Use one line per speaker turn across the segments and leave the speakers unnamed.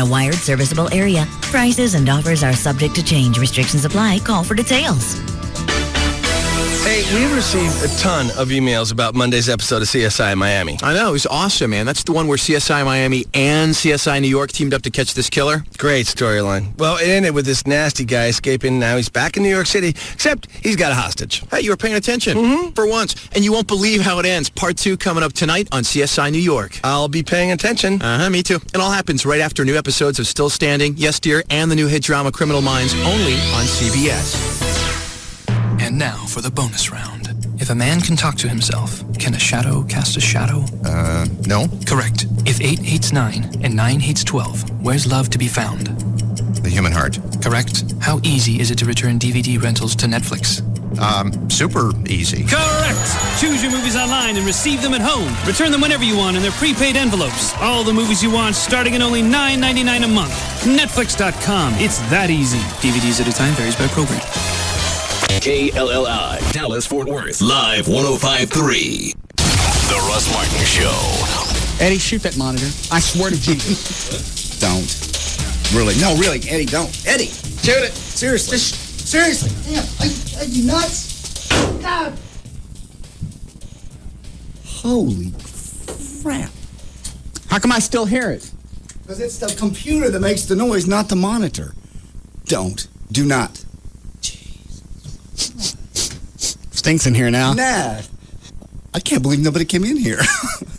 in a wired serviceable area. Prices and offers are subject to change. Restrictions apply. Call for details.
Hey, we received a ton of emails about Monday's episode of CSI Miami.
I know, it was awesome, man. That's the one where CSI Miami and CSI New York teamed up to catch this killer.
Great storyline. Well, it ended with this nasty guy escaping. Now he's back in New York City, except he's got a hostage.
Hey, you were paying attention for once. And you won't believe how it ends. Part 2 coming up tonight on CSI New York.
I'll be paying attention.
Me too. It all happens right after new episodes of Still Standing, Yes Dear, and the new hit drama Criminal Minds, only on CBS.
And now for the bonus round. If a man can talk to himself, can a shadow cast a shadow?
No.
Correct. If 8 hates 9 and 9 hates 12, where's love to be found?
The human heart.
Correct. How easy is it to return DVD rentals to Netflix?
Super easy.
Correct! Choose your movies online and receive them at home. Return them whenever you want in their prepaid envelopes. All the movies you want starting at only $9.99 a month. Netflix.com. It's that easy. DVDs at a time varies by program.
KLLI, Dallas-Fort Worth, live 105.3. The Russ Martin Show.
Eddie, shoot that monitor. I swear to Jesus.
Don't. Really. No, really. Eddie, don't. Eddie.
Shoot it.
Seriously. Seriously. Damn. Are you nuts? God. Holy crap.
How come I still hear it?
Because it's the computer that makes the noise, not the monitor. Don't. Do not.
Stinks in here now.
Nah. I can't believe nobody came in here.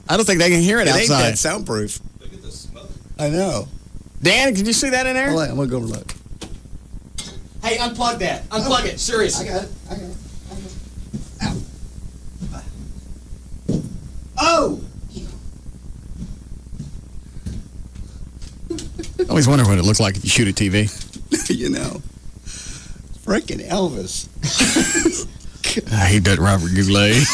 I don't think they can hear it outside.
Ain't that soundproof. Look at the smoke. I know.
Dan, can you see that in there?
Hold on, I'm going to go look.
Hey, unplug that. Unplug it. Seriously.
I got it. Ow. Oh!
I always wonder what it looks like if you shoot a TV.
You know. Freaking Elvis.
I hate that Robert Goulet.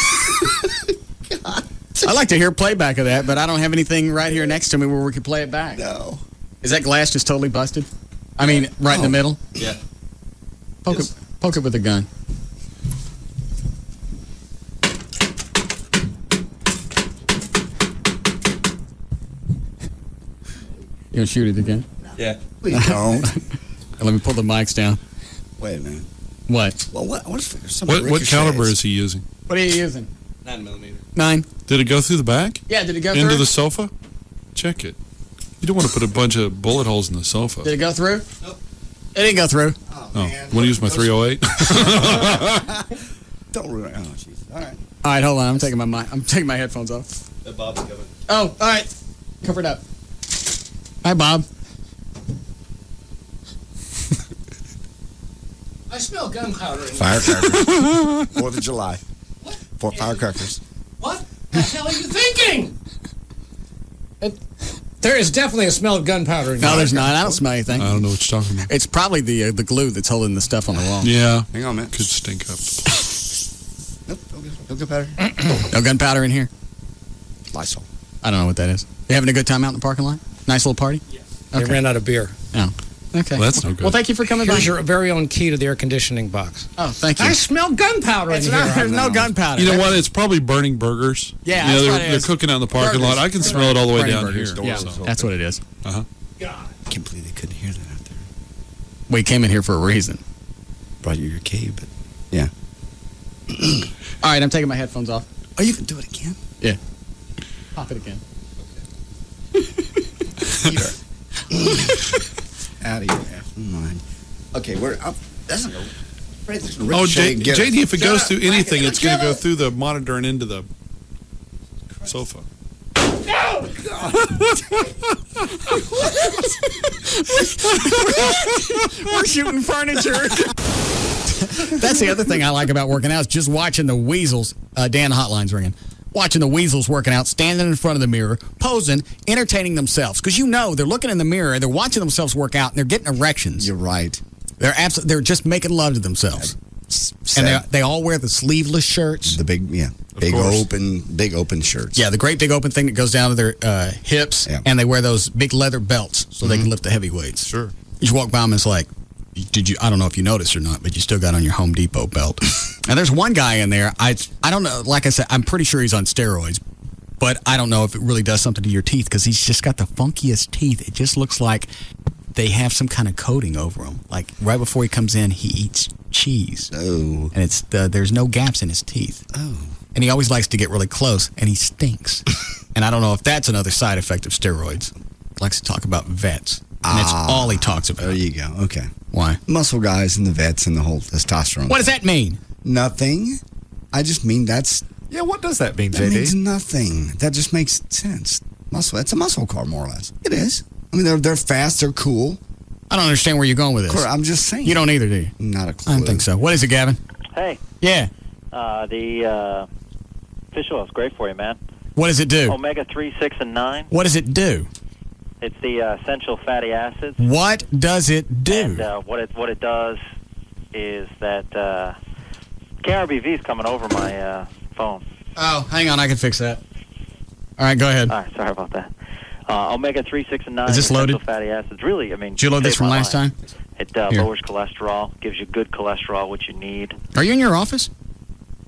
God.
I like to hear playback of that, but I don't have anything right here next to me where we can play it back.
No.
Is that glass just totally busted? I mean, right in the middle?
Yeah.
Poke it with a gun. You gonna shoot it again?
Yeah.
Please don't.
Let me pull the mics down.
Wait a minute.
What?
Well, what
caliber is he using?
What are you using?
9mm.
9.
Did it go through the back?
Yeah, did it go through?
Into the sofa? Check it. You don't want to put a bunch of bullet holes in the sofa.
Did it go through?
Nope.
It didn't go through.
Oh,
man.
Man.
Want to use my 308?
Don't ruin it. Oh, jeez. All right.
All right, hold on. I'm taking my headphones off.
That Bob's coming.
Oh, all right. Cover it up. Hi, Bob.
I smell gunpowder.
Firecrackers. 4th of July.
What?
For firecrackers.
What the hell are you thinking? There is definitely a smell of gunpowder in here.
No, there's not. I don't smell anything.
I don't know what you're talking about.
It's probably the glue that's holding the stuff on the wall.
Yeah.
Hang on, man.
Could stink up.
Nope. No gunpowder.
No gunpowder in here?
Lysol.
I don't know what that is. You having a good time out in the parking lot? Nice little party?
Yes. They ran out of beer.
Oh. Okay.
Well, that's no good.
Well, thank you for coming by.
Here's your very own key to the air conditioning box.
Oh, thank you.
I smell gunpowder in here.
There's no gunpowder.
You know what? It's probably burning burgers.
Yeah,
you know,
that's
they're cooking out in the parking lot. I can smell it all the way down here.
Yeah, that's what it is.
Uh-huh.
God.
I can't believe they couldn't hear that out there.
We came in here for a reason.
Brought you your key, but yeah.
All right, I'm taking my headphones off.
Oh, you can do it again?
Yeah. Pop it again.
Out of your effing mind. Okay, we're up. That's not going
Oh, JD, if it goes through anything, it's going to go through the monitor and into the sofa.
No!
We're shooting furniture. That's the other thing I like about working out is just watching the weasels. Dan, the hotline's ringing. Watching the weasels working out, standing in front of the mirror, posing, entertaining themselves. Because you know they're looking in the mirror, they're watching themselves work out, and they're getting erections.
You're right.
They're just making love to themselves. And they all wear the sleeveless shirts.
The big open shirts.
Yeah, the great big open thing that goes down to their hips,
Yeah.
and they wear those big leather belts so they can lift the heavy weights.
Sure.
You just walk by them and it's like, I don't know if you noticed or not, but you still got on your Home Depot belt. And there's one guy in there, I don't know, like I said, I'm pretty sure he's on steroids, But I don't know if it really does something to your teeth because he's just got the funkiest teeth. It just looks like they have some kind of coating over them. Like right before he comes in, he eats cheese.
Oh.
And it's there's no gaps in his teeth.
Oh.
And he always likes to get really close, and he stinks. And I don't know if that's another side effect of steroids. He likes to talk about vets. And that's all he talks about.
There you go. Okay.
Why?
Muscle guys and the vets and the whole testosterone.
What does that mean?
Nothing. I just mean that's...
Yeah, what does that mean,
That
JD?
means nothing. That just makes sense. Muscle. It's a muscle car, more or less. It is. I mean, they're fast. They're cool.
I don't understand where you're going with this.
I'm just saying.
You don't either, do you?
Not a clue.
I don't think so. What is it, Gavin?
Hey.
Yeah.
The fish oil is great for you, man.
What does it do?
Omega 3, 6, and 9.
What does it do?
It's the essential fatty acids.
What does it do?
And what it does is that KRBV is coming over my phone.
Oh, hang on. I can fix that. All right, go ahead.
All right, sorry about that. Omega 3, 6, and 9.
Is this loaded?
Essential fatty acids. Really, I mean...
Did you load this from last time?
It lowers cholesterol, gives you good cholesterol, which you need.
Are you in your office?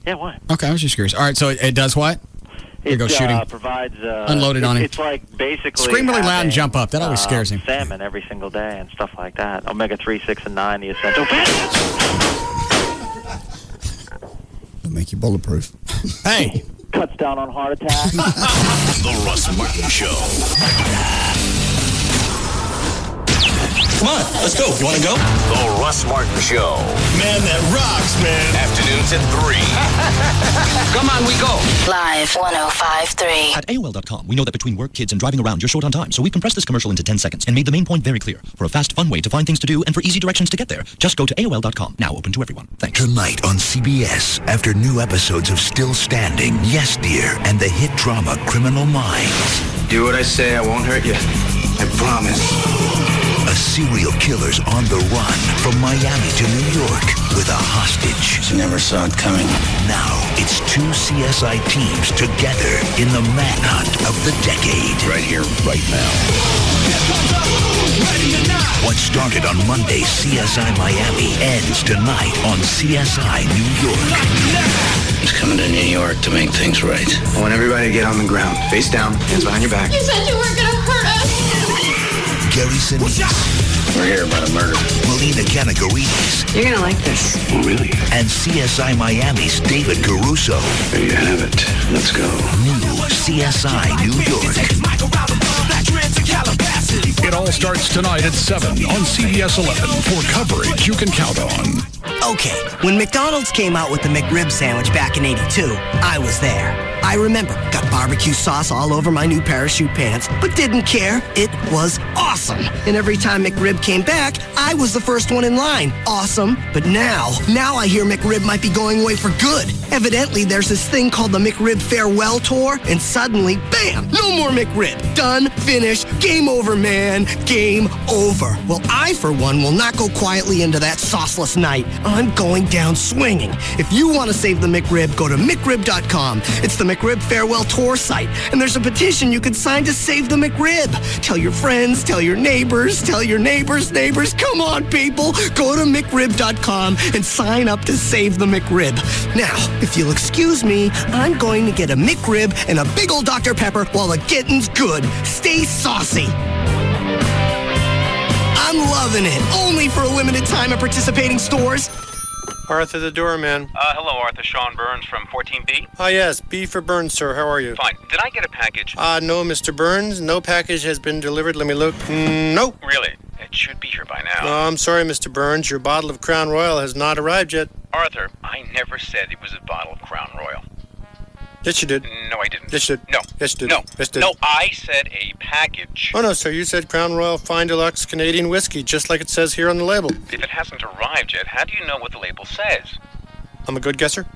Yeah, why?
Okay, I was just curious. All right, so it does what? Here you go, shooting.
Provides...
Unloaded on him.
It's like basically...
Scream really loud and jump up. That always scares him.
Salmon every single day and stuff like that. Omega 3, 6, and 9, the essential fatty acids.
It'll make you bulletproof.
Hey!
Cuts down on heart attacks.
The Russ Martin Show.
Come on, let's go. You want to go?
The Russ Martin Show.
Man, that rocks, man.
Afternoons at 3.
Come on, we go.
Live 105.3.
At AOL.com, we know that between work, kids, and driving around, you're short on time, so we compressed this commercial into 10 seconds and made the main point very clear. For a fast, fun way to find things to do and for easy directions to get there, just go to AOL.com. Now open to everyone. Thanks.
Tonight on CBS, after new episodes of Still Standing, Yes Dear, and the hit drama Criminal Minds.
Do what I say, I won't hurt you. I promise.
A serial killer's on the run from Miami to New York with a hostage.
You never saw it coming.
Now it's two CSI teams together in the manhunt of the decade.
Right here, right now.
What started on Monday, CSI Miami, ends tonight on CSI New York.
He's coming to New York to make things right. I want everybody to get on the ground. Face down, hands behind your back.
You said you weren't going to hurt us.
Gary Sinise.
We're here about a murder.
Melina Kanagaridis.
You're going to like this.
Oh, really?
And CSI Miami's David Caruso.
There you have it. Let's go.
New CSI New York.
It all starts tonight at 7 on CBS 11 for coverage you can count on.
Okay, when McDonald's came out with the McRib sandwich back in '82, I was there. I remember, got barbecue sauce all over my new parachute pants, but didn't care. It was awesome. And every time McRib came back, I was the first one in line. Awesome. But now I hear McRib might be going away for good. Evidently, there's this thing called the McRib Farewell Tour, and suddenly, bam, no more McRib. Done, finished, game over, man, game over. Well, I, for one, will not go quietly into that sauceless night. I'm going down swinging. If you want to save the McRib, go to McRib.com. It's the McRib Farewell Tour site, and there's a petition you can sign to save the McRib. Tell your friends, tell your neighbors, tell your neighbors' neighbors. Come on, people. Go to McRib.com and sign up to save the McRib. Now, if you'll excuse me, I'm going to get a McRib and a big old Dr. Pepper while the getting's good. Stay saucy. I'm loving it. Only for a limited time at participating stores.
Arthur the doorman.
Hello, Arthur. Sean Burns from 14B.
Yes, B for Burns, sir. How are you?
Fine. Did I get a package?
No, Mr. Burns. No package has been delivered. Let me look. No.
Really? It should be here by now.
I'm sorry, Mr. Burns. Your bottle of Crown Royal has not arrived yet.
Arthur, I never said it was a bottle of Crown Royal.
Yes, you did.
No, I didn't.
Yes, you did.
No.
Yes, you did.
No.
Yes, you did.
No, I said a package.
Oh, no, sir. You said Crown Royal Fine Deluxe Canadian Whiskey, just like it says here on the label.
If it hasn't arrived yet, how do you know what the label says?
I'm a good guesser.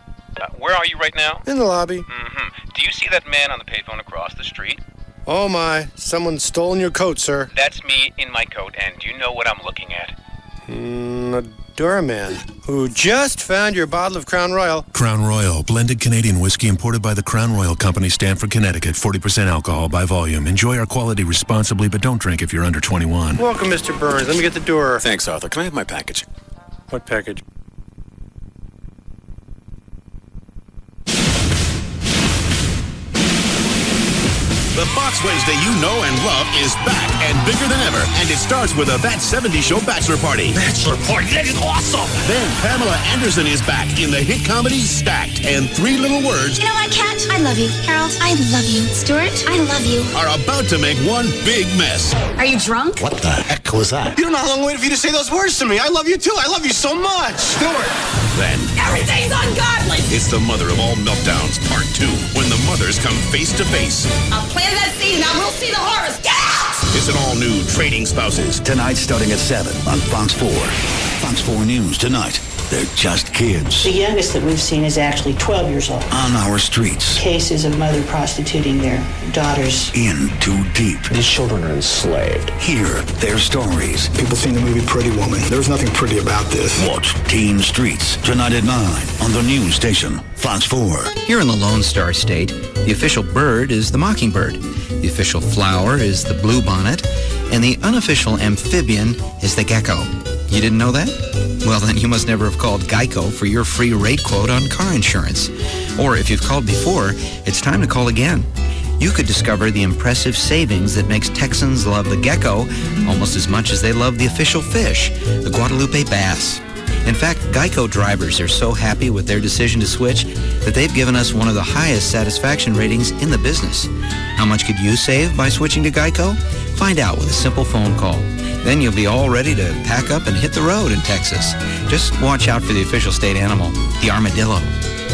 Where are you right now?
In the lobby.
Mm-hmm. Do you see that man on the payphone across the street?
Oh, my. Someone's stolen your coat, sir.
That's me in my coat, and do you know what I'm looking at?
A doorman who just found your bottle of Crown Royal.
Crown Royal, blended Canadian whiskey imported by the Crown Royal Company, Stamford, Connecticut. 40% alcohol by volume. Enjoy our quality responsibly, but don't drink if you're under 21.
Welcome, Mr. Burns. Let me get the door.
Thanks, Arthur. Can I have my package?
What package?
Wednesday you know and love is back and bigger than ever. And it starts with a That 70s Show Bachelor Party.
Bachelor party, that is awesome.
Then Pamela Anderson is back in the hit comedy Stacked. And 3 little words
You know what, Kat? I love you. Harold, I love you. Stuart, I love you.
are about to make one big mess.
Are you drunk?
What the heck was that?
You don't know how long I waited for you to say those words to me. I love you too. I love you so much. Stuart.
Then
Everything's ungodly.
it's the mother of all meltdowns, part 2, when the mothers come face to face.
I'll plan that scene. I will see the horrors. Get out!
It's an all-new Trading Spouses.
Tonight starting at 7 on Fox 4. Fox 4 News tonight. They're just kids
The youngest that we've seen is actually 12 years old.
on our streets.
Cases of mother prostituting their daughters.
In too deep.
These children are enslaved.
Hear their stories.
People seen the movie Pretty Woman. There's nothing pretty about this.
Watch Teen Streets tonight at 9 on the news station Fox 4.
Here in the Lone Star State, the official bird is the mockingbird, the official flower is the bluebonnet, and the unofficial amphibian is the gecko. You didn't know that? Well, then you must never have called Geico for your free rate quote on car insurance. Or if you've called before, it's time to call again. You could discover the impressive savings that makes Texans love the gecko almost as much as they love the official fish, the Guadalupe bass. In fact, Geico drivers are so happy with their decision to switch that they've given us one of the highest satisfaction ratings in the business. How much could you save by switching to Geico? Find out with a simple phone call. Then you'll be all ready to pack up and hit the road in Texas. Just watch out for the official state animal, the armadillo.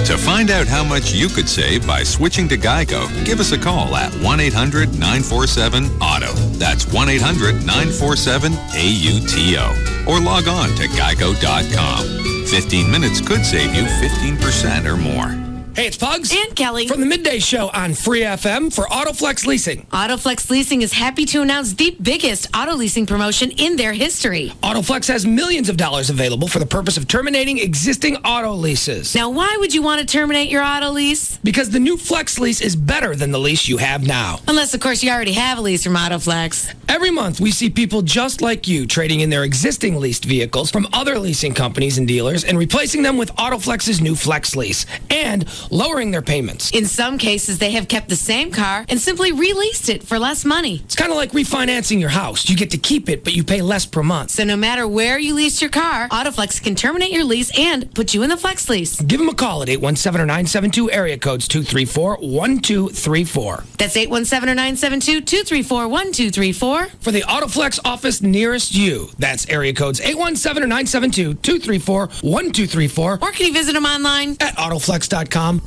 To find out how much you could save by switching to Geico, give us a call at 1-800-947-AUTO. That's 1-800-947-AUTO. Or log on to geico.com. 15 minutes could save you 15% or more.
Hey, it's Pugs.
And Kelly.
From the Midday Show on Free FM for Autoflex Leasing.
Autoflex Leasing is happy to announce the biggest auto leasing promotion in their history.
Autoflex has millions of dollars available for the purpose of terminating existing auto leases.
Now, why would you want to terminate your auto lease?
Because the new Flex lease is better than the lease you have now.
Unless, of course, you already have a lease from Autoflex.
Every month, we see people just like you trading in their existing leased vehicles from other leasing companies and dealers and replacing them with Autoflex's new Flex lease and lowering their payments.
In some cases, they have kept the same car and simply released it for less money.
It's kind of like refinancing your house. You get to keep it, but you pay less per month.
So no matter where you lease your car, Autoflex can terminate your lease and put you in the Flex lease.
Give them a call at 817 or 972 area codes 234-1234.
That's 817 or 972 234-1234.
For the Autoflex office nearest you. That's area codes 817 or 972 234-1234.
Or can you visit them online
at autoflex.com.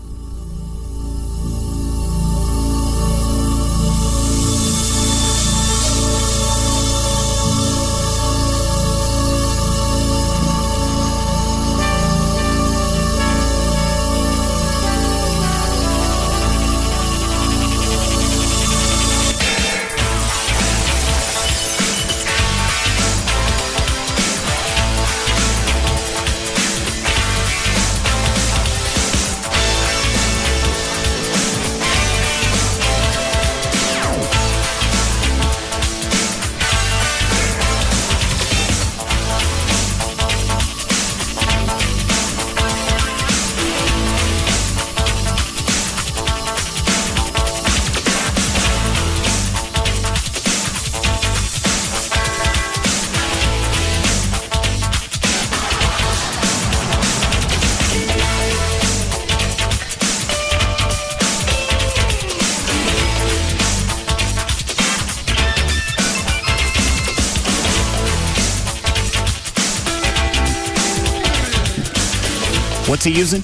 What's he using?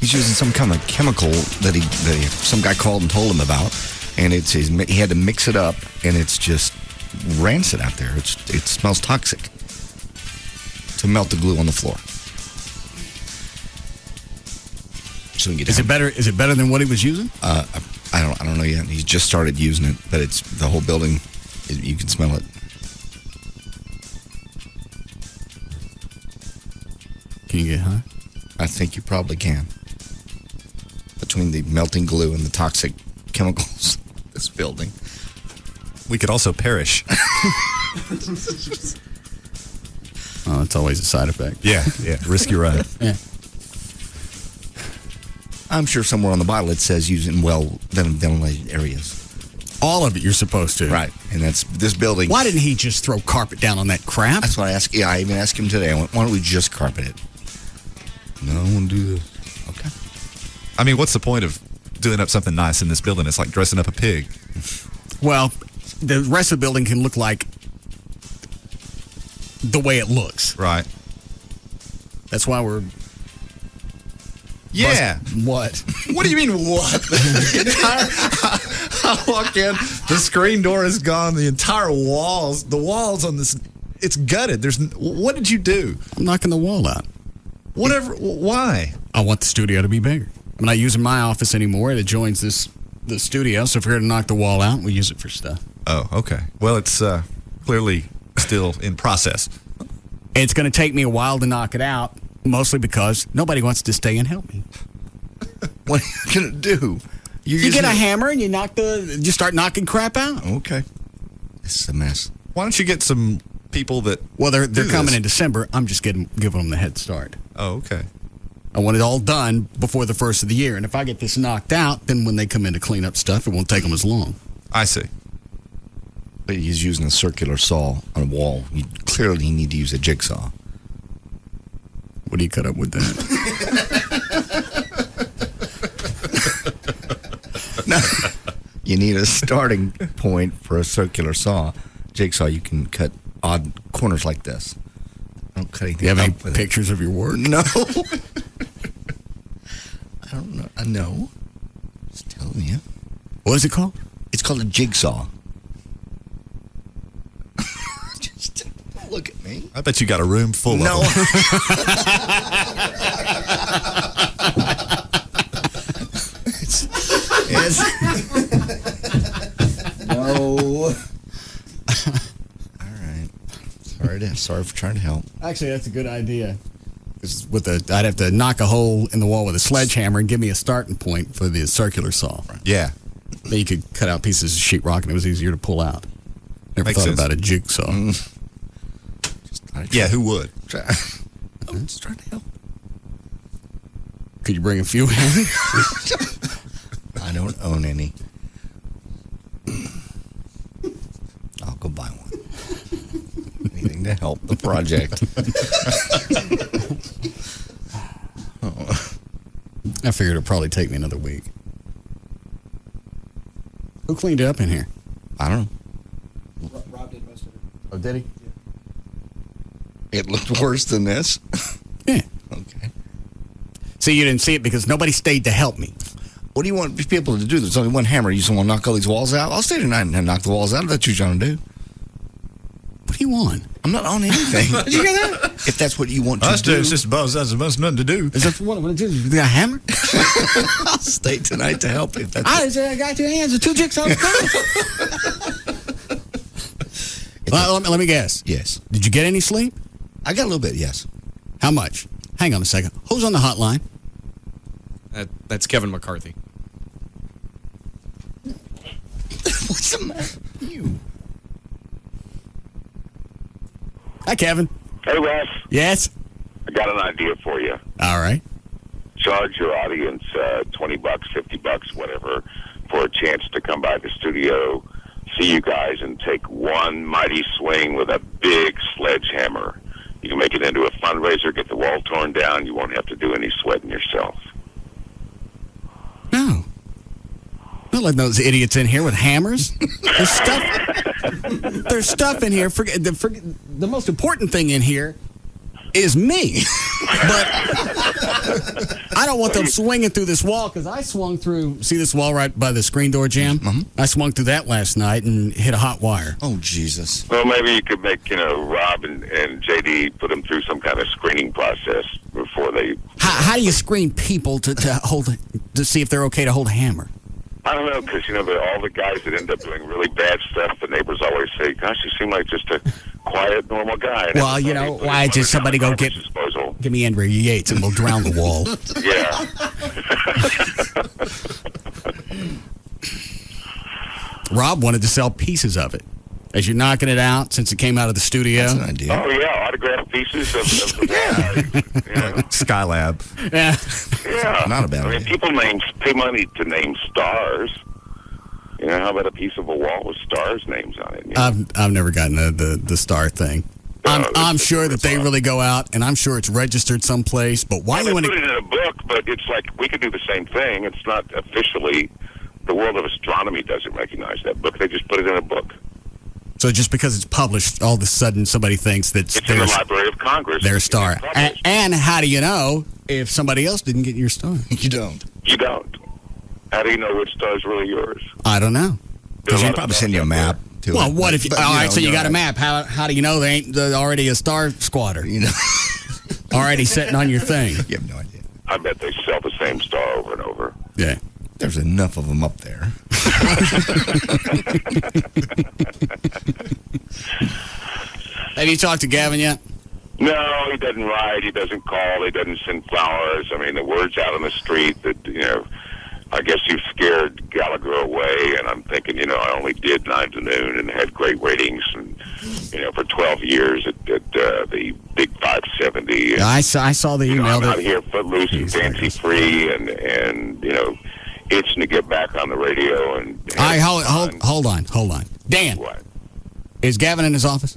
He's using some kind of chemical that some guy called and told him about, and he had to mix it up, and it's just rancid out there. It smells toxic to melt the glue on the floor. So we can get
Is it better? Is it better than what he was using?
I don't know yet. He's just started using it, but it's the whole building. You can smell it.
Can you get high?
I think you probably can. Between the melting glue and the toxic chemicals in this building.
We could also perish.
Oh, it's always a side effect.
Yeah. Risky ride.
Yeah.
I'm sure somewhere on the bottle it says using well-ventilated areas.
All of it you're supposed to.
Right. And that's this building.
Why didn't he just throw carpet down on that crap?
That's what I asked. Yeah, I even asked him today. I went, why don't we just carpet it? No, I want to do this. Okay.
I mean, what's the point of doing up something nice in this building? It's like dressing up a pig.
Well, the rest of the building can look like the way it looks.
Right.
That's why we're...
Yeah.
What?
What do you mean, what? I walk in, the screen door is gone, the walls on this, it's gutted. What did you do?
I'm knocking the wall out.
Whatever, why?
I want the studio to be bigger. I'm not using my office anymore. It adjoins the studio, so if we're going to knock the wall out, we use it for stuff.
Oh, okay. Well, it's clearly still in process.
It's going to take me a while to knock it out, mostly because nobody wants to stay and help me.
What are you going to do?
You get a hammer and you start knocking crap out.
Okay. This is a mess.
Why don't you get some people that...
Well, they're coming in December. I'm just giving them the head start.
Oh, okay.
I want it all done before the first of the year. And if I get this knocked out, then when they come in to clean up stuff, it won't take them as long.
I see.
But he's using a circular saw on a wall. You clearly need to use a jigsaw.
What do you cut up with that?
No. You need a starting point for a circular saw. Jigsaw, you can cut odd corners like this. I don't cut anything.
Do you have any
with
pictures of your work?
No. I don't know. I know. Just telling you.
What is it called?
It's called a jigsaw. Just don't look at me.
I bet you got a room full of them.
No. All right. Sorry for trying to help.
Actually, that's a good idea. I'd have to knock a hole in the wall with a sledgehammer and give me a starting point for the circular saw.
Yeah.
Then you could cut out pieces of sheetrock and it was easier to pull out. Never
Makes
thought
sense.
about a jigsaw.
Yeah, who would?
I'm just trying to help.
Could you bring a few in?
I don't own any. I'll go buy one. Anything to help the project.
I figured it'd probably take me another week. Who cleaned it up in here?
I don't know.
Rob did most of it.
Oh, did he?
It looked worse than this.
Yeah.
Okay.
See, you didn't see it because nobody stayed to help me.
What do you want people to do? There's only one hammer. You just want to knock all these walls out? I'll stay tonight and knock the walls out if that's what you're trying to do.
What do you want?
I'm not on anything.
Did you hear that?
If that's what you want to do.
It's just about that's nothing to do.
Is that what I want to do? You got a hammer?
I'll stay tonight to help if that's
I got 2 hands and 2 jigsaws. Let me guess.
Yes.
Did you get any sleep?
I got a little bit, yes.
How much? Hang on a second. Who's on the hotline?
That's Kevin McCarthy.
What's the matter with you?
Hi, Kevin.
Hey, Russ.
Yes?
I got an idea for you.
All right.
Charge your audience $20, $50, whatever, for a chance to come by the studio, see you guys, and take one mighty swing with a big sledgehammer. You can make it into a fundraiser, get the wall torn down. You won't have to do any sweating yourself.
No. Not letting those idiots in here with hammers. There's stuff in here. The most important thing in here is me. But I don't want them swinging through this wall because I swung through, see this wall right by the screen door jam?
Mm-hmm.
I swung through that last night and hit a hot wire.
Oh, Jesus.
Well, maybe you could make, Rob and JD put them through some kind of screening process before they...
How do you screen people to see if they're okay to hold a hammer?
I don't know, because, all the guys that end up doing really bad stuff, the neighbors always say, gosh, you seem like just a quiet, normal guy. And
Well, why just somebody go give me Andrea Yates and we'll drown the wall.
Yeah.
Rob wanted to sell pieces of it. As you're knocking it out, since it came out of the studio.
That's an idea.
Oh, yeah, autographed pieces of the
Skylab.
Yeah.
Yeah.
Not a bad idea.
People pay money to name stars. You know, how about a piece of a wall with stars' names on it? You know?
I've never gotten the star thing. I'm sure that they really go out, and I'm sure it's registered someplace. But why
Well,
you
they
want
put
to?
it in a book, but it's like we could do the same thing. It's not officially. The world of astronomy doesn't recognize that book. They just put it in a book.
So just because it's published, all of a sudden somebody thinks that
It's in the Library of Congress.
their
It's
star.
published.
And how do you know if somebody else didn't get your star?
You don't.
You don't. How do you know which star is really yours?
I don't know.
There's a
They'll
lot of
probably
stuff
send you a
out
map. To
Well,
it,
what
but-
if?
but,
All right,
know,
so you
you're
got a
right.
map. How do you know there ain't already a star squatter?
You know,
Already sitting on your thing.
you have no idea.
I bet they sell the same star over and over.
Yeah.
There's enough of them up there.
Have you talked to Gavin yet?
No, he doesn't write. He doesn't call. He doesn't send flowers. I mean, the word's out on the street that, you know, I guess you've scared Gallagher away. And I'm thinking, you know, I only did 9 to Noon and had great ratings, and you know, for 12 years at the Big 570. And,
I saw the
you know,
email.
I'm
that,
out here footloose and fancy free, and you know, itching to get back on the radio. And
All right, hold on. Dan,
what?
is Gavin in his office?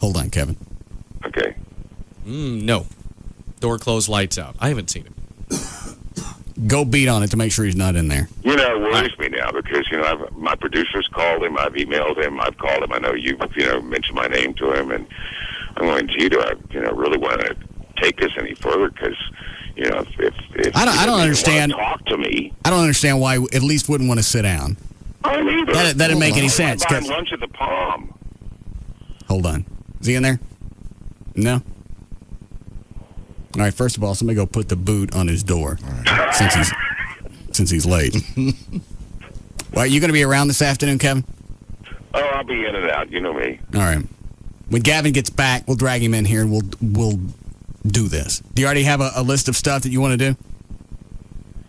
Hold on, Kevin.
Okay.
No. Door closed, lights out. I haven't seen him.
Go beat on it to make sure he's not in there.
You know, it worries me now because, you know, my producers called him, I've emailed him, I've called him. I know you've, you know, mentioned my name to him, and I'm going, gee, do I, you know, really want to take this any further? Because, you know, if
I don't understand.
Talk to me.
I don't understand why at least wouldn't want to sit down.
I don't either.
That didn't make any sense.
I'm buying lunch at the Palm.
Hold on. Is he in there? No? All right, first of all, somebody go put the boot on his door since he's late. Well, are you going to be around this afternoon, Kevin?
Oh, I'll be in and out. You know me.
All right. When Gavin gets back, we'll drag him in here and we'll do this. Do you already have a list of stuff that you want to do?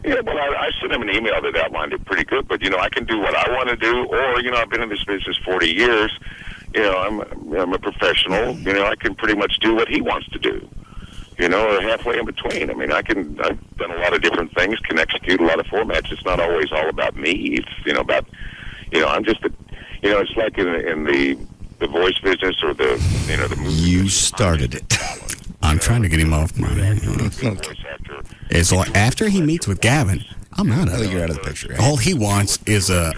Yeah, well, I sent him an email that outlined it pretty good, but, you know, I can do what I want to do, or, you know, I've been in this business 40 years. You know, I'm a professional. You know, I can pretty much do what he wants to do. You know, or halfway in between. I mean, I've done a lot of different things, can execute a lot of formats. It's not always all about me. It's, you know, about, you know, I'm just, you know, it's like in the voice business or the, you know, the movie.
You started it.
I'm trying to get him off my... It's like after he meets with Gavin, I'm out of it.
You're out of the picture. Right?
All he wants is a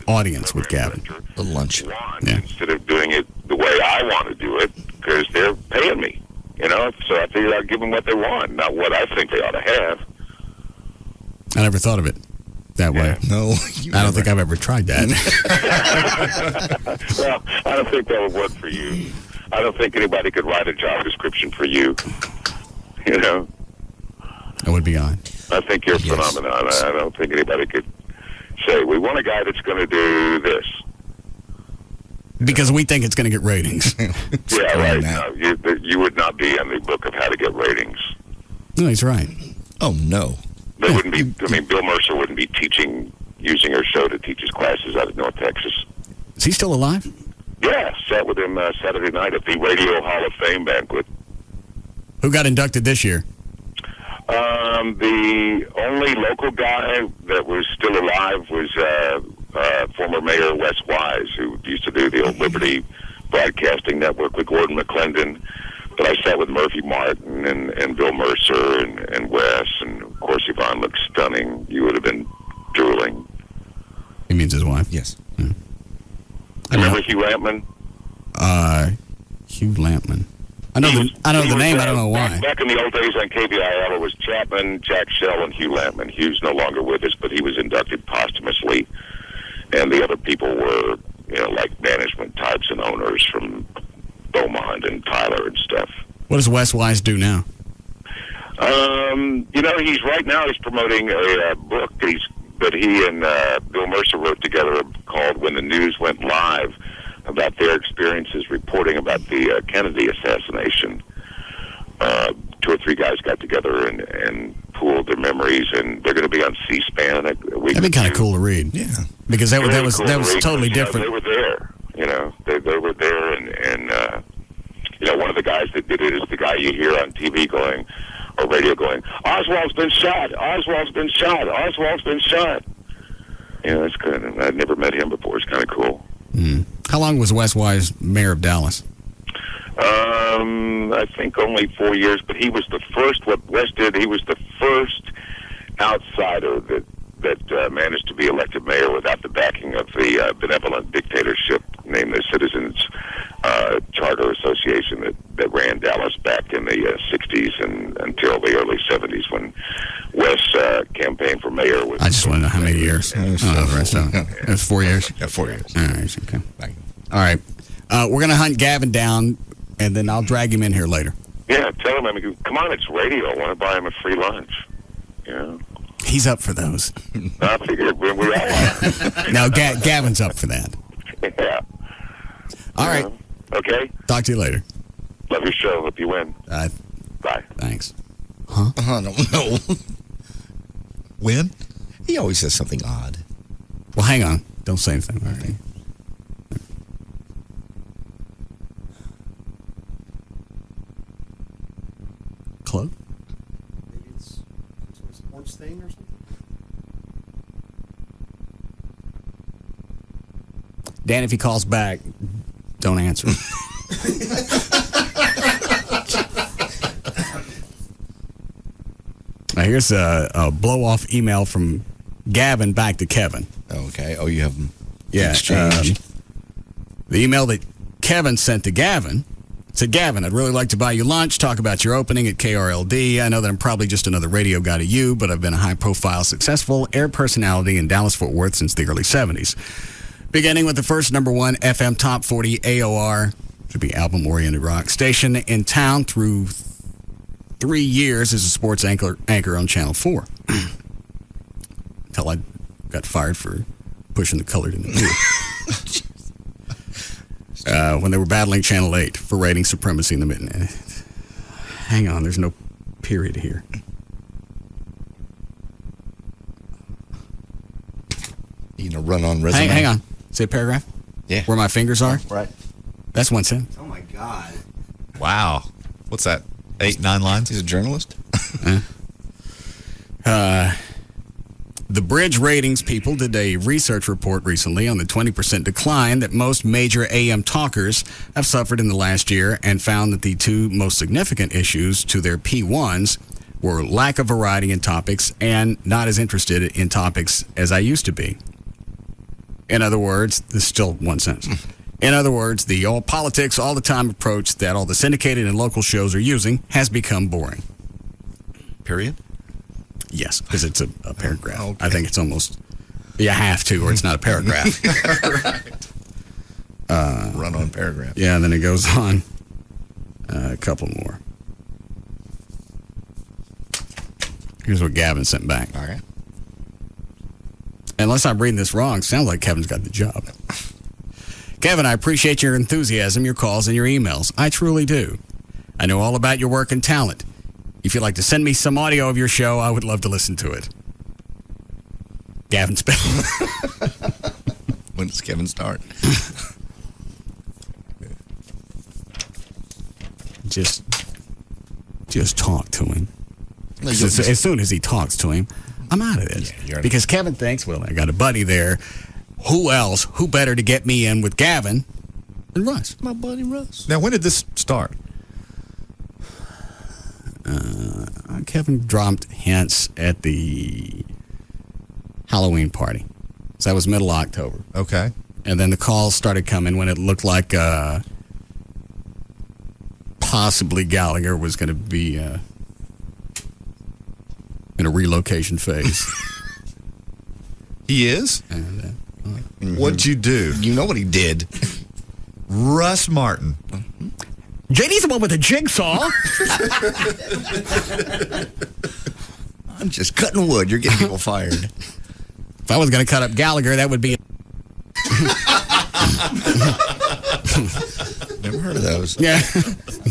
audience with Gavin.
A lunch.
Yeah.
Instead of doing it the way I want to do it, because they're paying me. You know, so I figured I'd give them what they want, not what I think they ought to have.
I never thought of it that way.
No.
I don't think I've ever tried that.
Well, I don't think that would work for you. I don't think anybody could write a job description for you. You know?
That would be odd.
I think you're a phenomenon. I don't think anybody could say, we want a guy that's going to do this.
Because we think it's going to get ratings.
Yeah, right. No, you would not be in the book of how to get ratings.
No, he's right.
Oh, no.
They wouldn't be, I mean, Bill Mercer wouldn't be using her show to teach his classes out of North Texas.
Is he still alive?
Yeah, sat with him Saturday night at the Radio Hall of Fame banquet.
Who got inducted this year?
The only local guy that was still alive was former Mayor Wes Wise, who used to do the old Liberty Broadcasting Network with Gordon McClendon. But I sat with Murphy Martin and Bill Mercer and Wes, and of course Yvonne looked stunning. You would have been drooling.
He means his wife.
Yes.
Yeah.
Remember Hugh Lampman?
Hugh Lampman. I know the name. I don't know why.
Back in the old days on KBIL, it was Chapman, Jack Shell, and Hugh Lampman. Hugh's no longer with us, but he was inducted posthumously. And the other people were, you know, like management types and owners from Beaumont and Tyler and stuff.
What does Wes Wise do now?
You know, he's promoting a book that he and Bill Mercer wrote together called When the News Went Live, about their experiences reporting about the Kennedy assassination. 2 or 3 guys got together and pooled their memories, and they're going to be on C-SPAN.
That'd be kind of cool to read.
Yeah.
Because that was
read,
totally different.
They were there. You know, they were there, and you know, one of the guys that did it is the guy you hear on TV going, or radio going, Oswald's been shot, Oswald's been shot, Oswald's been shot. Yeah, that's good. And I'd never met him before. It's kind of cool.
How long was Wes Wise mayor of Dallas?
I think only 4 years, but he was the first. What Wes did, he was the first outsider that managed to be elected mayor without the backing of the benevolent dictatorship named the Citizens Charter Association that ran Dallas back in the 60s and until the early 70s when Wes campaigned for mayor.
I just want to know how many years. It was 4 years?
Yeah, 4 years.
All right, okay. All right. We're going to hunt Gavin down, and then I'll drag him in here later.
Yeah, tell him, I mean, come on, it's radio. I want to buy him a free lunch. Yeah.
He's up for those.
I figured we all are.
No, Gavin's up for that.
Yeah.
All right.
Okay.
Talk to you later.
Love your show. Hope you win. Bye.
Thanks. Huh?
I don't know.
Win?
He always says something odd.
Well, hang on. Don't say anything. All right. Club?
Maybe it's some sort of sports thing or something.
Dan, if he calls back, don't answer. Now, here's a blow-off email from Gavin back to Kevin.
Okay. Oh, you have them
exchanged. The email that Kevin sent to Gavin said, Gavin, I'd really like to buy you lunch, talk about your opening at KRLD. I know that I'm probably just another radio guy to you, but I've been a high-profile, successful air personality in Dallas-Fort Worth since the early 70s. Beginning with the first #1 FM Top 40 AOR, should be album-oriented rock station in town through 3 years as a sports anchor on Channel 4. Until I got fired for pushing the colored in the blue. When they were battling Channel 8 for rating supremacy in the midnight. Hang on, there's no period here.
You know, run on resume.
Hang on. Say a paragraph?
Yeah.
Where my fingers are?
Right.
That's one sentence.
Oh, my God.
Wow. What's that? 8, 9 lines?
He's a journalist?
The Bridge Ratings people did a research report recently on the 20% decline that most major AM talkers have suffered in the last year and found that the two most significant issues to their P1s were lack of variety in topics and not as interested in topics as I used to be. In other words, this is still one sentence. In other words, the all politics, all the time approach that all the syndicated and local shows are using has become boring.
Period?
Yes, because it's a paragraph.
Okay.
I think it's almost, you have to, or it's not a paragraph.
Right. Run on paragraph.
Yeah, and then it goes on. A couple more. Here's what Gavin sent back.
All right.
Unless I'm reading this wrong, sounds like Kevin's got the job. Kevin, I appreciate your enthusiasm, your calls, and your emails. I truly do. I know all about your work and talent. If you'd like to send me some audio of your show, I would love to listen to it. Gavin Spell.
When does Kevin start?
Just talk to him.
No,
As soon as he talks to him, I'm out of this.
Yeah,
because Kevin thinks, well, I got a buddy there. Who else? Who better to get me in with Gavin than Russ?
My buddy Russ.
Now, when did this start?
Kevin dropped hints at the Halloween party. So that was middle of October.
Okay.
And then the calls started coming when it looked like possibly Gallagher was going to be in a relocation phase.
He is?
And,
What'd you do?
You know what he did.
Russ Martin.
JD's the one with a jigsaw.
I'm just cutting wood. You're getting people fired.
If I was going to cut up Gallagher, that would be...
Never heard of those.
Yeah.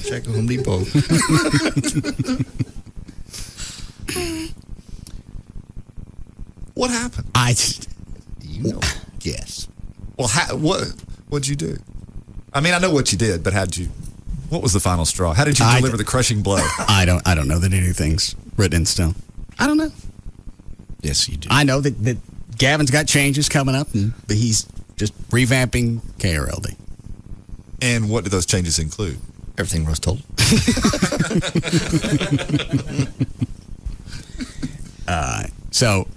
Check Home Depot.
What happened?
You know. Yes.
Well, what'd you do? I mean, I know what you did, but what was the final straw? How did you deliver the crushing blow?
I don't know that anything's written in stone. I don't know.
Yes, you do.
I know that Gavin's got changes coming up, but he's just revamping KRLD.
And what do those changes include?
Everything Russ told.
So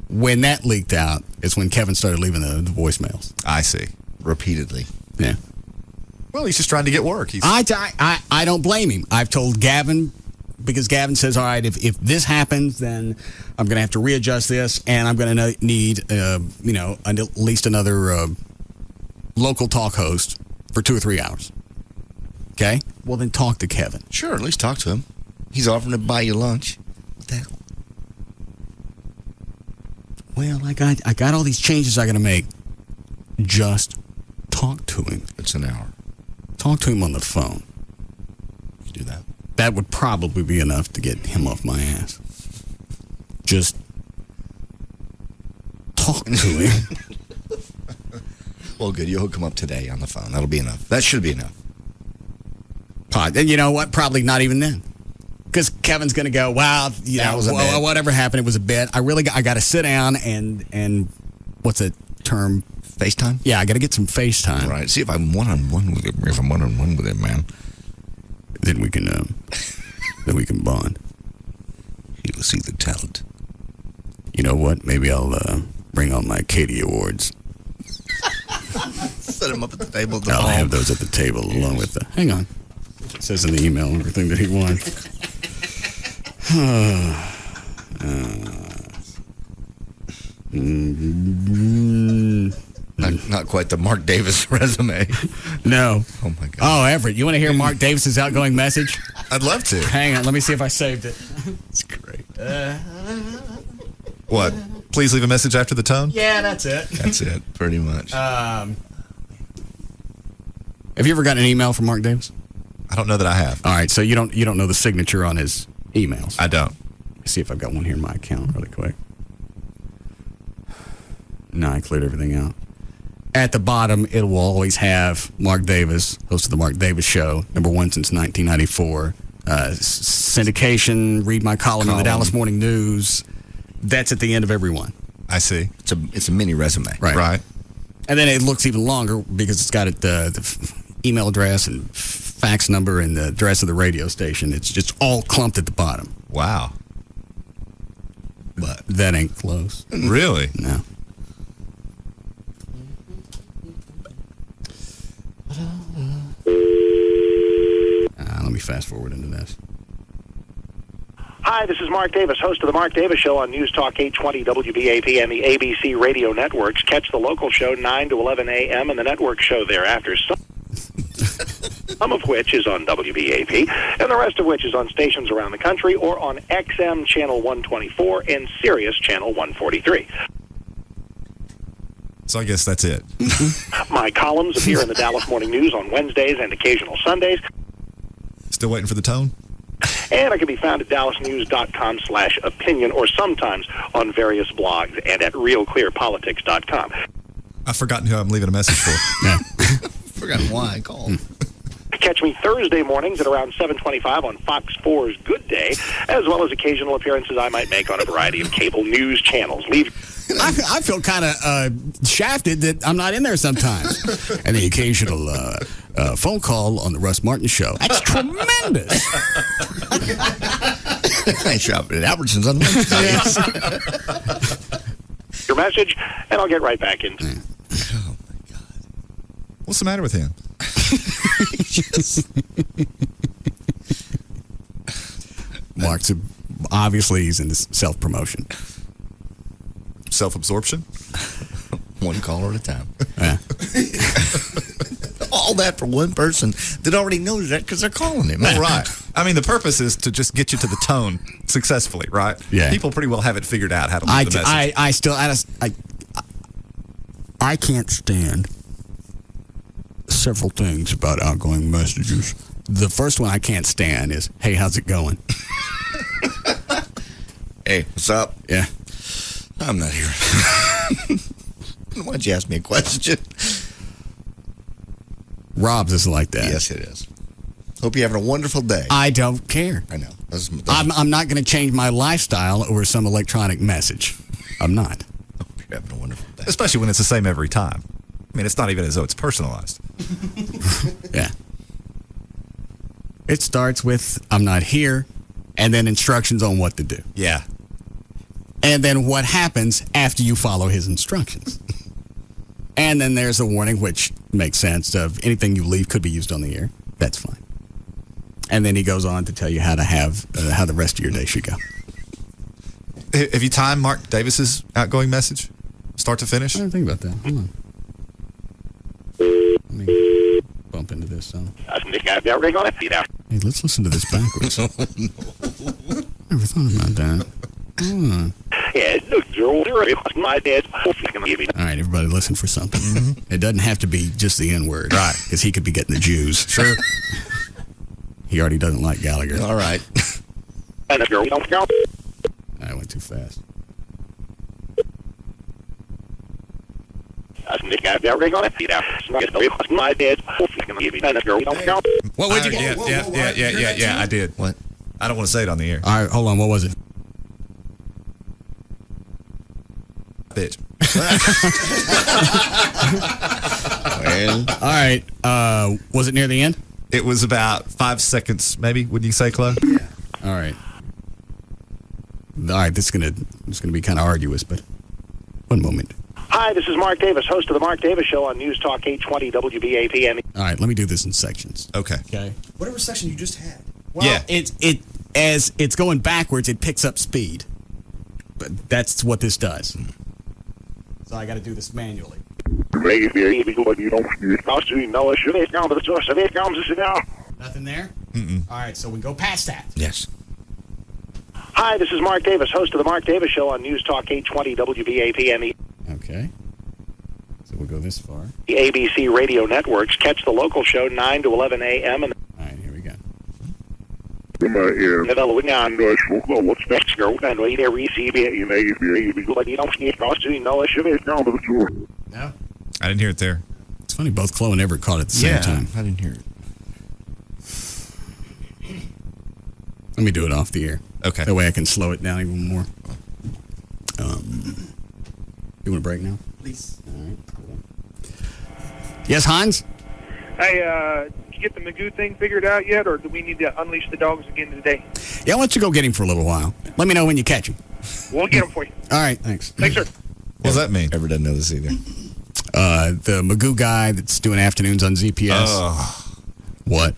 when that leaked out, it's when Kevin started leaving the voicemails.
I see.
Repeatedly.
Yeah.
Well, he's just trying to get work.
I don't blame him. I've told Gavin, because Gavin says, all right, if this happens, then I'm going to have to readjust this, and I'm going to need, at least another local talk host for 2 or 3 hours. Okay? Well, then talk to Kevin.
Sure, at least talk to him. He's offering to buy you lunch. What the hell?
Well, I got all these changes I got to make. Just talk to him.
It's an hour.
Talk to him on the phone.
You do that.
That would probably be enough to get him off my ass. Just talk to him.
Well, good. You'll hook him up today on the phone. That'll be enough. That should be enough.
And you know what? Probably not even then. Because Kevin's going to go, wow, whatever happened, it was a bit. I got to sit down and what's the term?
FaceTime?
Yeah, I got to get some FaceTime.
Right. See if I'm one-on-one with him. If I'm one-on-one with him, man.
Then we can bond.
He'll see the talent.
You know what? Maybe I'll bring on my Katie Awards.
Set him up at the table.
I'll have those at the table along with the... Hang on. It says in the email everything that he won.
Not quite the Mark Davis resume.
No.
Oh, my God.
Oh, Everett, you want to hear Mark Davis's outgoing message?
I'd love to.
Hang on, let me see if I saved it.
It's great.
What? Please leave a message after the tone?
Yeah, that's it.
That's it, pretty much.
Have you ever gotten an email from Mark Davis?
I don't know that I have.
All right, so you don't know the signature on his emails.
I don't.
Let's see if I've got one here in my account really quick. No, I cleared everything out. At the bottom, it will always have Mark Davis, host of the Mark Davis Show, #1 since 1994. Syndication, read my column in the Dallas Morning News. That's at the end of every one.
I see.
It's a mini resume.
Right.
And then it looks even longer because it's got the email address and fax number and the address of the radio station. It's just all clumped at the bottom.
Wow.
But that ain't close.
Really?
No. Let me fast forward into this.
Hi, this is Mark Davis, host of the Mark Davis Show on News Talk 820 WBAP and the ABC radio networks. Catch the local show 9 to 11 a.m. and the network show thereafter, some of which is on WBAP, and the rest of which is on stations around the country or on XM Channel 124 and Sirius Channel 143.
So I guess that's it.
My columns appear in the Dallas Morning News on Wednesdays and occasional Sundays.
Still waiting for the tone?
And I can be found at dallasnews.com/opinion or sometimes on various blogs and at realclearpolitics.com.
I've forgotten who I'm leaving a message for.
Yeah.
Forgotten why I called.
Catch me Thursday mornings at around 7:25 on Fox 4's Good Day, as well as occasional appearances I might make on a variety of cable news channels.
I feel kind of shafted that I'm not in there sometimes. And the occasional phone call on the Russ Martin Show. That's tremendous.
I shop at Albertsons on Wednesdays.
Your message, and I'll get right back into it.
Oh, my God.
What's the matter with him?
Mark's obviously he's into self-promotion.
Self-absorption?
One caller at a time.
Yeah.
All that for one person that already knows that because they're calling him.
Oh, right. I mean, the purpose is to just get you to the tone successfully, right?
Yeah.
People pretty well have it figured out how to leave the message.
I can't stand several things about outgoing messages. The first one I can't stand is, hey, how's it going?
Hey, what's up?
Yeah.
I'm not here. Why don't you ask me a question?
Rob's is like that.
Yes, it is. Hope you're having a wonderful day.
I don't care.
I know.
I'm not going to change my lifestyle over some electronic message. I'm not.
Hope you're You're having a wonderful day.
Especially when it's the same every time. I mean, it's not even as though it's personalized.
Yeah. It starts with, I'm not here, and then instructions on what to do.
Yeah.
And then what happens after you follow his instructions. And then there's a warning, which makes sense, of anything you leave could be used on the air. That's fine. And then he goes on to tell you how to have, how the rest of your day should go.
Have you timed Mark Davis's outgoing message? Start to finish?
I didn't think about that. Hold on. Let me bump into this song. Hey, let's listen to this backwards. Never thought about that. Hold on. All right, everybody listen for something. Mm-hmm. It doesn't have to be just the N-word. Right. Because he could be getting the Jews. Sure. He already doesn't like Gallagher.
All right.
I went too fast. What would you get?
Yeah, I did.
What?
I don't want to say it on the air.
All right, hold on. What was it?
Bitch.
Well,
all right. Was it near the end?
It was about 5 seconds, maybe. Wouldn't you say, Chloe?
Yeah. All right. All right. This is gonna be kind of arduous, but one moment.
Hi, this is Mark Davis, host of the Mark Davis Show on News Talk 820 WBAP.
All right. Let me do this in sections.
Okay.
Okay.
Whatever section you just had.
Well,
yeah.
It as it's going backwards, it picks up speed. But that's what this does. So I got to do this manually. Nothing there?
Mm-mm.
All right, so we go past that.
yes.
Hi, this is Mark Davis, host of the Mark Davis Show on News Talk 820 WBAP and
Okay. So we'll go this far.
the ABC radio networks. Catch the local show 9 to 11 a.m. and
All right, here we go. No?
I didn't hear it there.
It's funny, both Chloe and Everett caught it at the same time.
I didn't hear it.
Let me do it off the air.
Okay.
That way I can slow it down even more. You want a break now?
Please.
All right. Yes, Hans?
Hey, did you get the Magoo thing figured out yet, or do we need to unleash the dogs again today?
Yeah, I'll let you go get him for a little while. Let me know when you catch him.
We'll get him for you.
All right, thanks.
Thanks, sir.
What does that mean?
Ever doesn't know this either.
The Magoo guy that's doing afternoons on ZPS.
Oh.
What?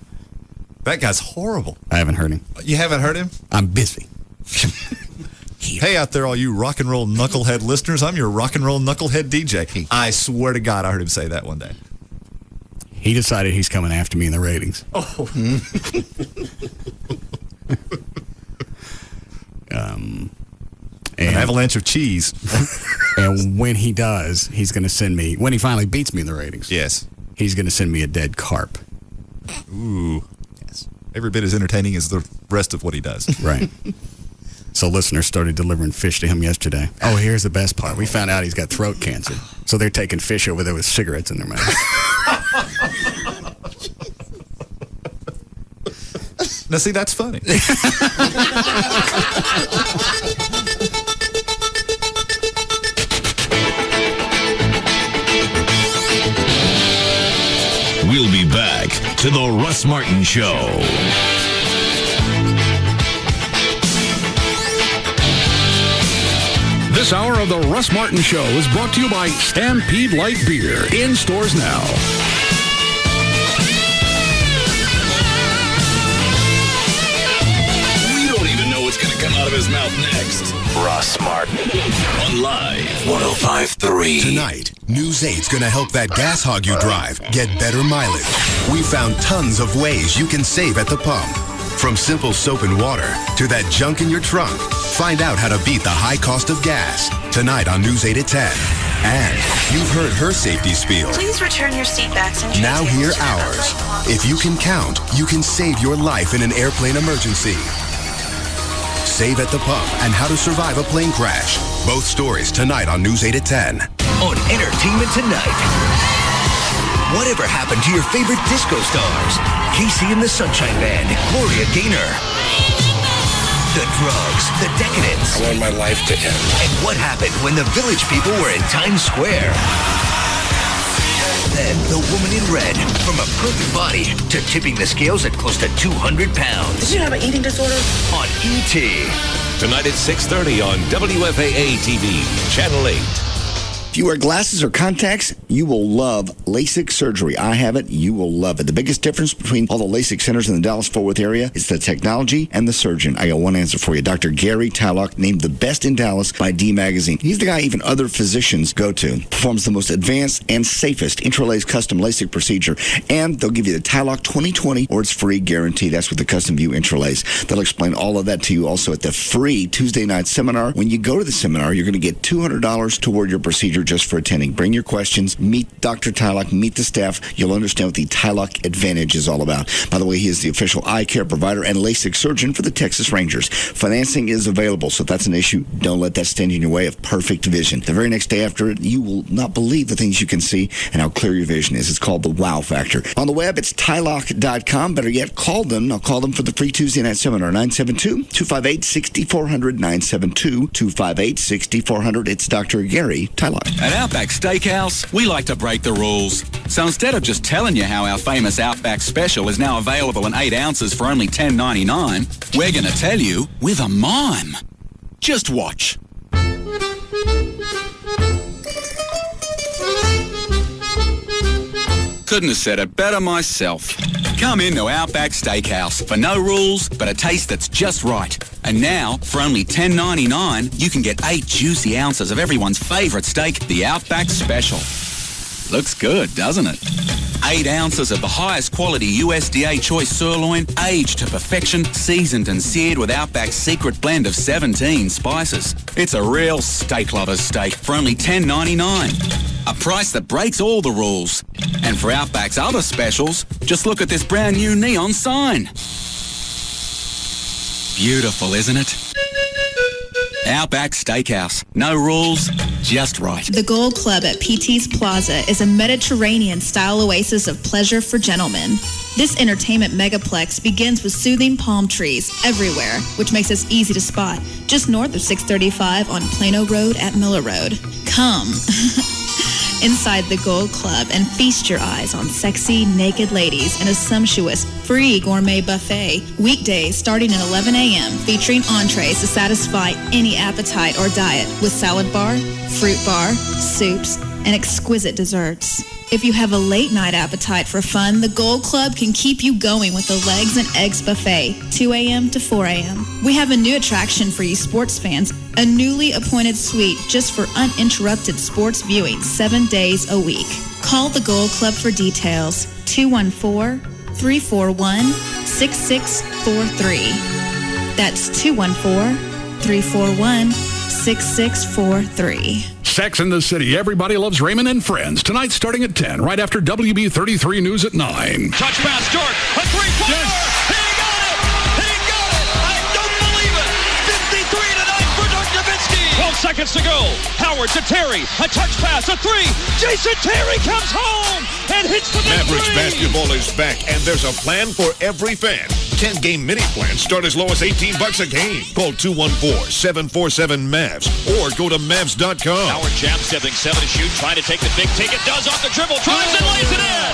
That guy's horrible.
I haven't heard him.
You haven't heard him?
I'm busy.
Hey, out there, all you rock and roll knucklehead listeners, I'm your rock and roll knucklehead DJ. I swear to God, I heard him say that one day.
He decided he's coming after me in the ratings.
Oh. An avalanche of cheese.
And when he does, he's going to send me, when he finally beats me in the ratings,
Yes.
he's going to send me a dead carp.
Ooh. Yes. Every bit as entertaining as the rest of what he does.
Right. So listeners started delivering fish to him yesterday. Oh, here's the best part. We found out he's got throat cancer. So they're taking fish over there with cigarettes in their mouth.
Now, see, that's funny.
We'll be back to the Russ Martin Show.
This hour of the Russ Martin Show is brought to you by Stampede Light Beer, in stores now.
We don't even know what's going to come out of his mouth next. Russ Martin on Live 105.3.
Tonight, News 8's going to help that gas hog you drive get better mileage. We found tons of ways you can save at the pump. From simple soap and water to that junk in your trunk. Find out how to beat the high cost of gas. Tonight on News 8 at 10. And you've heard her safety spiel.
Please return your seatbacks and
Now hear ours. If you can count, you can save your life in an airplane emergency. Save at the pump and how to survive a plane crash. Both stories tonight on News 8 at 10.
On Entertainment Tonight. Whatever happened to your favorite disco stars? Casey and the Sunshine Band, Gloria Gaynor. The drugs, the decadence.
I want my life to end.
And what happened when the Village people were in Times Square? Then the woman in red, from a perfect body to tipping the scales at close to 200 pounds.
Did you have an eating disorder?
On E.T.
Tonight at 6:30 on WFAA TV, Channel 8.
If you wear glasses or contacts, you will love LASIK surgery. I have it. You will love it. The biggest difference between all the LASIK centers in the Dallas-Fort Worth area is the technology and the surgeon. I got one answer for you. Dr. Gary Tylock, named the best in Dallas by D Magazine. He's the guy even other physicians go to. Performs the most advanced and safest intralaser custom LASIK procedure. And they'll give you the Tylock 2020 or it's free guarantee. That's with the Custom View Intralace. They'll explain all of that to you also at the free Tuesday night seminar. When you go to the seminar, you're going to get $200 toward your procedure just for attending. Bring your questions, meet Dr. Tylock, meet the staff. You'll understand what the Tylock Advantage is all about. By the way, he is the official eye care provider and LASIK surgeon for the Texas Rangers. Financing is available, so if that's an issue, don't let that stand in your way of perfect vision. The very next day after it, you will not believe the things you can see and how clear your vision is. It's called the wow factor. On the web, it's tylock.com. Better yet, call them. I'll call them for the free Tuesday night seminar, 972-258-6400, 972-258-6400. It's Dr. Gary Tylock.
At Outback Steakhouse, we like to break the rules. So instead of just telling you how our famous Outback Special is now available in 8 ounces for only $10.99, we're going to tell you with a mime. Just watch. Couldn't have said it better myself. Come into Outback Steakhouse for no rules, but a taste that's just right. And now, for only $10.99, you can get 8 juicy ounces of everyone's favorite steak, the Outback Special. Looks good, doesn't it? 8 ounces of the highest quality USDA choice sirloin, aged to perfection, seasoned and seared with Outback's secret blend of 17 spices. It's a real steak lover's steak for only $10.99. A price that breaks all the rules. And for Outback's other specials, just look at this brand new neon sign. Beautiful, isn't it? Outback Steakhouse. No rules, just right.
The Gold Club at PT's Plaza is a Mediterranean-style oasis of pleasure for gentlemen. This entertainment megaplex begins with soothing palm trees everywhere, which makes us easy to spot, just north of 635 on Plano Road at Miller Road. Come inside the Gold Club and feast your eyes on sexy, naked ladies in a sumptuous, free gourmet buffet. Weekdays starting at 11 a.m., featuring entrees to satisfy any appetite or diet with salad bar, fruit bar, soups, and exquisite desserts. If you have a late night appetite for fun, the Gold Club can keep you going with the Legs and Eggs Buffet, 2 a.m. to 4 a.m. We have a new attraction for you sports fans, a newly appointed suite just for uninterrupted sports viewing 7 days a week. Call the Gold Club for details, 214-341-6643. That's 214-341-6643.
Sex in the City. Everybody loves Raymond and Friends. Tonight starting at 10, right after WB 33 News at 9.
Touch pass, Dort. A three-pointer. Yes. He got it. He got it. I don't believe it. 53 tonight for Dirk Nowitzki. 12 seconds to go. Howard to Terry. A touch pass. A three. Jason Terry comes home and hits the
Mavericks
three.
basketball is back, and there's a plan for every fan. 10-game mini plans start as low as $18 a game. Call 214-747-MAVS or go to Mavs.com.
Howard jab stepping, 7 to shoot, trying to take the big take. It does off the dribble, drives and lays it in.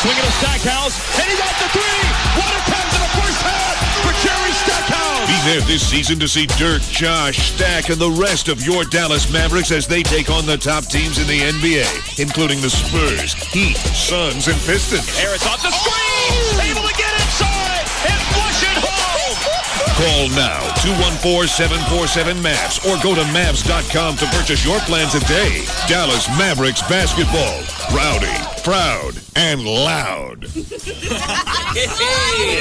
Swinging to Stackhouse, and he got the three. What a pass in the first half for Jerry Stackhouse.
Be there this season to see Dirk, Josh, Stack, and the rest of your Dallas Mavericks as they take on the top teams in the NBA, including the Spurs, Heat, Suns, and Pistons.
Harris off the screen, able to get inside and flush it home.
Call now, 214-747-MAVS or go to Mavs.com to purchase your plan today. Dallas Mavericks basketball. Rowdy, proud, and loud.
Hey.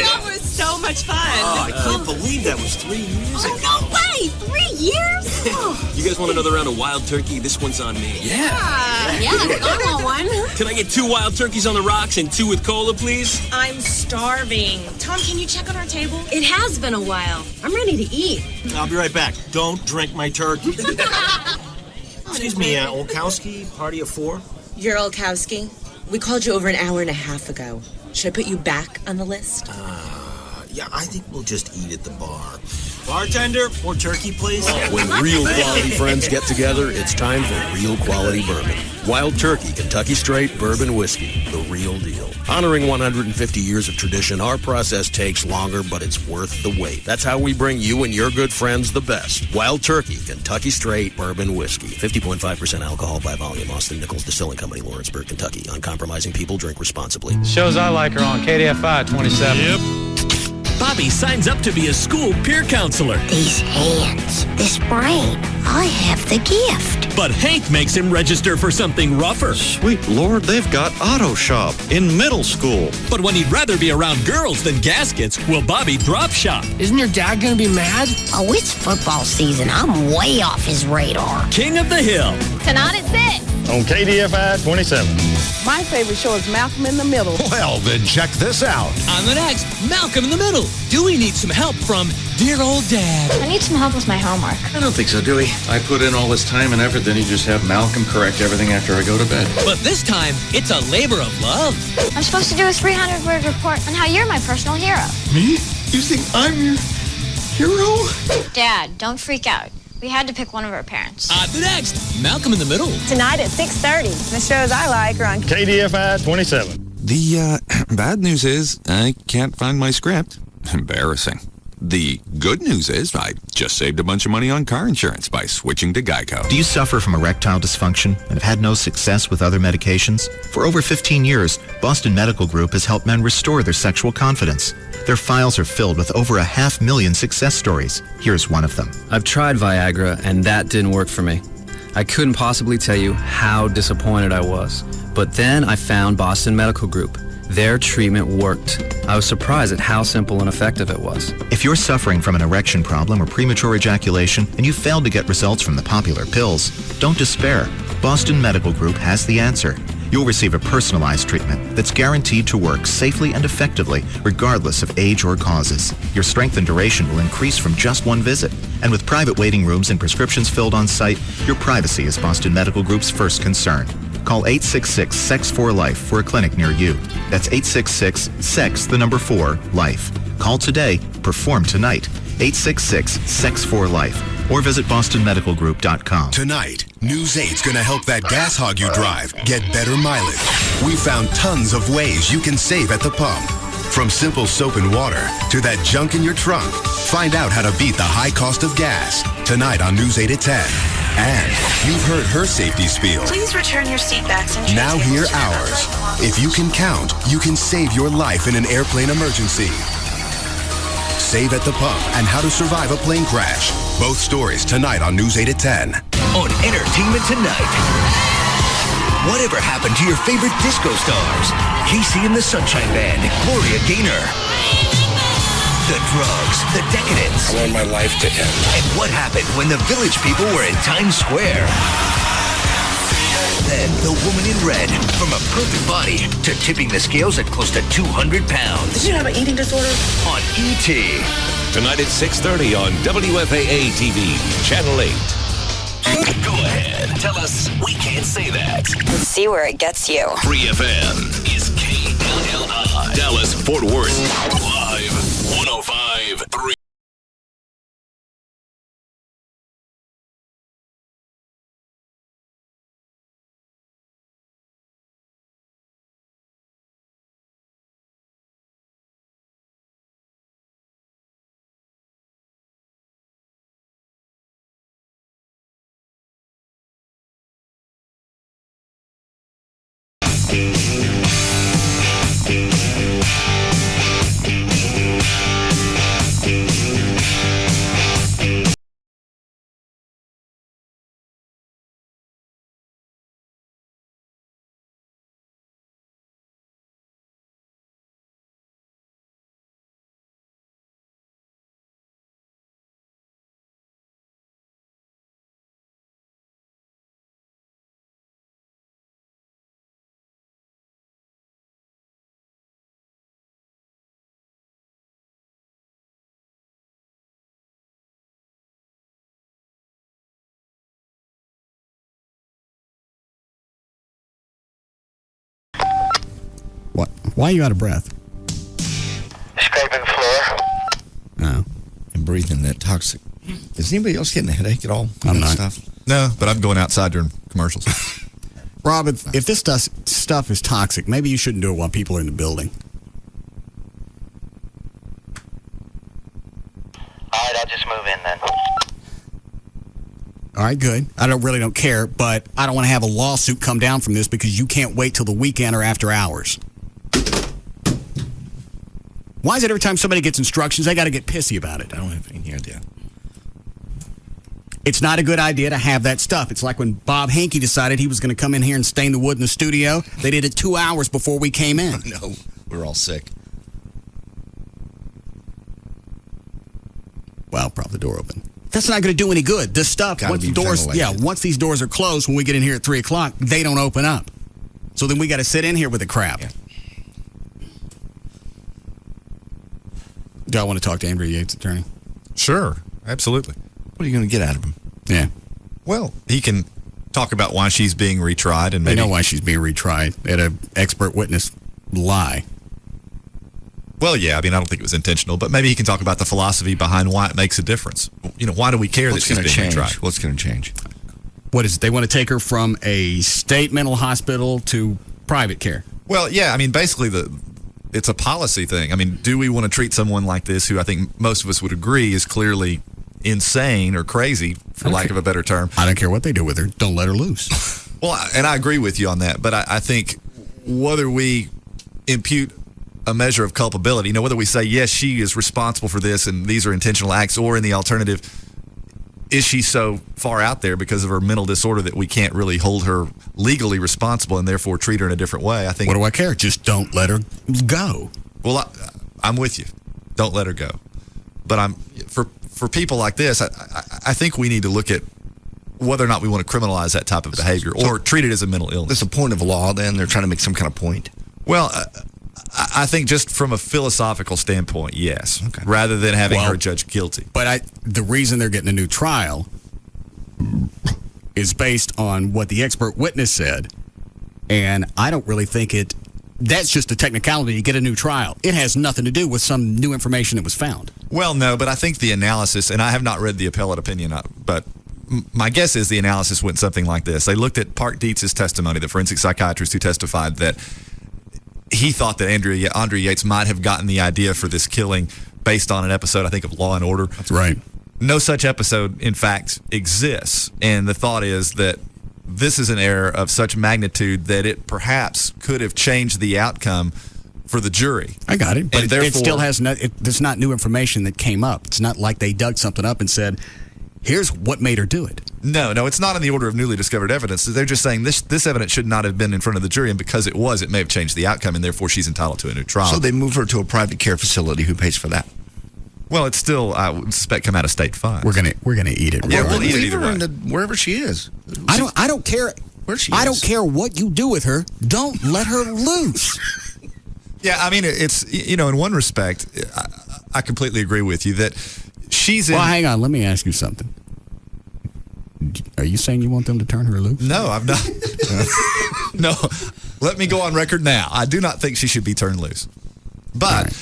That was so much fun.
Oh, I can't believe that was 3 years ago.
Oh, no way! 3 years? Oh.
You guys want another round of wild turkey? This one's on me.
Yeah, I want one.
Can I get 2 wild turkeys on the rocks and 2 with cola, please?
I'm starving. Tom, can you check on our table? It has been a while. I'm ready to eat.
I'll be right back. Don't drink my turkey. Excuse me, Olkowski, party of 4?
You're Olkowski. We called you over an hour and a half ago. Should I put you back on the list?
Yeah, I think we'll just eat at the bar. Bartender, more turkey, please.
When real quality friends get together, it's time for real quality bourbon. Wild Turkey, Kentucky Straight Bourbon Whiskey, the real deal. Honoring 150 years of tradition, our process takes longer, but it's worth the wait. That's how we bring you and your good friends the best. Wild Turkey, Kentucky Straight Bourbon Whiskey. 50.5% alcohol by volume. Austin Nichols Distilling Company, Lawrenceburg, Kentucky. Uncompromising people, drink responsibly.
Shows I like are on KDFI 27.
Yep.
Bobby signs up to be a school peer counselor.
These hands, this brain, I have the gift.
But Hank makes him register for something rougher.
Sweet Lord, they've got auto shop in middle school.
But when he'd rather be around girls than gaskets, will Bobby drop shop?
Isn't your dad going to be mad? Oh, it's football season. I'm way off his radar.
King of the Hill.
Tonight at 6.
On KDFI 27.
My favorite show is Malcolm in the Middle.
Well, then check this out.
On the next, Malcolm in the Middle. Dewey needs some help from dear old dad.
I need some help with my homework.
I don't think so, Dewey. I put in all this time and effort, then you just have Malcolm correct everything after I go to bed.
But this time, it's a labor of love.
I'm supposed to do a 300-word report on how you're my personal hero.
Me? You think I'm your hero?
Dad, don't freak out. We had to pick one of our parents.
The next, Malcolm in the Middle.
Tonight at 6:30. The shows I like are on
KDFI 27.
The bad news is I can't find my script. Embarrassing. The good news is I just saved a bunch of money on car insurance by switching to Geico.
Do you suffer from erectile dysfunction and have had no success with other medications? For over 15 years, Boston Medical Group has helped men restore their sexual confidence. Their files are filled with over 500,000 success stories. Here's one of them.
I've tried Viagra, and that didn't work for me. I couldn't possibly tell you how disappointed I was. But then I found Boston Medical Group. Their treatment worked. I was surprised at how simple and effective it was.
If you're suffering from an erection problem or premature ejaculation and you failed to get results from the popular pills, don't despair. Boston Medical Group has the answer. You'll receive a personalized treatment that's guaranteed to work safely and effectively, regardless of age or causes. Your strength and duration will increase from just one visit. And with private waiting rooms and prescriptions filled on site, your privacy is Boston Medical Group's first concern. Call 866-SEX4-LIFE for a clinic near you. That's 866-SEX4-LIFE. Call today, perform tonight. 866-SEX4-LIFE. Or visit bostonmedicalgroup.com.
Tonight, News 8's going to help that gas hog you drive get better mileage. We found tons of ways you can save at the pump. From simple soap and water to that junk in your trunk. Find out how to beat the high cost of gas. Tonight on News 8 at 10. And you've heard her safety spiel.
Please return your seatbacks and
Now hear ours. If you can count, you can save your life in an airplane emergency. Save at the pump and how to survive a plane crash. Both stories tonight on News 8 at 10.
On Entertainment Tonight. Whatever happened to your favorite disco stars? Casey and the Sunshine Band, Gloria Gaynor. The drugs, the decadence.
I want my life to end.
And what happened when the Village people were in Times Square? Then the woman in red, from a perfect body to tipping the scales at close to 200 pounds.
Did you have an eating disorder?
On E.T.
Tonight at 6:30 on WFAA TV, Channel 8.
Go ahead. Tell us we can't say that.
Let's see where it gets you.
Free FM is KLLI. Dallas, Fort Worth. Live 105.3.
What? Why are you out of breath?
Scraping floor.
Oh.
I'm breathing that toxic. Is anybody else getting a headache at all?
I'm not.
Stuff?
No, but I'm going outside during commercials.
Rob, if this stuff is toxic, maybe you shouldn't do it while people are in the building.
All right, I'll just move in then.
All right, good. I really don't care, but I don't want to have a lawsuit come down from this because you can't wait till the weekend or after hours. Why is it every time somebody gets instructions, they got to get pissy about it?
I don't have any idea.
It's not a good idea to have that stuff. It's like when Bob Hankey decided he was going to come in here and stain the wood in the studio. They did it 2 hours before we came in.
No, we're all sick.
Well, prop the door open. That's not going to do any good. This stuff, once these doors are closed, when we get in here at 3 o'clock, they don't open up. So then we got to sit in here with the crap. Yeah. Do I want to talk to Andrew Yates' attorney?
Sure, absolutely.
What are you going to get out of him?
Yeah.
Well, he can talk about why she's being retried. And maybe
they know why she's being retried. They had an expert witness lie.
Well, yeah, I mean, I don't think it was intentional, but maybe he can talk about the philosophy behind why it makes a difference. You know, why do we care that she's being retried?
What's going to change?
What is it? They want to take her from a state mental hospital to private care.
Well, yeah, I mean, basically it's a policy thing. I mean, do we want to treat someone like this who I think most of us would agree is clearly insane or crazy, for lack of a better term?
I don't care what they do with her. Don't let her loose.
Well, and I agree with you on that, but I think whether we impute a measure of culpability, you know, whether we say, yes, she is responsible for this and these are intentional acts, or in the alternative, is she so far out there because of her mental disorder that we can't really hold her legally responsible and therefore treat her in a different way? I think.
What do I care? Just don't let her go.
Well, I'm with you. Don't let her go. But for people like this, I think we need to look at whether or not we want to criminalize that type of behavior or treat it as a mental illness.
It's a point of law, then? They're trying to make some kind of point?
Well, I think just from a philosophical standpoint, yes. Okay. Rather than having her judged guilty.
But the reason they're getting a new trial is based on what the expert witness said. And I don't really think that's just a technicality to get a new trial. It has nothing to do with some new information that was found.
Well, no, but I think the analysis, and I have not read the appellate opinion, but my guess is the analysis went something like this. They looked at Park Dietz's testimony, the forensic psychiatrist who testified that he thought that Andrea Yates might have gotten the idea for this killing based on an episode, I think, of Law and Order.
That's right.
No such episode, in fact, exists. And the thought is that this is an error of such magnitude that it perhaps could have changed the outcome for the jury.
I got it. But it still has there's not new information that came up. It's not like they dug something up and said, here's what made her do it.
No, it's not in the order of newly discovered evidence. They're just saying this evidence should not have been in front of the jury, and because it was, it may have changed the outcome, and therefore she's entitled to a new trial.
So they move her to a private care facility. Who pays for that?
Well, it's still, I would suspect, come out of state funds.
We're gonna eat it.
Yeah, we'll eat it either way. Wherever she is.
I don't care where she is. I don't care what you do with her. Don't let her loose.
Yeah, I mean, it's, in one respect, I completely agree with you that she's in...
Well, hang on. Let me ask you something. Are you saying you want them to turn her loose?
No, I'm not. No. Let me go on record now. I do not think she should be turned loose. But,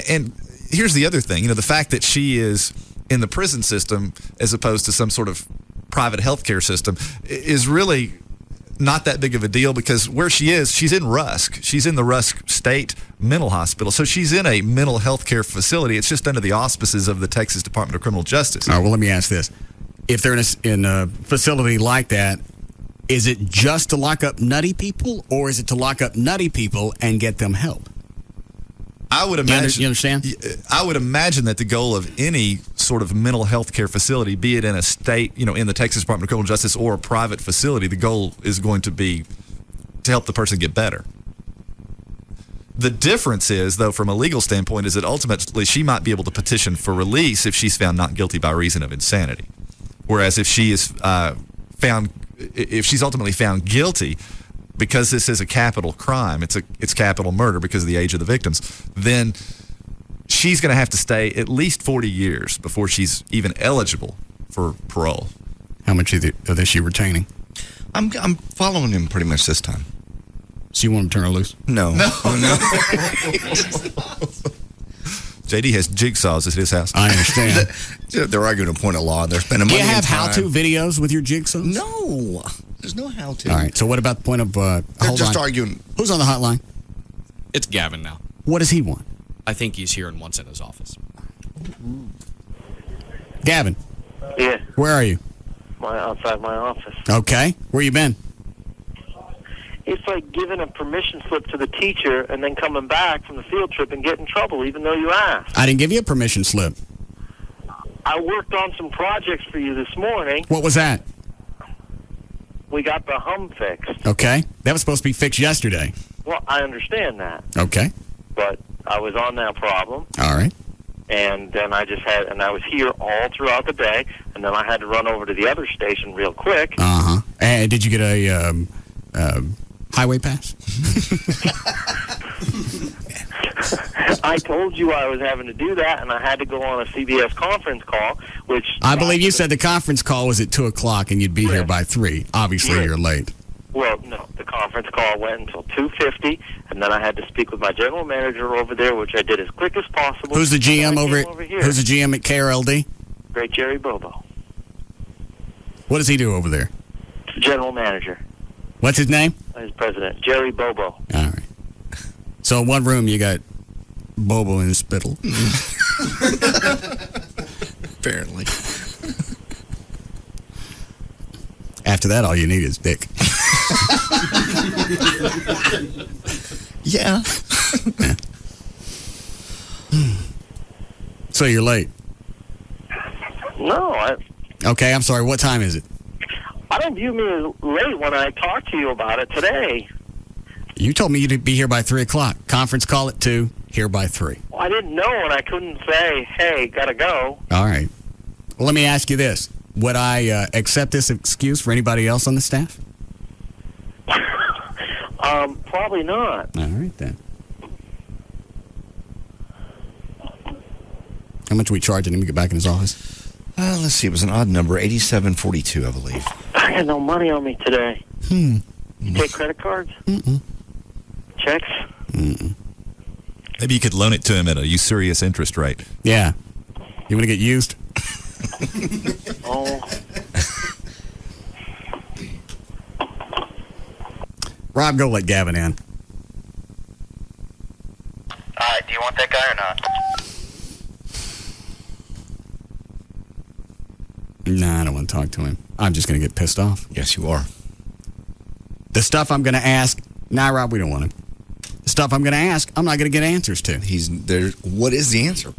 and here's the other thing. The fact that she is in the prison system as opposed to some sort of private healthcare system is really not that big of a deal, because where she is, she's in Rusk. She's in the Rusk State Mental Hospital. So she's in a mental health care facility. It's just under the auspices of the Texas Department of Criminal Justice.
All right, well, let me ask this. If they're in a facility like that, is it just to lock up nutty people, or is it to lock up nutty people and get them help?
I would imagine.
You understand?
I would imagine that the goal of any sort of mental health care facility, be it in a state, in the Texas Department of Criminal Justice or a private facility, the goal is going to be to help the person get better. The difference is, though, from a legal standpoint, is that ultimately she might be able to petition for release if she's found not guilty by reason of insanity. Whereas if she is if she's ultimately found guilty, because this is a capital crime, it's capital murder because of the age of the victims, then she's going to have to stay at least 40 years before she's even eligible for parole.
How much of is she retaining?
I'm following him pretty much this time.
So you want him to turn her loose?
No.
JD has jigsaws at his house.
I understand.
They're arguing a point of law. They're spending money.
Do you have
and time.
how-to videos with your jigsaws?
No. There's no how-to.
All right. So what about the point of...
They're just
on.
arguing.
Who's on the hotline?
It's Gavin now.
What does he want?
I think he's here and wants in his office.
Gavin.
Yeah.
Where are you?
Outside my office.
Okay. Where you been?
It's like giving a permission slip to the teacher and then coming back from the field trip and getting in trouble even though you asked.
I didn't give you a permission slip.
I worked on some projects for you this morning.
What was that?
We got the hum fixed.
Okay. That was supposed to be fixed yesterday.
Well, I understand that.
Okay.
But I was on that problem.
All right.
And then I was here all throughout the day, and then I had to run over to the other station real quick.
Uh-huh. And did you get a highway pass?
I told you I was having to do that, and I had to go on a CBS conference call, which...
I believe you said the conference call was at 2 o'clock, and you'd be here by 3. Obviously, you're late.
Well, no, the conference call went until 2:50, and then I had to speak with my general manager over there, which I did as quick as possible.
Who's the GM over
here?
Who's the GM at KRLD?
Great Jerry Bobo.
What does he do over there?
General manager.
What's his name?
His president, Jerry Bobo.
All right. So in one room, you got Bobo in his spittle.
Apparently.
After that, all you need is dick.
Yeah.
So you're late.
No,
Okay, I'm sorry. What time is it?
I don't view me as late when I talked to you about it today.
You told me you'd be here by 3 o'clock. Conference call at 2, here by 3.
Well, I didn't know, and I couldn't say, hey, gotta go.
All right. Well, let me ask you this. Would I accept this excuse for anybody else on the staff?
Probably not.
All right, then. How much are we charging him to get back in his office?
Let's see. It was an odd number, 87.42, I believe.
I had no money on me today. You take credit cards?
Mm-mm.
Checks?
Mm-mm.
Maybe you could loan it to him at a usurious interest rate.
Yeah. You want to get used?
Oh.
Rob, go let Gavin in.
All right, do you want that guy or not?
Nah, I don't want to talk to him. I'm just going to get pissed off.
Yes, you are.
The stuff I'm going to ask, nah, Rob, we don't want him. The stuff I'm going to ask, I'm not going to get answers to.
He's there. What is the answer?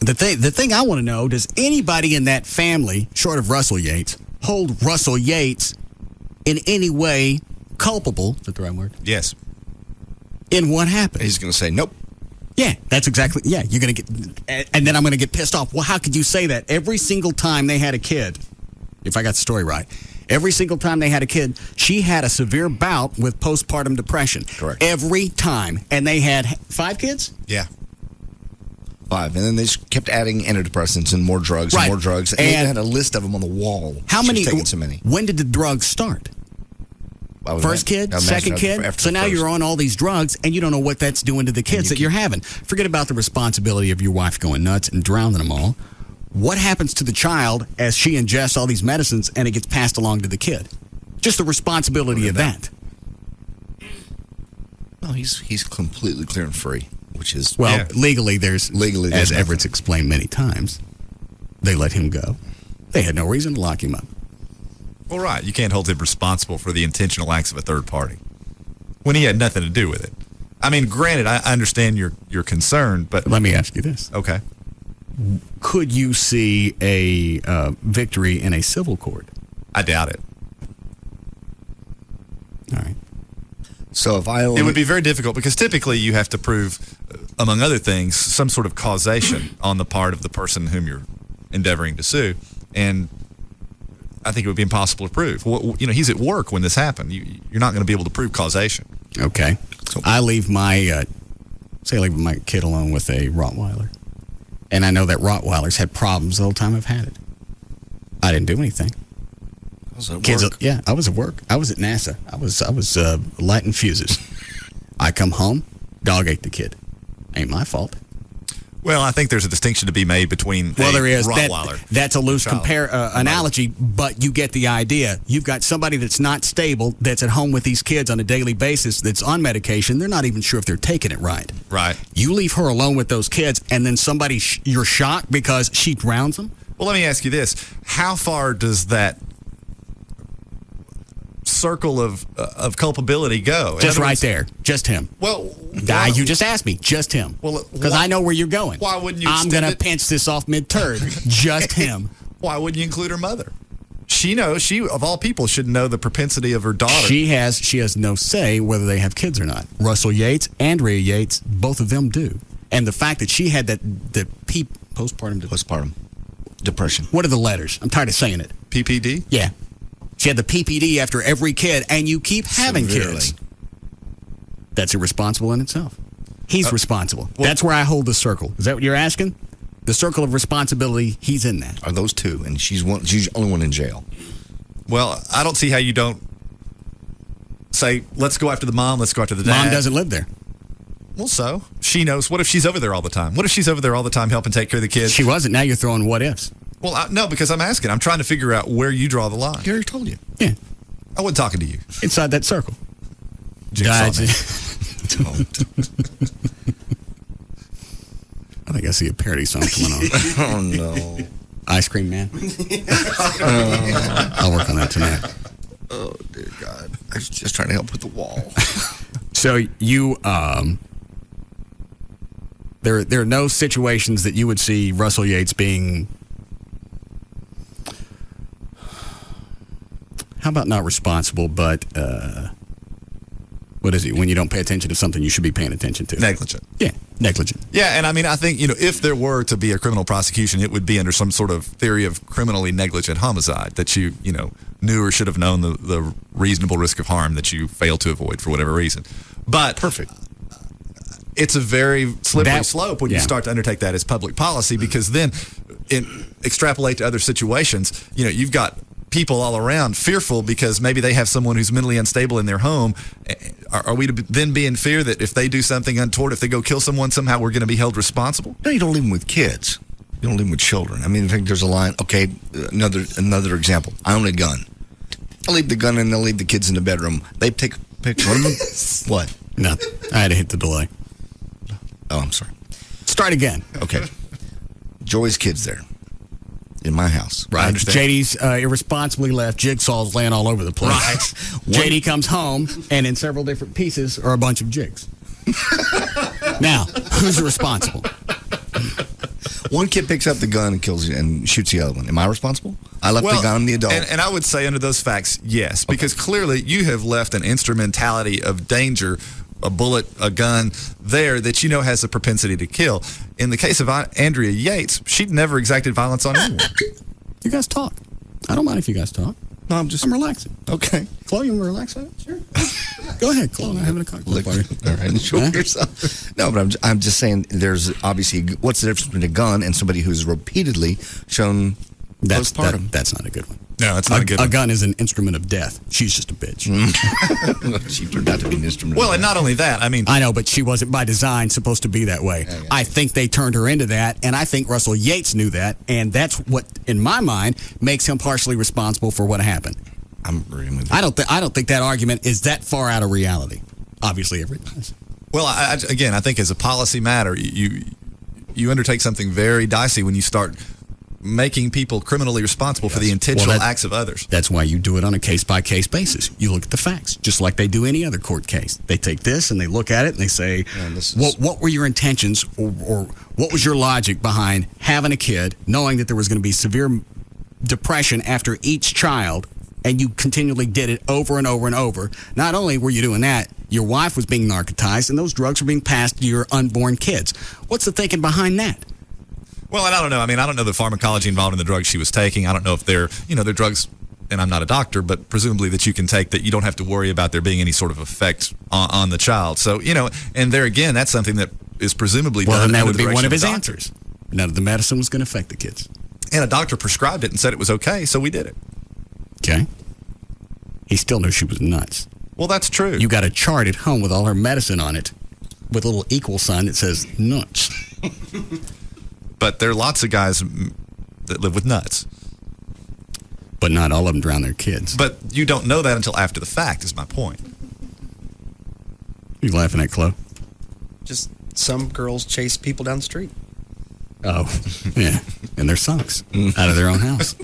The thing I want to know, does anybody in that family, short of Russell Yates, hold Russell Yates in any way culpable? Is that the right word?
Yes.
In what happened?
He's going to say nope.
Yeah, that's exactly. Yeah, you're going to get, and then I'm going to get pissed off. Well, how could you say that? Every single time they had a kid, if I got the story right, every single time they had a kid, she had a severe bout with postpartum depression.
Correct.
Every time. And they had 5 kids?
Yeah. 5. And then they just kept adding antidepressants and more drugs
Right.
and more drugs. And they had a list of them on the wall.
How
She was
many?
taking so many.
When did the drugs start? First kid, second kid. So now you're on all these drugs, and you don't know what that's doing to the kids that you're having. Forget about the responsibility of your wife going nuts and drowning them all. What happens to the child as she ingests all these medicines and it gets passed along to the kid? Just the responsibility of that.
No, he's completely clear and free, which is
Well, legally, there's
Legally,
as
there's
Everett's explained many times, they let him go. They had no reason to lock him up.
Well, right. You can't hold him responsible for the intentional acts of a third party when he had nothing to do with it. I mean, granted, I understand your concern, but...
Let me ask you this.
Okay.
Could you see a victory in a civil court?
I doubt it.
All right.
So if I
It would be very difficult because typically you have to prove, among other things, some sort of causation on the part of the person whom you're endeavoring to sue. And I think it would be impossible to prove. Well, you know, he's at work when this happened. You're not going to be able to prove causation.
Okay. So I leave my, say I leave my kid alone with a Rottweiler. And I know that Rottweilers had problems the whole time I've had it. I didn't do anything.
I was at
Kids,
work.
yeah, I was at work. I was at NASA. I was lighting fuses. I come home, dog ate the kid. Ain't my fault.
Well, I think there's a distinction to be made between
there is.
Rottweiler.
That's a loose analogy, but you get the idea. You've got somebody that's not stable, that's at home with these kids on a daily basis, that's on medication. They're not even sure if they're taking it right.
Right.
You leave her alone with those kids, and then you're shocked because she drowns them?
Well, let me ask you this. How far does that circle of culpability go?
Just right there. Just him.
Well,
you just asked me. Just him.
Well,
because I know where you're going.
Why wouldn't you?
I'm going to pinch this off mid-turd. Just him.
Why wouldn't you include her mother? She knows. She, of all people, should know the propensity of her daughter.
She has no say whether they have kids or not. Russell Yates, Andrea Yates, both of them do. And the fact that she had postpartum
depression.
What are the letters? I'm tired of saying it.
PPD?
Yeah. She had the PPD after every kid, and you keep having kids. That's irresponsible in itself. He's responsible. Well, that's where I hold the circle. Is that what you're asking? The circle of responsibility, he's in that.
Are those two, and she's the only one in jail.
Well, I don't see how you don't say, let's go after the mom, let's go after the dad.
Mom doesn't live there.
Well, so she knows. What if she's over there all the time? What if she's over there all the time helping take care of the kids?
She wasn't. Now you're throwing what ifs.
Well, no, because I'm asking. I'm trying to figure out where you draw the line.
I already told you.
Yeah.
I wasn't talking to you.
Inside that circle.
Jigsaw man.
Don't.
I think I see a parody song coming on.
Oh, no.
Ice Cream Man. I'll work on that tonight.
Oh, dear God. I was just trying to help with the wall.
So you, there are no situations that you would see Russell Yates being, how about not responsible, but what is he? When you don't pay attention to something you should be paying attention to.
Negligent.
Yeah, negligent.
Yeah, and I mean, I think, if there were to be a criminal prosecution, it would be under some sort of theory of criminally negligent homicide, that you knew or should have known the reasonable risk of harm that you failed to avoid for whatever reason. But
perfect.
It's a very slippery slope when you start to undertake that as public policy, because then extrapolate to other situations. You've got people all around fearful because maybe they have someone who's mentally unstable in their home. Are we to then be in fear that if they do something untoward, if they go kill someone, somehow we're going to be held responsible?
No, you don't leave them with kids. You don't leave them with children. I mean, I think there's a line. Okay, another example. I own a gun. I'll leave the gun and they'll leave the kids in the bedroom. They take a picture of them. What?
No, I had to hit the delay.
Oh, I'm sorry.
Start again.
Okay. Joey's kids there. In my house.
Right.
I understand.
JD's irresponsibly left. Jigsaw's laying all over the place.
Right.
JD comes home, and in several different pieces are a bunch of jigs. Now, who's responsible?
One kid picks up the gun and kills you and shoots the other one. Am I responsible? I left the gun on the adult.
And I would say under those facts, yes. Because clearly you have left an instrumentality of danger, a bullet, a gun, there that has a propensity to kill. In the case of Andrea Yates, she'd never exacted violence on anyone.
You guys talk. I don't mind if you guys talk.
No, I'm relaxing.
Okay. Chloe, you want to relax? Sure. Go ahead, Chloe. I'm having a cocktail party.
All right, enjoy yourself. No, but I'm just saying there's obviously, what's the difference between a gun and somebody who's repeatedly shown postpartum?
That's not a good one.
No, it's not a good one.
A gun is an instrument of death. She's just a bitch.
She turned out to be an instrument
Well,
of
and
death.
not only that, I mean...
I know, but she wasn't by design supposed to be that way. I think they turned her into that, and I think Russell Yates knew that, and that's what, in my mind, makes him partially responsible for what happened.
I'm agreeing with you.
I don't think that argument is that far out of reality. Obviously, everything is.
Well, again, I think as a policy matter, you undertake something very dicey when you start making people criminally responsible for the intentional acts of others.
That's why you do it on a case-by-case basis. You look at the facts, just like they do any other court case. They take this and they look at it and they say, what were your intentions or what was your logic behind having a kid, knowing that there was going to be severe depression after each child, and you continually did it over and over and over. Not only were you doing that, your wife was being narcotized, and those drugs were being passed to your unborn kids. What's the thinking behind that?
Well, and I don't know. I mean, I don't know the pharmacology involved in the drugs she was taking. I don't know if they're drugs, and I'm not a doctor, but presumably that you can take that you don't have to worry about there being any sort of effect on the child. So, and there again, that's something that is presumably done.
Well, and that
under
would
the
be one of his
direction
answers. None of the medicine was going to affect the kids.
And a doctor prescribed it and said it was okay, so we did it.
Okay. He still knew she was nuts.
Well, that's true.
You got a chart at home with all her medicine on it with a little equal sign that says nuts.
But there are lots of guys that live with nuts.
But not all of them drown their kids.
But you don't know that until after the fact, is my point.
You laughing at Chloe?
Just some girls chase people down the street.
Oh, yeah. In their socks. Out of their own house.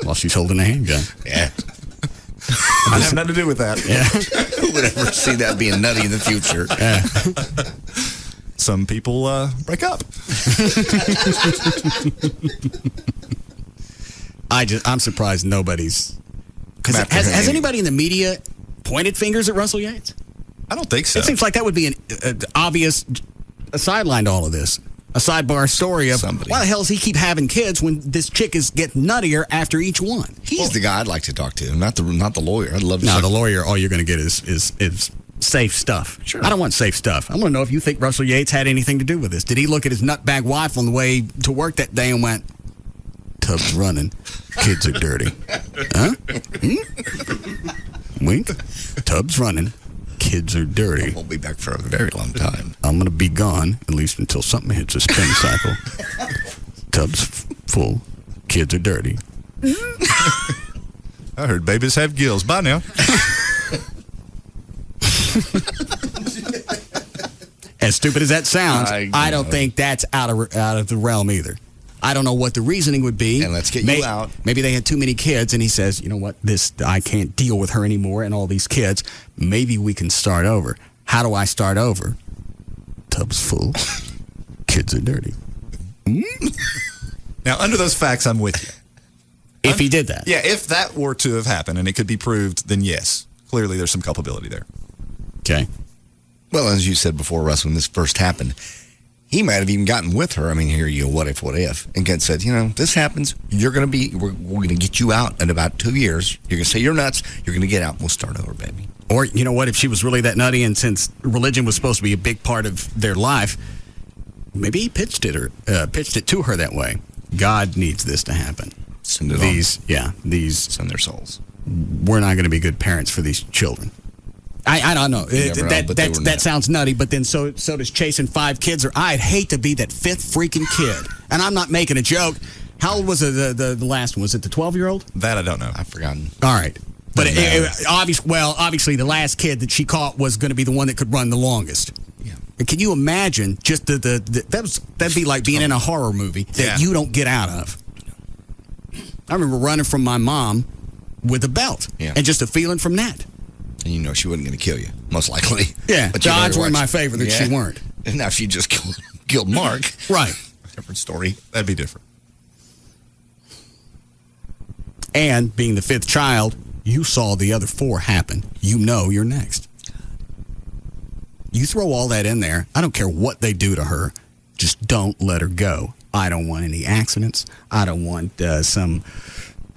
While she's holding a handgun.
Yeah.
I have nothing to do with that.
Yeah.
Who would ever see that being nutty in the future?
Yeah.
Some people break up.
I'm surprised nobody's. Has anybody in the media pointed fingers at Russell Yates?
I don't think so.
It seems like that would be an obvious sideline to all of this. A sidebar story of why the hell does he keep having kids when this chick is getting nuttier after each one?
He's the guy I'd like to talk to, not the lawyer. I'd love to.
No, the lawyer. All you're going to get is safe stuff.
Sure.
I don't want safe stuff. I want to know if you think Russell Yates had anything to do with this. Did he look at his nutbag wife on the way to work that day and went, "Tub's running, kids are dirty"? Huh? Wink. Tub's running. Kids are dirty.
We'll be back for a very long time.
I'm going to be gone, at least until something hits a spin cycle. Tub's full. Kids are dirty.
I heard babies have gills. Bye now.
As stupid as that sounds, I don't think that's out of the realm either. I don't know what the reasoning would be.
And let's get you out.
Maybe they had too many kids, and he says, "You know what? I can't deal with her anymore and all these kids. Maybe we can start over." How do I start over? Tub's full. Kids are dirty.
Now, under those facts, I'm with you.
If he did that.
Yeah, if that were to have happened and it could be proved, then yes. Clearly, there's some culpability there.
Okay.
Well, as you said before, Russ, when this first happened, he might have even gotten with her. I mean, here you go, what if, and said, this happens. We're going to get you out in about 2 years. You're going to say you're nuts. You're going to get out. We'll start over, baby.
Or, you know what, if she was really that nutty, and since religion was supposed to be a big part of their life, maybe he pitched it to her that way. God needs this to happen.
Send it send their souls.
We're not going to be good parents for these children. I don't know. That sounds nutty, but then so does chasing 5 kids. Or I'd hate to be that 5th freaking kid. And I'm not making a joke. How old was the last one? Was it the 12-year-old?
That I don't know.
I've forgotten.
All right. But obviously the last kid that she caught was going to be the one that could run the longest.
Yeah.
And can you imagine just that'd be like being in a horror movie that you don't get out of. I remember running from my mom with a belt and just a feeling from that.
And she wasn't going to kill you, most likely.
Yeah,
but
the odds were in my favor that she weren't.
And now she just killed Mark.
Right.
Different story.
That'd be different.
And being the 5th child, you saw the other 4 happen. You know you're next. You throw all that in there. I don't care what they do to her. Just don't let her go. I don't want any accidents. I don't want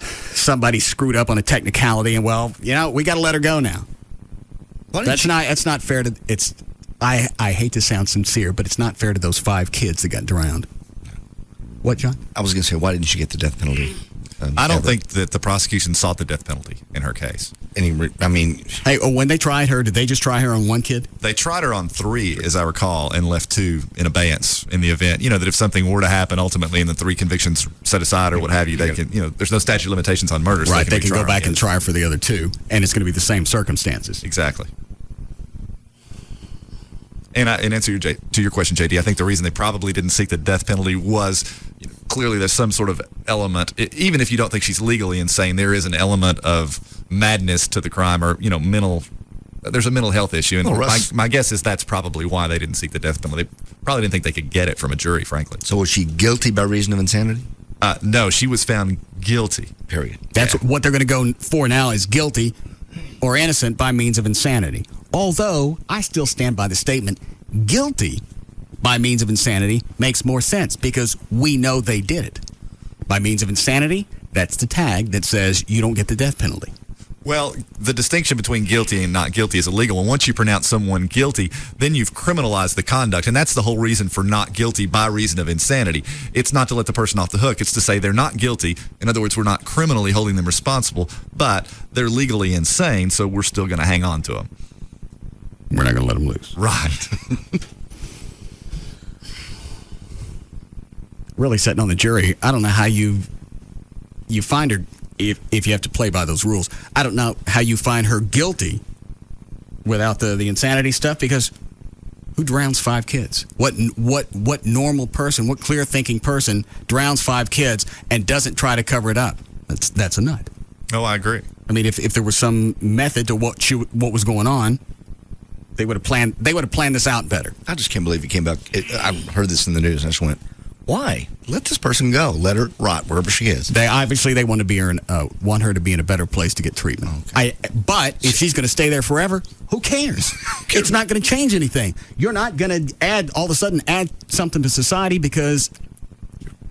somebody screwed up on a technicality and, we got to let her go now. That's not fair to. I hate to sound sincere, but it's not fair to those 5 kids that got drowned. What, John?
I was going to say, why didn't she get the death penalty?
I don't think that the prosecution sought the death penalty in her case.
When they tried her, did they just try her on 1 kid?
They tried her on 3, as I recall, and left 2 in abeyance in the event. That if something were to happen ultimately and the 3 convictions set aside or what have you, they can, there's no statute of limitations on murder. So
right, they can go back and try her for the other 2, and it's going to be the same circumstances.
Exactly. And in answer to your question, JD, I think the reason they probably didn't seek the death penalty was clearly there's some sort of element, even if you don't think she's legally insane, there is an element of madness to the crime or, there's a mental health issue. And my guess is that's probably why they didn't seek the death penalty. They probably didn't think they could get it from a jury, frankly.
So was she guilty by reason of insanity?
No, she was found guilty.
Period.
That's what they're going to go for now is guilty or innocent by means of insanity. Although, I still stand by the statement, guilty by means of insanity makes more sense because we know they did it. By means of insanity, that's the tag that says you don't get the death penalty.
Well, the distinction between guilty and not guilty is illegal. And once you pronounce someone guilty, then you've criminalized the conduct. And that's the whole reason for not guilty by reason of insanity. It's not to let the person off the hook. It's to say they're not guilty. In other words, we're not criminally holding them responsible, but they're legally insane, so we're still going to hang on to them.
We're not going to let them loose.
Right.
really sitting on the jury, I don't know how you find her, if you have to play by those rules. I don't know how you find her guilty without the insanity stuff, because who drowns 5 kids? What normal person, what clear-thinking person drowns 5 kids and doesn't try to cover it up? That's a nut.
Oh, I agree.
I mean, if there was some method to what was going on, they would have planned this out better.
I just can't believe it came back. I heard this in the news, and I just went, why? Let this person go. Let her rot wherever she is.
They want her to be in a better place to get treatment. Okay. But if she's going to stay there forever, who cares? It's not going to change anything. You're not going to add something to society because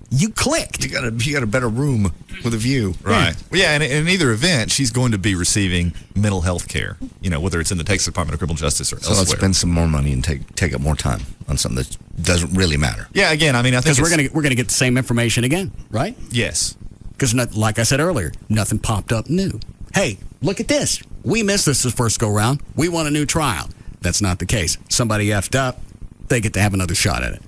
you clicked.
You got a better room with a view.
Right. Well, yeah, and in either event, she's going to be receiving mental health care, whether it's in the Texas Department of Criminal Justice or elsewhere.
So let's spend some more money and take up more time on something that doesn't really matter.
Yeah, again, I mean, I think
because we're gonna get the same information again, right?
Yes.
Because like I said earlier, nothing popped up new. Hey, look at this. We missed this the first go round. We want a new trial. That's not the case. Somebody effed up. They get to have another shot at it.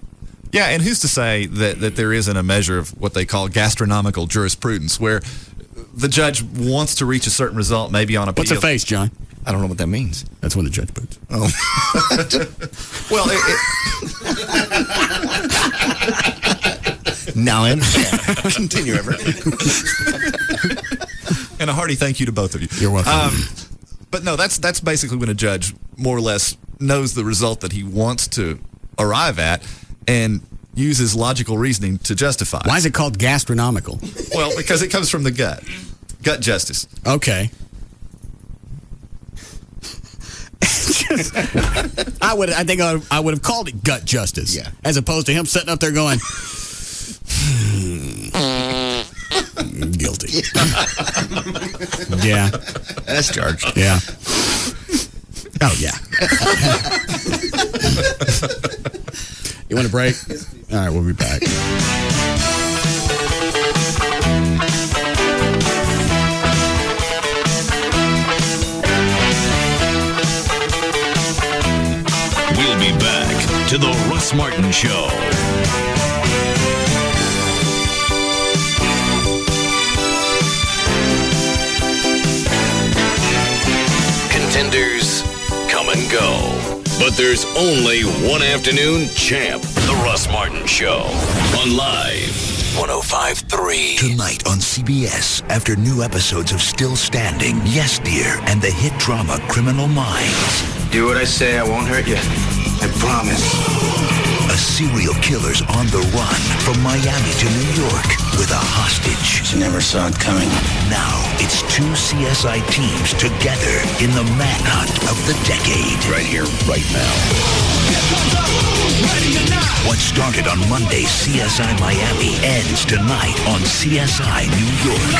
Yeah, and who's to say that there isn't a measure of what they call gastronomical jurisprudence, where the judge wants to reach a certain result, maybe on appeal.
What's a face, John?
I don't know what that means.
That's when the judge boots.
Oh.
Well,
now I understand. Continue, Everett.
And a hearty thank you to both of you.
You're welcome.
But no, that's basically when a judge more or less knows the result that he wants to arrive at and uses logical reasoning to justify.
Why is it called gastronomical?
Well, because it comes from the gut. Gut justice.
Okay. I think I would have called it gut justice.
Yeah.
As opposed to him sitting up there going, guilty. Yeah.
That's charged.
Yeah. Oh, yeah. You want a break? All right, we'll be back.
We'll be back to the Russ Martin Show. Contenders come and go. But there's only one afternoon champ. The Russ Martin Show. On Live 105.3.
Tonight on CBS, after new episodes of Still Standing, Yes Dear, and the hit drama Criminal Minds.
Do what I say, I won't hurt you. I promise.
A serial killer's on the run from Miami to New York with a hostage.
She never saw it coming.
Now it's 2 CSI teams together in the manhunt of the decade.
Right here, right now.
What started on Monday, CSI Miami, ends tonight on CSI New York.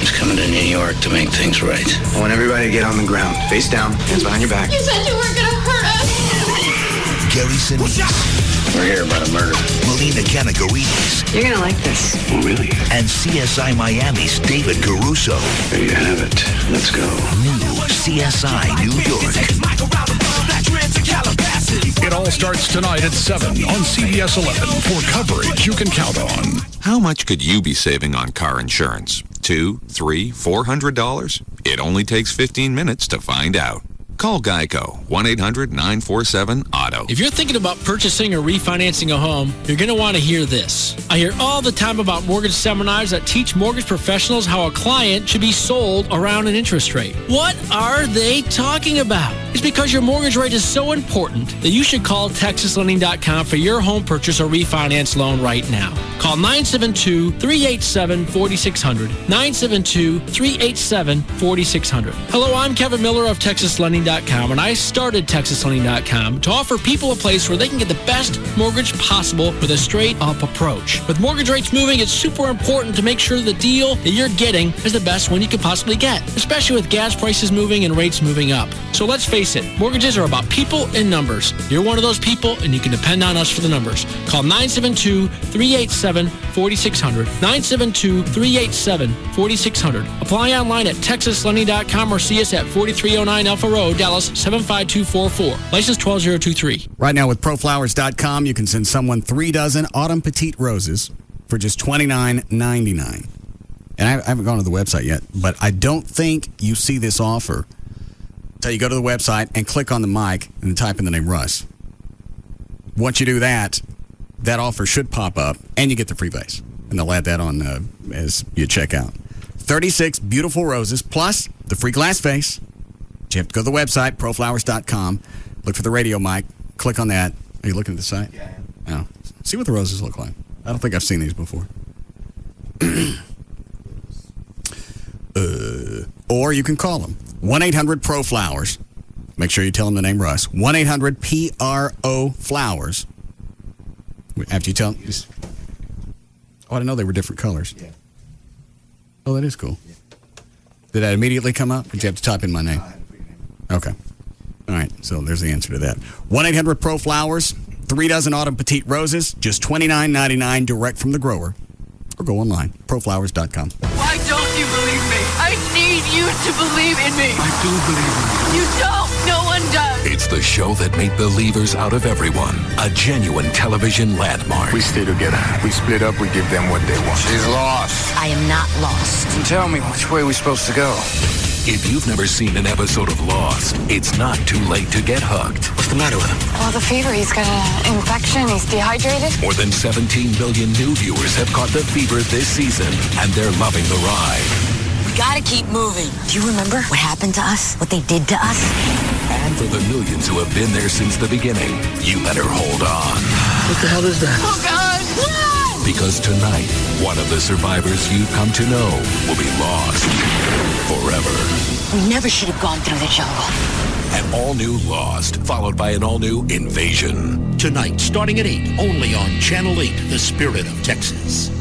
He's coming to New York to make things right. I want everybody to get on the ground. Face down, hands behind your back.
You said you weren't going to hurt us.
Gary Sinise.
We're here about a murder.
Melina Canacaridis.
You're going to like this.
Oh, really?
And CSI Miami's David Caruso.
There you have it. Let's go.
New CSI New York.
It all starts tonight at 7 on CBS 11 for coverage you can count on.
How much could you be saving on car insurance? $200, $300, $400? It only takes 15 minutes to find out. Call Geico, 1-800-947-AUTO.
If you're thinking about purchasing or refinancing a home, you're going to want to hear this. I hear all the time about mortgage seminars that teach mortgage professionals how a client should be sold around an interest rate. What are they talking about? It's because your mortgage rate is so important that you should call TexasLending.com for your home purchase or refinance loan right now. Call 972-387-4600. 972-387-4600. Hello, I'm Kevin Miller of TexasLending.com, and I started TexasLending.com to offer people a place where they can get the best mortgage possible with a straight-up approach. With mortgage rates moving, it's super important to make sure the deal that you're getting is the best one you could possibly get, especially with gas prices moving and rates moving up. So let's face it, mortgages are about people and numbers. You're one of those people, and you can depend on us for the numbers. Call 972-387-4600. 972-387-4600. Apply online at TexasLending.com or see us at 4309 Alpha Road Dallas 75244. License 12023.
Right now with ProFlowers.com, you can send someone 3 dozen autumn petite roses for just $29.99. And I haven't gone to the website yet, but I don't think you see this offer until you go to the website and click on the mic and type in the name Russ. Once you do that, that offer should pop up, and you get the free vase. And they'll add that on as you check out. 36 beautiful roses, plus the free glass vase. You have to go to the website, proflowers.com, look for the radio mic, click on that. Are you looking at the site? Yeah. Oh. See what the roses look like. I don't think I've seen these before. Or you can call them. 1-800-PRO-FLOWERS. Make sure you tell them the name Russ. 1-800-PRO-FLOWERS. After you tell them. Oh, I didn't know they were different colors. Yeah. Oh, that is cool. Yeah. Did that immediately come up? Or did you have to type in my name? Okay. All right. So there's the answer to that. 1-800-PRO-FLOWERS. 3 dozen autumn petite roses. Just $29.99 direct from the grower. Or go online. Proflowers.com.
Why don't you believe me? I need you to believe in me.
I do believe in
you. You don't. No one does.
It's the show that made believers out of everyone. A genuine television landmark.
We stay together. We split up. We give them what they want.
She's lost.
I am not lost.
Tell me, which way are we supposed to go?
If you've never seen an episode of Lost, it's not too late to get hooked.
What's the matter with him?
Well, the fever. He's got an infection. He's dehydrated.
More than 17 million new viewers have caught the fever this season, and they're loving the ride.
We gotta keep moving. Do you remember what happened to us? What they did to us?
And for the millions who have been there since the beginning, you better hold on.
What the hell is that?
Oh, God! Run!
Because tonight, one of the survivors you've come to know will be lost forever.
We never should have gone through the jungle.
An all-new Lost, followed by an all-new Invasion.
Tonight, starting at 8, only on Channel 8, The Spirit of Texas.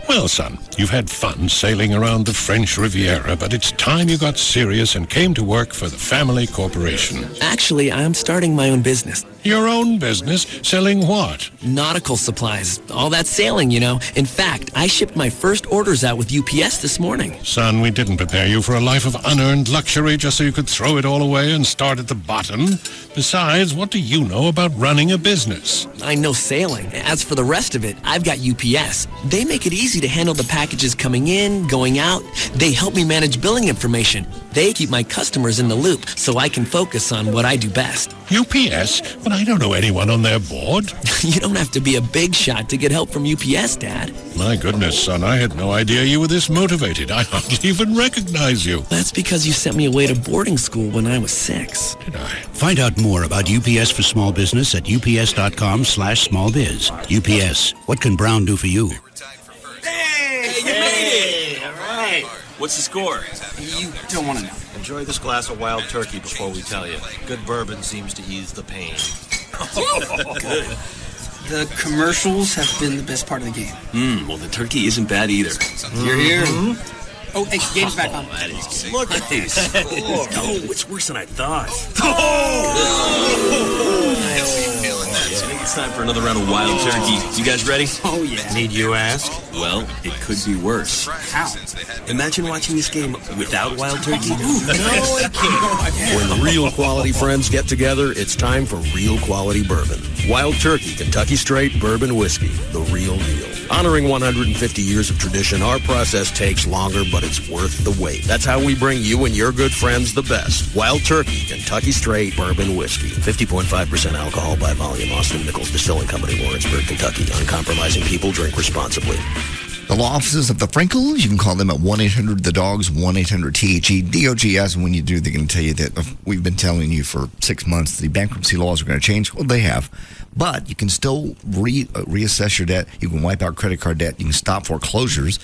Well, son, you've had fun sailing around the French Riviera, but it's time you got serious and came to work for the family corporation.
Actually, I'm starting my own business.
Your own business? Selling what?
Nautical supplies. All that sailing, you know. In fact, I shipped my first orders out with UPS this morning.
Son, we didn't prepare you for a life of unearned luxury just so you could throw it all away and start at the bottom. Besides, what do you know about running a business?
I know sailing. As for the rest of it, I've got UPS. They make it easy to handle the packages coming in, going out. They help me manage billing information. They keep my customers in the loop so I can focus on what I do best.
UPS? But I don't know anyone on their board.
You don't have to be a big shot to get help from UPS, Dad.
My goodness, son, I had no idea you were this motivated. I hardly even recognize you.
That's because you sent me away to boarding school when I was 6.
Did I?
Find out more about UPS for small business at ups.com/smallbiz. UPS, what can Brown do for you?
Hey, you made it! All right. What's the score?
You don't want to know.
Enjoy this glass of wild turkey before we tell you. Good bourbon seems to ease the pain. Good.
The commercials have been the best part of the game.
Well, the turkey isn't bad either.
You're here. Oh, hey, game's back on.
Look at these. Oh, it's worse than I thought. I think it's time for another round of wild turkey. You guys ready?
Oh, yeah.
Need you ask? Well, it could be worse.
How?
Imagine watching this game without wild turkey.
No, I can't.
When real quality friends get together, it's time for real quality bourbon. Wild Turkey, Kentucky Straight Bourbon Whiskey, the real deal. Honoring 150 years of tradition, our process takes longer, but it's worth the wait. That's how we bring you and your good friends the best. Wild Turkey, Kentucky Straight Bourbon Whiskey. 50.5% alcohol by volume. Austin Nichols Distilling Company, Lawrenceburg, Kentucky. Uncompromising people, drink responsibly.
The law offices of the Frinkles, you can call them at 1-800-THE-DOGS, 1-800-THE-DOGS. And when you do, they're going to tell you that we've been telling you for 6 months the bankruptcy laws are going to change. Well, they have. But you can still reassess your debt. You can wipe out credit card debt. You can stop foreclosures.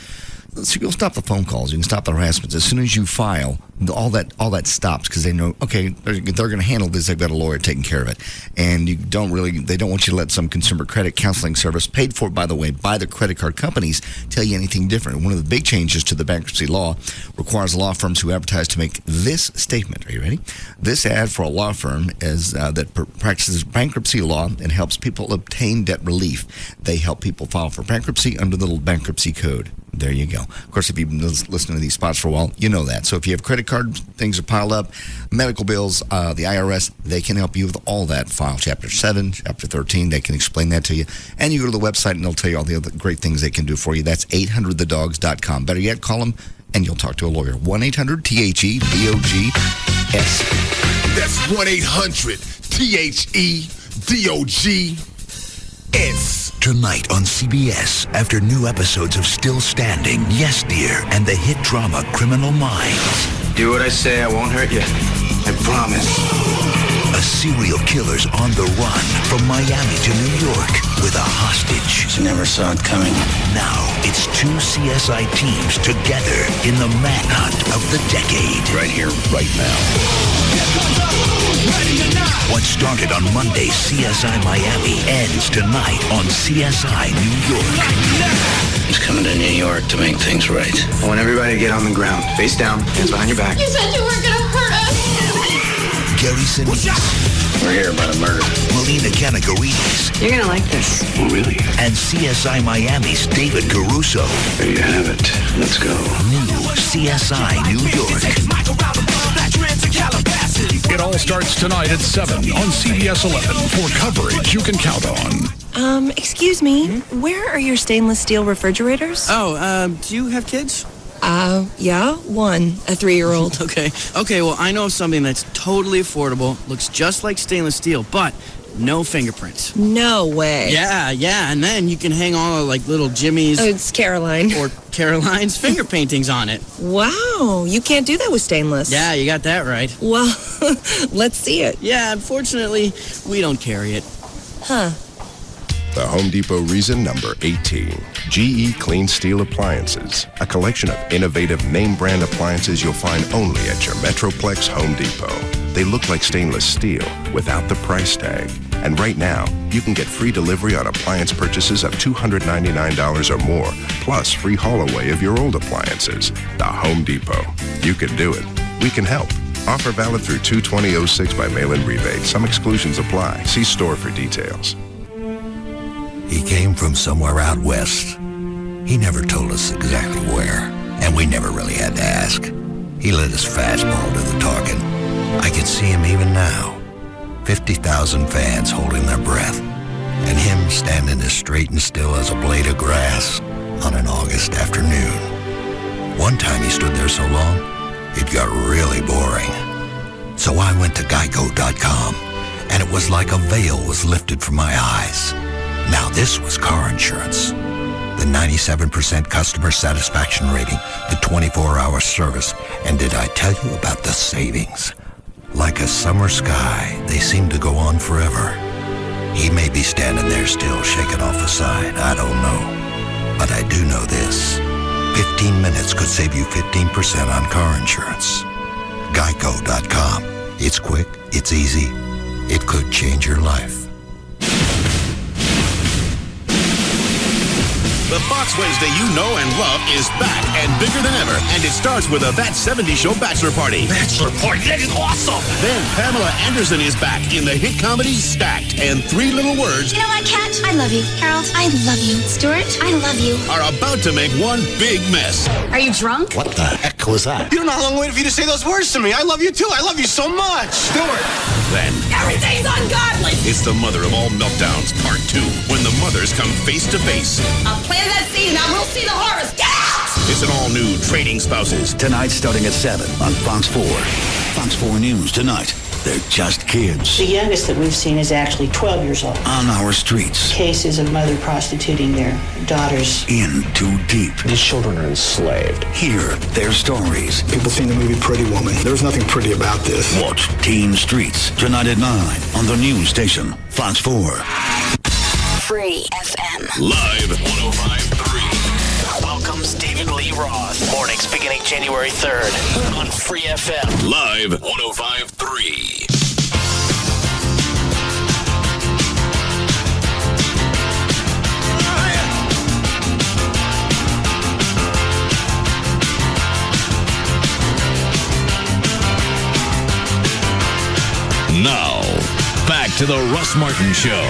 So you'll stop the phone calls. You can stop the harassments. As soon as you file, all that stops because they know, okay, they're going to handle this. They've got a lawyer taking care of it. And they don't want you to let some consumer credit counseling service, paid for, by the way, by the credit card companies, tell you anything different. One of the big changes to the bankruptcy law requires law firms who advertise to make this statement. Are you ready? This ad for a law firm is that practices bankruptcy law and helps people obtain debt relief. They help people file for bankruptcy under the bankruptcy code. There you go. Of course, if you've been listening to these spots for a while, you know that. So if you have credit card things are piled up, medical bills, the IRS, they can help you with all that. File Chapter 7, Chapter 13, they can explain that to you. And you go to the website and they'll tell you all the other great things they can do for you. That's 800thedogs.com. Better yet, call them and you'll talk to a lawyer. 1-800-THE-DOGS.
That's 1-800-THE-DOGS.
Tonight on CBS, after new episodes of Still Standing, Yes Dear, and the hit drama Criminal Minds.
Do what I say, I won't hurt you. I promise.
A serial killer's on the run from Miami to New York with a hostage.
She never saw it coming.
Now it's two CSI teams together in the manhunt of the decade.
Right here, right now.
What started on Monday, CSI Miami, ends tonight on CSI New York.
He's coming to New York to make things right. I want everybody to get on the ground. Face down, hands behind your back.
You said you weren't going to hurt us.
Gary Sinise.
We're here about a murder.
Melina Canagarides.
You're going to like this.
Oh, really?
And CSI Miami's David Caruso.
There you have it. Let's go.
New CSI New York.
It all starts tonight at 7 on CBS 11 for coverage you can count on.
Excuse me, where are your stainless steel refrigerators?
Oh, do you have kids?
Yeah, one, a 3-year-old.
Okay, well, I know of something that's totally affordable, looks just like stainless steel, but no fingerprints.
No way.
Yeah, and then you can hang all like little Jimmy's.
Oh, it's Caroline.
Or Caroline's finger paintings on it.
Wow, you can't do that with stainless.
Yeah, you got that right.
Well, let's see it.
Yeah, unfortunately, we don't carry it.
Huh.
The Home Depot reason number 18. GE Clean Steel Appliances. A collection of innovative name brand appliances you'll find only at your Metroplex Home Depot. They look like stainless steel without the price tag. And right now, you can get free delivery on appliance purchases of $299 or more, plus free haul away of your old appliances. The Home Depot. You can do it. We can help. Offer valid through 2/20/06 by mail-in rebate. Some exclusions apply. See store for details.
He came from somewhere out west. He never told us exactly where, and we never really had to ask. He let his fastball do the talking. I can see him even now. 50,000 fans holding their breath, and him standing as straight and still as a blade of grass on an August afternoon. One time he stood there so long, it got really boring. So I went to Geico.com, and it was like a veil was lifted from my eyes. Now this was car insurance. The 97% customer satisfaction rating, the 24-hour service, and did I tell you about the savings? Like a summer sky, they seem to go on forever. He may be standing there still shaking off a sigh, I don't know. But I do know this. 15 minutes could save you 15% on car insurance. Geico.com. It's quick, it's easy, it could change your life.
The Fox Wednesday you know and love is back and bigger than ever. And it starts with a That 70s Show Bachelor Party.
Bachelor Party? That is awesome!
Then Pamela Anderson is back in the hit comedy Stacked. And Three Little Words.
You know what, Kat? I love you. Harold, I love you. Stuart, I love you.
Are about to make one big mess.
Are you drunk?
What the heck was that? You don't know how long I waited for you to say those words to me. I love you too. I love you so much. Stuart.
Then
Everything's ungodly!
it's the mother of all meltdowns, part 2, when the mothers come face to face.
I'll plan that scene. Now we'll see the horrors. Get out!
It's an all-new Trading Spouses.
Tonight starting at 7 on Fox 4. Fox 4 News tonight. They're just kids.
The youngest that we've seen is actually 12 years old.
On our streets.
Cases of mother prostituting their daughters.
In too deep.
These children are enslaved.
Hear their stories.
People seen the movie Pretty Woman. There's nothing pretty about this.
Watch Teen Streets tonight at 9 on the news station, Fox 4.
Free FM.
Live 105.3.
Welcomes David Lee Roth. Mornings beginning January 3rd on Free FM.
Live 105.3. Now, back to the Russ Martin Show.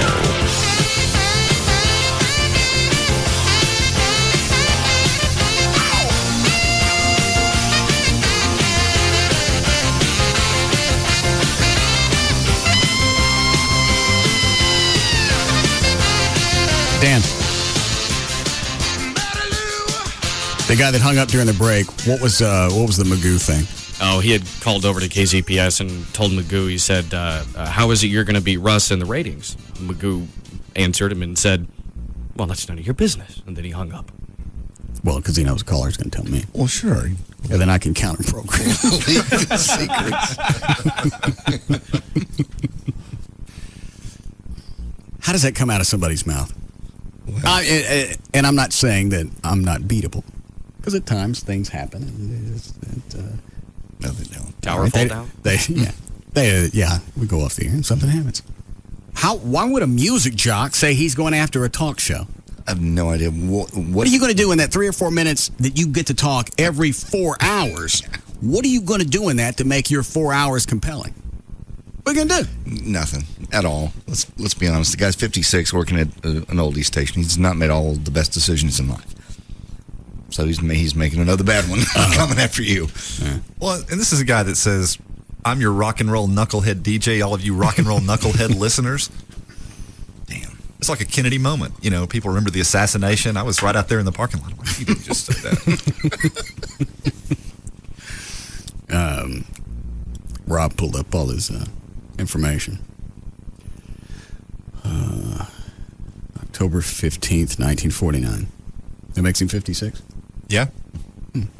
The guy that hung up during the break, what was the Magoo thing?
Oh, he had called over to KZPS and told Magoo, he said, how is it you're going to beat Russ in the ratings? Magoo answered him and said, well, that's none of your business. And then he hung up.
Well, because he knows the caller's going to tell me.
Well, sure.
And then I can counter program.
Secrets.
How does that come out of somebody's mouth? Well, and I'm not saying that I'm not beatable. Because at times things happen.
No, they don't.
Tower fall down?
We go off the air and something happens. Why would a music jock say he's going after a talk show?
I have no idea.
What are you going to do in that 3 or 4 minutes that you get to talk every 4 hours? What are you going to do in that to make your 4 hours compelling? What are you going to do?
Nothing at all. Let's be honest. The guy's 56, working at an oldie station. He's not made all the best decisions in life. So he's making another bad one coming after you.
Yeah. Well, and this is a guy that says, I'm your rock and roll knucklehead DJ, all of you rock and roll knucklehead listeners. Damn. It's like a Kennedy moment. You know, people remember the assassination. I was right out there in the parking lot. Why you didn't just say that?
Rob pulled up all his information. October 15th, 1949. That makes him 56?
Yeah.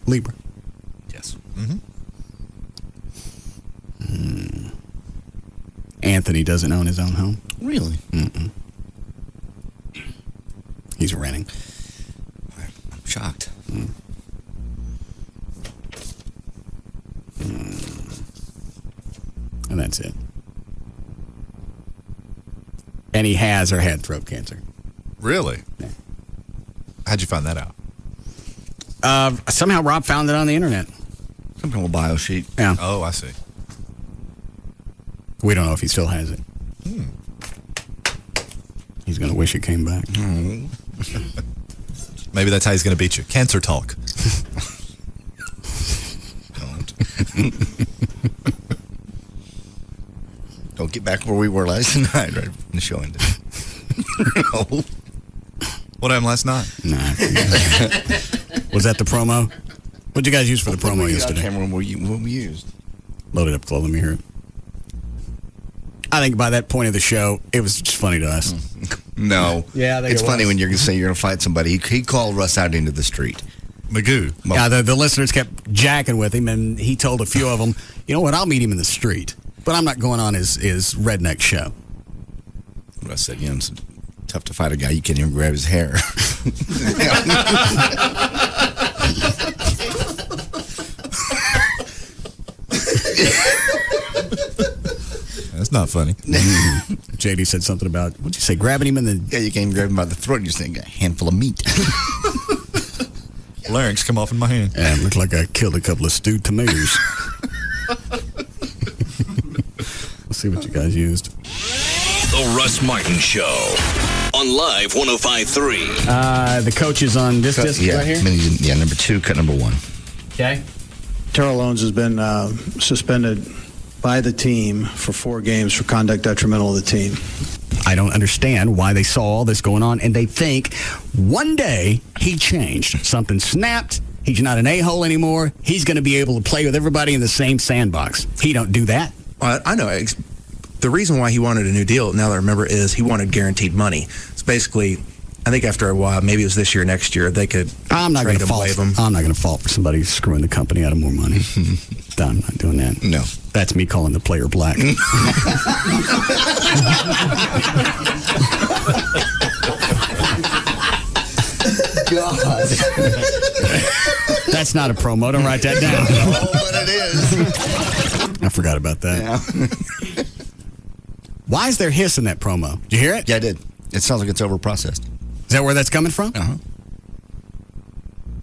Libra.
Yes.
Anthony doesn't own his own home.
Really?
Mm-mm. He's renting.
I'm shocked.
And that's it. And he has or had throat cancer.
Really?
Yeah.
How'd you find that out?
Somehow Rob found it on the internet.
Some kind of bio sheet.
Yeah.
Oh, I see.
We don't know if he still has it. He's going to wish it came back.
Maybe that's how he's going to beat you. Cancer talk.
Don't get back where we were last night, right? When the show ended. No.
What happened last night?
Nah. Was that the promo? What'd you guys use for the promo yesterday?
I can't remember what we used.
Load it up, Chloe. Let me hear it. I think by that point of the show, it was just funny to us.
No.
Yeah, I think
it's
it
funny
was.
when you're going to say you're going to fight somebody. He called Russ out into the street.
Magoo.
Yeah, the listeners kept jacking with him, and he told a few of them, you know what, I'll meet him in the street, but I'm not going on his redneck show.
Russ said, you know, it's tough to fight a guy. You can't even grab his hair.
That's not funny.
JD said something about, what'd you say, grabbing him in the...
Yeah, you can't grab him by the throat. You're saying a handful of meat.
Larynx come off in my hand.
Yeah, it looked like I killed a couple of stewed tomatoes. Let's see what you guys used.
The Russ Martin Show on Live 105.3.
The coach is on this disc right here?
Yeah, number 2, cut number 1.
Okay.
Terrell Owens has been suspended by the team for 4 games for conduct detrimental to the team.
I don't understand why they saw all this going on, and they think one day he changed. Something snapped. He's not an a-hole anymore. He's going to be able to play with everybody in the same sandbox. He don't do that.
I know. The reason why he wanted a new deal, now that I remember, is he wanted guaranteed money. It's basically, I think after a while, maybe it was this year, next year, they could
I'm not going
trade
to
him,
fault.
waive him.
I'm not going to fault for somebody screwing the company out of more money. I'm not doing that.
No.
That's me calling the player black.
God.
That's not a promo. Don't write that down.
Oh, but it is.
I forgot about that.
Yeah.
Why is there hiss in that promo? Did you hear it?
Yeah, I did. It sounds like it's over-processed.
Is that where that's coming from?
Uh-huh.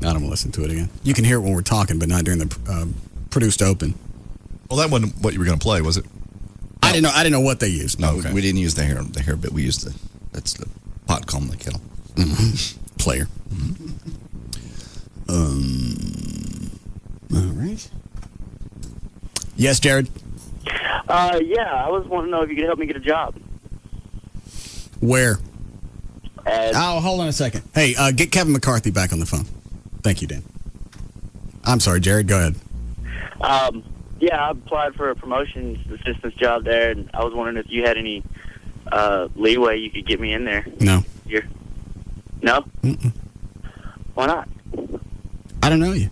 I don't want to listen to it again. You can hear it when we're talking, but not during the produced open.
Well, that wasn't what you were going to play, was it?
I didn't know what they used.
No,
okay.
we didn't use the hair bit. We used that's the pot calling the kettle.
Mm-hmm. Player. All right. Yes, Jared?
Yeah, I was wanting to know if you could help me get a job.
Where? Oh, hold on a second. Hey, get Kevin McCarthy back on the phone. Thank you, Dan. I'm sorry, Jared. Go ahead.
Yeah, I applied for a promotions assistance job there, and I was wondering if you had any leeway you could get me in there.
No.
Here. No?
Mm-mm.
Why not?
I don't know you.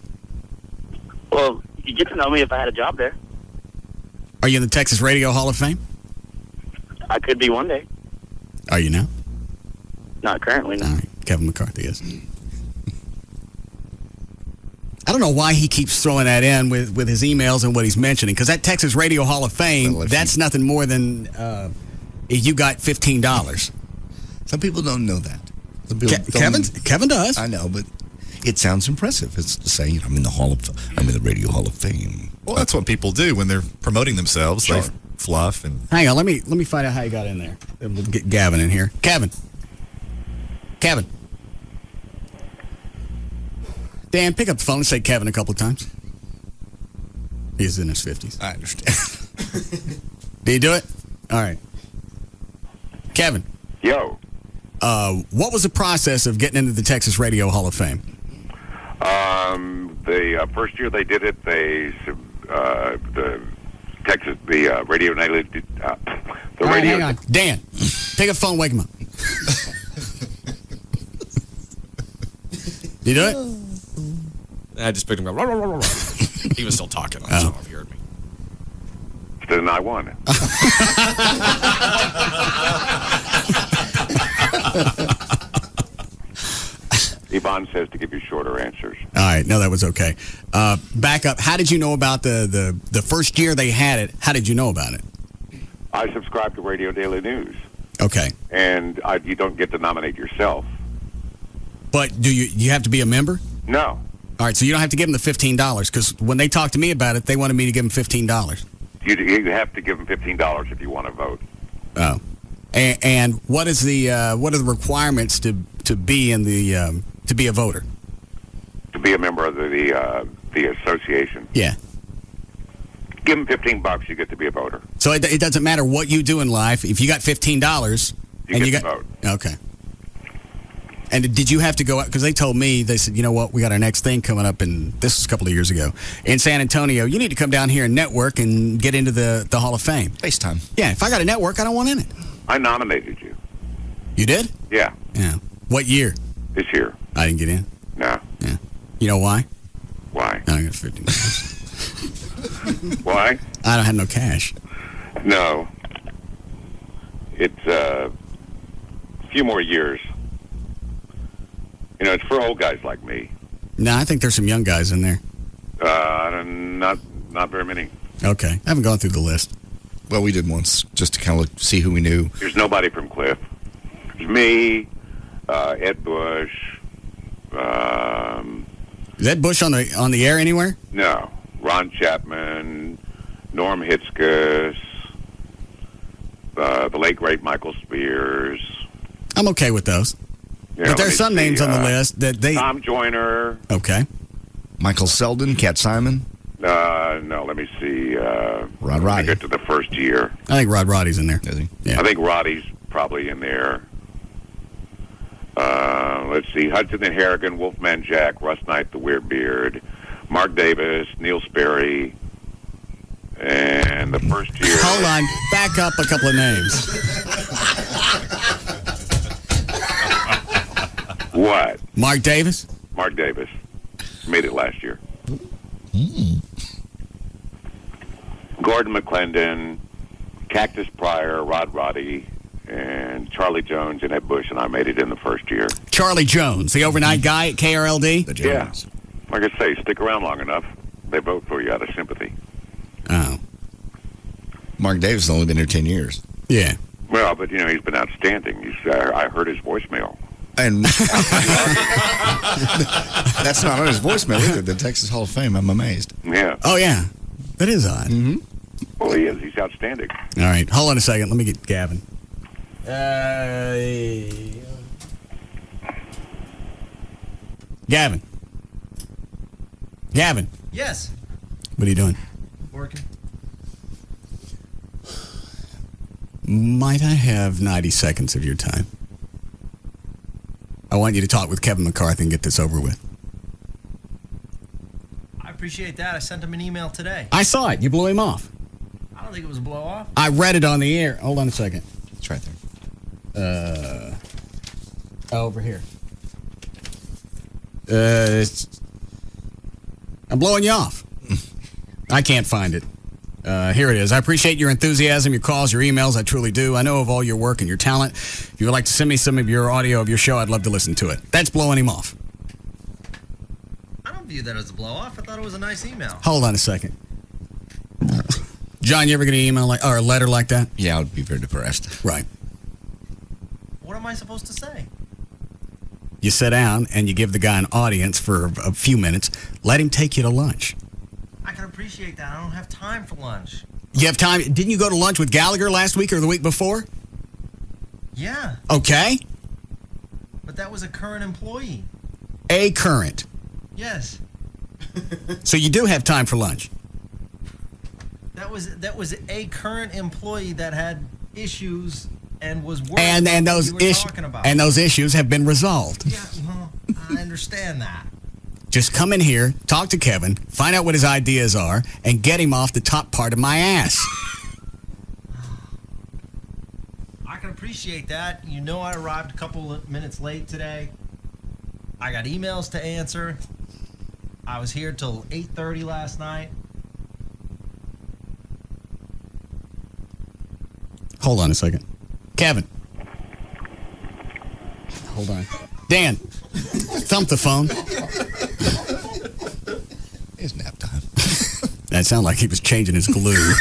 Well, you get to know me if I had a job there.
Are you in the Texas Radio Hall of Fame?
I could be one day.
Are you now?
Not currently, no.
All right. Kevin McCarthy is. I don't know why he keeps throwing that in with his emails and what he's mentioning, because that Texas Radio Hall of Fame, that's nothing more than you got $15.
Some people don't know that. Some people
Kevin does.
I know, but it sounds impressive. It's to say, I'm in the Radio Hall of Fame.
Well, that's what people do when they're promoting themselves.
Sure.
They fluff and.
Hang on, let me find out how you got in there. We'll get Gavin in here. Kevin. Dan, pick up the phone and say Kevin a couple of times. He's in his 50s.
I understand.
Did you do it? All right. Kevin.
Yo.
What was the process of getting into the Texas Radio Hall of Fame?
The first year they did it, the radio nailed it. The radio.
Hang on. Dan, pick up the phone, wake him up. You do it?
I just picked him up. He was still talking. I don't know if you heard me.
Then I won. Yvonne says to give you shorter answers.
All right. No, that was okay. Back up. How did you know about the first year they had it? How did you know about it?
I subscribe to Radio Daily News.
Okay.
And you don't get to nominate yourself.
But do you have to be a member?
No.
All right, so you don't have to give them the $15, because when they talked to me about it, they wanted me to give them $15.
You have to give them $15 if you want to vote.
Oh. And what are the requirements to be in the to be a voter?
To be a member of the association.
Yeah.
Give them $15, you get to be a voter.
So it doesn't matter what you do in life. If you got $15,
you get to vote.
Okay. And did you have to go out? Because they told me, they said, you know what, we got our next thing coming up, and this was a couple of years ago, in San Antonio. You need to come down here and network and get into the Hall of Fame.
FaceTime.
Yeah, if I got a network, I don't want in it.
I nominated you.
You did?
Yeah.
Yeah. What year?
This year.
I didn't get in?
No.
Yeah. You know why?
Why?
I don't got $15.
Why?
I don't have no cash.
No. It's a few more years. You know, it's for old guys like me.
No, I think there's some young guys in there.
Not very many.
Okay. I haven't gone through the list.
Well, we did once, just to kind of see who we knew.
There's nobody from Cliff. There's me, Ed Bush.
Is Ed Bush on the air anywhere?
No. Ron Chapman, Norm Hitzkus, the late, great Michael Spears.
I'm okay with those.
Yeah,
but there's some names on the list that they...
Tom Joyner.
Okay.
Michael Selden, Cat Simon.
No, let me see.
Rod Roddy.
Get to the first year.
I think Rod Roddy's in there.
Is he?
Yeah.
I think Roddy's probably in there. Let's see. Hudson and Harrigan, Wolfman Jack, Russ Knight, the Weird Beard, Mark Davis, Neil Sperry, and the first year...
Hold on. Back up a couple of names.
What?
Mark Davis?
Mark Davis. Made it last year. Gordon McClendon, Cactus Pryor, Rod Roddy, and Charlie Jones and Ed Bush, and I made it in the first year.
Charlie Jones, the overnight guy at KRLD?
Yeah. Like I say, stick around long enough, they vote for you out of sympathy.
Oh.
Mark Davis has only been here 10 years.
Yeah.
Well, but, he's been outstanding. I heard his voicemail.
And that's not on his voicemail either, the Texas Hall of Fame. I'm amazed.
Yeah.
Oh, yeah. That is odd.
Mm-hmm.
Well, he is. He's outstanding.
All right. Hold on a second. Let me get Gavin. Gavin.
Yes.
What are you doing?
Working.
Might I have 90 seconds of your time? I want you to talk with Kevin McCarthy and get this over with.
appreciate that. I sent him an email today.
I saw it. You blew him off.
I don't think it was a blow off.
I read it on the air. Hold on a second.
It's right there.
Over here. I'm blowing you off. I can't find it. Here it is. I appreciate your enthusiasm, your calls, your emails. I truly do. I know of all your work and your talent. If you would like to send me some of your audio of your show, I'd love to listen to it. That's blowing him off.
I don't view that as a blow off. I thought it was a nice email.
Hold on a second. John, you ever get an email or a letter like that?
Yeah, I would be very depressed.
Right.
What am I supposed to say?
You sit down and you give the guy an audience for a few minutes. Let him take you to lunch.
I can appreciate that. I don't have time for lunch.
You have time? Didn't you go to lunch with Gallagher last week or the week before?
Yeah.
Okay.
But that was a current employee.
A current.
Yes.
So you do have time for lunch.
That was a current employee that had issues and was worried
and those issues and those issues have been resolved.
Yeah, well, I understand that.
Just come in here, talk to Kevin, find out what his ideas are, and get him off the top part of my ass.
I can appreciate that. You know, I arrived a couple of minutes late today. I got emails to answer. I was here till 8:30 last night.
Hold on a second. Kevin. Hold on. Dan. Thump the phone.
It's nap time.
That sounded like he was changing his glue.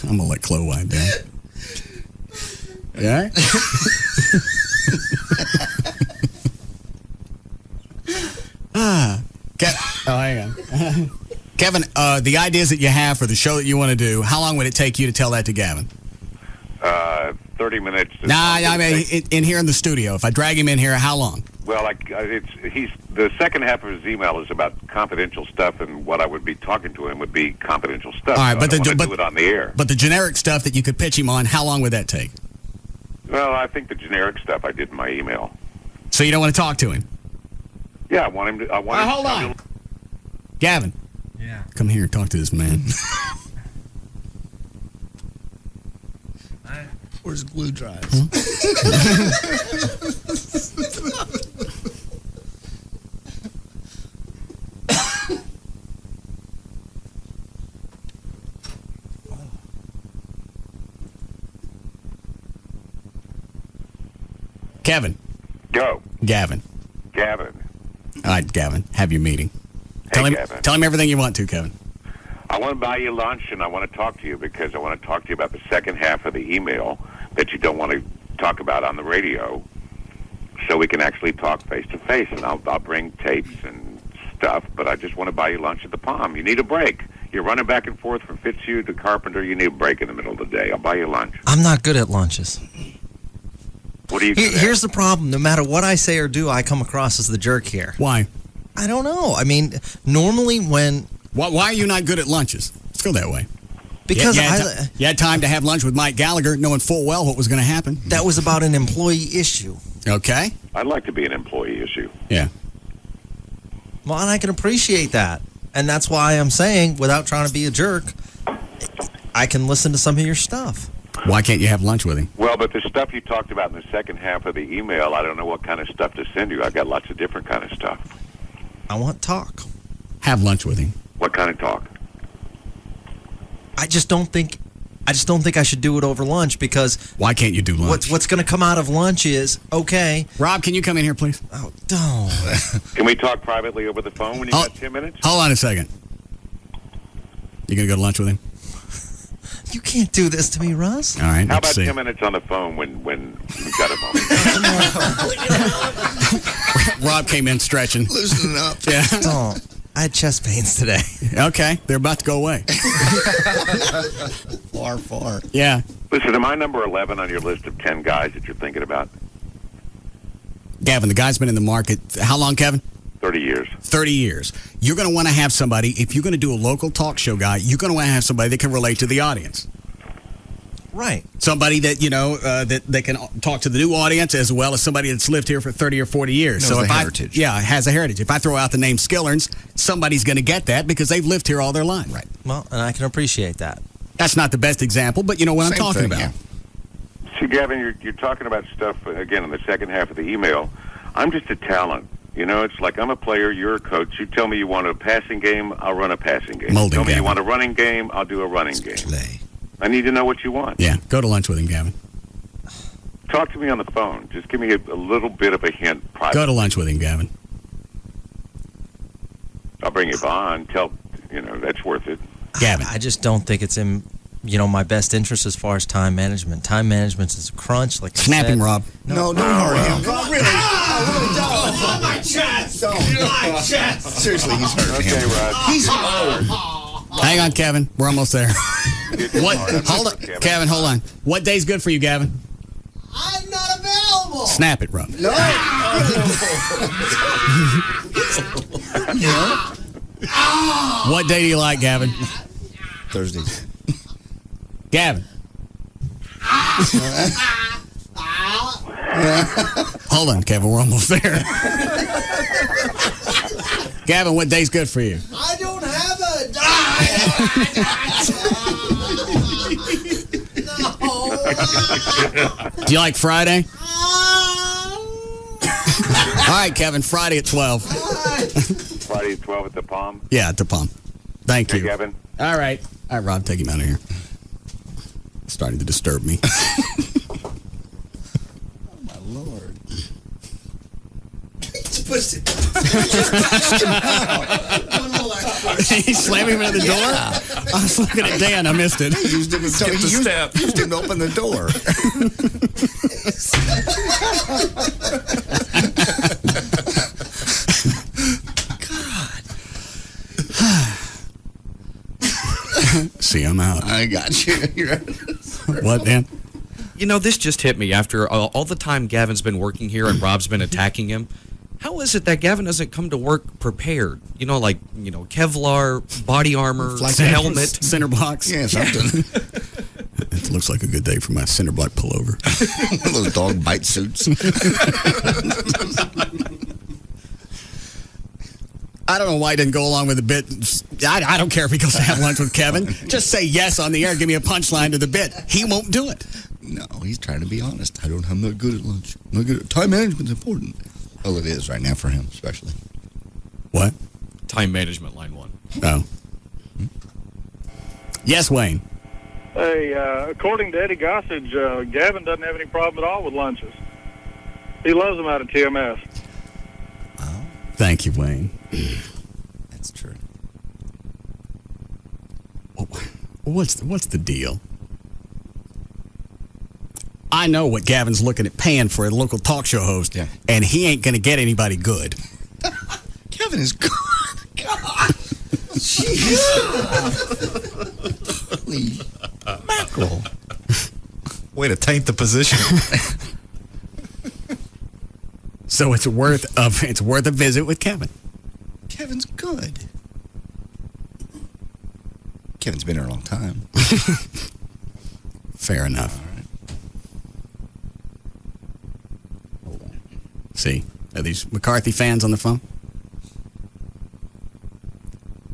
I'm gonna let Chloe wind down. Yeah. Hang on. Kevin, the ideas that you have for the show that you want to do, how long would it take you to tell that to Gavin?
30 minutes.
Nah, I mean, in here in the studio. If I drag him in here, how long?
Well, he's the second half of his email is about confidential stuff, and what I would be talking to him would be confidential stuff.
All right,
so
but
I don't want to do it on the air.
But the generic stuff that you could pitch him on, how long would that take?
Well, I think the generic stuff I did in my email.
So you don't want to talk to him?
Yeah, I want him to.
Hold on, Gavin.
Yeah.
Come here and talk to this man.
Where's the glue dries?
Kevin.
Go.
Gavin.
Gavin.
All right, Gavin. Have your meeting. Tell him everything you want to, Kevin.
I want to buy you lunch, and I want to talk to you because I want to talk to you about the second half of the email that you don't want to talk about on the radio, so we can actually talk face to face. And I'll bring tapes and stuff, but I just want to buy you lunch at the Palm. You need a break. You're running back and forth from Fitzhugh to Carpenter. You need a break in the middle of the day. I'll buy you lunch.
I'm not good at lunches.
What are you good at?
Here's the problem. No matter what I say or do, I come across as the jerk here.
Why?
I don't know. I mean, normally when...
Why are you not good at lunches? Let's go that way.
Because
you had time to have lunch with Mike Gallagher, knowing full well what was going to happen.
That was about an employee issue.
Okay.
I'd like to be an employee issue.
Yeah.
Well, and I can appreciate that. And that's why I'm saying, without trying to be a jerk, I can listen to some of your stuff.
Why can't you have lunch with him?
Well, but the stuff you talked about in the second half of the email, I don't know what kind of stuff to send you. I've got lots of different kind of stuff.
I want talk.
Have lunch with him.
What kind of talk?
I just don't think I should do it over lunch because...
Why can't you do lunch?
What's going to come out of lunch is, okay...
Rob, can you come in here, please?
Oh, don't.
Can we talk privately over the phone when you got 10 minutes?
Hold on a second. You going to go to lunch with him?
You can't do this to me, Russ.
All right,
how about 10 minutes on the phone when you've got a moment?
Rob came in stretching.
Loosening up.
Yeah.
Don't.
I had chest pains today.
Okay, they're about to go away.
Far.
Yeah.
Listen, am I number 11 on your list of 10 guys that you're thinking about?
Gavin, the guy's been in the market. How long, Kevin?
30 years.
30 years. You're going to want to have somebody, if you're going to do a local talk show guy, you're going to want to have somebody that can relate to the audience.
Right.
Somebody that, that they can talk to the new audience as well as somebody that's lived here for 30 or 40 years.
Knows the heritage.
Has a heritage. If I throw out the name Skillerns, somebody's going to get that because they've lived here all their life.
Right.
Well, and I can appreciate that.
That's not the best example, but you know what I'm talking about.
Yeah.
See, Gavin, you're talking about stuff, again, in the second half of the email. I'm just a talent. It's like I'm a player, you're a coach. You tell me you want a passing game, I'll run a passing game.
Molding,
tell me
Gavin.
you want a running game, I'll do a running game. I need to know what you want.
Yeah, go to lunch with him, Gavin.
Talk to me on the phone. Just give me a little bit of a hint.
Go to lunch with him, Gavin.
I'll bring you on. That's worth it.
Gavin.
I just don't think it's in, my best interest as far as time management. Time management is a crunch. Like
Snap him, Rob.
No, don't hurt him. Rob, really.
Oh, my chest! My chest!
Seriously, he's hurting him.
Okay, Rod.
He's hurt.
Hang on, Kevin. We're almost there. Hold on. Kevin, hold on. What day's good for you, Gavin?
I'm not available.
Snap it, Rob.
No.
What day do you like, Gavin?
Thursdays.
Gavin. Hold on, Kevin. We're almost there. Gavin, what day's good for you?
I don't have a No.
Do you like Friday? All right, Kevin. Friday at 12.
Friday at 12 at the Palm?
Yeah, at the Palm. Thank you.
Gavin.
All right. All right, Rob, take him out of here. It's starting to disturb me.
Oh, my Lord. Just pushed it. Just pushed him out.
He slammed him into the door?
Yeah.
I was looking at Dan. I missed it.
He used him to open the door. See, I'm out. I got you.
What, Dan?
This just hit me after all the time Gavin's been working here and Rob's been attacking him. How is it that Gavin doesn't come to work prepared? Kevlar, body armor, helmet.
Center blocks.
Yeah, something.
It looks like a good day for my center block pullover.
One of those dog bite suits.
I don't know why he didn't go along with the bit. I don't care if he goes to have lunch with Kevin. Just say yes on the air. Give me a punchline to the bit. He won't do it.
No, he's trying to be honest. I'm not good at lunch. I'm not good at time management's important. Well, it is right now for him, especially.
What?
Time management, line 1.
Oh. Yes, Wayne.
Hey, according to Eddie Gossage, Gavin doesn't have any problem at all with lunches. He loves them out of TMS.
Oh.
Thank you, Wayne.
That's true.
What's the deal? I know what Gavin's looking at paying for a local talk show host, and he ain't going to get anybody good.
Kevin is good. God.
Jeez.
Holy mackerel.
Way to taint the position.
So it's worth a visit with Kevin.
Kevin's good. Kevin's been here a long time.
Fair enough.
All right. Hold on.
See, are these McCarthy fans on the phone?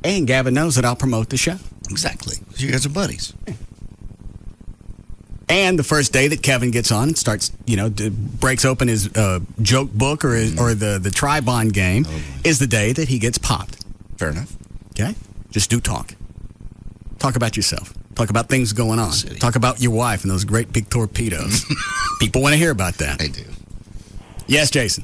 And Gavin knows that I'll promote the show.
Exactly. You guys are buddies.
And the first day that Kevin gets on and starts, breaks open his joke book or the Tri-Bond game is the day that he gets popped.
Fair enough.
Okay? Just do talk. Talk about yourself. Talk about things going on. Talk about your wife and those great big torpedoes. People want to hear about that.
They do.
Yes, Jason.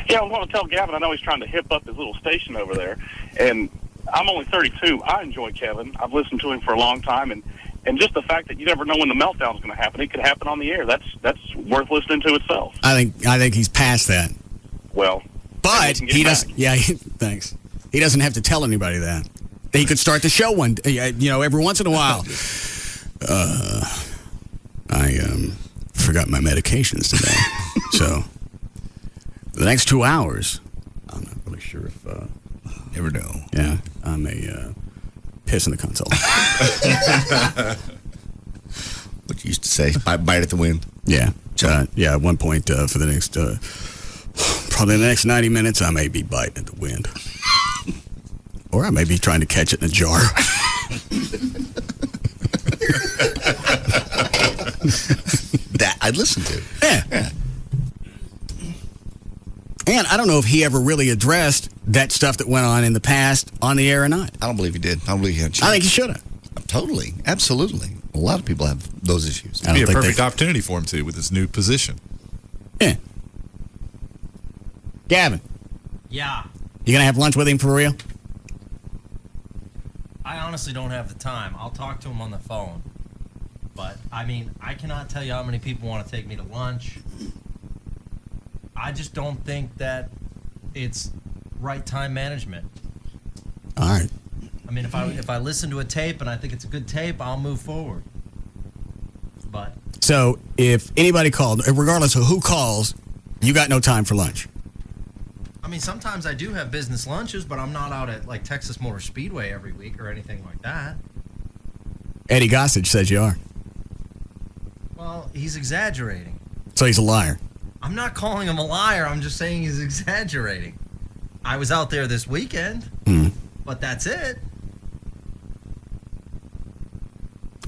Yeah, I want to tell Gavin, I know he's trying to hip up his little station over there, and I'm only 32. I enjoy Kevin. I've listened to him for a long time, and just the fact that you never know when the meltdown is going to happen. It could happen on the air. That's worth listening to itself.
I think he's past that.
Well,
but he doesn't. Yeah, thanks. He doesn't have to tell anybody that. He could start the show every once in a while. I forgot my medications today. So, for the next 2 hours, I'm not really sure if...
Never know.
Yeah, I may piss in the console.
What you used to say, bite at the wind.
Yeah. At one point for the next... probably the next 90 minutes, I may be biting at the wind. Or I may be trying to catch it in a jar.
That I'd listen to.
Yeah. And I don't know if he ever really addressed that stuff that went on in the past on the air or not.
I don't believe he did. I don't believe he had a chance.
I think he should have.
Totally. Absolutely. A lot of people have those issues.
It'd be a perfect opportunity for him to with his new position.
Yeah. Gavin.
Yeah.
You going to have lunch with him for real?
I honestly don't have the time. I'll talk to him on the phone. But, I mean, I cannot tell you how many people want to take me to lunch. I just don't think that it's right time management.
All right.
I mean, if I listen to a tape and I think it's a good tape, I'll move forward. But
so if anybody called, regardless of who calls, you got no time for lunch.
I mean, sometimes I do have business lunches, but I'm not out at like Texas Motor Speedway every week or anything like that.
Eddie Gossage says you are.
Well, he's exaggerating.
So he's a liar.
I'm not calling him a liar. I'm just saying he's exaggerating. I was out there this weekend, but that's it.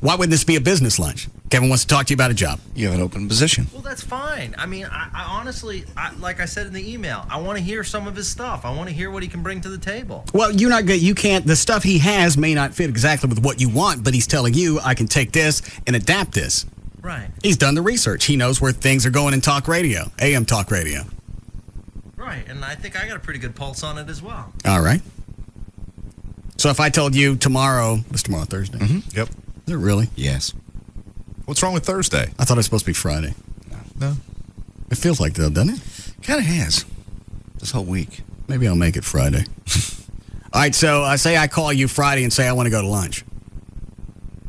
Why wouldn't this be a business lunch? Kevin wants to talk to you about a job.
You have an open position.
Well, that's fine. I mean, I honestly, like I said in the email, I want to hear some of his stuff. I want to hear what he can bring to the table.
Well, you're not good. You can't. The stuff he has may not fit exactly with what you want, but he's telling you, I can take this and adapt this.
Right.
He's done the research. He knows where things are going in talk radio, AM talk radio.
Right, and I think I got a pretty good pulse on it as well.
All right. So if I told you tomorrow, it's tomorrow Thursday?
Mm-hmm. Yep.
Is it really?
Yes.
What's wrong with Thursday?
I thought it was supposed to be Friday.
No.
It feels like that, doesn't it?
Kind of has. This whole week.
Maybe I'll make it Friday. All right, so I say I call you Friday and say I want to go to lunch.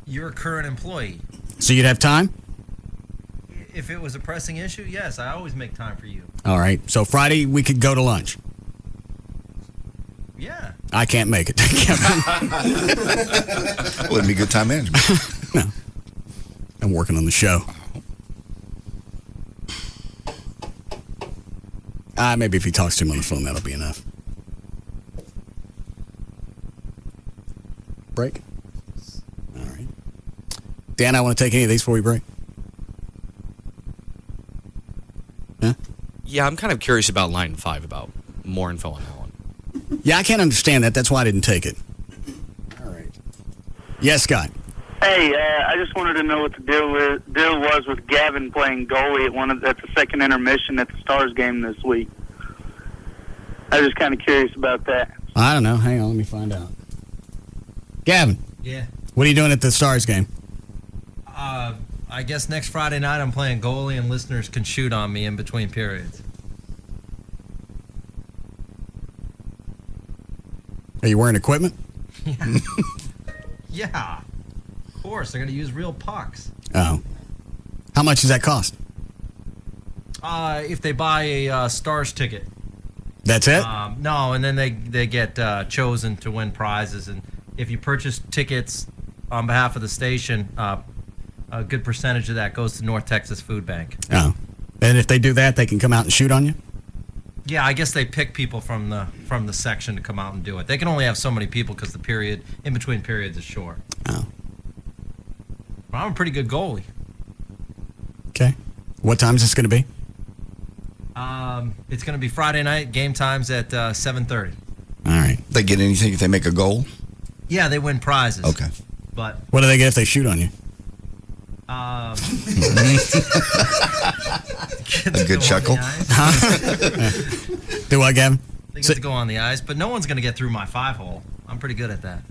You're a current employee.
So you'd have time?
If it was a pressing issue, yes, I always make time for you.
All right, so Friday we could go to lunch.
Yeah.
I can't make it.
Wouldn't be good time management.
No. I'm working on the show. Maybe if he talks to him on the phone, that'll be enough. Break? All right. Dan, I want to take any of these before we break. Huh?
Yeah, I'm kind of curious about line 5, about more info on that one.
Yeah, I can't understand that. That's why I didn't take it. All right. Yes, Scott.
Hey, I just wanted to know what the deal was with Gavin playing goalie at the second intermission at the Stars game this week. I was just kind of curious about that.
I don't know. Hang on, let me find out. Gavin.
Yeah.
What are you doing at the Stars game?
I guess next Friday night I'm playing goalie and listeners can shoot on me in between periods.
Are you wearing equipment?
Yeah. Yeah. Of course, they're going to use real pucks.
Oh. How much does that cost?
If they buy a Stars ticket.
That's it?
No, and then they get chosen to win prizes. And if you purchase tickets on behalf of the station, a good percentage of that goes to North Texas Food Bank.
Oh. And if they do that, they can come out and shoot on you?
Yeah, I guess they pick people from the section to come out and do it. They can only have so many people because the period in between periods is short.
Oh.
But I'm a pretty good goalie.
Okay. What time is this going to be?
It's going to be Friday night. Game time's at 7:30.
All right.
They get anything if they make a goal?
Yeah, they win prizes.
Okay.
But
what do they get if they shoot on you?
A good chuckle.
Do what, Gavin?
They get to go on the ice, but no one's going to get through my 5-hole. I'm pretty good at that.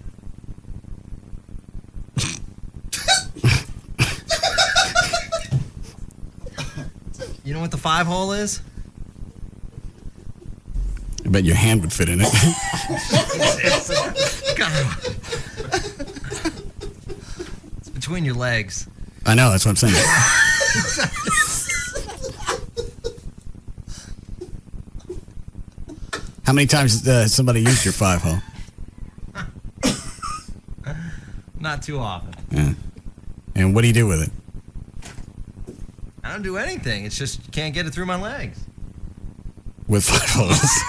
You know what the 5-hole is?
I bet your hand would fit in it.
It's between your legs.
I know, that's what I'm saying. How many times somebody used your 5-hole?
Not too often.
Yeah. And what do you do with it?
I don't do anything. It's just you can't get it through my legs.
With 5 holes.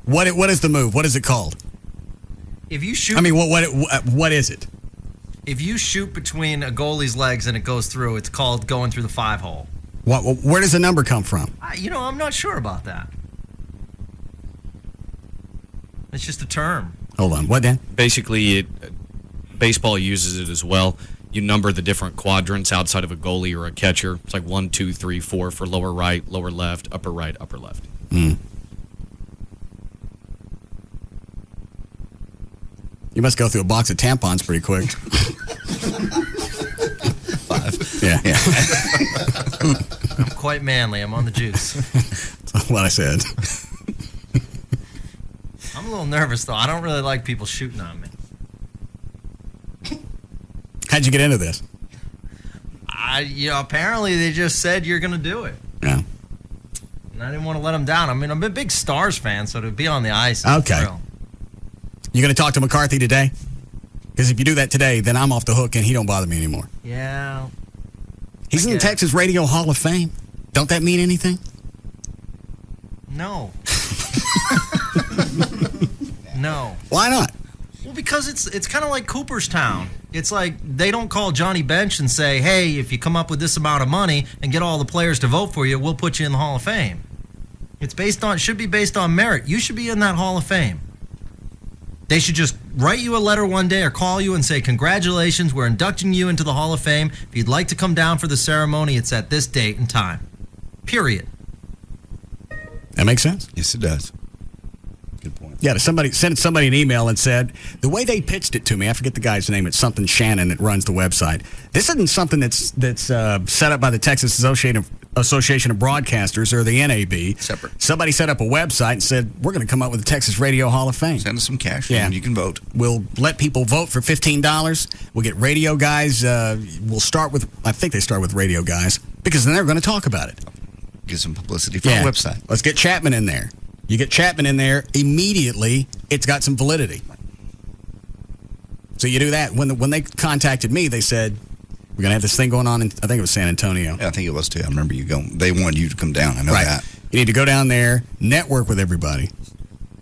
What is the move? What is it called?
If you shoot,
I mean, what is it?
If you shoot between a goalie's legs and it goes through, it's called going through the 5-hole.
Where does the number come from?
I'm not sure about that. It's just a term.
Hold on. What, Dan?
Basically, baseball uses it as well. You number the different quadrants outside of a goalie or a catcher. It's like 1, 2, 3, 4 for lower right, lower left, upper right, upper left.
Mm. You must go through a box of tampons pretty quick.
5.
Yeah.
I'm quite manly. I'm on the juice.
That's what I said.
I'm a little nervous, though. I don't really like people shooting on me.
How'd you get into this?
Apparently they just said you're going to do it.
Yeah.
And I didn't want to let them down. I mean, I'm a big Stars fan, so to be on the ice is
Okay.
a thrill.
You going to talk to McCarthy today? Because if you do that today, then I'm off the hook and he don't bother me anymore.
Yeah.
He's in the Texas Radio Hall of Fame. Don't that mean anything?
No. No.
Why not?
Well, because it's kind of like Cooperstown. It's like they don't call Johnny Bench and say, hey, if you come up with this amount of money and get all the players to vote for you, we'll put you in the Hall of Fame. Should be based on merit. You should be in that Hall of Fame. They should just write you a letter one day or call you and say, congratulations, we're inducting you into the Hall of Fame. If you'd like to come down for the ceremony, it's at this date and time. Period.
That makes sense.
Yes, it does. Good point.
Yeah, sent somebody an email and said, the way they pitched it to me, I forget the guy's name, it's something Shannon that runs the website. This isn't something that's set up by the Texas Association of Broadcasters or the NAB.
Separate.
Somebody set up a website and said, we're going to come up with the Texas Radio Hall of Fame.
Send us some cash
Yeah.
and you can vote.
We'll let people vote for $15. We'll get radio guys. We'll start with, I think they start with radio guys, because then they're going to talk about it.
Get some publicity for the website.
Let's get Chapman in there. You get Chapman in there, immediately it's got some validity. So you do that. When they contacted me, they said, we're going to have this thing going on in, I think it was San Antonio.
Yeah, I think it was too. I remember you going. They wanted you to come down. I know that.
You need to go down there, network with everybody,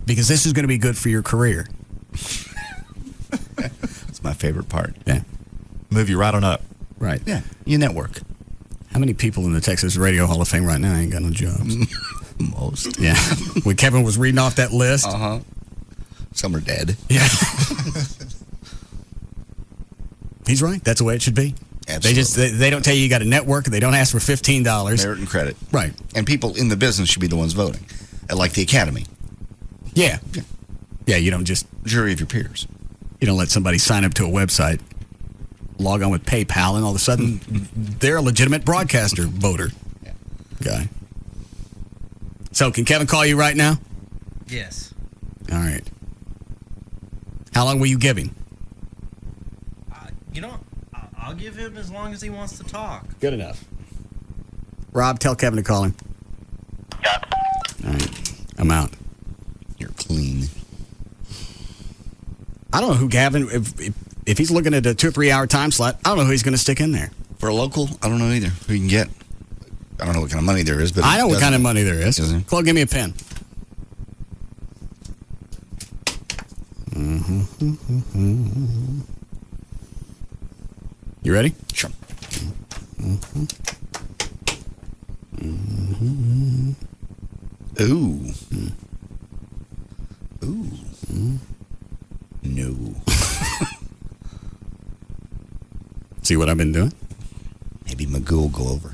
because this is going to be good for your career.
That's my favorite part.
Yeah.
Move you right on up.
Right.
Yeah. You network.
How many people in the Texas Radio Hall of Fame right now ain't got no jobs?
Most.
Yeah. When Kevin was reading off that list.
Uh-huh. Some are dead.
Yeah. He's right. That's the way it should be.
Absolutely.
They don't tell you got to network. They don't ask for $15.
Merit and credit.
Right.
And people in the business should be the ones voting. Like the Academy.
Yeah. Yeah, you don't just...
Jury of your peers.
You don't let somebody sign up to a website, log on with PayPal, and all of a sudden they're a legitimate broadcaster voter guy. So can Kevin call you right now?
Yes.
All right. How long will you give him?
I'll give him as long as he wants to talk.
Good enough. Rob, tell Kevin to call him.
Yeah.
All right. I'm out.
You're clean.
I don't know who Gavin, if he's looking at a 2 or 3 hour time slot, I don't know who he's going to stick in there.
For a local, I don't know either. Who you can get. I don't know what kind of money there is, but
I know what kind of money there is. Chloe, give me a pen. You ready?
Sure. Ooh. Ooh. No.
See what I've been doing?
Maybe Magoo will go over.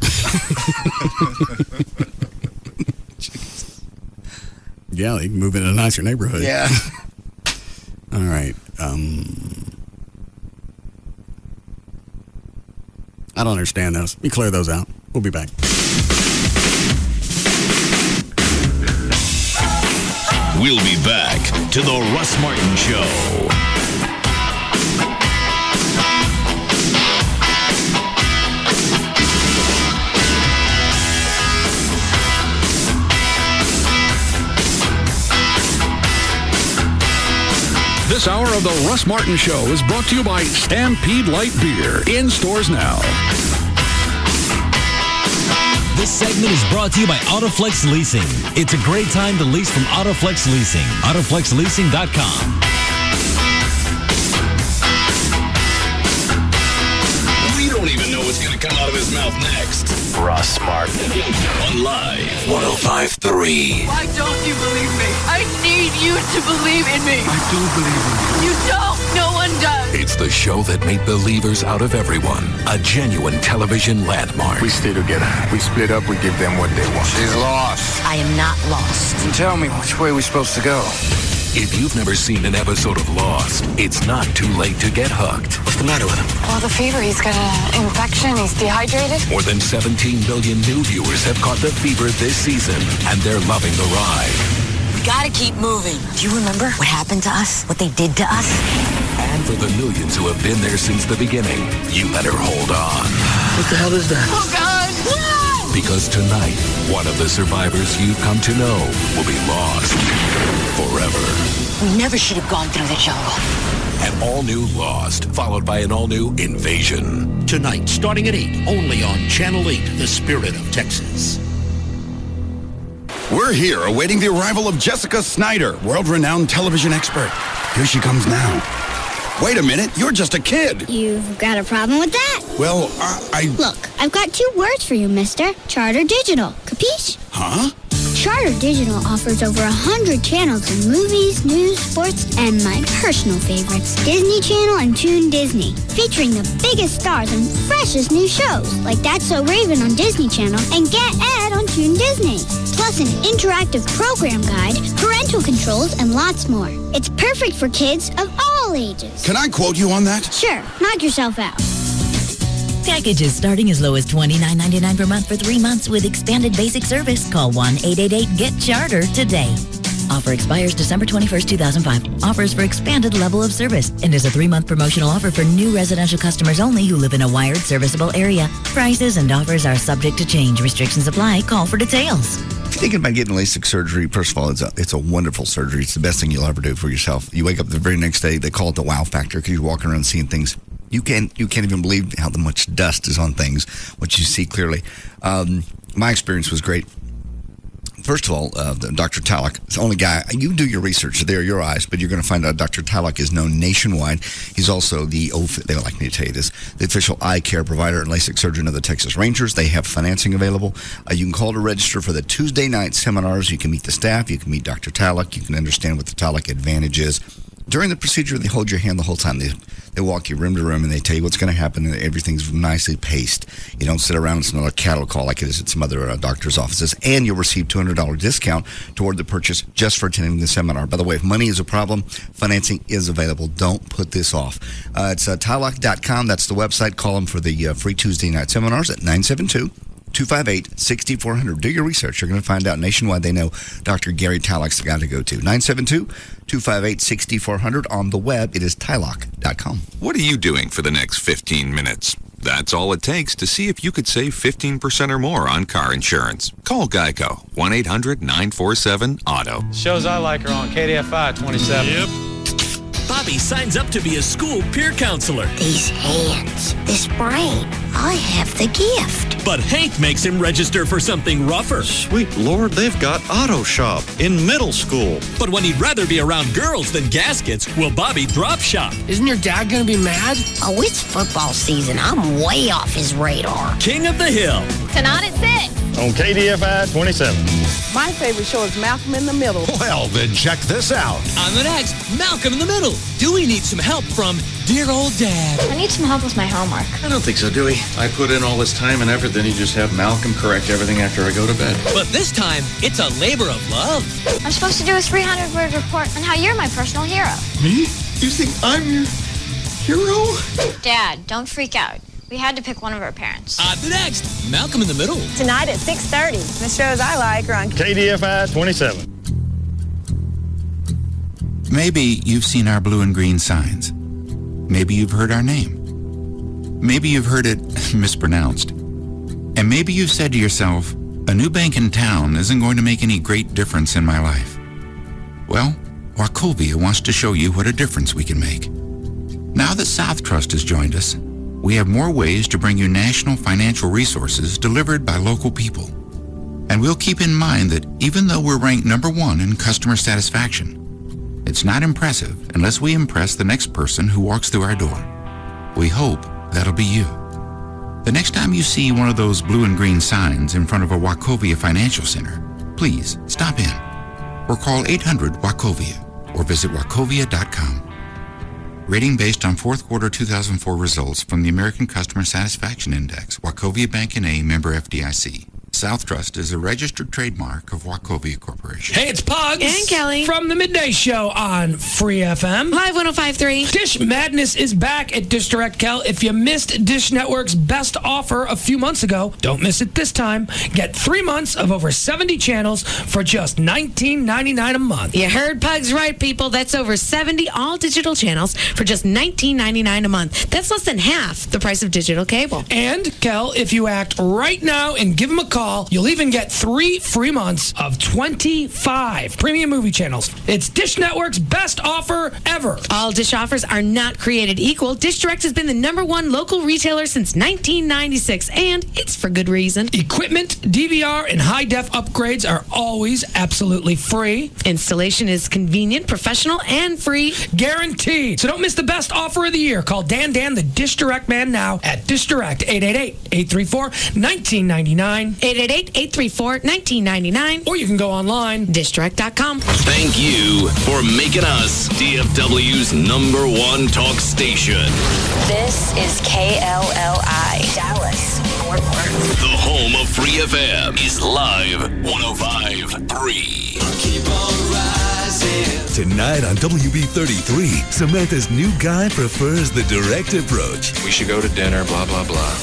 Yeah, they can move into a nicer neighborhood.
Yeah.
All right. I don't understand those. Let me clear those out. We'll be back.
We'll be back to the Russ Martin Show.
This hour of the Russ Martin Show is brought to you by Stampede Light Beer, in stores now.
This segment is brought to you by Autoflex Leasing. It's a great time to lease from Autoflex Leasing. AutoFlexLeasing.com.
We don't even know what's going to come out of his mouth next. Russ Martin on Live 105.3.
Why don't you believe me? I need you to believe in me.
I do believe in you.
You don't. No one does.
It's the show that made believers out of everyone. A genuine television landmark.
We stay together. We split up. We give them what they want.
She's lost.
I am not lost.
And tell me, which way are we supposed to go?
If you've never seen an episode of Lost, it's not too late to get hooked.
What's the matter with him?
Well, the fever. He's got an infection. He's dehydrated.
More than 17 million new viewers have caught the fever this season, and they're loving the ride.
We gotta keep moving. Do you remember what happened to us? What they did to us?
And for the millions who have been there since the beginning, you better hold on.
What the hell is that?
Oh, God. No!
Because tonight, one of the survivors you've come to know will be lost forever.
We never should have gone through the jungle.
An all-new Lost, followed by an all-new Invasion.
Tonight, starting at 8, only on Channel 8, The Spirit of Texas.
We're here awaiting the arrival of Jessica Snyder, world-renowned television expert. Here she comes now. Wait a minute, you're just a kid.
You've got a problem with that?
Well,
Look, I've got 2 words for you, mister. Charter Digital. Capiche?
Huh?
Charter Digital offers over 100 channels in movies, news, sports, and my personal favorites, Disney Channel and Toon Disney, featuring the biggest stars and freshest new shows, like That's So Raven on Disney Channel and Get Ed on Toon Disney. Plus an interactive program guide, parental controls, and lots more. It's perfect for kids of all ages.
Can I quote you on that?
Sure, knock yourself out.
Packages starting as low as $29.99 per month for 3 months with expanded basic service. Call 1-888-GET-CHARTER today. Offer expires December 21st, 2005. Offers for expanded level of service and is a 3-month promotional offer for new residential customers only who live in a wired serviceable area. Prices and offers are subject to change. Restrictions apply. Call for details.
If you're thinking about getting LASIK surgery, first of all, it's a wonderful surgery. It's the best thing you'll ever do for yourself. You wake up the very next day, they call it the wow factor because you're walking around seeing things. You can't even believe how much dust is on things, what you see clearly. My experience was great. First of all, Dr. Talak is the only guy. You do your research. They're your eyes, but you're going to find out Dr. Talak is known nationwide. He's also they don't like me to tell you this, the official eye care provider and LASIK surgeon of the Texas Rangers. They have financing available. You can call to register for the Tuesday night seminars. You can meet the staff. You can meet Dr. Talak. You can understand what the Talak advantage is. During the procedure, they hold your hand the whole time. They walk you room to room, and they tell you what's going to happen, and everything's nicely paced. You don't sit around. It's not a cattle call like it is at some other doctor's offices. And you'll receive $200 discount toward the purchase just for attending the seminar. By the way, if money is a problem, financing is available. Don't put this off. It's Talak.com. That's the website. Call them for the free Tuesday night seminars at 972-258-6400. Do your research. You're going to find out nationwide. They know Dr. Gary Talak's the guy to go to. 972-258-6400. On the web, it is Talak.com.
What are you doing for the next 15 minutes? That's all it takes to see if you could save 15% or more on car insurance. Call Geico. 1-800-947-AUTO.
Shows I like are on KDFI 27.
Yep.
Bobby signs up to be a school peer counselor.
These hands, this brain, I have the gift.
But Hank makes him register for something rougher.
Sweet Lord, they've got auto shop in middle school.
But when he'd rather be around girls than gaskets, will Bobby drop shop?
Isn't your dad gonna be mad?
Oh, it's football season. I'm way off his radar.
King of the Hill.
Tonight at 6.
On KDFI 27.
My favorite show is Malcolm in the Middle.
Well, then check this out.
On the next, Malcolm in the Middle. Dewey needs some help from dear old dad.
I need some help with my homework.
I don't think so, Dewey. I put in all this time and effort, then you just have Malcolm correct everything after I go to bed.
But this time, it's a labor of love.
I'm supposed to do a 300-word report on how you're my personal hero.
Me? You think I'm your hero?
Dad, don't freak out. We had to pick one of our parents.
On the next, Malcolm in the Middle.
Tonight at 6:30. The shows I like are on
KDFI 27.
Maybe you've seen our blue and green signs. Maybe you've heard our name. Maybe you've heard it mispronounced. And maybe you've said to yourself, a new bank in town isn't going to make any great difference in my life. Well, Wachovia wants to show you what a difference we can make. Now that South Trust has joined us, we have more ways to bring you national financial resources delivered by local people. And we'll keep in mind that even though we're ranked number 1 in customer satisfaction, it's not impressive unless we impress the next person who walks through our door. We hope that'll be you. The next time you see one of those blue and green signs in front of a Wachovia Financial Center, please stop in or call 800-WACHOVIA or visit wachovia.com. Rating based on fourth quarter 2004 results from the American Customer Satisfaction Index, Wachovia Bank N.A., member FDIC. South Trust is a registered trademark of Wachovia Corporation.
Hey, it's Pugs.
And Kelly.
From the Midday Show on Free FM.
Live 105.3.
Dish Madness is back at Dish Direct, Kel. If you missed Dish Network's best offer a few months ago, don't miss it this time. Get 3 months of over 70 channels for just $19.99 a month.
You heard Pugs right, people. That's over 70 all-digital channels for just $19.99 a month. That's less than half the price of digital cable.
And, Kel, if you act right now and give them a call, you'll even get 3 free months of 25 premium movie channels. It's Dish Network's best offer ever.
All Dish offers are not created equal. Dish Direct has been the #1 local retailer since 1996, and it's for good reason.
Equipment, DVR, and high-def upgrades are always absolutely free.
Installation is convenient, professional, and free.
Guaranteed. So don't miss the best offer of the year. Call Dan, the Dish Direct man, now at Dish Direct, 888-834-1999.
888-834-1999.
Or you can go online,
dishdirect.com.
Thank you for making us DFW's #1 talk station.
This is KLLI, Dallas, Fort Worth.
The home of Free FM is live 105.3.
Keep on rising.
Tonight on WB33, Samantha's new guy prefers the direct approach.
We should go to dinner, blah, blah, blah.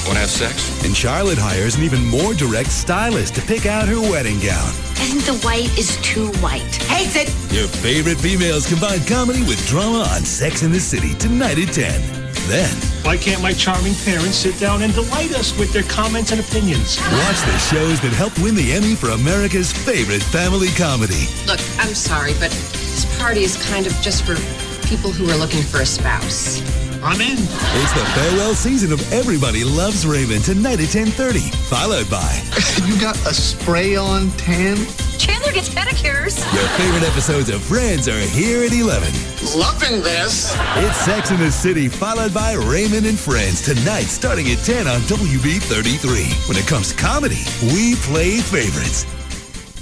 Want to have sex?
And Charlotte hires an even more direct stylist to pick out her wedding gown.
And the white is too white. Hates it.
Your favorite females combine comedy with drama on Sex and the City tonight at 10. Then,
why can't my charming parents sit down and delight us with their comments and opinions?
Watch the shows that helped win the Emmy for America's favorite family comedy.
Look, I'm sorry, but this party is kind of just for people who are looking for a spouse.
I'm in.
It's the farewell season of Everybody Loves Raymond tonight at 10:30, followed by...
You got a spray-on tan?
Chandler gets pedicures.
Your favorite episodes of Friends are here at 11.
Loving this.
It's Sex and the City, followed by Raymond and Friends tonight starting at 10 on WB33. When it comes to comedy, we play favorites.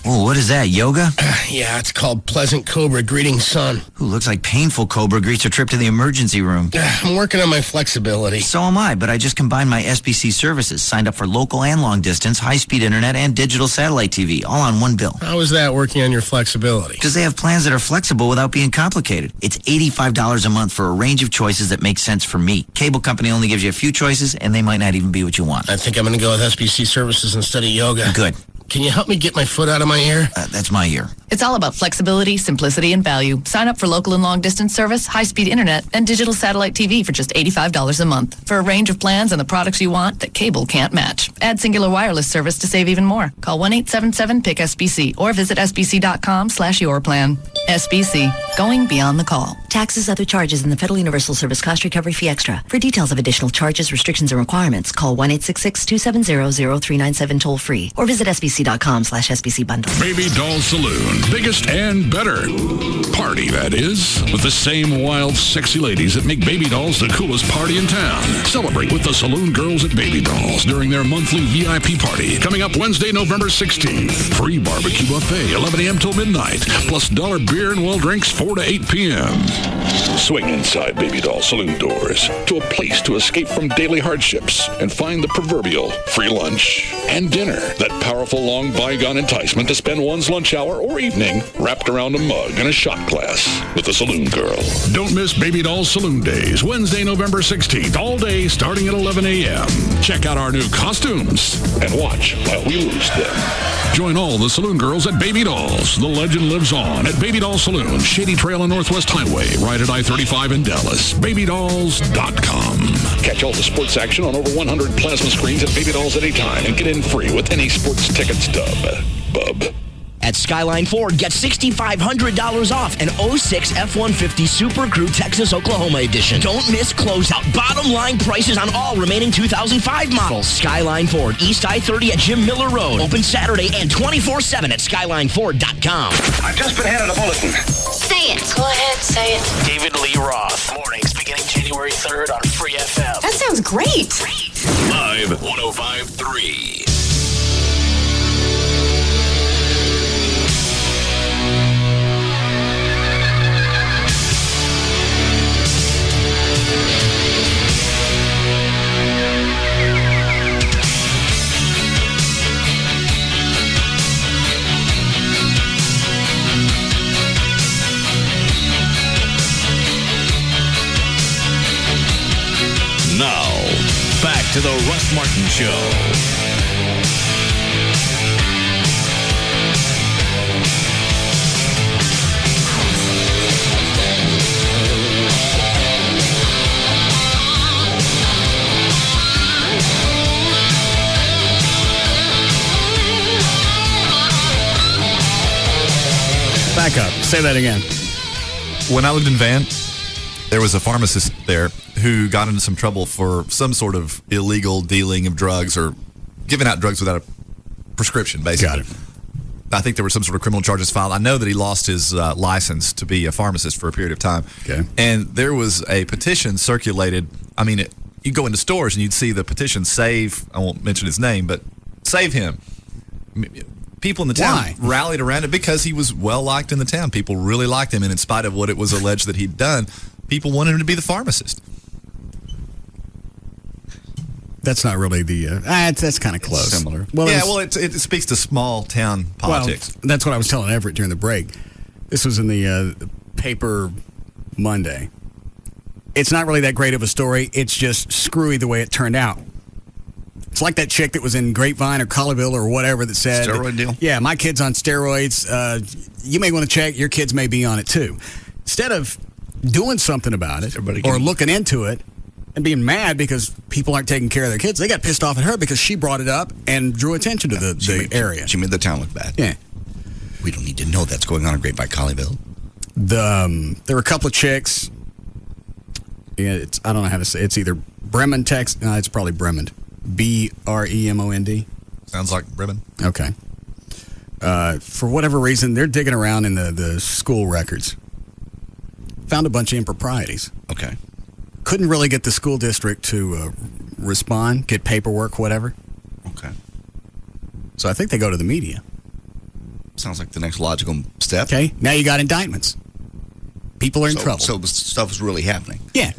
Oh, what is that, yoga?
Yeah, it's called Pleasant Cobra Greeting Son.
Ooh, looks like Painful Cobra greets a trip to the emergency room.
I'm working on my flexibility.
So am I, but I just combined my SBC services, signed up for local and long distance, high-speed internet, and digital satellite TV, all on one bill.
How is that working on your flexibility?
Because they have plans that are flexible without being complicated. It's $85 a month for a range of choices that make sense for me. Cable company only gives you a few choices, and they might not even be what you want.
I think I'm going to go with SBC services instead of yoga.
Good.
Can you help me get my foot out of my ear?
That's my ear.
It's all about flexibility, simplicity, and value. Sign up for local and long-distance service, high-speed internet, and digital satellite TV for just $85 a month. For a range of plans and the products you want that cable can't match. Add Singular Wireless service to save even more. Call 1-877-PICK-SBC or visit sbc.com/yourplan. SBC, going beyond the call.
Taxes, other charges, and the Federal Universal Service Cost Recovery Fee Extra. For details of additional charges, restrictions, and requirements, call 1-866-270-0397 toll-free or visit sbc.com/SBC bundle.
Baby Doll Saloon. Biggest and better. Party, that is. With the same wild, sexy ladies that make Baby Dolls the coolest party in town. Celebrate with the Saloon Girls at Baby Dolls during their monthly VIP party. Coming up Wednesday, November 16th. Free barbecue buffet, 11 a.m. till midnight. Plus dollar beer and well drinks, 4 to 8 p.m. Swing inside Baby Doll Saloon doors to a place to escape from daily hardships and find the proverbial free lunch and dinner. That powerful long bygone enticement to spend one's lunch hour or evening evening wrapped around a mug and a shot glass with the Saloon Girl. Don't miss Baby Doll Saloon Days, Wednesday, November 16th, all day starting at 11 a.m. Check out our new costumes and watch while we lose them. Join all the Saloon Girls at Baby Dolls. The legend lives on at Baby Doll Saloon, Shady Trail and Northwest Highway, right at I-35 in Dallas. BabyDolls.com. Catch all the sports action on over 100 plasma screens at Baby Dolls anytime and get in free with any sports ticket stub. Bub.
At Skyline Ford, get $6,500 off an 06 F-150 Super Crew Texas, Oklahoma edition. Don't miss closeout. Bottom line prices on all remaining 2005 models. Skyline Ford, East I-30 at Jim Miller Road. Open Saturday and 24/7 at SkylineFord.com.
I've just been handed a bulletin.
Say it. Go ahead, say it.
David Lee Roth. Mornings beginning January 3rd on Free FM.
That sounds great.
Live 105.3.
Now, back to the Russ Martin Show.
Back up. Say that again.
When I lived in Van, there was a pharmacist there who got into some trouble for some sort of illegal dealing of drugs or giving out drugs without a prescription, basically.
Got it.
I think there were some sort of criminal charges filed. I know that he lost his license to be a pharmacist for a period of time.
Okay.
And there was a petition circulated. I mean, you go into stores and you'd see the petition, save, I won't mention his name, but save him. People in the town rallied around it because he was well-liked in the town. People really liked him, and in spite of what it was alleged that he'd done, people wanted him to be the pharmacist.
That's not really the. That's kind of close.
Similar.
Well,
it speaks to small town politics.
Well, that's what I was telling Everett during the break. This was in the paper Monday. It's not really that great of a story. It's just screwy the way it turned out. It's like that chick that was in Grapevine or Colleyville or whatever that said,
steroid deal?
Yeah, my kid's on steroids. You may want to check. Your kids may be on it too. Instead of doing something about it or looking into it and being mad because people aren't taking care of their kids, they got pissed off at her because she brought it up and drew attention to the area.
She made the town look bad.
Yeah.
We don't need to know that's going on in Grapevine, Colleyville.
There were a couple of chicks. Yeah, I don't know how to say it. It's either Bremen, Texas. No, it's probably Bremen. Bremond.
Sounds like Bremen.
Okay. For whatever reason, they're digging around in the school records. Found a bunch of improprieties.
Okay.
Couldn't really get the school district to respond, get paperwork, whatever.
Okay.
So I think they go to the media.
Sounds like the next logical step.
Okay. Now you got indictments. People are in trouble.
So stuff is really happening.
Yeah.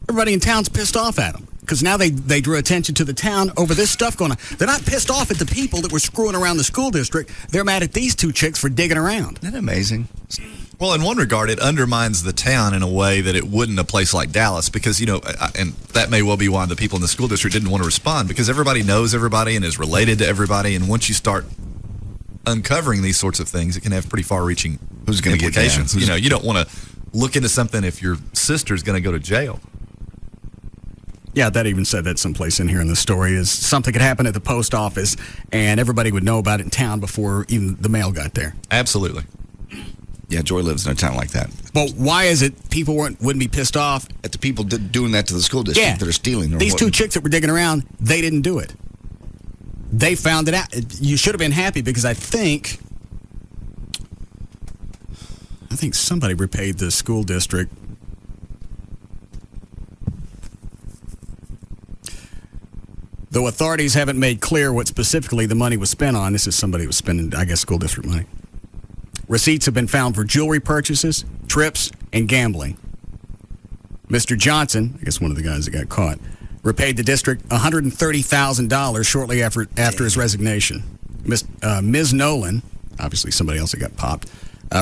Everybody in town's pissed off at them because now they drew attention to the town over this stuff going on. They're not pissed off at the people that were screwing around the school district. They're mad at these two chicks for digging around.
Isn't that amazing?
Well, in one regard, it undermines the town in a way that it wouldn't a place like Dallas because, and that may well be why the people in the school district didn't want to respond because everybody knows everybody and is related to everybody. And once you start uncovering these sorts of things, it can have pretty far-reaching implications. You don't want to look into something if your sister's going to go to jail.
Yeah, that even said that someplace in here in the story is something could happen at the post office and everybody would know about it in town before even the mail got there.
Absolutely.
Yeah, Joy lives in a town like that.
But why is it people wouldn't be pissed off
at the people doing that to the school district that are stealing?
These two chicks that were digging around, they didn't do it. They found it out. You should have been happy because I think somebody repaid the school district. Though authorities haven't made clear what specifically the money was spent on, this is somebody who was spending, I guess, school district money. Receipts have been found for jewelry purchases, trips, and gambling. Mr. Johnson, I guess one of the guys that got caught, repaid the district $130,000 shortly after his resignation. Ms. Nolan, obviously somebody else that got popped,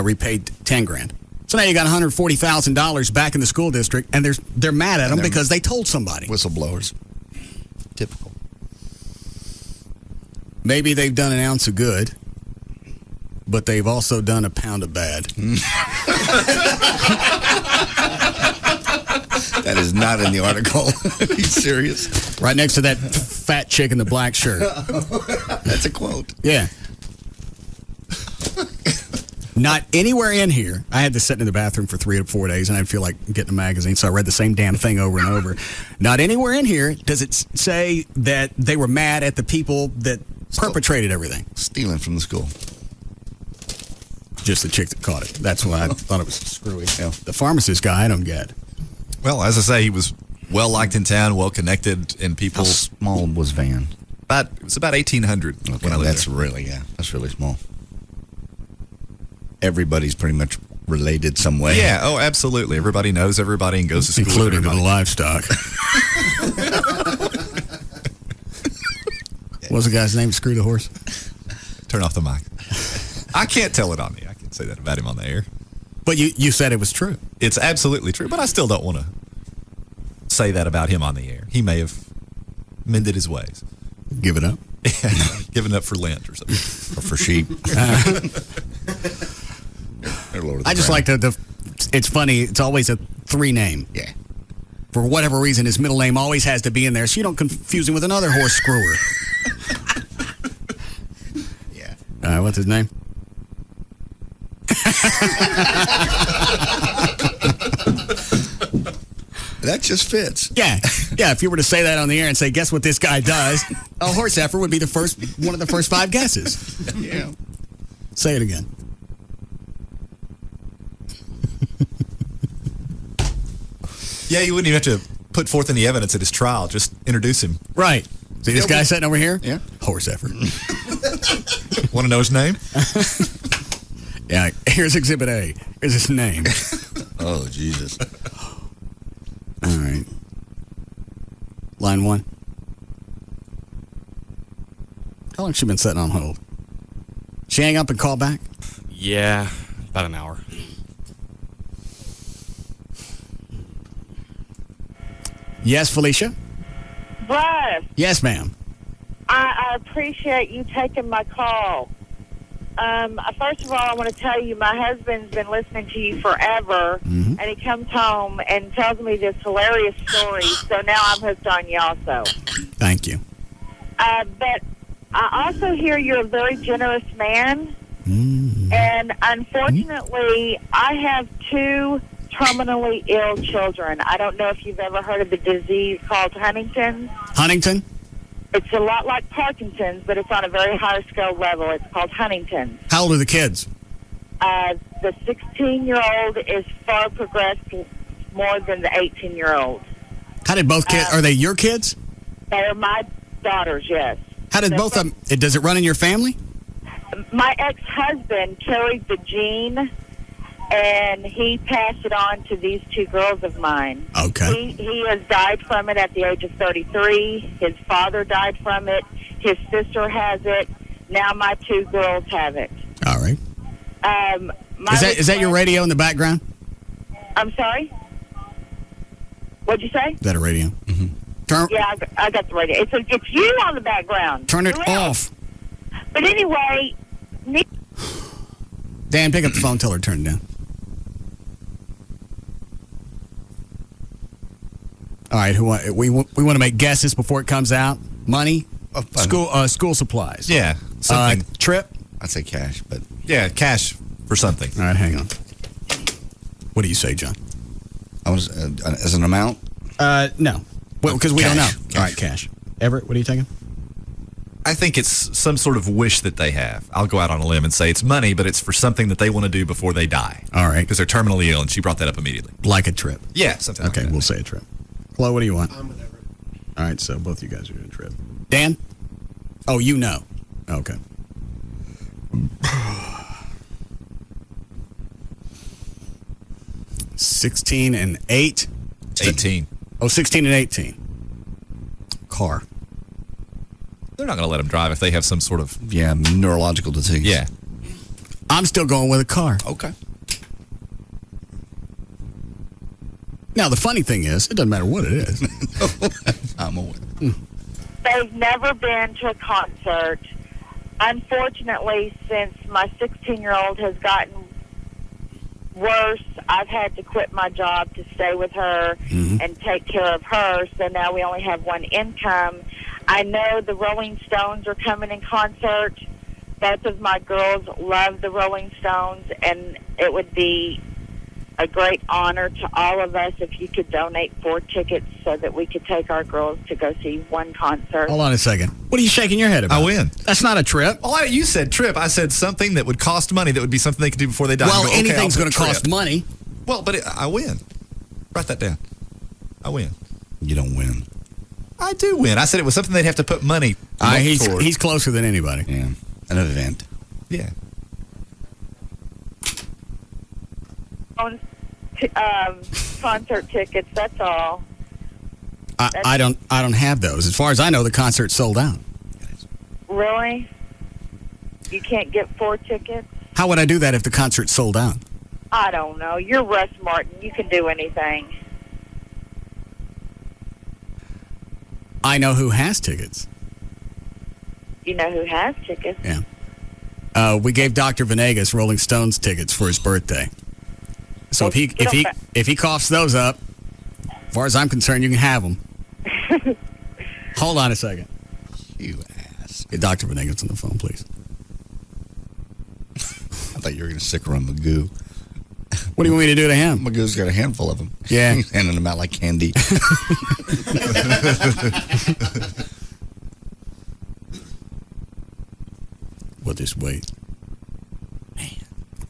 repaid $10,000. So now you got $140,000 back in the school district, and they're mad at them because they told somebody.
Whistleblowers. Typical.
Maybe they've done an ounce of good, but they've also done a pound of bad.
That is not in the article. Are you serious?
Right next to that fat chick in the black shirt.
That's a quote.
Yeah. Not anywhere in here. I had to sit in the bathroom for 3 to 4 days, and I'd feel like getting a magazine, so I read the same damn thing over and over. Not anywhere in here does it say that they were mad at the people that perpetrated everything.
Stealing from the school.
Just the chick that caught it. That's why I thought it was screwy. Yeah. The pharmacist guy, I don't get.
Well, as I say, he was well liked in town, well connected, and people.
How small was Van?
It was about 1,800 when I lived
that's
there.
That's really small. Everybody's pretty much related some way.
Yeah, oh, absolutely. Everybody knows everybody and goes to school.
Including the livestock. What was the guy's name? Screw the horse?
Turn off the mic. I can't tell it on me. I can't say that about him on the air.
But you said it was true.
It's absolutely true, but I still don't want to say that about him on the air. He may have mended his ways.
Give it up?
Given up for Lent or something.
Or for sheep.
I just like it's funny, it's always a 3 name.
Yeah.
For whatever reason, his middle name always has to be in there, so you don't confuse him with another horse screwer.
Yeah.
What's his name?
That just fits.
Yeah. Yeah, if you were to say that on the air and say, guess what this guy does, a horse effer would be one of the first 5 guesses.
Yeah.
Say it again.
Yeah, you wouldn't even have to put forth any evidence at his trial. Just introduce him.
Right. See this guy sitting over here?
Yeah.
Horse effer.
Want to know his name?
Yeah. Here's Exhibit A. Here's his name.
Oh, Jesus.
All right. Line 1. How long has she been sitting on hold? She hang up and call back?
Yeah, about an hour.
Yes, Felicia?
Russ,
Yes, ma'am.
I appreciate you taking my call. First of all, I want to tell you my husband's been listening to you forever, and he comes home and tells me this hilarious story, so now I'm hooked on you also.
Thank you.
But I also hear you're a very generous man, and unfortunately, I have 2 terminally ill children. I don't know if you've ever heard of the disease called Huntington's.
Huntington?
It's a lot like Parkinson's, but it's on a very higher scale level. It's called Huntington's.
How old are the kids?
The 16-year-old is far progressed more than the 18-year-old.
How did both kids, are they your kids?
They are my daughters, yes.
How did both of them, does it run in your family?
My ex-husband carried the gene, and he passed it on to these 2 girls of mine.
Okay.
He has died from it at the age of 33. His father died from it. His sister has it. Now my 2 girls have it.
All right. Is that your radio in the background?
I'm sorry? What'd you say?
Is that a radio? Mm-hmm.
Yeah, I got the radio. It's you on the background.
Turn it
Who else?
off.
But anyway...
Dan, pick up the phone, tell her to turn it down. All right, we want to make guesses before it comes out. Money, school supplies.
Yeah, something.
Trip.
I'd say cash, but
yeah, cash for something.
All right, hang on. What do you say, John?
I was as an amount.
No, because we don't know.
Cash.
All right, cash. Everett, what are you taking?
I think it's some sort of wish that they have. I'll go out on a limb and say it's money, but it's for something that they want to do before they die.
All right,
because they're terminally ill, and she brought that up immediately.
Like a trip.
Yeah, something.
Okay,
like that.
we'll say a trip. Chloe, what do you want?
I'm with Everett.
All right, so both you guys are doing a trip. Dan? Oh, you know. Okay. $16 and $8.
18.
Oh, 16 and 18. Car.
They're not going to let them drive if they have some sort of
neurological disease.
Yeah.
I'm still going with a car.
Okay.
Now, the funny thing is, it doesn't matter what it is.
I'm aware.
They've never been to a concert. Unfortunately, since my 16-year-old has gotten worse, I've had to quit my job to stay with her and take care of her, so now we only have one income. I know the Rolling Stones are coming in concert. Both of my girls love the Rolling Stones, and it would be a great honor to all of us if you could donate 4 tickets so that we could take our girls to go see one concert.
Hold on a second. What are you shaking your head about?
I win.
That's not a trip.
Oh, you said trip. I said something that would cost money that would be something they could do before they die.
Well,
Go, okay,
anything's
I'll
going
put
to cost
trip.
money.
Well, but I win. Write that down. I win.
You don't win.
I do win. I said it was something they'd have to put money toward.
He's closer than anybody.
Yeah. An event.
Yeah.
Concert tickets, that's all.
I don't have those. As far as I know, the concert's sold out.
Really? You can't get 4 tickets?
How would I do that if the concert's sold out?
I don't know. You're Russ Martin. You can do anything.
I know who has tickets.
You know who has tickets?
Yeah. We gave Dr. Venegas Rolling Stones tickets for his birthday. So if he coughs those up, as far as I'm concerned, you can have them. Hold on a second.
You ass.
Get Dr. Venegas on the phone, please.
I thought you were going to stick around Magoo.
What do you want me to do to him?
Magoo's got a handful of them.
Yeah.
He's handing them out like candy.
We'll just wait.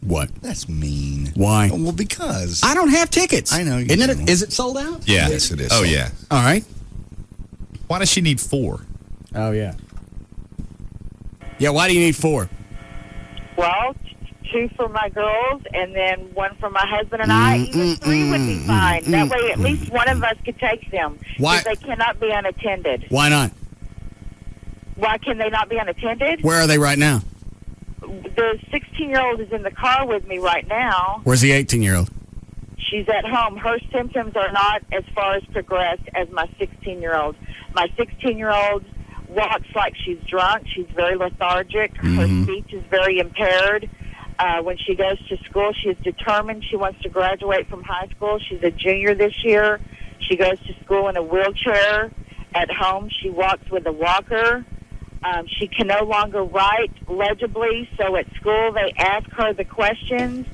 What?
That's mean.
Why?
Well, because
I don't have tickets.
I know.
Is it sold out?
Yeah.
Yes, it is.
Oh, yeah.
All right.
Why does she need 4?
Oh, yeah. Yeah, why do you need 4?
Well, 2 for my girls, and then 1 for my husband and I. Even 3 would be fine. That way, at least one of us could take them.
Why?
Because they cannot be unattended.
Why not?
Why can they not be unattended?
Where are they right now?
The 16-year-old is in the car with me right now.
Where's the 18-year-old?
She's at home. Her symptoms are not as far as progressed as my 16-year-old. My 16-year-old walks like she's drunk. She's very lethargic. Her speech is very impaired. When she goes to school, she's determined she wants to graduate from high school. She's a junior this year. She goes to school in a wheelchair. At home, she walks with a walker. She can no longer write legibly, so at school they ask her the questions,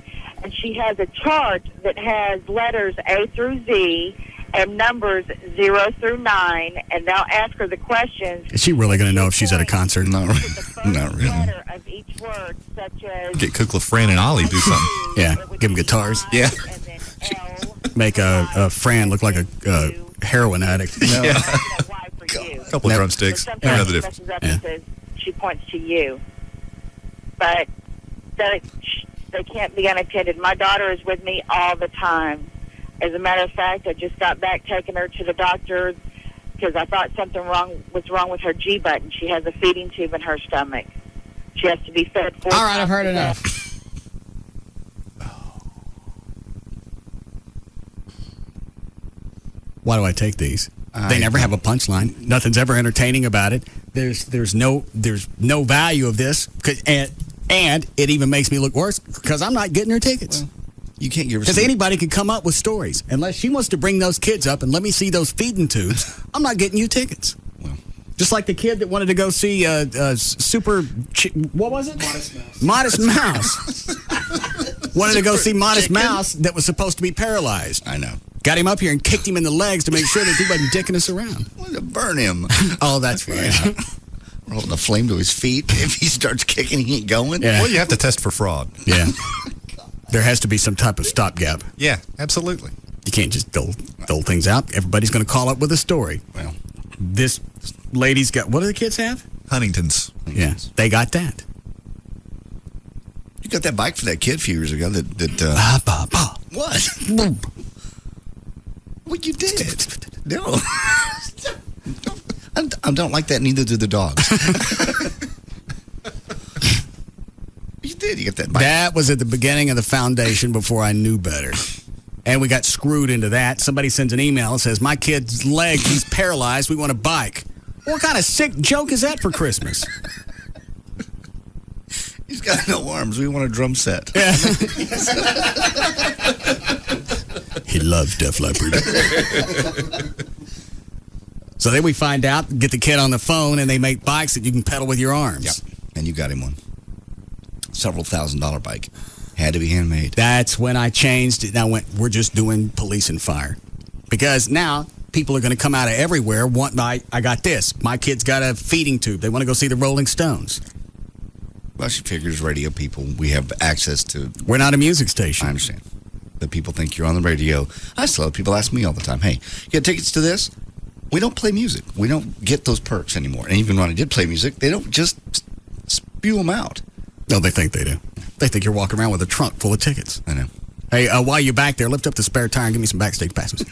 and she has a chart that has letters A through Z and numbers 0 through 9, and they'll ask her the questions.
Is she really going to know if she's at a concert?
Not really.
Letter of each word, such as
Get Cook LaFran and Ollie do something.
Yeah, give them guitars.
Yeah.
and then L.
Make a Fran look like a heroin addict.
Yeah.
Y for you.
A couple of drumsticks.
So
I know
sometimes
the
she
difference.
messes up and says she points to you. But they can't be unattended. My daughter is with me all the time. As a matter of fact, I just got back taking her to the doctor because I thought something was wrong with her G button. She has a feeding tube in her stomach. She has to be fed 4
All right, I've heard
times a
enough.
day.
Why do I take these? They never have a punchline. Nothing's ever entertaining about it. There's no value of this, and it even makes me look worse because I'm not getting her tickets.
Well, you can't give her
Because anybody can come up with stories. Unless she wants to bring those kids up and let me see those feeding tubes, I'm not getting you tickets.
Well.
Just like the kid that wanted to go see what was it? Modest Mouse. Wanted to go see Modest Mouse that was supposed to be paralyzed.
I know.
Got him up here and kicked him in the legs to make sure that he wasn't dicking us around.
I wanted to burn him.
Oh, that's right.
Yeah. We're holding a flame to his feet. If he starts kicking, he ain't going.
Yeah.
Well, you have to test for fraud.
Yeah. There has to be some type of stopgap.
Yeah, absolutely.
You can't just dole things out. Everybody's going to call up with a story.
Well,
this lady's got, what do the kids have?
Huntington's.
Yeah, they got that.
you got that bike for that kid a few years ago What? What you did? No. I don't like that. Neither do the dogs. You did. You get that bike.
That was at the beginning of the foundation before I knew better. And we got screwed into that. Somebody sends an email and says, my kid's leg, he's paralyzed. We want a bike. What kind of sick joke is that for Christmas?
He's got no arms. We want a drum set.
Yeah. He loves Def Leppard. So then we find out, get the kid on the phone, and they make bikes that you can pedal with your arms.
Yep. And you got him one. Several $1,000 bike. Had to be handmade.
That's when I changed it. I went, we're just doing police and fire. Because now people are going to come out of everywhere wanting, I got this. My kid's got a feeding tube. They want to go see the Rolling Stones.
Well, she figures radio people, we have access to.
We're not a music station.
I understand. But people think you're on the radio. I still have people ask me all the time, hey, you got tickets to this? We don't play music. We don't get those perks anymore. And even when I did play music, they don't just spew them out.
No, they think they do. They think you're walking around with a trunk full of tickets.
I know.
Hey, while you're back there, lift up the spare tire and give me some backstage passes.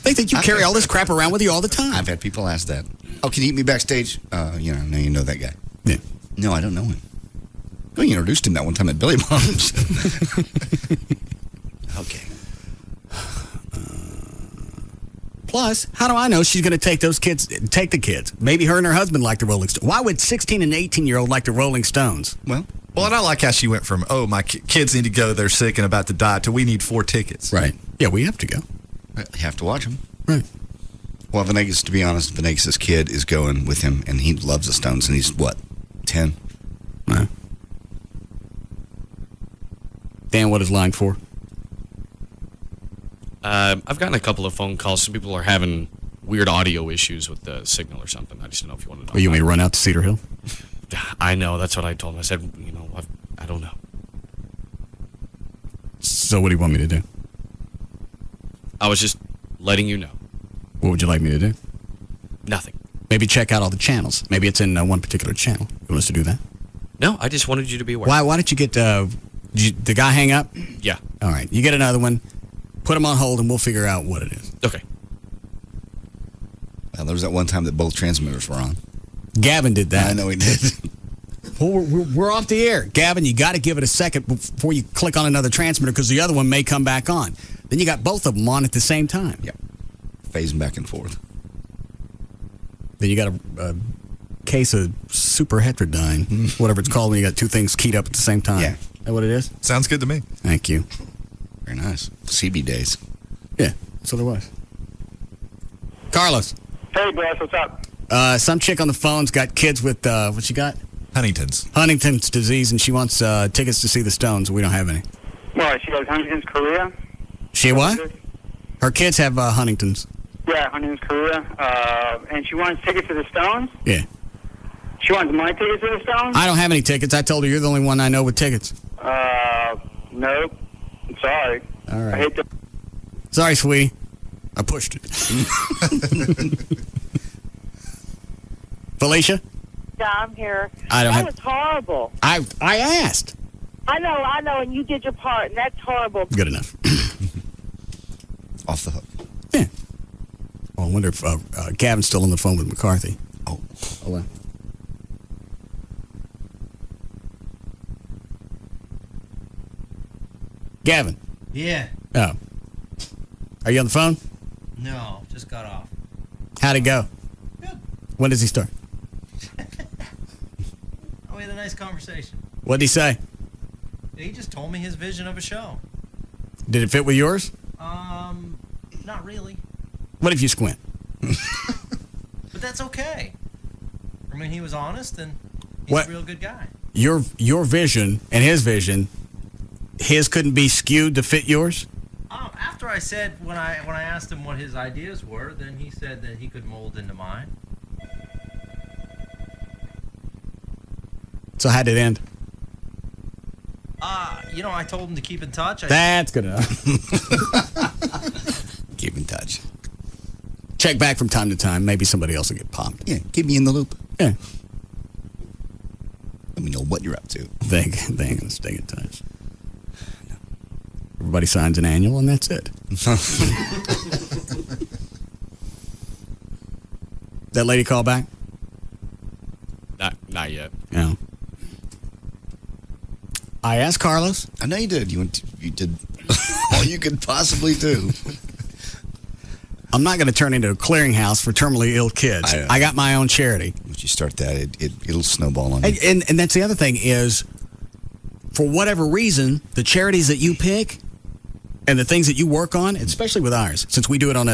They think you carry all this crap around with you all the time.
I've had people ask that. Oh, can you meet me backstage? No, you know that guy.
Yeah.
No, I don't know him. Well, you introduced him that one time at Billy Bob's. Okay.
Plus, how do I know she's going to take the kids? Maybe her and her husband like the Rolling Stones. Why would 16 and 18-year-old like the Rolling Stones?
Well, and I like how she went from, my kids need to go, they're sick and about to die, to we need 4 tickets.
Right. Yeah, we have to go.
We have to watch him.
Right.
Well, Venegas, to be honest, Venegas' kid is going with him, and he loves the Stones, and he's, 10?
Right. Dan, what is line 4?
I've gotten a couple of phone calls. Some people are having weird audio issues with the signal or something. I just don't know if you want to know.
You want me to run out to Cedar Hill?
I know. That's what I told him. I said, I don't know.
So what do you want me to do?
I was just letting you know.
What would you like me to do?
Nothing.
Maybe check out all the channels. Maybe it's in one particular channel. You want us to do that?
No, I just wanted you to be aware.
Why don't you get the guy hang up?
Yeah.
All right. You get another one. Put him on hold, and we'll figure out what it is.
Okay.
Well, there was that one time that both transmitters were on.
Gavin did that.
I know he did.
Well, we're off the air. Gavin, you got to give it a second before you click on another transmitter because the other one may come back on. Then you got both of them on at the same time.
Yep. Phasing back and forth.
Then you got a case of super heterodyne, whatever it's called when you got two things keyed up at the same time.
Yeah.
Is that what it is?
Sounds good to me.
Thank you.
Very nice. CB days.
Yeah, that's what it was. Carlos.
Hey, Bryce, what's up?
Some chick on the phone's got kids with, what she got? Huntington's disease, and she wants tickets to see the Stones. We don't have any.
What, she has Huntington's chorea?
She what? Her kids have Huntington's.
Yeah, Huntington's chorea. And she wants tickets to the Stones?
Yeah.
She wants my tickets to the Stones?
I don't have any tickets. I told her you're the only one I know with tickets.
Nope. I'm sorry.
All right.
I hate to...
Sorry, sweetie. I pushed it. Felicia?
Yeah, I'm here.
That
was horrible.
I asked.
I know, and you did your part, and that's horrible.
Good enough.
Off the hook.
Yeah. Well, I wonder if Gavin's still on the phone with McCarthy.
Oh.
Hold on. Gavin.
Yeah.
Oh. Are you on the phone?
No, just got off.
How'd it go?
Good.
When does he start?
We had a nice conversation.
What'd he say?
He just told me his vision of a show.
Did it fit with yours?
Not really.
What if you squint?
But that's okay. I mean, he was honest, and he's
What?
a real good guy.
Your vision and his vision, his couldn't be skewed to fit yours?
After I said, when I asked him what his ideas were, then he said that he could mold into mine.
So how'd it end?
I told him to keep in touch.
That's good enough.
Keep in touch.
Check back from time to time. Maybe somebody else will get popped.
Yeah, keep me in the loop.
Yeah.
Let me know what you're up to.
They ain't going to stay in touch. Everybody signs an annual, and that's it. That lady call back?
Not yet.
No. I asked Carlos.
I know you did. You did all you could possibly do.
I'm not going to turn into a clearinghouse for terminally ill kids. I got my own charity.
Once you start that, it'll snowball on you.
And that's the other thing is, for whatever reason, the charities that you pick and the things that you work on, especially with ours, since we do it on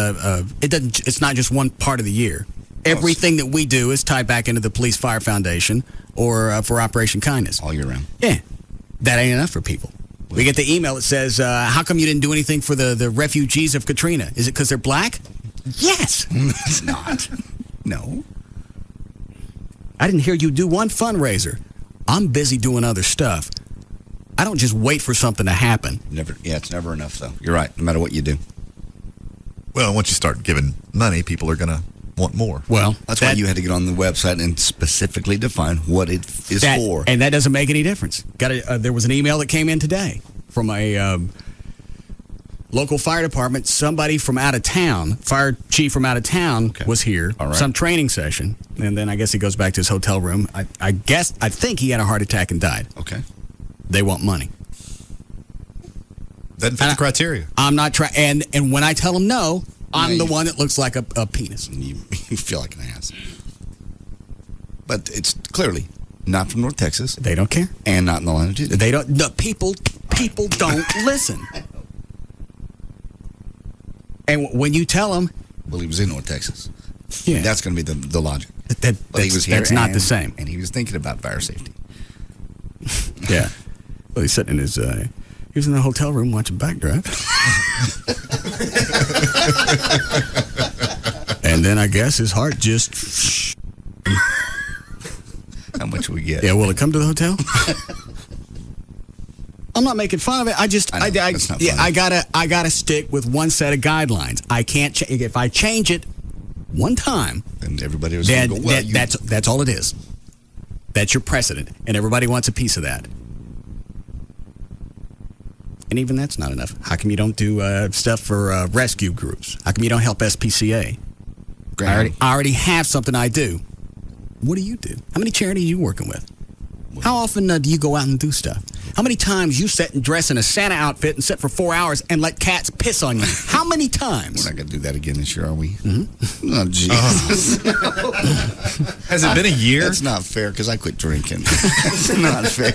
it's not just one part of the year. Everything that we do is tied back into the Police Fire Foundation or for Operation Kindness.
All year round.
Yeah. That ain't enough for people. We get the email that says, how come you didn't do anything for the refugees of Katrina? Is it because they're black? Yes.
It's not. No.
I didn't hear you do one fundraiser. I'm busy doing other stuff. I don't just wait for something to happen.
It's never enough, though. You're right, no matter what you do.
Well, once you start giving money, people are going to want more.
Well,
that's why you had to get on the website and specifically define what it is for.
And that doesn't make any difference. There was an email that came in today from a local fire department. Somebody from out of town, fire chief from out of town, was here.
All right.
Some training session, and then I guess he goes back to his hotel room. I think he had a heart attack and died.
Okay.
They want money.
Doesn't fit the criteria.
I'm not trying. And when I tell them no, I'm the one that looks like a penis.
You feel like an ass. But it's clearly not from North Texas.
They don't care.
And not in the line of duty.
They don't. No, people don't listen. And when you tell them,
well, he was in North Texas.
Yeah,
that's going to be the logic.
But he was here. That's not the same.
And he was thinking about fire safety.
Yeah. Well, he's sitting in his. He was in the hotel room watching Backdraft. And then I guess his heart just.
How much we get?
Yeah, will it come to the hotel? I'm not making fun of it. I gotta stick with one set of guidelines. I can't if I change it one time.
And everybody was going to go, well,
that's all it is. That's your precedent, and everybody wants a piece of that. And even that's not enough. How come you don't do stuff for rescue groups? How come you don't help SPCA? I already have something I do. What do you do? How many charities are you working with? How often do you go out and do stuff? How many times you sit and dress in a Santa outfit and sit for 4 hours and let cats piss on you? How many times?
We're not going to do that again this year, are we?
Mm-hmm.
Oh, Jesus.
Has it been a year?
That's not fair because I quit drinking. It's not fair.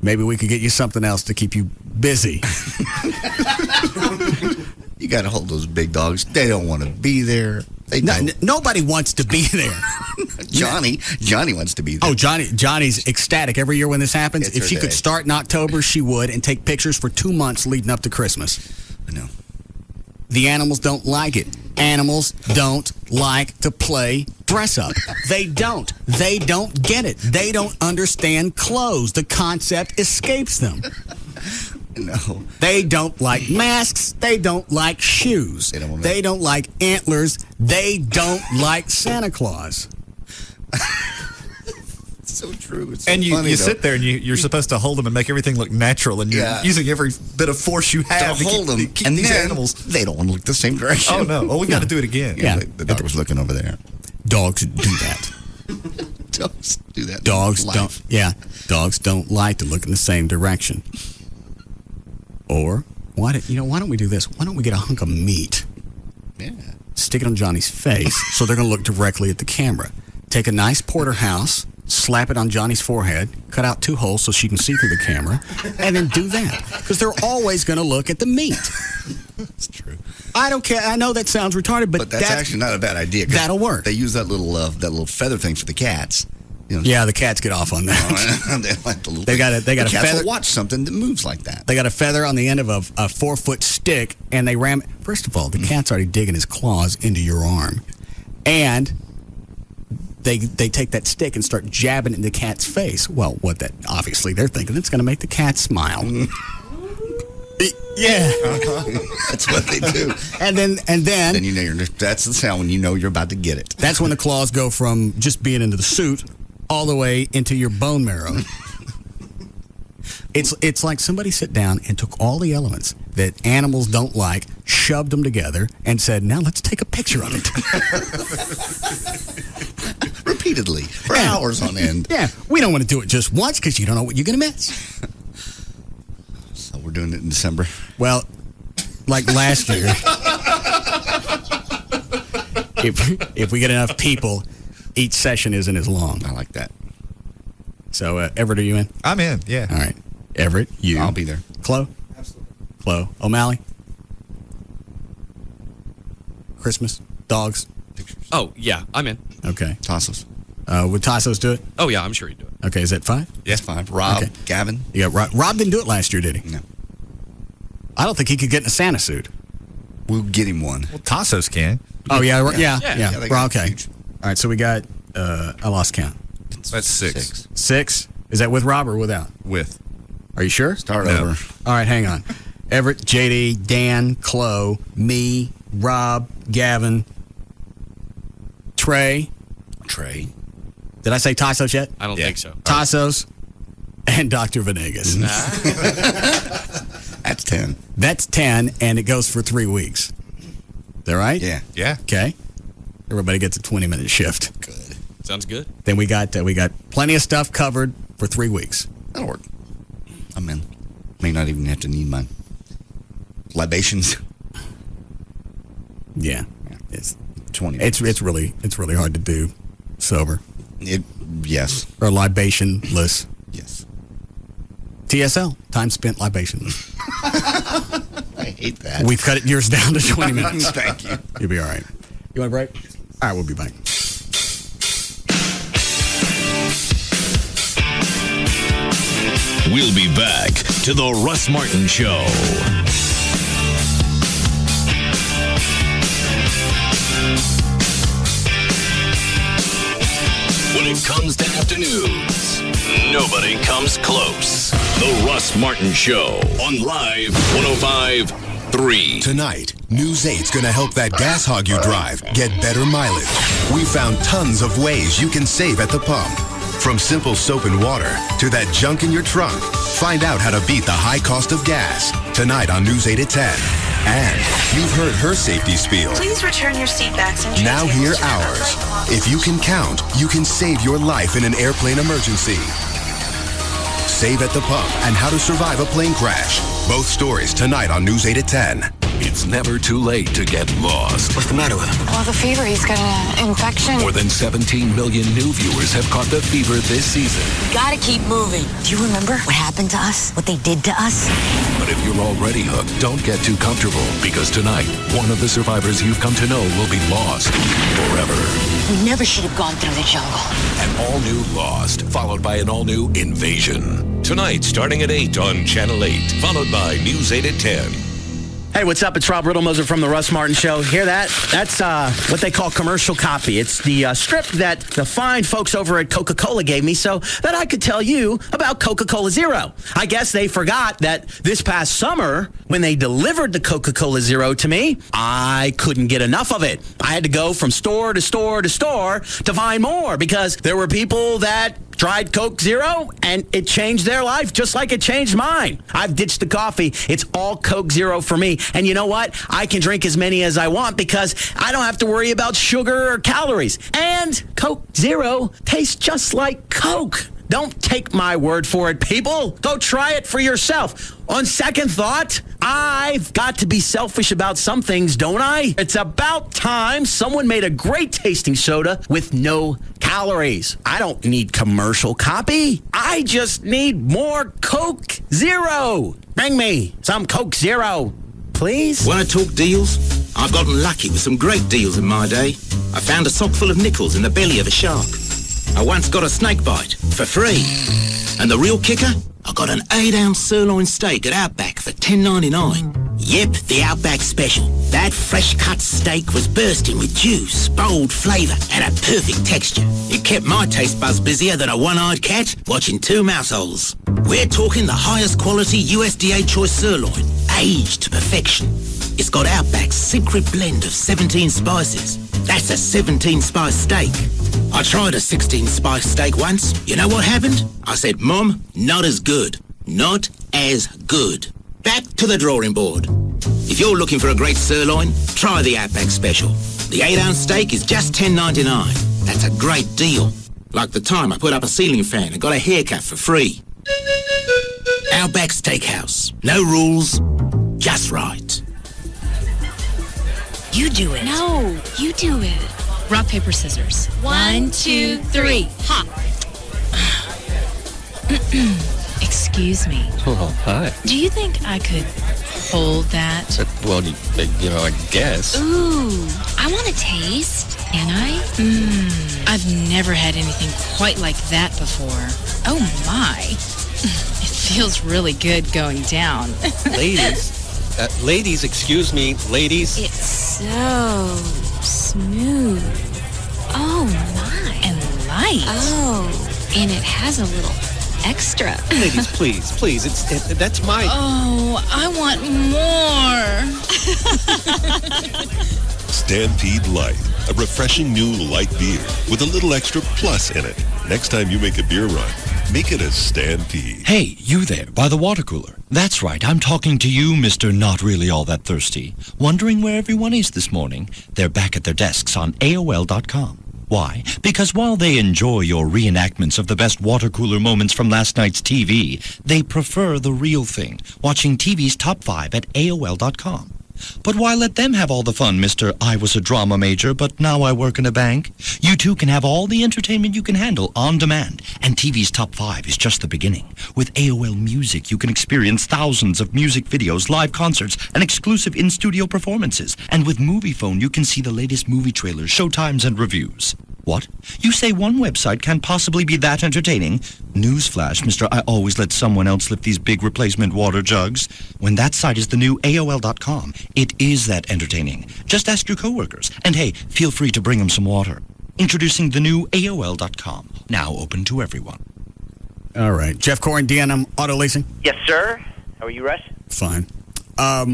Maybe we could get you something else to keep you busy.
You got to hold those big dogs. They don't want to be there.
Nobody wants to be there.
Johnny wants to be there.
Oh, Johnny's ecstatic every year when this happens. If she could start in October, she would, and take pictures for 2 months leading up to Christmas.
I know.
The animals don't like it. Animals don't like to play dress up. They don't. They don't get it. They don't understand clothes. The concept escapes them.
No.
They don't like masks. They don't like shoes. They don't like antlers. They don't like Santa Claus.
So true. It's so
and
funny,
you sit there and you're supposed to hold them and make everything look natural, and you're using every bit of force you have to
hold them.
keep
And
these
then
animals.
They don't want to look the same direction.
Oh no! Oh, we got to do it again.
Yeah.
The dog was looking over there.
Dogs do that.
Dogs do that.
Dogs don't. Yeah. Dogs don't like to look in the same direction. Or why don't we do this? Why don't we get a hunk of meat?
Yeah.
Stick it on Johnny's face so they're going to look directly at the camera. Take a nice porterhouse, slap it on Johnny's forehead, cut out 2 holes so she can see through the camera, and then do that. Because they're always going to look at the meat.
That's true.
I don't care. I know that sounds retarded, but
that's actually not a bad idea.
That'll work.
They use that little feather thing for the cats. You know,
yeah, the cats get off on that. They got a
cats
feather.
Will watch something that moves like that.
They got a feather on the end of a 4-foot stick, and they ram. First of all, the cat's already digging his claws into your arm, and they take that stick and start jabbing it in the cat's face. Well, obviously they're thinking it's going to make the cat smile. Yeah,
that's what they do.
And then
you know that's the sound when you know you're about to get it.
That's when the claws go from just being into the suit all the way into your bone marrow. It's like somebody sat down and took all the elements that animals don't like, shoved them together, and said, now let's take a picture of it.
Repeatedly, for hours on end.
Yeah, we don't want to do it just once because you don't know what you're going to miss.
So we're doing it in December.
Well, like last year, if we get enough people, each session isn't as long.
I like that.
So, Everett, are you in?
I'm in, yeah.
All right. Everett, you.
I'll be there.
Chloe?
Absolutely.
Chloe. O'Malley? Christmas? Dogs?
Oh, yeah, I'm in.
Okay.
Tassos.
Would Tassos do it?
Oh, yeah, I'm sure he'd do it.
Okay, is that 5?
Yes, 5. Rob,
Okay.
Gavin.
You got Rob didn't do it last year, did he?
No.
I don't think he could get in a Santa suit.
We'll get him one.
Well, Tassos can.
Oh, yeah.
Yeah, they got
Okay.
huge.
All right, so we got, I lost count.
That's 6.
6? Is that with Rob or without?
With.
Are you sure?
Start
No.
over.
All right, hang on. Everett, JD, Dan, Chloe, me, Rob, Gavin, Trey. Did I say Tassos yet?
I don't think so.
Tassos and Dr. Venegas.
That's 10.
That's 10, and it goes for 3 weeks. Is that right?
Yeah.
Yeah.
Okay. Everybody gets a 20-minute shift.
Good.
Sounds good.
Then we got plenty of stuff covered for 3 weeks.
That'll work. I'm in. May not even have to need my libations.
Yeah.
It's 20.
It's really hard to do sober
Yes.
or libationless.
Yes.
TSL, time spent libationless.
I hate that.
We've cut yours down to 20 minutes.
Thank you.
You'll be all right. You want a break? All right, we'll be back.
We'll be back to the Russ Martin Show. When it comes to afternoons, nobody comes close. The Russ Martin Show on Live 105.3.
Tonight, News 8's going to help that gas hog you drive get better mileage. We found tons of ways you can save at the pump. From simple soap and water to that junk in your trunk. Find out how to beat the high cost of gas. Tonight on News 8 at 10. And you've heard her safety spiel.
Please return your seat backs and
Now hear ours. If you can count, you can save your life in an airplane emergency. Save at the pump and how to survive a plane crash. Both stories tonight on News 8 at 10.
It's never too late to get lost.
What's the matter with him? Well, the fever. He's got an infection.
More than 17 million new viewers have caught the fever this season.
Gotta keep moving. Do you remember what happened to us? What they did to us?
But if you're already hooked, don't get too comfortable, because tonight, one of the survivors you've come to know will be lost forever.
We never should have gone through the jungle.
An all-new Lost, followed by an all-new Invasion. Tonight, starting at 8 on Channel 8, followed by News 8 at 10.
Hey, what's up? It's Rob Riddlemoser from the Russ Martin Show. Hear that? That's what they call commercial copy. It's the script that the fine folks over at Coca-Cola gave me so that I could tell you about Coca-Cola Zero. I guess they forgot that this past summer, when they delivered the Coca-Cola Zero to me, I couldn't get enough of it. I had to go from store to store to store to find more because there were people that tried Coke Zero, and it changed their life just like it changed mine. I've ditched the coffee. It's all Coke Zero for me. And you know what? I can drink as many as I want because I don't have to worry about sugar or calories. And Coke Zero tastes just like Coke. Don't take my word for it, people. Go try it for yourself. On second thought, I've got to be selfish about some things, don't I? It's about time someone made a great tasting soda with no calories. I don't need commercial copy. I just need more Coke Zero. Bring me some Coke Zero, please.
Want to talk deals? I've gotten lucky with some great deals in my day. I found a sock full of nickels in the belly of a shark. I once got a snake bite for free. And the real kicker? I got an 8-ounce sirloin steak at Outback for $10.99. Yep, the Outback Special. That fresh-cut steak was bursting with juice, bold flavour, and a perfect texture. It kept my taste buds busier than a one-eyed cat watching two mouse holes. We're talking the highest quality USDA choice sirloin, aged to perfection. It's got Outback's secret blend of 17 spices. That's a 17-spice steak. I tried a 16-spice steak once. You know what happened? I said, Mom, not as good. not as good. Back to the drawing board. If you're looking for a great sirloin, try the Outback Special. The 8-ounce steak is just $10.99. That's a great deal. Like the time I put up a ceiling fan and got a haircut for free. Outback Steakhouse. No rules, just right.
You do it.
No, you do it. Rock, paper, scissors. 1, 2, 3. Ha! Excuse me.
Oh, hi.
Do you think I could hold that?
Well, I guess.
Ooh, I want to taste. Can I? I've never had anything quite like that before. Oh, my. It feels really good going down.
Ladies, excuse me, ladies.
It's so smooth. Oh, my. And light. Oh, and it has a little extra.
Ladies, please. That's my...
Oh, I want more.
Stampede Light, a refreshing new light beer with a little extra plus in it. Next time you make a beer run, make it a Stampede.
Hey, you there, by the water cooler. That's right, I'm talking to you, Mr. Not Really All That Thirsty. Wondering where everyone is this morning? They're back at their desks on AOL.com. Why? Because while they enjoy your reenactments of the best water cooler moments from last night's TV, they prefer the real thing, watching TV's Top 5 at AOL.com. But why let them have all the fun, Mr. I was a drama major, but now I work in a bank? You too can have all the entertainment you can handle on demand. And TV's Top 5 is just the beginning. With AOL Music, you can experience thousands of music videos, live concerts, and exclusive in-studio performances. And with MoviePhone, you can see the latest movie trailers, showtimes, and reviews. What? You say one website can't possibly be that entertaining? Newsflash, Mr. I always let someone else lift these big replacement water jugs. When that site is the new AOL.com, it is that entertaining. Just ask your coworkers. And hey, feel free to bring them some water. Introducing the new AOL.com, now open to everyone.
All right. Jeff Corrin, D&M Auto Leasing.
Yes, sir. How are you, Russ?
Fine. All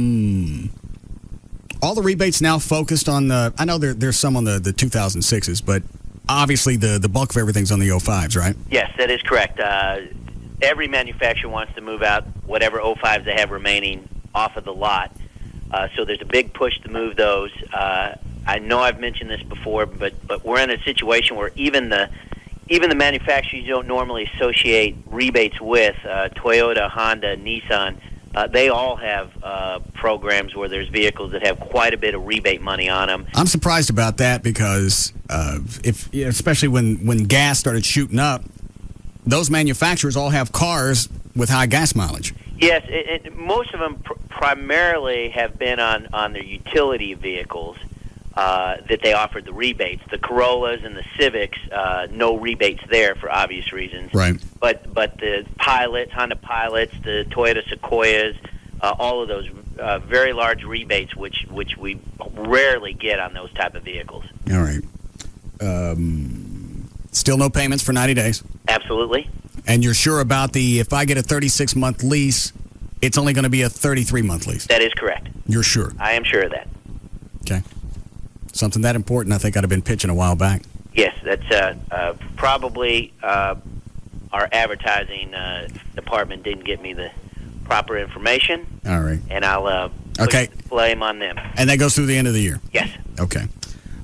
the rebates now focused on the... I know there's some on the 2006s, but obviously the bulk of everything's on the 05s, right?
Yes, that is correct. Every manufacturer wants to move out whatever 05s they have remaining off of the lot. So there's a big push to move those. I know I've mentioned this before, but we're in a situation where even the manufacturers you don't normally associate rebates with, Toyota, Honda, Nissan, they all have programs where there's vehicles that have quite a bit of rebate money on them.
I'm surprised about that because especially when gas started shooting up, those manufacturers all have cars with high gas mileage.
Yes, most of them primarily have been on their utility vehicles that they offered the rebates. The Corollas and the Civics, no rebates there for obvious reasons.
Right.
But the Pilots, Honda Pilots, the Toyota Sequoias, all of those very large rebates, which we rarely get on those type of vehicles.
All right. Still no payments for 90 days?
Absolutely. And
you're sure about if I get a 36-month lease, it's only going to be a 33-month lease?
That is correct.
You're sure?
I am sure of that.
Okay. Something that important, I think I'd have been pitching a while back.
Yes, that's probably our advertising department didn't get me the proper information.
All right.
And I'll
okay.
blame on them.
And that goes through the end of the year?
Yes.
Okay.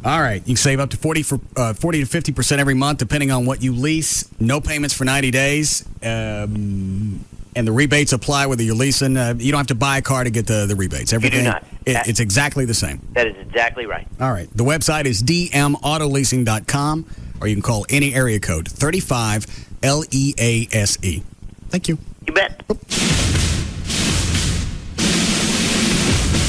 All right. You can save up to 40 to 50% every month, depending on what you lease. No payments for 90 days. And the rebates apply whether you're leasing. You don't have to buy a car to get the rebates. Everything,
you do not.
It's exactly the same.
That is exactly right.
All right. The website is dmautoleasing.com, or you can call any area code 35 LEASE. Thank you.
You bet.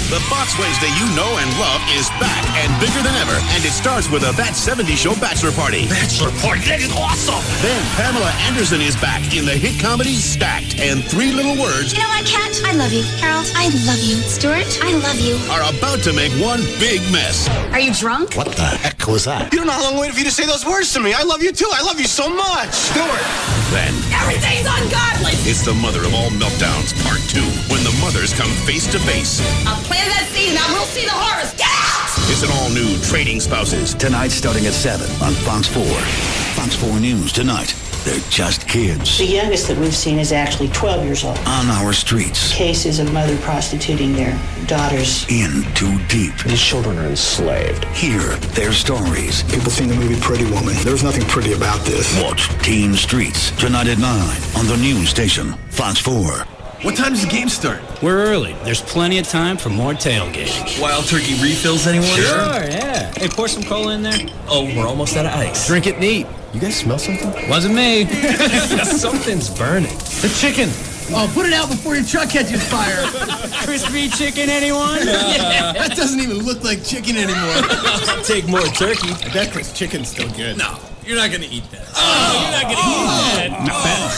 The Fox Wednesday you know and love is back and bigger than ever. And it starts with a That 70s Show Bachelor Party.
Bachelor Party, that is awesome!
Then Pamela Anderson is back in the hit comedy Stacked. And Three Little Words...
You know what, Kat? I love you. Harold, I love you. Stuart, I love you.
...are about to make one big mess.
Are you drunk?
What the heck was that?
You don't know how long I waited for you to say those words to me. I love you too. I love you so much.
Stuart! Then...
Everything's ungodly!
It's the mother of all meltdowns, Part 2, when the mothers come face to face.
I'll plan that scene and I will see the horrors. Get out!
It's an all-new Trading Spouses.
Tonight starting at 7 on Fox 4. Fox 4 News tonight.
they're just kids.
The youngest that we've seen is actually 12 years old.
On our streets.
Cases of mother prostituting their daughters.
In too deep.
These children are enslaved.
Hear their stories.
People seen the movie Pretty Woman. There's nothing pretty about this.
Watch Teen Streets tonight at 9 on the news station, Fox 4.
What time does the game start?
We're early. There's plenty of time for more tailgating.
Wild turkey refills, anyone?
Sure, yeah. Hey, pour some cola in there.
Oh, we're almost out of ice. Drink it neat. You guys smell something?
Wasn't me.
Something's burning. The chicken.
Oh, put it out before your truck catches fire.
Crispy chicken, anyone?
Yeah. That doesn't even look like chicken anymore.
I'll take more turkey.
I bet this chicken's still good.
No, you're not going to eat that.
You're not going to eat that.
Not bad.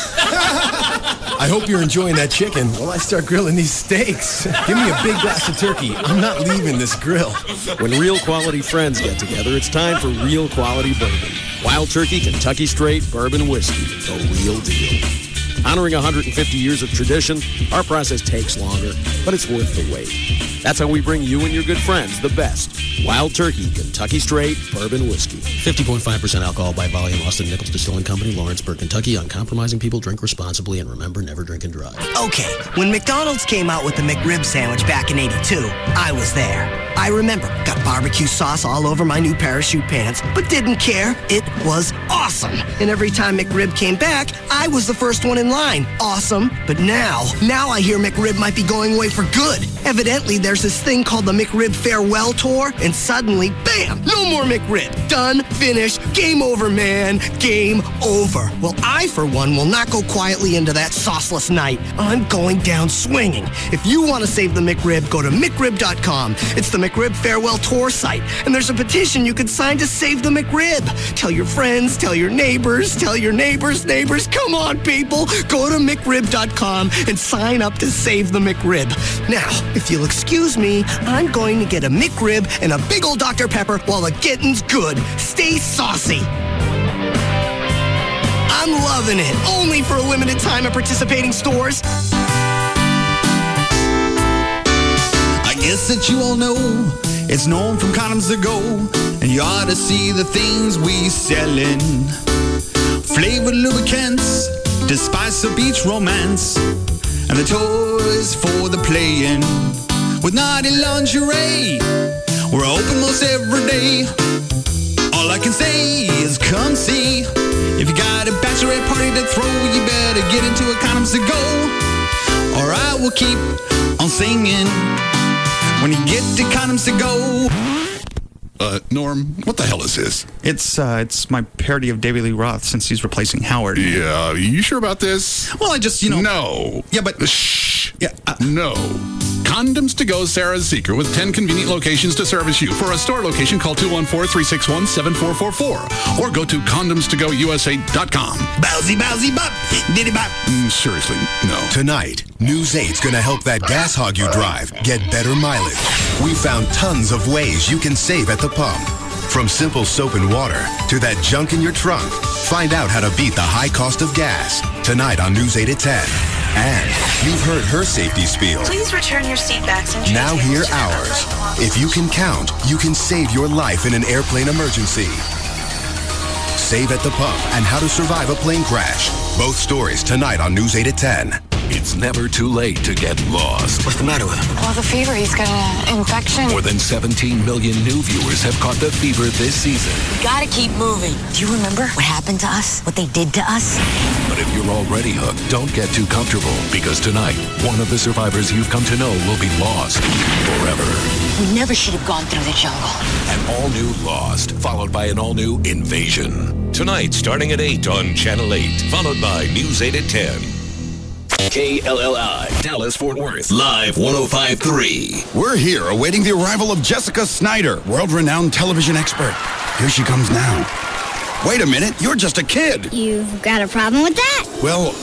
I hope you're enjoying that chicken while I start grilling these steaks. Give me a big glass of turkey. I'm not leaving this grill.
When real quality friends get together, it's time for real quality bourbon. Wild Turkey Kentucky Straight Bourbon Whiskey, the real deal. Honoring 150 years of tradition, our process takes longer, but it's worth the wait. That's how we bring you and your good friends the best. Wild Turkey Kentucky Straight Bourbon Whiskey.
50.5% alcohol by volume. Austin Nichols Distilling Company, Lawrenceburg, Kentucky. Uncompromising people, drink responsibly, and remember, never drink and drive.
Okay, when McDonald's came out with the McRib sandwich back in '82, I was there. I remember, got barbecue sauce all over my new parachute pants, but didn't care. It was awesome. And every time McRib came back, I was the first one in line. Awesome. But now I hear McRib might be going away for good. Evidently, there's this thing called the McRib Farewell Tour, and suddenly, bam, no more McRib. Done, finished, game over, man, game over. Well, I, for one, will not go quietly into that sauceless night. I'm going down swinging. If you want to save the McRib, go to McRib.com. It's the McRib Farewell Tour site, and there's a petition you can sign to save the McRib. Tell your friends, tell your neighbors, neighbors. Come on, people. Go to McRib.com and sign up to save the McRib. Now, if you'll excuse me, I'm going to get a McRib and a big old Dr. Pepper while the getting's good. Stay saucy. I'm loving it. Only for a limited time at participating stores.
I guess that you all know it's known from condoms to go, and you ought to see the things we sellin'. Flavored lubricants to spice up each romance, and the toys for the playin'. With naughty lingerie, we're open most every day. All I can say is come see. If you got a bachelorette party to throw, you better get into a condoms to go, or I will keep on singing. When you get to condoms to go.
Norm, what the hell is this?
It's my parody of David Lee Roth since he's replacing Howard.
Yeah, you sure about this?
Well, I just,
No.
Yeah, but...
Shh. Yeah. No. Condoms to Go Sarah's Secret with 10 convenient locations to service you. For a store location, call 214-361-7444 or go to condomstogousa.com.
Bowsy, bowsy, bop. Diddy bop.
Seriously, no.
Tonight, News 8's going to help that gas hog you drive get better mileage. We found tons of ways you can save at the pump. From simple soap and water to that junk in your trunk. Find out how to beat the high cost of gas. Tonight on News 8 at 10. And you've heard her safety spiel.
Please return your seat backs and
Now hear ours. If you can count, you can save your life in an airplane emergency. Save at the pump and how to survive a plane crash. Both stories tonight on News 8 at 10.
It's never too late to get lost.
What's the matter with him?
Well, the fever, he's got an infection.
More than 17 million new viewers have caught the fever this season.
We gotta keep moving. Do you remember what happened to us? What they did to us?
But if you're already hooked, don't get too comfortable, because tonight, one of the survivors you've come to know will be lost forever.
We never should have gone through the jungle.
An all-new Lost, followed by an all-new Invasion. Tonight, starting at 8 on Channel 8, followed by News 8 at 10. KLLI, Dallas-Fort Worth, Live 105.3.
We're here awaiting the arrival of Jessica Snyder, world-renowned television expert. Here she comes now. Wait a minute, you're just a kid.
You've got a problem with that?
Well,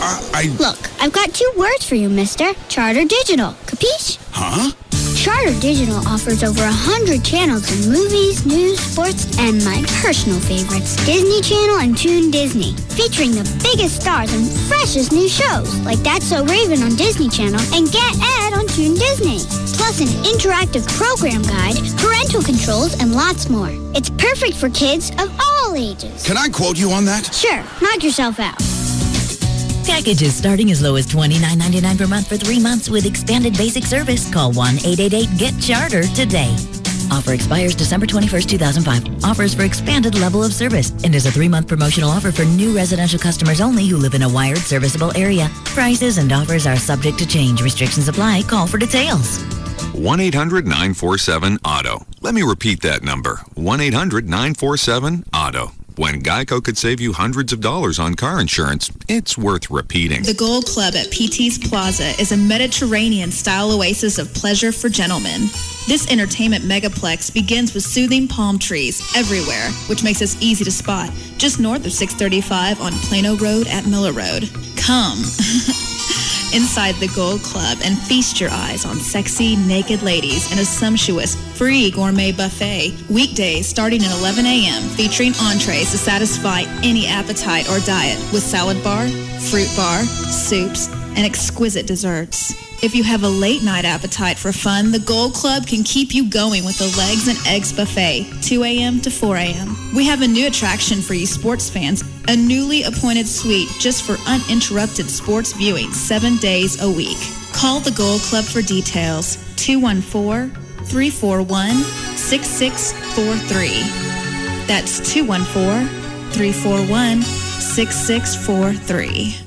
Look, I've got 2 words for you, mister. Charter Digital. Capiche?
Huh?
Charter Digital offers over 100 channels of movies, news, sports, and my personal favorites, Disney Channel and Toon Disney, featuring the biggest stars and freshest new shows, like That's So Raven on Disney Channel and Get Ed on Toon Disney. Plus an interactive program guide, parental controls, and lots more. It's perfect for kids of all ages.
Can I quote you on that?
Sure, knock yourself out.
Packages starting as low as $29.99 per month for 3 months with expanded basic service. Call 1-888-GET-CHARTER today. Offer expires December 21st, 2005. Offers for expanded level of service and is a 3-month promotional offer for new residential customers only who live in a wired serviceable area. Prices and offers are subject to change. Restrictions apply. Call for details.
1-800-947-AUTO. Let me repeat that number. 1-800-947-AUTO. When Geico could save you hundreds of dollars on car insurance, it's worth repeating.
The Gold Club at PT's Plaza is a Mediterranean-style oasis of pleasure for gentlemen. This entertainment megaplex begins with soothing palm trees everywhere, which makes us easy to spot, just north of 635 on Plano Road at Miller Road. Come inside the Gold Club and feast your eyes on sexy, naked ladies in a sumptuous, free gourmet buffet. Weekdays starting at 11 a.m., featuring entrees to satisfy any appetite or diet with salad bar, fruit bar, soups, and exquisite desserts. If you have a late night appetite for fun, the Gold Club can keep you going with the Legs and Eggs Buffet, 2 a.m. to 4 a.m. We have a new attraction for you sports fans, a newly appointed suite just for uninterrupted sports viewing 7 days a week. Call the Gold Club for details, 214-341-6643. That's 214-341-6643.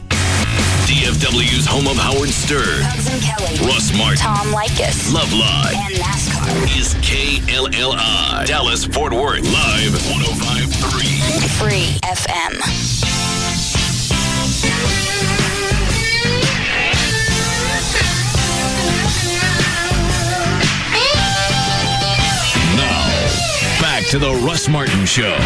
DFW's home of Howard Stern,
Hugs and Kelly,
Russ Martin,
Tom Likas,
Love Live,
and NASCAR
is KLLI, Dallas, Fort Worth, live 105.3.
Free FM.
Now, back to the Russ Martin Show.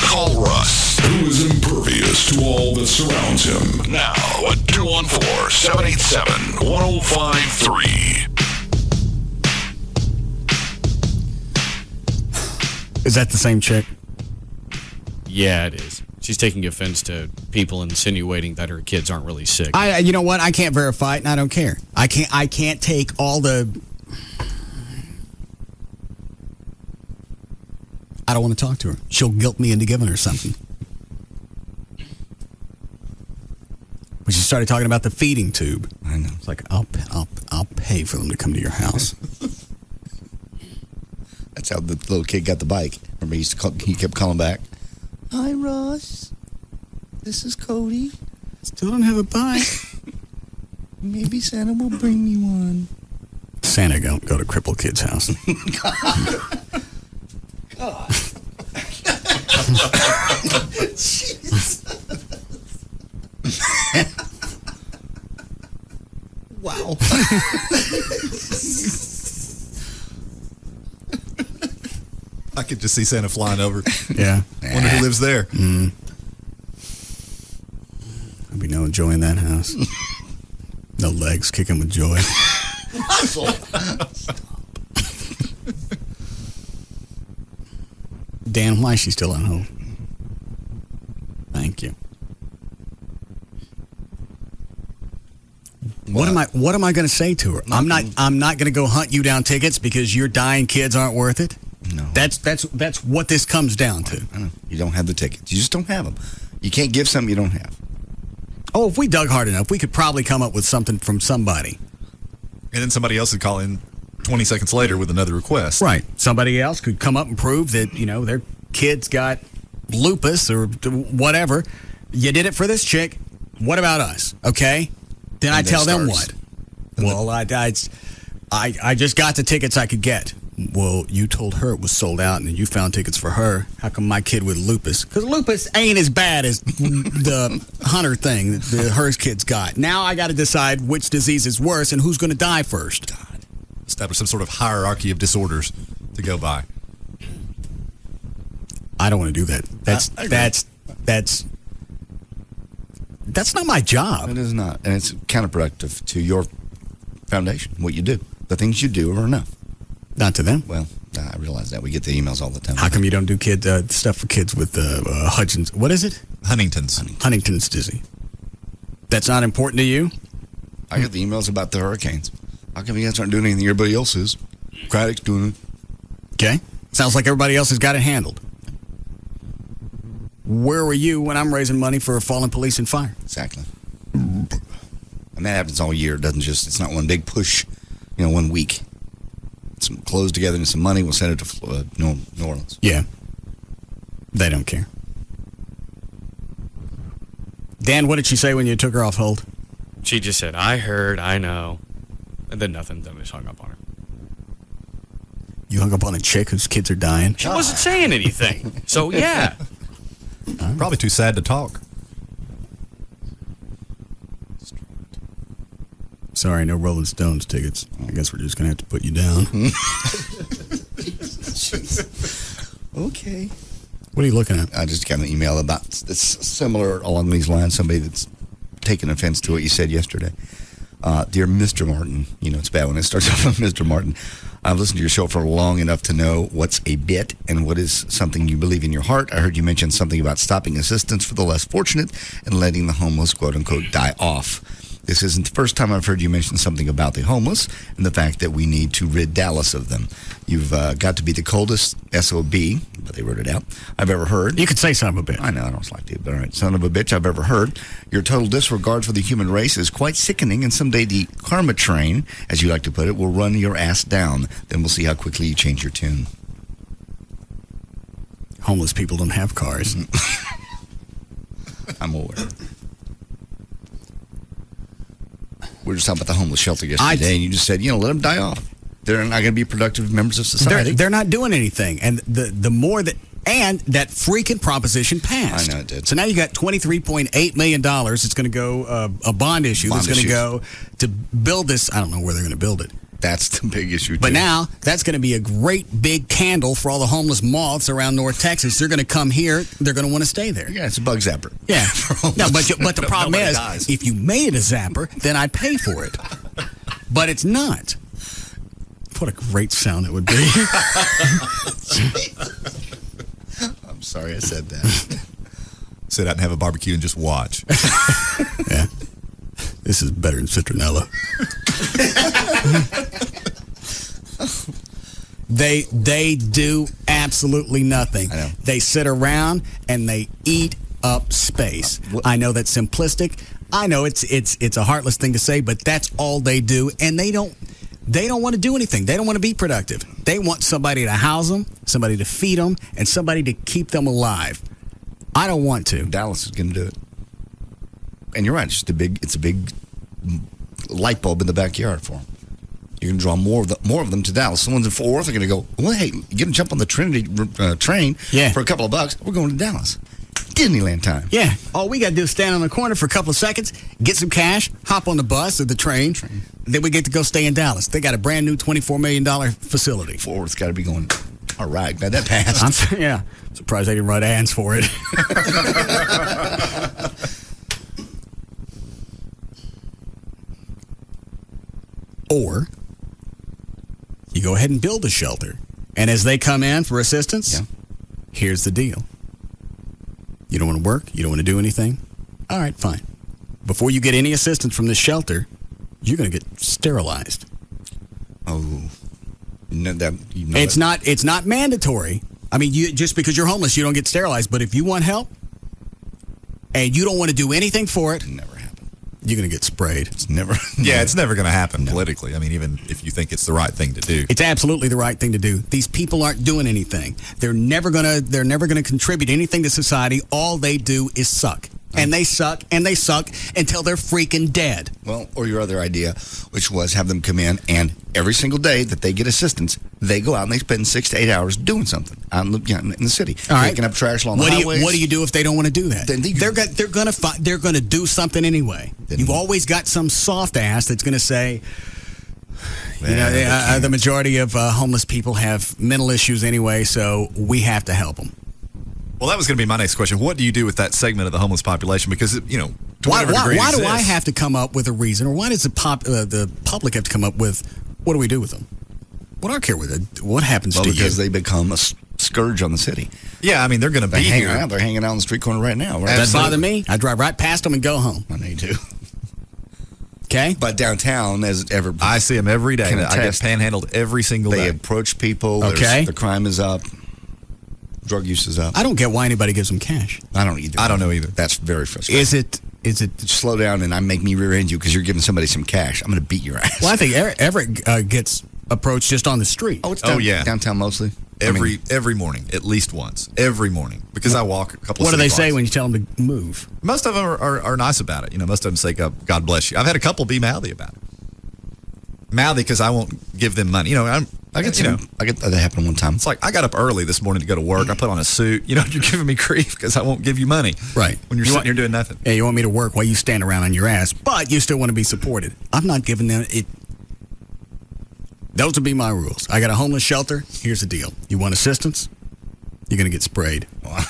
Call Russ, who is impervious to all that surrounds him. Now at 214-787-1053.
Is that the same chick?
Yeah, it is. She's taking offense to people insinuating that her kids aren't really sick.
You know what? I can't verify it, and I don't care. I can't take all the. I don't want to talk to her. She'll guilt me into giving her something. When she started talking about the feeding tube, I know. It's like I'll pay for them to come to your house.
That's how the little kid got the bike. Remember, he kept calling back. Hi, Ross. This is Cody.
Still don't have a bike.
Maybe Santa will bring me one.
Santa don't go to crippled kid's house.
God. Wow.
I could just see Santa flying over.
Yeah.
Wonder who lives there.
I'll be no joy in that house. No legs kicking with joy. Dan, why is she still on hold? Thank you. What am I going to say to her? I'm not going to go hunt you down tickets because your dying kids aren't worth it.
No.
That's what this comes down to.
I know. You don't have the tickets. You just don't have them. You can't give something you don't have.
Oh, if we dug hard enough, we could probably come up with something from somebody.
And then somebody else would call in 20 seconds later with another request.
Right. Somebody else could come up and prove that, their kid's got lupus or whatever. You did it for this chick. What about us? Okay? Then I tell them what? Well, I just got the tickets I could get. Well, you told her it was sold out, and you found tickets for her. How come my kid with lupus? Because lupus ain't as bad as the Hunter thing that her kid's got. Now I got to decide which disease is worse and who's going to die first.
God. Establish some sort of hierarchy of disorders to go by.
I don't want to do that. That's not my job.
It is not. And it's counterproductive to your foundation, what you do. The things you do are enough.
Not to them.
Well, I realize that. We get the emails all the time.
How come you don't do stuff for kids with Hutchins? What is it? Huntington's disease. That's not important to you?
I get the emails about the hurricanes. How come you guys aren't doing anything everybody else is? Craddock's doing it.
Okay. Sounds like everybody else has got it handled. Where were you when I'm raising money for fallen police and fire?
Exactly. And that happens all year. It's not one big push, 1 week. Some clothes together and some money. We'll send it to New Orleans.
Yeah. They don't care. Dan, what did she say when you took her off hold?
She just said, I heard, I know. And then nothing. Then we just hung up on her.
You hung up on a chick whose kids are dying?
She wasn't saying anything. So, yeah.
Probably too sad to talk.
Sorry, no Rolling Stones tickets. I guess we're just going to have to put you down.
Okay.
What are you looking at?
I just got an email about it's similar along these lines. Somebody that's taken offense to what you said yesterday. Dear Mr. Martin, it's bad when it starts off with Mr. Martin. I've listened to your show for long enough to know what's a bit and what is something you believe in your heart. I heard you mention something about stopping assistance for the less fortunate and letting the homeless, quote unquote, die off. This isn't the first time I've heard you mention something about the homeless and the fact that we need to rid Dallas of them. You've got to be the coldest SOB, but they wrote it out, I've ever heard.
You could say son of a bitch.
I know, I don't like to, but all right. Son of a bitch I've ever heard. Your total disregard for the human race is quite sickening, and someday the karma train, as you like to put it, will run your ass down. Then we'll see how quickly you change your tune.
Homeless people don't have cars.
I'm aware. We were just talking about the homeless shelter yesterday, and you just said, let them die off. They're not going to be productive members of society.
They're not doing anything. And the more that... And that freaking proposition passed.
I know it did.
So now you got $23.8 million. It's going to go, a bond issue that's going to go to build this. I don't know where they're going to build it.
That's the big issue, too.
But now, that's going to be a great big candle for all the homeless moths around North Texas. They're going to come here. They're going to want to stay there.
Yeah, it's a bug zapper.
Yeah. No, but the problem is, if you made it a zapper, then I'd pay for it. But it's not. What a great sound it would be.
I'm sorry I said that.
Sit out and have a barbecue and just watch.
Yeah. This is better than citronella. They do absolutely nothing.
I know.
They sit around and they eat up space. I know that's simplistic. I know it's a heartless thing to say, but that's all they do, and they don't want to do anything. They don't want to be productive. They want somebody to house them, somebody to feed them, and somebody to keep them alive. I don't want to.
Dallas is going to do it. And you're right. It's a big light bulb in the backyard for them. You're going to draw more of them to Dallas. The ones in Fort Worth are going to go, well, hey, get them jump on the Trinity train for a couple of bucks. We're going to Dallas. Disneyland time.
Yeah. All we got to do is stand on the corner for a couple of seconds, get some cash, hop on the bus or the train. Then we get to go stay in Dallas. They got a brand new $24 million facility.
Fort Worth's got to be going, all right, glad that passed.
I'm surprised they didn't write ads for it. Or you go ahead and build a shelter. And as they come in for assistance, here's the deal. You don't want to work? You don't want to do anything? All right, fine. Before you get any assistance from this shelter, you're going to get sterilized.
Oh.
It's not mandatory. I mean, just because you're homeless, you don't get sterilized. But if you want help and you don't want to do anything for it,
never happen.
You're going to get sprayed.
It's never.
Yeah, it's never going to happen politically. I mean, even if you think it's the right thing to do,
it's absolutely the right thing to do. These people aren't doing anything. They're never gonna contribute anything to society. All they do is suck. And they suck, and they suck until they're freaking dead.
Well, or your other idea, which was have them come in, and every single day that they get assistance, they go out and they spend 6 to 8 hours doing something out in the city.
All right.
Picking up trash along the highways.
What do you do if they don't want to do that? They're going to do something anyway. You've always got some soft ass that's going to say, the majority of homeless people have mental issues anyway, so we have to help them.
Well, that was going to be my next question. What do you do with that segment of the homeless population? Because, to
Why
whatever degree it
do I
exists-
have to come up with a reason, or why does the public have to come up with, what do we do with them? What do I care with it? What happens to you?
Because they become a scourge on the city.
Yeah, I mean, they're going to be
hanging
here.
out. They're hanging out on the street corner right now. Right?
Does that bother me? I drive right past them and go home.
I know you do.
Okay.
But downtown,
I see them every day. I get panhandled every single day.
They approach people.
Okay.
The crime is up. Drug use is up.
I don't get why anybody gives them cash.
I don't either.
I don't know either.
That's very frustrating.
Is it?
Slow down and make me rear end you because you're giving somebody some cash. I'm going to beat your ass.
Well, I think Everett gets approached just on the street.
Oh, it's
yeah.
Downtown mostly.
Every morning, at least once. Every morning. Because I walk a couple
What
of
do they
city
say
blocks.
when you tell them to move?
Most of them are nice about it. Most of them say, God bless you. I've had a couple be mouthy about it. Mouthy because I won't give them money. I get
that happened one time.
It's like, I got up early this morning to go to work. I put on a suit. You're giving me grief because I won't give you money.
Right.
When you're sitting here doing nothing.
Yeah, you want me to work while you stand around on your ass, but you still want to be supported. I'm not giving them it. Those would be my rules. I got a homeless shelter. Here's the deal. You want assistance? You're going to get sprayed.
Wow.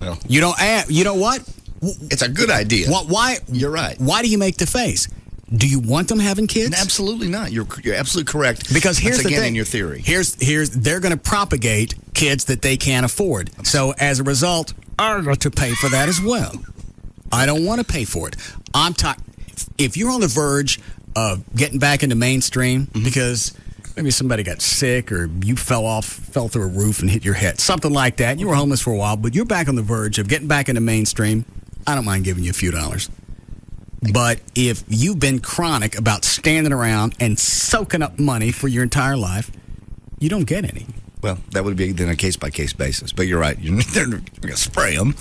Well,
you don't add. You know what?
It's a good idea.
Why?
You're right.
Why do you make the face? Do you want them having kids?
Absolutely not. You're absolutely correct.
Because here's
That's
the thing.
in your theory.
Here's they're going to propagate kids that they can't afford. So as a result, I got to pay for that as well. I don't want to pay for it. If you're on the verge of getting back into mainstream because maybe somebody got sick or you fell through a roof and hit your head, something like that. You were homeless for a while, but you're back on the verge of getting back into mainstream. I don't mind giving you a few dollars. But if you've been chronic about standing around and soaking up money for your entire life, you don't get any.
Well, that would be then a case-by-case basis. But you're right. They're going to spray them.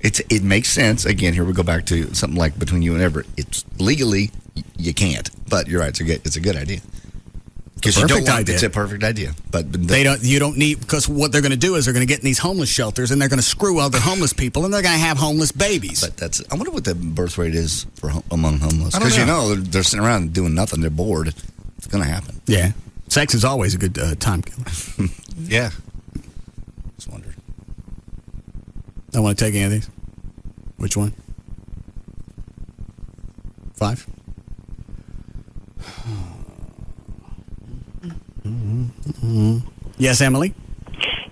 It makes sense. Again, here we go back to something like between you and Everett. It's legally, you can't. But you're right. It's a good idea. Because you don't want, it's a perfect idea. But
you don't need, because what they're going to do is they're going to get in these homeless shelters and they're going to screw other homeless people and they're going to have homeless babies.
But I wonder what the birth rate is among homeless. Because they're sitting around doing nothing. They're bored. It's going to happen.
Yeah. Sex is always a good time killer.
Yeah.
Just wondering.
I want to take any of these. Which one? 5? Yes, Emily?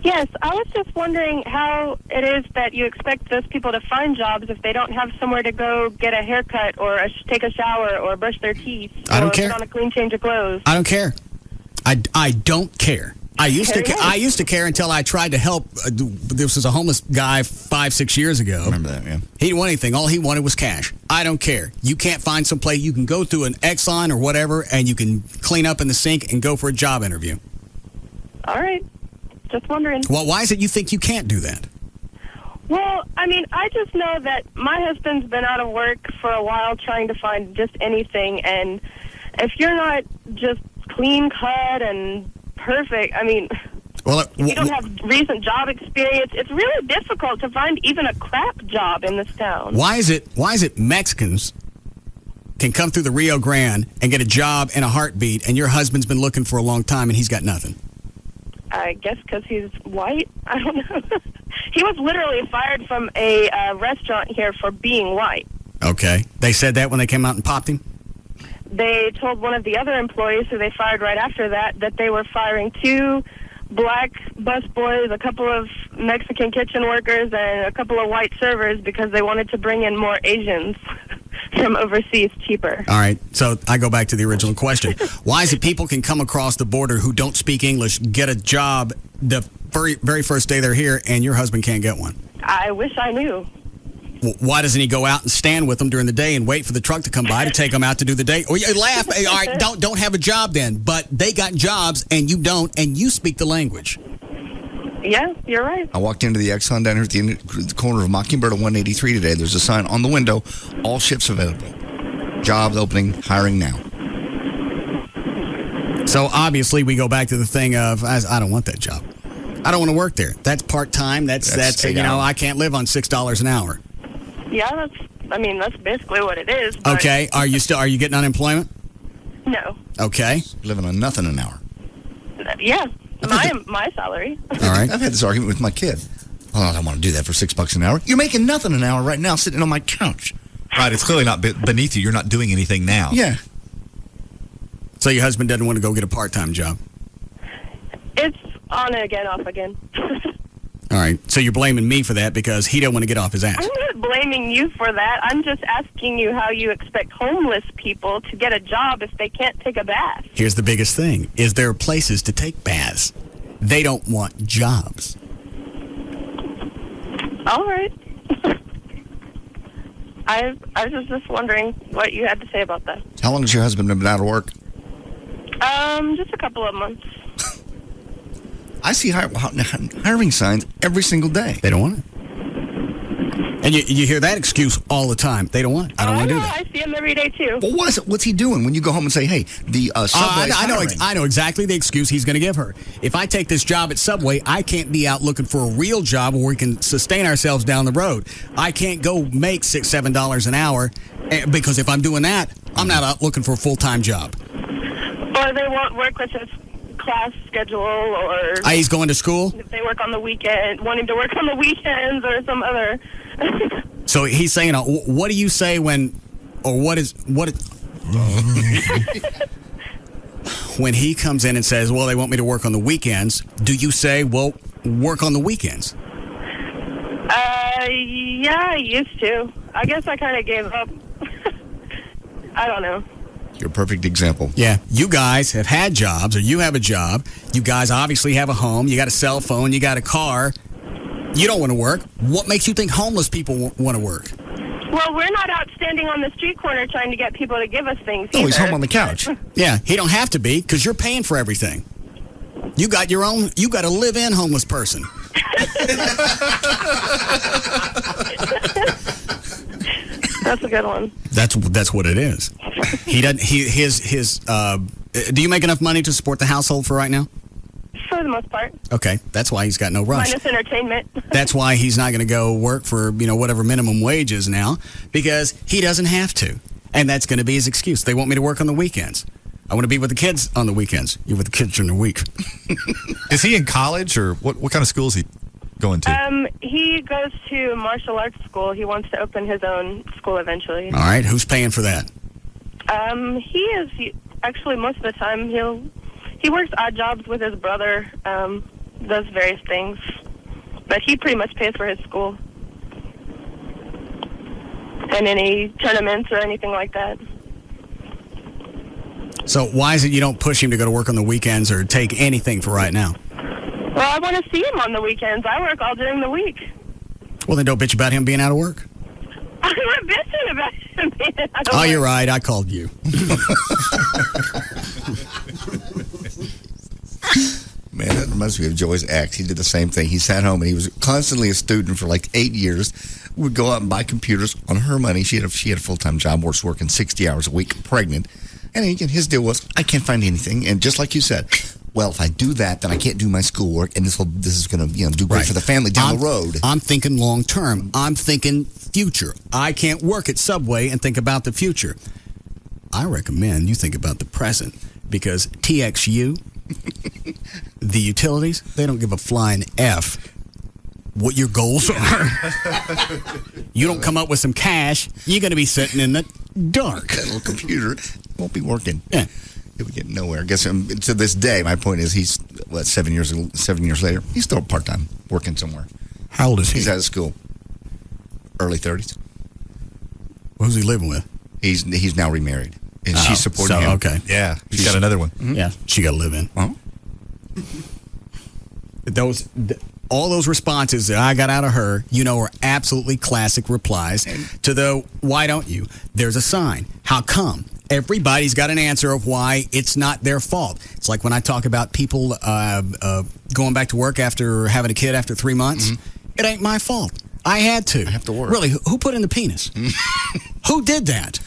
Yes, I was just wondering how it is that you expect those people to find jobs if they don't have somewhere to go get a haircut or take a shower or brush their teeth.
I don't
or
care.
Put on a clean change of clothes.
I don't care. I don't care. I used to care until I tried to help. This was a homeless guy 5-6 years ago.
I remember that, yeah.
He didn't want anything. All he wanted was cash. I don't care. You can't find some place. You can go through an Exxon or whatever, and you can clean up in the sink and go for a job interview.
All right. Just wondering.
Well, why is it you think you can't do that?
Well, I mean, I just know that my husband's been out of work for a while trying to find just anything, and if you're not just clean cut and perfect, I mean, you don't have recent job experience, it's really difficult to find even a crap job in this town.
Why is it Mexicans can come through the Rio Grande and get a job in a heartbeat, and your husband's been looking for a long time and he's got nothing?
I guess because he's white. I don't know. He was literally fired from a restaurant here for being white.
Okay. They said that when they came out and popped him?
They told one of the other employees who they fired right after that they were firing 2 black busboys, a couple of Mexican kitchen workers, and a couple of white servers because they wanted to bring in more Asians from overseas cheaper.
All right. So I go back to the original question. Why is it people can come across the border who don't speak English, get a job the very, very first day they're here, and your husband can't get one?
I wish I knew.
Why doesn't he go out and stand with them during the day and wait for the truck to come by to take them out to do the day? Or you laugh. All right, don't have a job then. But they got jobs and you don't, and you speak the language.
Yeah, you're right.
I walked into the Exxon down here at the corner of Mockingbird and 183 today. There's a sign on the window, all shifts available. Jobs opening, hiring now.
So obviously we go back to the thing of, I don't want that job. I don't want to work there. That's part-time. That's I can't live on $6 an hour.
Yeah, that's basically what it is. But
Okay. Are you getting unemployment?
No.
Okay.
Living on nothing an hour.
Yeah. My salary.
All right.
I've had this argument with my kid. Oh, I don't want to do that for $6 an hour. You're making nothing an hour right now sitting on my couch.
Right, it's clearly not beneath you. You're not doing anything now.
Yeah.
So your husband doesn't want to go get a part-time job?
It's on again, off again.
All right. So you're blaming me for that because he don't want to get off his ass.
I'm not blaming you for that. I'm just asking you how you expect homeless people to get a job if they can't take a bath.
Here's the biggest thing, is there are places to take baths. They don't want jobs.
All right. I was just wondering what you had to say about that.
How long has your husband been out of work?
Just a couple of months.
I see hiring signs every single day.
They don't want it. And you hear that excuse all the time. They don't want it. I don't want to do that.
I see him every day, too.
Well, what's he doing when you go home and say, hey, the Subway
I know exactly the excuse he's going to give her. If I take this job at Subway, I can't be out looking for a real job where we can sustain ourselves down the road. I can't go make $6, $7 an hour because if I'm doing that, I'm not out looking for a full-time job.
Or they won't work with his class schedule, or
he's going to school?
If they work on the weekend, want him to work on the weekends or some other.
So he's saying, what do you say when he comes in and says, well, they want me to work on the weekends, do you say, well, work on the weekends?
Yeah, I used to. I guess I kind of gave up. I don't know.
You're a perfect example.
Yeah, you guys have had jobs, or you have a job. You guys obviously have a home. You got a cell phone. You got a car. You don't want to work. What makes you think homeless people want to work?
Well, we're not out standing on the street corner trying to get people to give us things.
Oh, he's home on the couch.
Yeah, he don't have to be because you're paying for everything. You got your own. You got a live-in homeless person.
That's a good one.
That's what it is. He doesn't. His. Do you make enough money to support the household for right now?
For the most part.
Okay, that's why he's got no rush.
Minus entertainment.
That's why he's not going to go work for whatever minimum wage is now, because he doesn't have to, and that's going to be his excuse. They want me to work on the weekends. I want to be with the kids on the weekends. You're with the kids during the week.
Is he in college, or what kind of school is he going to?
He goes to martial arts school. He wants to open his own school eventually.
All right, who's paying for that?
He is actually most of the time he works odd jobs with his brother, does various things, but he pretty much pays for his school and any tournaments or anything like that.
So why is it you don't push him to go to work on the weekends or take anything for right now?
Well, I want to see him on the weekends. I work all during the week.
Well, then don't bitch about him being out of work.
I'm not bitching about him being out of work.
Oh, you're right. I called you.
Man, that reminds me of Joey's ex. He did the same thing. He sat home and he was constantly a student for like 8 years. Would go out and buy computers on her money. She had a full-time job, was working 60 hours a week, pregnant. And again, his deal was, I can't find anything. And just like you said, well, if I do that, then I can't do my schoolwork, and this is going to do great for the family down the road.
I'm thinking long term. I'm thinking future. I can't work at Subway and think about the future. I recommend you think about the present, because TXU, the utilities, they don't give a flying F what your goals are. You don't come up with some cash, you're going to be sitting in the dark.
That little computer won't be working.
Yeah.
It would get nowhere. I guess to this day, my point is he's, 7 years later, he's still part-time working somewhere.
How old is he?
He's out of school. Early 30s.
Who's he living with?
He's now remarried. And she's supporting him.
Okay.
Yeah, he's got another one.
Mm-hmm. Yeah, she got to live in.
Oh.
All those responses that I got out of her, are absolutely classic replies to the why don't you? There's a sign. How come? Everybody's got an answer of why it's not their fault. It's like when I talk about people going back to work after having a kid after 3 months. Mm-hmm. It ain't my fault. I had to.
I have to work.
Really, who put in the penis? Who did that?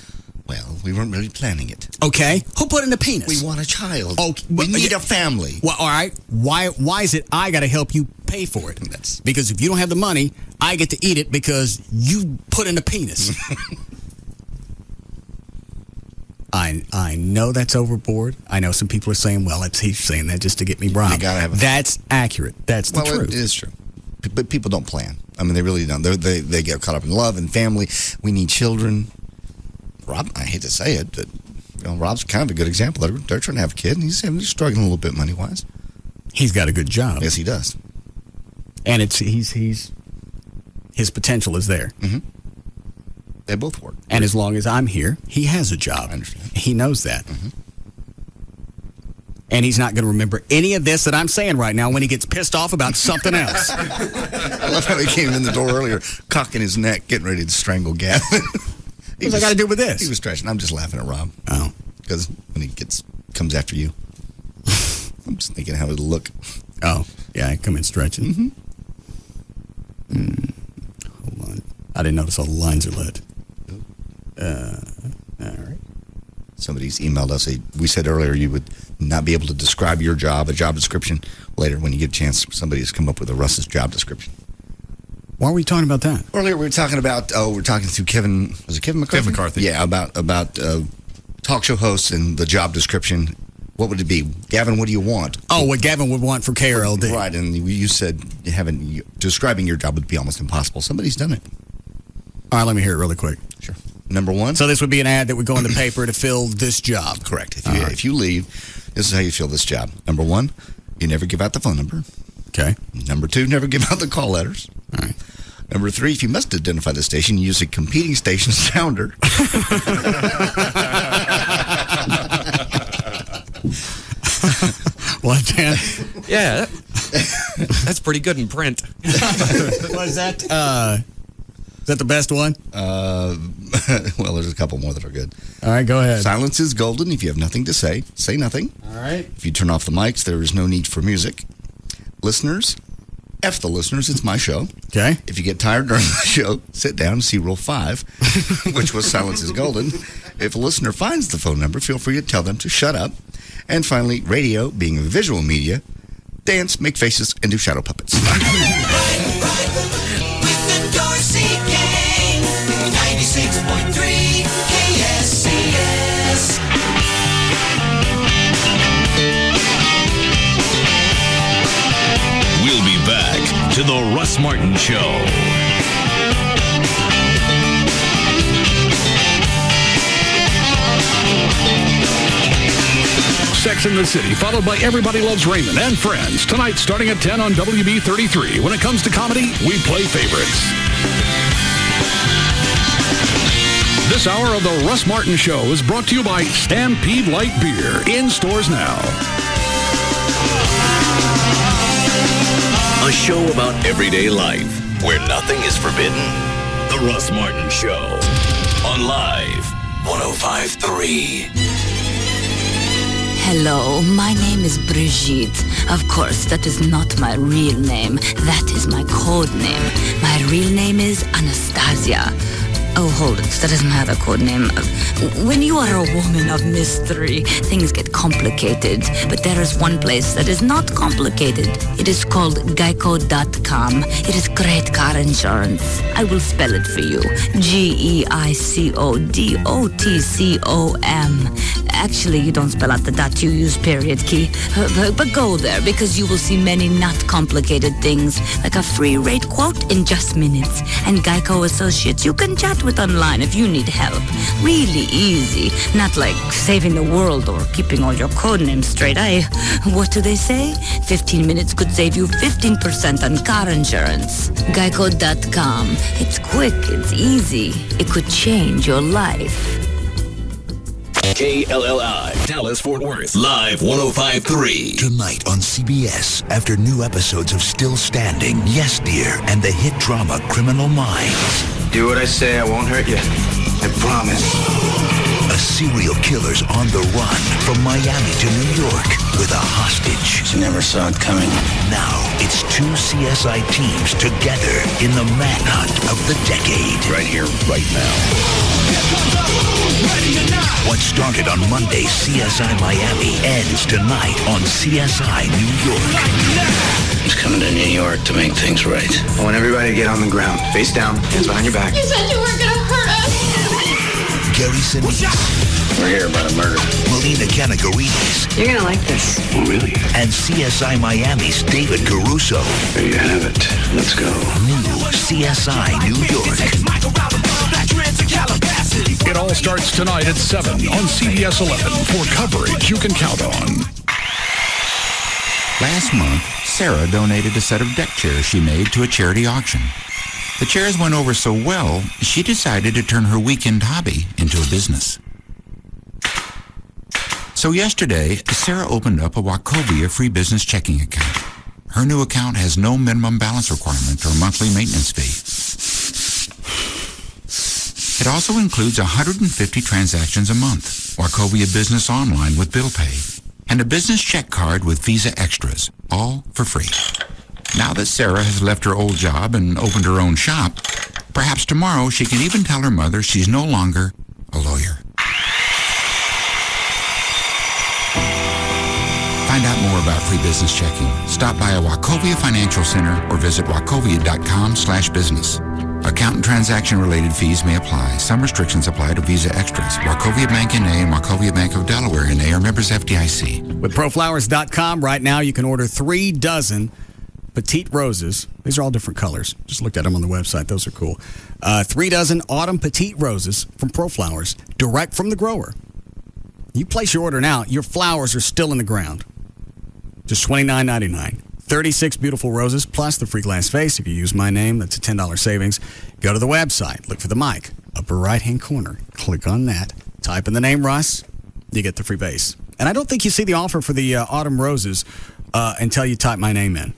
Well, we weren't really planning it.
Okay. Who put in the penis?
We want a child.
Oh,
we need a family.
Well, all right. Why is it I got to help you pay for it? Because if you don't have the money, I get to eat it because you put in the penis. I know that's overboard. I know some people are saying, well, he's saying that just to get me riled.
You gotta have
That's accurate. That's the truth.
It is true. but people don't plan. I mean, they really don't. They get caught up in love and family. We need children. Rob, I hate to say it, but Rob's kind of a good example. They're trying to have a kid, and he's struggling a little bit money-wise.
He's got a good job.
Yes, he does.
And he's his potential is there.
Mm-hmm. They both work.
And as long as I'm here, he has a job.
I understand.
He knows that.
Mm-hmm.
And he's not going to remember any of this that I'm saying right now when he gets pissed off about something else.
I love how he came in the door earlier, cocking his neck, getting ready to strangle Gavin.
What's I got to do with this?
He was stretching. I'm just laughing at Rob.
Oh.
Because when he comes after you, I'm just thinking how it'll look.
Oh, yeah, I come in stretching.
Mm-hmm.
Hold on. I didn't notice all the lines are lit. All right.
Somebody's emailed us. We said earlier you would not be able to describe your job, a job description. Later, when you get a chance, somebody has come up with a Russ's job description.
Why are we talking about that?
Earlier, we were talking about, we're talking to Kevin, was it Kevin McCarthy?
Kevin McCarthy.
Yeah, about talk show hosts and the job description. What would it be? Gavin, what do you want?
Oh, what Gavin would want for KRLD.
Right, and you said describing your job would be almost impossible. Somebody's done it.
All right, let me hear it really quick.
Sure. Number one.
So this would be an ad that would go in the paper to fill this job.
Correct. If you leave, this is how you fill this job. Number one, you never give out the phone number.
Okay.
Number two, never give out the call letters.
All right.
Number three, if you must identify the station, use a competing station sounder.
What, Dan?
Yeah, that's pretty good in print.
Was that? Is that the best one?
Well, there's a couple more that are good.
All right, go ahead.
Silence is golden. If you have nothing to say, say nothing.
All right.
If you turn off the mics, there is no need for music. Listeners, F the listeners, it's my show.
Okay.
If you get tired during the show, sit down and see Rule 5, which was silence is golden. If a listener finds the phone number, feel free to tell them to shut up. And finally, radio, being a visual media, dance, make faces, and do shadow puppets.
We'll be back to the Russ Martin Show.
Sex in the City, followed by Everybody Loves Raymond and Friends. Tonight, starting at 10 on WB33. When it comes to comedy, we play favorites. This hour of the Russ Martin Show is brought to you by Stampede Light Beer, in stores now.
A show about everyday life where nothing is forbidden. The Russ Martin Show on Live 105.3.
Hello, my name is Brigitte. Of course, that is not my real name. That is my code name. My real name is Anastasia. Oh, hold it. That is my other code name. When you are a woman of mystery, things get complicated. But there is one place that is not complicated. It is called Geico.com. It is great car insurance. I will spell it for you. GEICODOTCOM. Actually, you don't spell out the dot, you use period key. But go there, because you will see many not complicated things, like a free rate quote in just minutes. And Geico Associates, you can chat with online if you need help. Really easy. Not like saving the world or keeping all your code names straight. What do they say? 15 minutes could save you 15% on car insurance. Geico.com. It's quick, it's easy. It could change your life.
KLLI, Dallas, Fort Worth, Live 105.3.
Tonight on CBS, after new episodes of Still Standing, Yes Dear, and the hit drama Criminal Minds.
Do what I say, I won't hurt you. I promise.
A serial killer's on the run from Miami to New York with a hostage.
She never saw it coming.
Now, it's two CSI teams together in the manhunt of the decade.
Right here, right now.
What started on Monday, CSI Miami, ends tonight on CSI New York.
He's coming to New York to make things right. I want everybody to get on the ground, face down, hands behind your back.
You said you weren't gonna hurt us.
Gary Sinise,
We're here about a murder.
Melina Kanagaridis.
You're gonna like this. Oh, really?
And CSI Miami's David Caruso.
There you have it. Let's go.
New CSI New York.
It all starts tonight at 7 on CBS 11 for coverage you can count on.
Last month, Sarah donated a set of deck chairs she made to a charity auction. The chairs went over so well, she decided to turn her weekend hobby into a business. So yesterday, Sarah opened up a Wachovia free business checking account. Her new account has no minimum balance requirement or monthly maintenance fee. It also includes 150 transactions a month, Wachovia Business Online with bill pay, and a business check card with Visa Extras, all for free. Now that Sarah has left her old job and opened her own shop, perhaps tomorrow she can even tell her mother she's no longer a lawyer. Find out more about free business checking. Stop by a Wachovia Financial Center or visit wachovia.com/business. Account and transaction-related fees may apply. Some restrictions apply to Visa Extras. Wachovia Bank N.A. and Wachovia Bank of Delaware N.A. are members FDIC.
With ProFlowers.com, right now you can order 3 dozen petite roses. These are all different colors. Just looked at them on the website. Those are cool. 3 dozen autumn petite roses from ProFlowers, direct from the grower. You place your order now, your flowers are still in the ground. Just $29.99. 36 beautiful roses, plus the free glass vase. If you use my name, that's a $10 savings. Go to the website, look for the mic, upper right-hand corner. Click on that. Type in the name Russ, you get the free vase. And I don't think you see the offer for the autumn roses until you type my name in.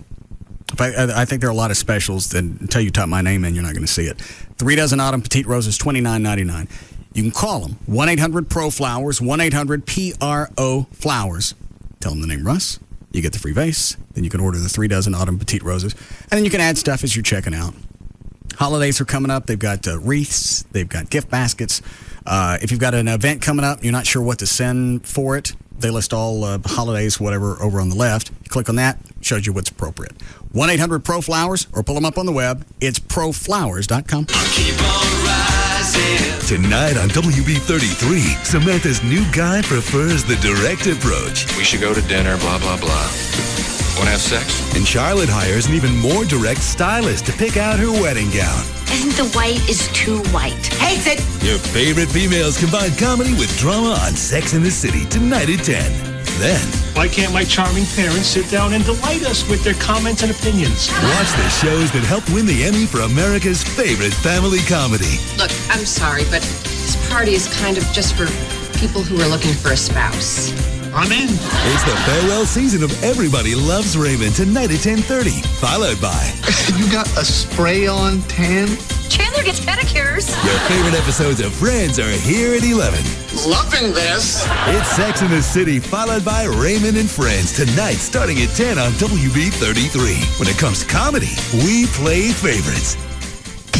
I think there are a lot of specials that until you type my name in, you're not going to see it. 3 dozen autumn petite roses, $29.99. You can call them, 1-800-PRO-FLOWERS, 1-800-PRO-FLOWERS. Tell them the name Russ. You get the free vase. Then you can order the 3 dozen autumn petite roses. And then you can add stuff as you're checking out. Holidays are coming up. They've got wreaths. They've got gift baskets. If you've got an event coming up, you're not sure what to send for it, they list all holidays, whatever, over on the left. You click on that, shows you what's appropriate. 1-800-PRO-FLOWERS or pull them up on the web. It's proflowers.com.
Keep on rising.
Tonight on WB33, Samantha's new guy prefers the direct approach.
We should go to dinner, blah, blah, blah. Want to have sex?
And Charlotte hires an even more direct stylist to pick out her wedding gown.
And the white is too white. Hates it!
Your favorite females combine comedy with drama on Sex and the City tonight at 10. Then,
why can't my charming parents sit down and delight us with their comments and opinions?
Watch the shows that helped win the Emmy for America's favorite family comedy.
Look, I'm sorry, but this party is kind of just for people who are looking for a spouse.
I'm in.
It's the farewell season of Everybody Loves Raymond tonight at 10:30, followed by...
You got a spray-on tan?
Chandler gets pedicures.
Your favorite episodes of Friends are here at 11.
Loving this.
It's Sex and the City, followed by Raymond and Friends tonight, starting at 10 on WB33. When it comes to comedy, we play favorites.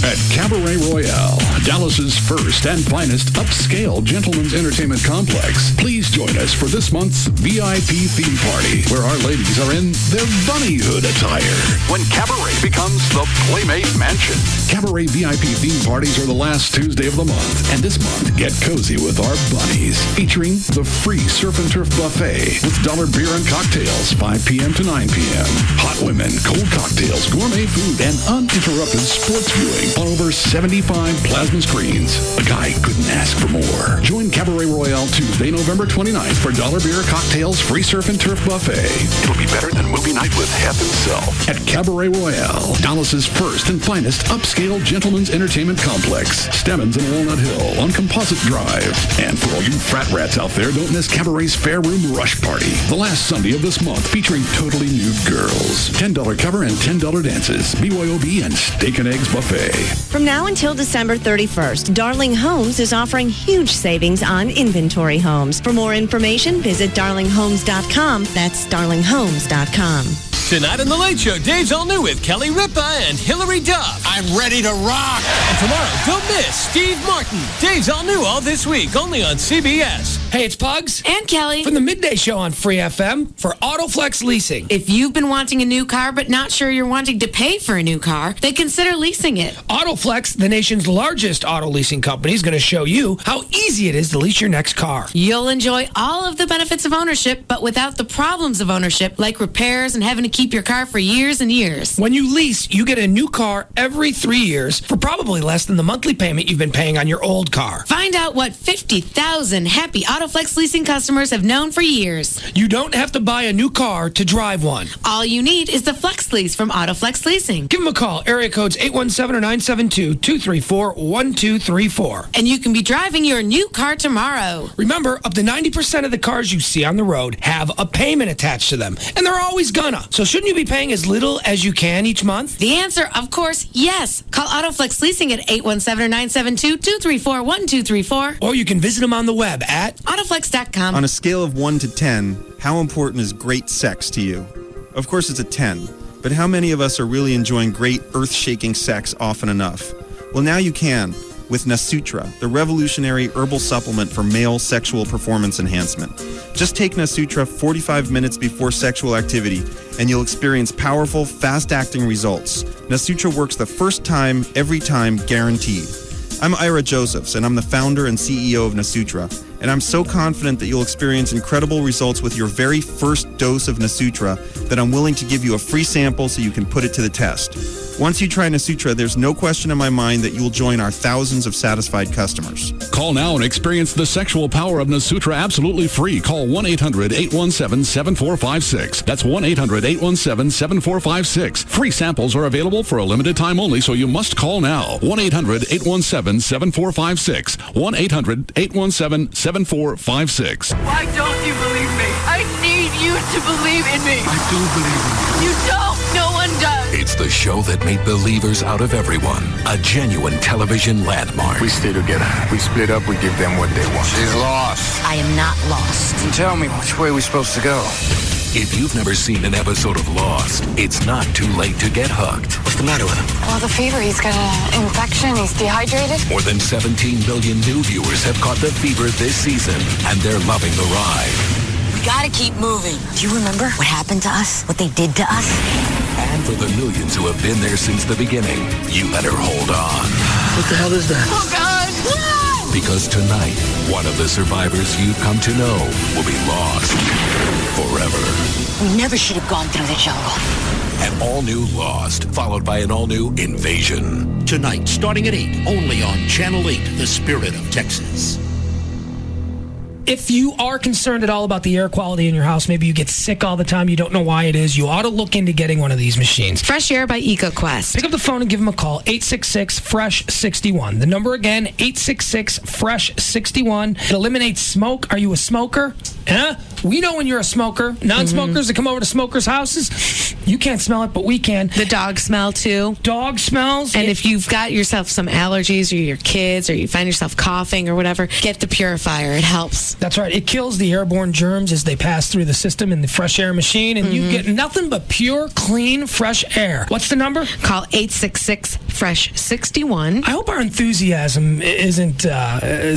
At Cabaret Royale, Dallas's first and finest upscale gentlemen's entertainment complex. Please join us for this month's VIP theme party, where our ladies are in their bunnyhood attire. When Cabaret becomes the Playmate Mansion. Cabaret VIP theme parties are the last Tuesday of the month, and this month, get cozy with our bunnies. Featuring the free Surf and Turf Buffet with dollar beer and cocktails, 5 p.m. to 9 p.m. Hot women, cold cocktails, gourmet food, and uninterrupted sports viewing on over 75 plasma screens. A guy couldn't ask for more. Join Cabaret Royale Tuesday, November 29th for dollar beer, cocktails, free surf and turf buffet. It'll be better than movie night with Hep himself. At Cabaret Royale, Dallas's first and finest upscale gentlemen's entertainment complex. Stemmons and Walnut Hill on Composite Drive. And for all you frat rats out there, don't miss Cabaret's Fair Room Rush Party. The last Sunday of this month featuring totally nude girls. $10 cover and $10 dances. BYOB and steak and eggs buffet.
From now until December 31st, Darling Homes is offering huge savings on inventory homes. For more information, visit darlinghomes.com. That's darlinghomes.com.
Tonight on The Late Show, Dave's All New with Kelly Ripa and Hillary Duff.
I'm ready to rock.
And tomorrow, don't miss Steve Martin. Dave's All New all this week, only on CBS.
Hey, it's Pugs.
And Kelly.
From the Midday Show on Free FM for Autoflex Leasing.
If you've been wanting a new car but not sure you're wanting to pay for a new car, then consider leasing it.
Autoflex, the nation's largest auto leasing company, is going to show you how easy it is to lease your next car.
You'll enjoy all of the benefits of ownership, but without the problems of ownership, like repairs and having to keep your car for years and years.
When you lease, you get a new car every 3 years for probably less than the monthly payment you've been paying on your old car.
Find out what 50,000 happy Autoflex leasing customers have known for years.
You don't have to buy a new car to drive one.
All you need is the Flex Lease from Autoflex Leasing.
Give them a call. Area codes 817 or 972-234-1234.
And you can be driving your new car tomorrow.
Remember, up to 90% of the cars you see on the road have a payment attached to them. And they're always gonna. So shouldn't you be paying as little as you can each month?
The answer, of course, yes. Call Autoflex Leasing at 817 or 972-234-1234.
Or you can visit them on the web at
Autoflex.com.
On a scale of 1 to 10, how important is great sex to you? Of course it's a 10, but how many of us are really enjoying great earth-shaking sex often enough? Well, now you can with Nasutra, the revolutionary herbal supplement for male sexual performance enhancement. Just take Nasutra 45 minutes before sexual activity and you'll experience powerful, fast-acting results. Nasutra works the first time, every time, guaranteed. I'm Ira Josephs, and I'm the founder and CEO of Nasutra. And I'm so confident that you'll experience incredible results with your very first dose of Nasutra that I'm willing to give you a free sample so you can put it to the test. Once you try Nasutra, there's no question in my mind that you'll join our thousands of satisfied customers.
Call now and experience the sexual power of Nasutra absolutely free. Call 1-800-817-7456. That's 1-800-817-7456. Free samples are available for a limited time only, so you must call now. 1-800-817-7456. 1-800-817-7456.
Why don't you believe me? I need you to believe in me.
I do believe in
you. You don't. No one does.
It's the show that made believers out of everyone. A genuine television landmark.
We stay together. We split up, we give them what they want.
She's lost.
I am not lost.
And tell me, which way are we supposed to go?
If you've never seen an episode of Lost, it's not too late to get hooked.
What's the matter with him?
Well, the fever, he's got an infection, he's dehydrated.
More than 17 million new viewers have caught the fever this season, and they're loving the ride.
We gotta keep moving. Do you remember what happened to us? What they did to us?
And for the millions who have been there since the beginning, you better hold on.
What the hell is that?
Oh, God!
Because tonight, one of the survivors you've come to know will be lost forever.
We never should have gone through the jungle.
An all-new Lost, followed by an all-new Invasion.
Tonight, starting at 8, only on Channel 8, The Spirit of Texas.
If you are concerned at all about the air quality in your house, maybe you get sick all the time, you don't know why it is, you ought to look into getting one of these machines.
Fresh Air by EcoQuest.
Pick up the phone and give them a call, 866-FRESH-61. The number again, 866-FRESH-61. It eliminates smoke. Are you a smoker? Huh? We know when you're a smoker. Non-smokers that come over to smokers' houses, you can't smell it, but we can.
The dog smell, too.
Dog smells.
And if you've got yourself some allergies or your kids or you find yourself coughing or whatever, get the purifier. It helps.
That's right. It kills the airborne germs as they pass through the system in the Fresh Air machine, and you get nothing but pure, clean, fresh air. What's the number?
Call 866-FRESH-61.
I hope our enthusiasm isn't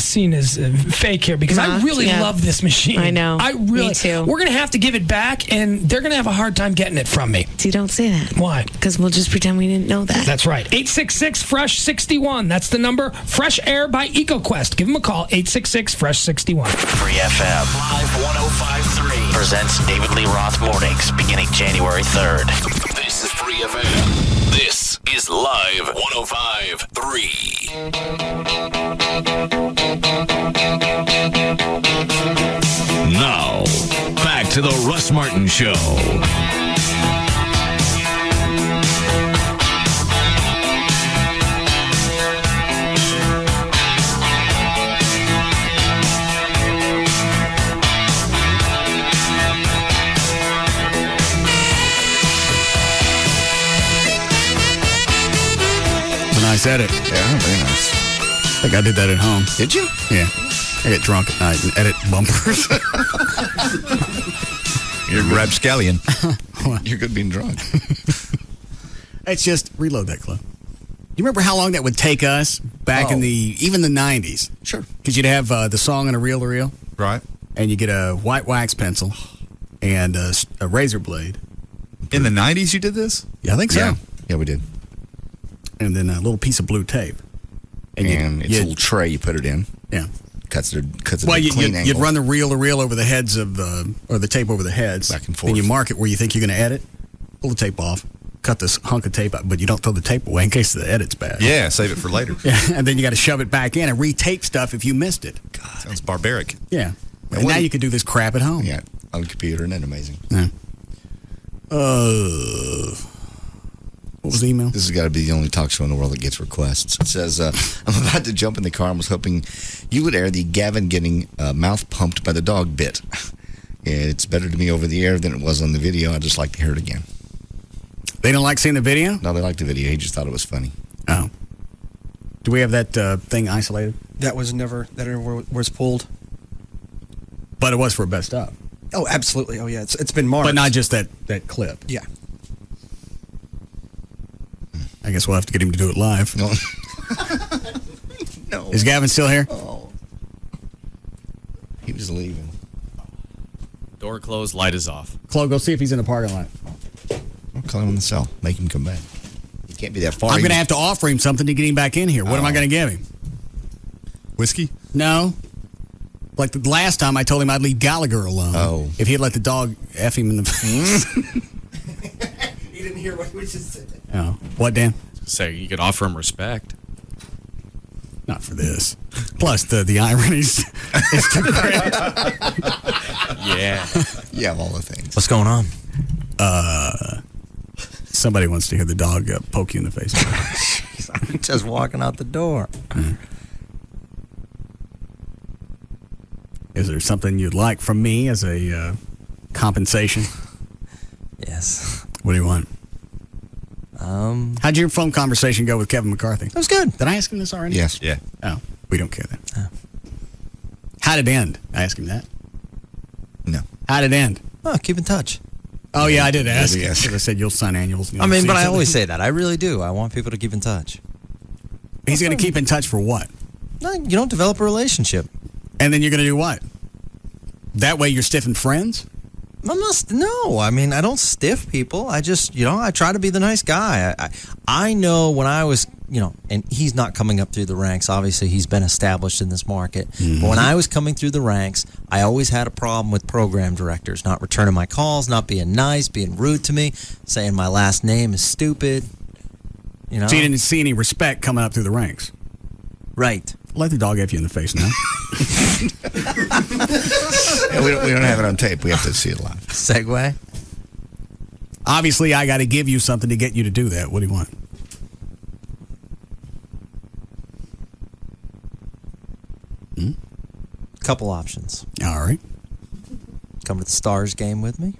seen as fake here, because I really love this machine.
I know.
Me
too.
We're going to have to give it back, and they're going to have a hard time getting it from me.
See, don't say that.
Why?
Because we'll just pretend we didn't know that.
That's right. 866-FRESH-61. That's the number. Fresh Air by EcoQuest. Give them a call, 866-FRESH-61.
Free FM Live 105.3 presents David Lee Roth Mornings beginning January 3rd.
This is Free FM. This is Live 105.3. Now, back to the Russ Martin Show.
Nice edit.
Yeah, very nice.
I think I did that at home.
Did you?
Yeah. I get drunk at night and edit bumpers.
You're rapscallion.
You're good being drunk.
It's just reload that clip. You remember how long that would take us back in even the 90s?
Sure.
Because you'd have the song and a reel-to-reel.
Right.
And you get a white wax pencil and a razor blade.
In the 90s you did this?
Yeah, I think so.
Yeah, we did.
And then a little piece of blue tape.
And it's a little tray you put it in.
Yeah.
Cuts it
well,
at a clean angle.
You'd run the reel-to-reel over the heads of or the tape over the heads.
Back and forth.
Then you mark it where you think you're going to edit. Pull the tape off. Cut this hunk of tape out, but you don't throw the tape away in case the edit's bad.
Yeah, save it for later.
Yeah, and then you got to shove it back in and retape stuff if you missed it.
God, sounds barbaric.
Yeah. And now you can do this crap at home.
Yeah, on the computer, isn't that amazing?
Yeah. What was the email?
This has got to be the only talk show in the world that gets requests. It says, I'm about to jump in the car and was hoping you would air the Gavin getting mouth pumped by the dog bit. It's better to me over the air than it was on the video. I'd just like to hear it again.
They don't like seeing the video?
No, they liked the video. He just thought it was funny.
Oh. Do we have that thing isolated?
That never was pulled.
But it was for best of.
Oh, absolutely. Oh, yeah. It's been marked.
But not just that clip.
Yeah.
I guess we'll have to get him to do it live.
No. No.
Is Gavin still here?
Oh. He was leaving.
Door closed, light is off.
Chloe, go see if he's in the parking lot.
I'll call him on the cell. Make him come back. He can't be that far.
I'm going to have to offer him something to get him back in here. What am I going to give him?
Whiskey?
No. Like the last time I told him I'd leave Gallagher alone.
Oh.
If he'd let the dog F him in the face.
He didn't hear what we just said.
Oh. What, Dan?
Say you could offer him respect.
Not for this. Plus, the irony's is too great.
Yeah.
Yeah, of all the things.
What's going on?
Somebody wants to hear the dog poke you in the face.
I'm just walking out the door.
Is there something you'd like from me as a compensation?
Yes.
What do you want? How'd your phone conversation go with Kevin McCarthy?
That was good.
Did I ask him this already?
Yes.
Yeah.
Oh, we don't care then. How'd it end? I asked him that.
No.
How'd it end?
Oh, keep in touch.
Oh, yeah, I did ask.
Yes.
I said you'll sign annuals.
I mean, but I always say that. I really do. I want people to keep in touch.
He's going to keep in touch for what?
No, you don't develop a relationship.
And then you're going to do what? That way you're stiffing friends?
No, I mean, I don't stiff people. I just, I try to be the nice guy. I know when I was, and he's not coming up through the ranks. Obviously, he's been established in this market. Mm-hmm. But when I was coming through the ranks, I always had a problem with program directors not returning my calls, not being nice, being rude to me, saying my last name is stupid.
So you didn't see any respect coming up through the ranks?
Right.
Let the dog F you in the face now.
Yeah, we don't have it on tape. We have to see it live.
Segue.
Obviously, I got to give you something to get you to do that. What do you want?
Couple options.
All right.
Come to the Stars game with me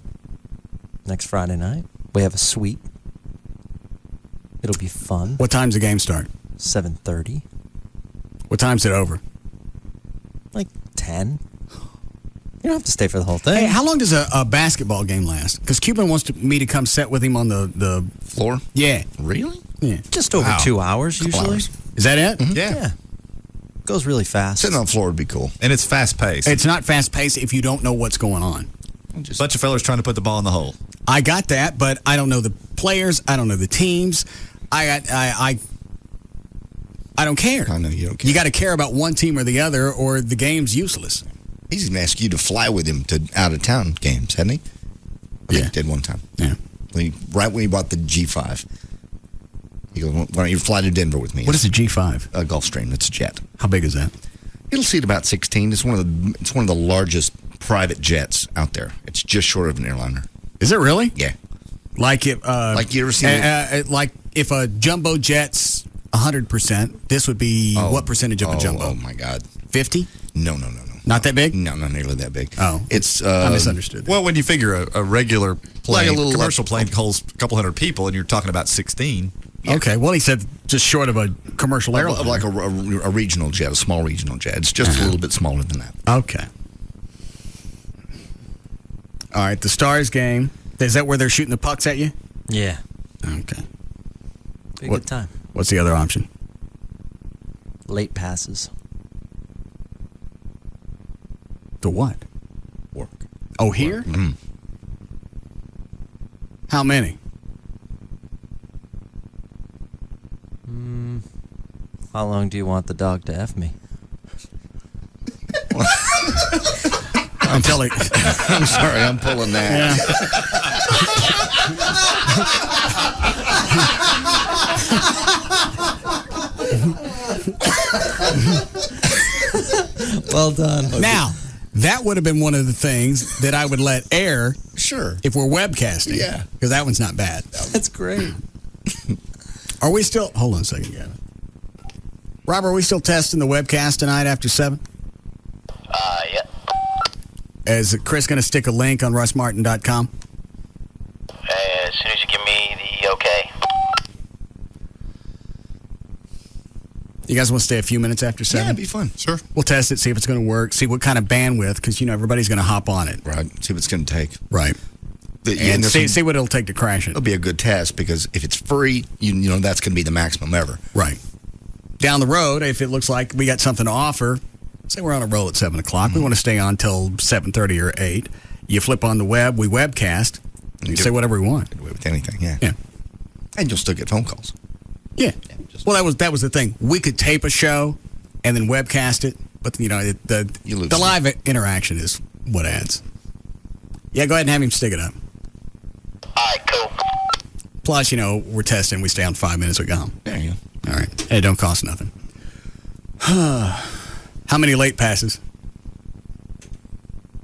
next Friday night. We have a suite. It'll be fun.
What time's the game start?
7:30.
What time's it over?
Like 10. You don't have to stay for the whole thing.
Hey, how long does a basketball game last? Because Cuban wants me to come sit with him on the
floor.
Yeah.
Really?
Yeah.
Just over 2 hours usually.
Hours. Is that it?
Mm-hmm.
Yeah. Goes really fast.
Sitting on the floor would be cool.
And it's fast paced.
It's not fast paced if you don't know what's going on.
A bunch of fellas trying to put the ball in the hole.
I got that, but I don't know the players. I don't know the teams. I don't care.
I know you don't care.
You got to care about one team or the other, or the game's useless.
He's even asked you to fly with him to out-of-town games, hadn't he? I think he did one time.
Yeah.
Right when he bought the G5. He goes, why don't you fly to Denver with me?
What is a G5?
A Gulfstream. It's a jet.
How big is that?
It'll seat about 16. It's one of the largest private jets out there. It's just short of an airliner.
Is it really?
Yeah.
Like if
like you ever seen
like if a jumbo jet's 100%, this would be what percentage of a jumbo?
Oh my God.
50?
No.
Not that big?
No, not nearly that big.
Oh.
It's
I misunderstood.
Well, when you figure a regular plane,
Like a little
commercial plane holds a couple hundred people, and you're talking about 16.
Yeah.
Okay, well, he said just short of a commercial airline.
Like a regional jet, a small regional jet. It's just a little bit smaller than that.
Okay. All right, the Stars game, Is that where they're shooting the pucks at you?
Yeah.
Okay.
Be a good time.
What's the other option?
Late passes.
To what?
Work.
Oh, here?
Mm.
How many?
How long do you want the dog to F me?
Until it.
I'm sorry, I'm pulling that.
Well done.
Now, that would have been one of the things that I would let air.
Sure.
If we're webcasting.
Yeah.
Because that one's not bad.
That's great.
Are we still... Hold on a second, Gavin. Rob, are we still testing the webcast tonight after 7?
Yeah.
Is Chris going to stick a link on russmartin.com?
As soon as you give me the okay.
You guys want to stay a few minutes after 7?
Yeah, it'd be fun. Sure.
We'll test it, see if it's going to work, see what kind of bandwidth, because, everybody's going to hop on it.
Right. See what it's going to take.
Right. And see what it'll take to crash it.
It'll be a good test because if it's free, you know that's going to be the maximum ever.
Right. Down the road, if it looks like we got something to offer, say we're on a roll at 7 o'clock, we want to stay on till 7:30 or 8. You flip on the web, we webcast, and you say whatever we want.
With anything, yeah.
Yeah.
And you'll still get phone calls.
Yeah. Well, that was the thing. We could tape a show and then webcast it, but the live interaction is what adds. Yeah, go ahead and have him stick it up.
All right, cool.
Plus, we're testing. We stay on 5 minutes. We go home.
There you go.
All right. It don't cost nothing. How many late passes?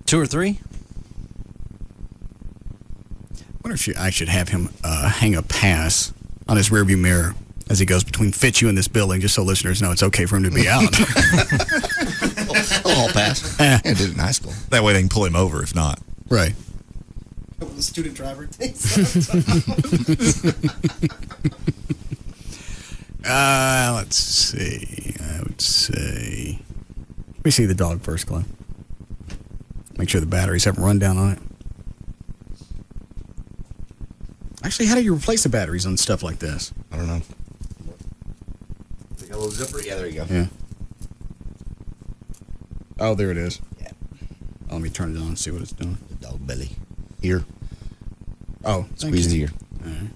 2 or 3.
I wonder if I should have him hang a pass on his rearview mirror as he goes between Fitzhugh and this building, just so listeners know it's okay for him to be out.
I'll pass. I did it in high school.
That way they can pull him over if not.
Right.
The student driver takes
let's see. I would say... Let me see the dog first, Glenn. Make sure the batteries haven't run down on it. Actually, how do you replace the batteries on stuff like this?
I don't know. The yellow zipper? Yeah, there you go.
Yeah. Oh, there it is. Yeah. Oh, let me turn it on and see what it's doing.
The dog belly. Ear.
Oh,
squeeze the ear.
All right.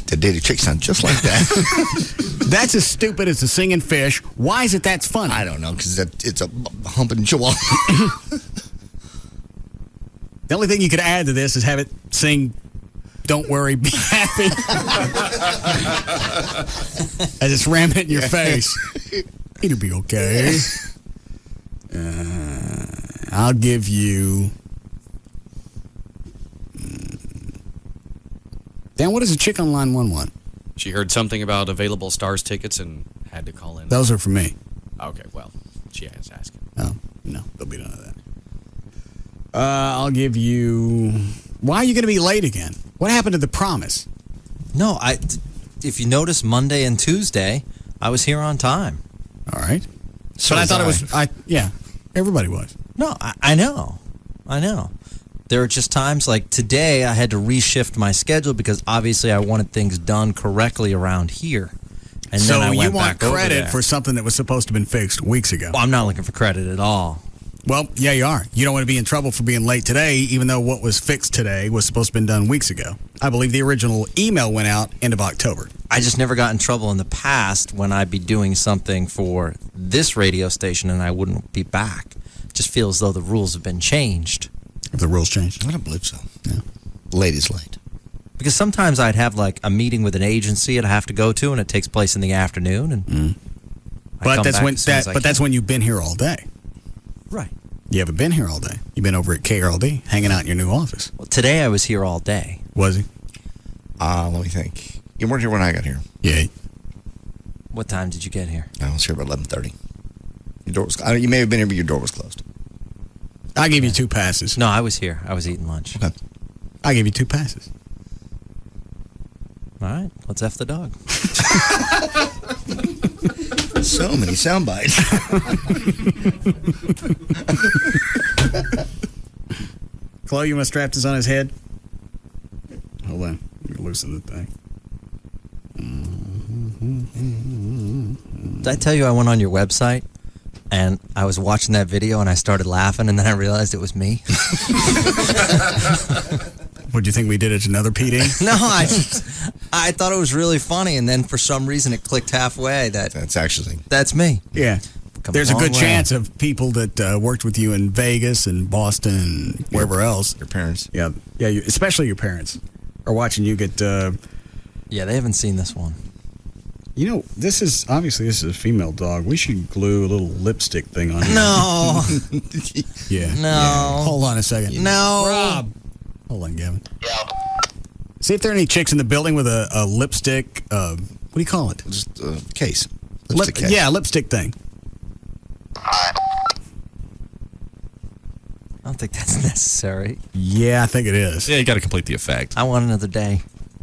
The Daddy Chick sound just like that.
That's as stupid as the singing fish. Why is it that's funny?
I don't know, because it's a humping chihuahua.
The only thing you could add to this is have it sing "Don't Worry, Be Happy" as it's ramming it in your face. It'll be okay. I'll give you... Dan, what does a chick on line 1 want?
She heard something about available Stars tickets and had to call in.
Those are for me.
Okay, well, she is asking.
Oh, no, there'll be none of that. I'll give you... Why are you going to be late again? What happened to the promise?
No, if you notice, Monday and Tuesday, I was here on time.
All right. So but I thought it was... yeah, everybody was.
No, I know. There are just times like today I had to reshift my schedule because obviously I wanted things done correctly around here. And
so
then I went
you want
back
credit for something that was supposed to have been fixed weeks ago?
Well, I'm not looking for credit at all.
Well, yeah, you are. You don't want to be in trouble for being late today, even though what was fixed today was supposed to have been done weeks ago. I believe the original email went out end of October.
I just never got in trouble in the past when I'd be doing something for this radio station and I wouldn't be back. It just feels as though the rules have been changed.
If the rules changed?
I don't believe so.
Yeah.
Late is late.
Because sometimes I'd have like a meeting with an agency I'd have to go to, and it takes place in the afternoon. And
But that's when you've been here all day.
Right.
You haven't been here all day. You've been over at KLLI, hanging out in your new office.
Well, today I was here all day.
Was he?
Let me think. You weren't here when I got here.
Yeah.
What time did you get here?
I was here about 11:30. Your door was. You may have been here, but your door was closed.
I gave you 2 passes.
No, I was here. I was eating lunch.
Okay.
I gave you 2 passes.
All right, let's F the dog.
So many sound bites.
Chloe, you want to strap this on his head? Hold on. Let me loosen the thing.
Did I tell you I went on your website and I was watching that video and I started laughing and then I realized it was me?
Would you think we did it another PD?
No, I thought it was really funny, and then for some reason it clicked halfway that's me.
Yeah.
Come
There's a
a long
good
way.
chance of people that worked with you in Vegas and Boston and wherever else.
Your parents.
Yeah, especially your parents are watching you get.
Yeah, they haven't seen this one.
You know, this is a female dog. We should glue a little lipstick thing on her.
No.
Yeah.
No.
Yeah. Hold on a second.
No.
Rob. Hold on, Gavin. See if there are any chicks in the building with a lipstick. What do you call it?
Just a case. Lipstick case.
Yeah, lipstick thing.
I don't think that's necessary.
Yeah, I think it is.
Yeah, you got to complete the effect.
I want another day.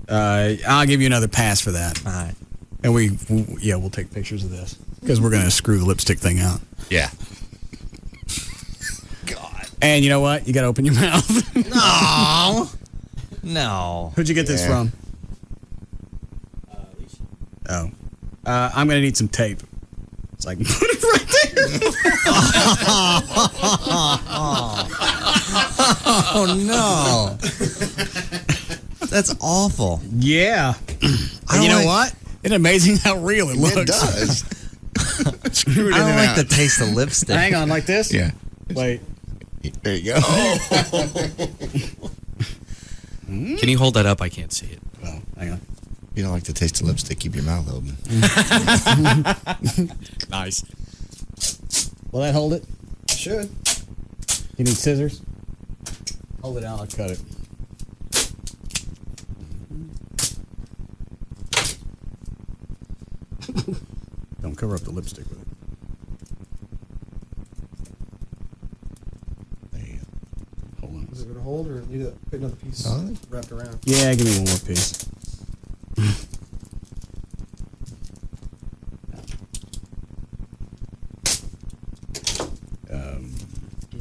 I'll give you another pass for that.
All right.
And we'll take pictures of this because we're going to screw the lipstick thing out.
Yeah.
God. And you know what? You got to open your mouth.
No. No.
Who'd you get this from? Oh. I'm going to need some tape. It's like, put it right there.
Oh, no. That's awful.
Yeah. And you know what? It's amazing how real it looks.
It does. Screw it
I
in
don't
and
like
out.
the taste of lipstick.
Hang on, like this?
Yeah.
Wait.
There you go.
Can you hold that up? I can't see it.
Oh, hang on.
You don't like the taste of lipstick, keep your mouth open.
Nice.
Will that hold it?
Should.
You need scissors? Hold it out, I'll cut it. Don't cover up the lipstick with it.
There you go.
Hold on.
Is it going to hold or need to put another piece wrapped around?
Yeah, give me one more piece.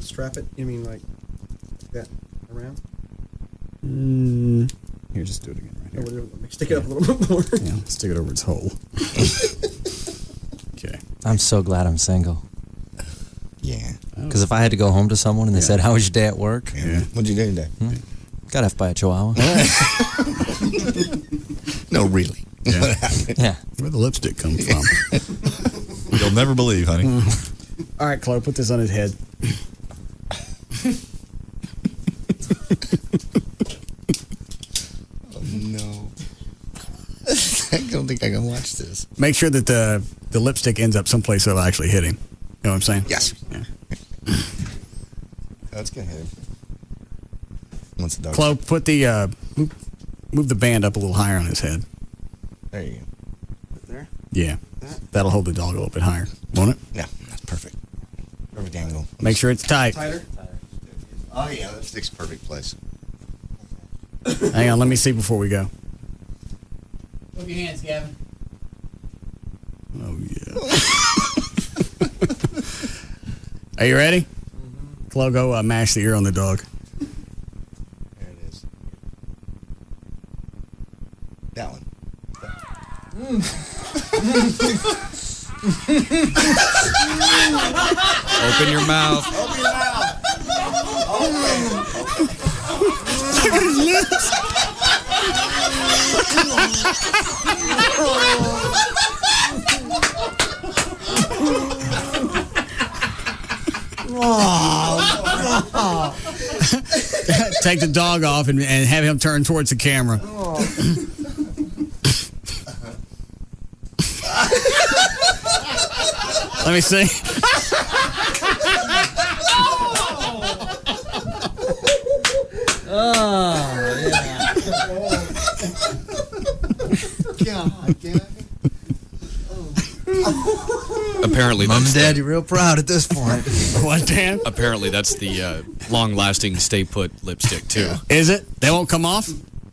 Strap it? You mean like that around?
Here, just do it again right
Or
here.
whatever. Stick it up a little bit more.
Yeah, stick it over its hole. Okay.
I'm so glad I'm single.
Yeah.
Because if I had to go home to someone and they said, "How was your day at work?"
Yeah. What'd you do today?
Got F by a chihuahua.
No, really.
Yeah.
What happened?
Yeah.
Where'd the lipstick come from?
You'll never believe, honey.
All right, Chloe, put this on his head.
Oh, no. I don't think I can watch this.
Make sure that the lipstick ends up someplace that'll actually hit him. You know what I'm saying?
Yes.
Yeah.
That's going to hit him. Once the dog.
Chloe, put the move the band up a little higher on his head.
There you go.
There?
Yeah. That'll hold the dog a little bit higher, won't it?
Yeah, that's perfect. Perfect angle.
Make sure it's tight.
Tighter?
Oh, yeah, that sticks perfect place.
Hang on, let me see before we go.
Move your hands, Gavin.
Oh, yeah. Are you ready? Chloe, go mash the ear on the dog.
There it is. That one.
Open your mouth.
Open your mouth.
Look at his lips. Take the dog off and have him turn towards the camera. Let me see.
God, Gavin.
Apparently,
Mom and
that's
Dad, you're real proud at this point.
What, Dan?
Apparently, that's the long-lasting stay put lipstick too.
Is it? They won't come off?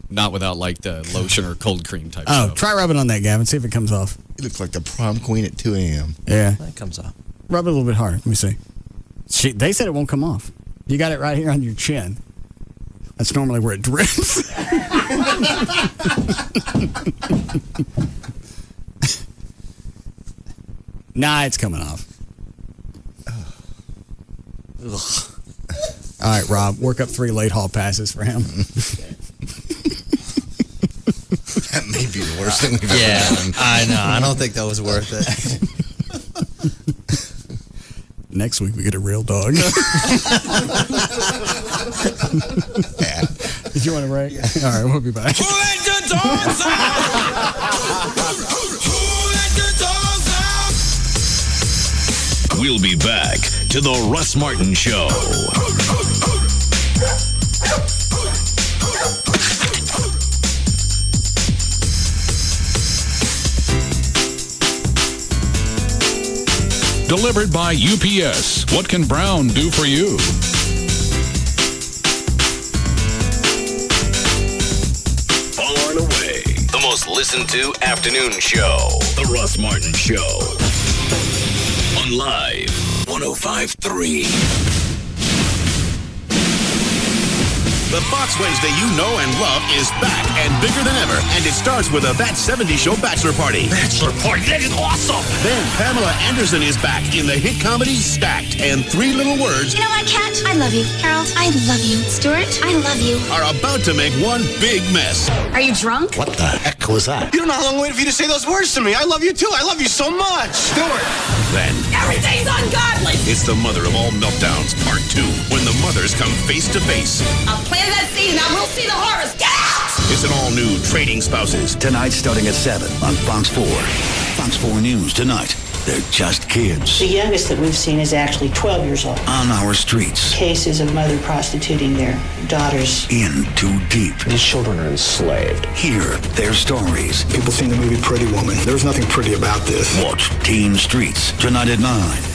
Not without like the lotion or cold cream type.
Oh,
stuff.
try rubbing on that, Gavin. See if it comes off.
You look like the prom queen at 2 a.m.
Yeah.
That comes off.
Rub it a little bit harder. Let me see. They said it won't come off. You got it right here on your chin. That's normally where it drips. Nah, it's coming off. All right, Rob, work up 3 late hall passes for him.
That may be the worst thing we've ever done.
I know. I don't think that was worth it.
Next week we get a real dog. Did you want to break? Yeah. All right, we'll be back.
Who let the dogs out? Who let the dogs out? We'll be back to the Russ Martin Show.
Delivered by UPS. What can Brown do for you?
Far and away, the most listened to afternoon show. The Russ Martin Show. On Live 105.3.
The Fox Wednesday you know and love is back and bigger than ever. And it starts with a That 70s Show Bachelor Party. Bachelor Party, that is awesome! Then Pamela Anderson is back in the hit comedy Stacked. And 3 little words
You know what, Kat? I love you. Harold, I love you. Stuart, I love you.
are about to make one big mess.
Are you drunk?
What the heck was that?
You don't know how long I waited for you to say those words to me. I love you too. I love you so much. Stuart.
Then
Everything's ungodly.
it's the mother of all meltdowns, part 2, when the mothers come face to face.
I'll plan that scene. Now we'll see the horrors. Get out!
It's an all-new Trading Spouses.
Tonight starting at 7 on Fox 4. Fox 4 News tonight. They're just kids.
The youngest that we've seen is actually 12 years old.
On our streets.
Cases of mother prostituting their daughters.
In too deep.
These children are enslaved.
Hear their stories.
People seen the movie Pretty Woman. There's nothing pretty about this.
Watch Teen Streets tonight at 9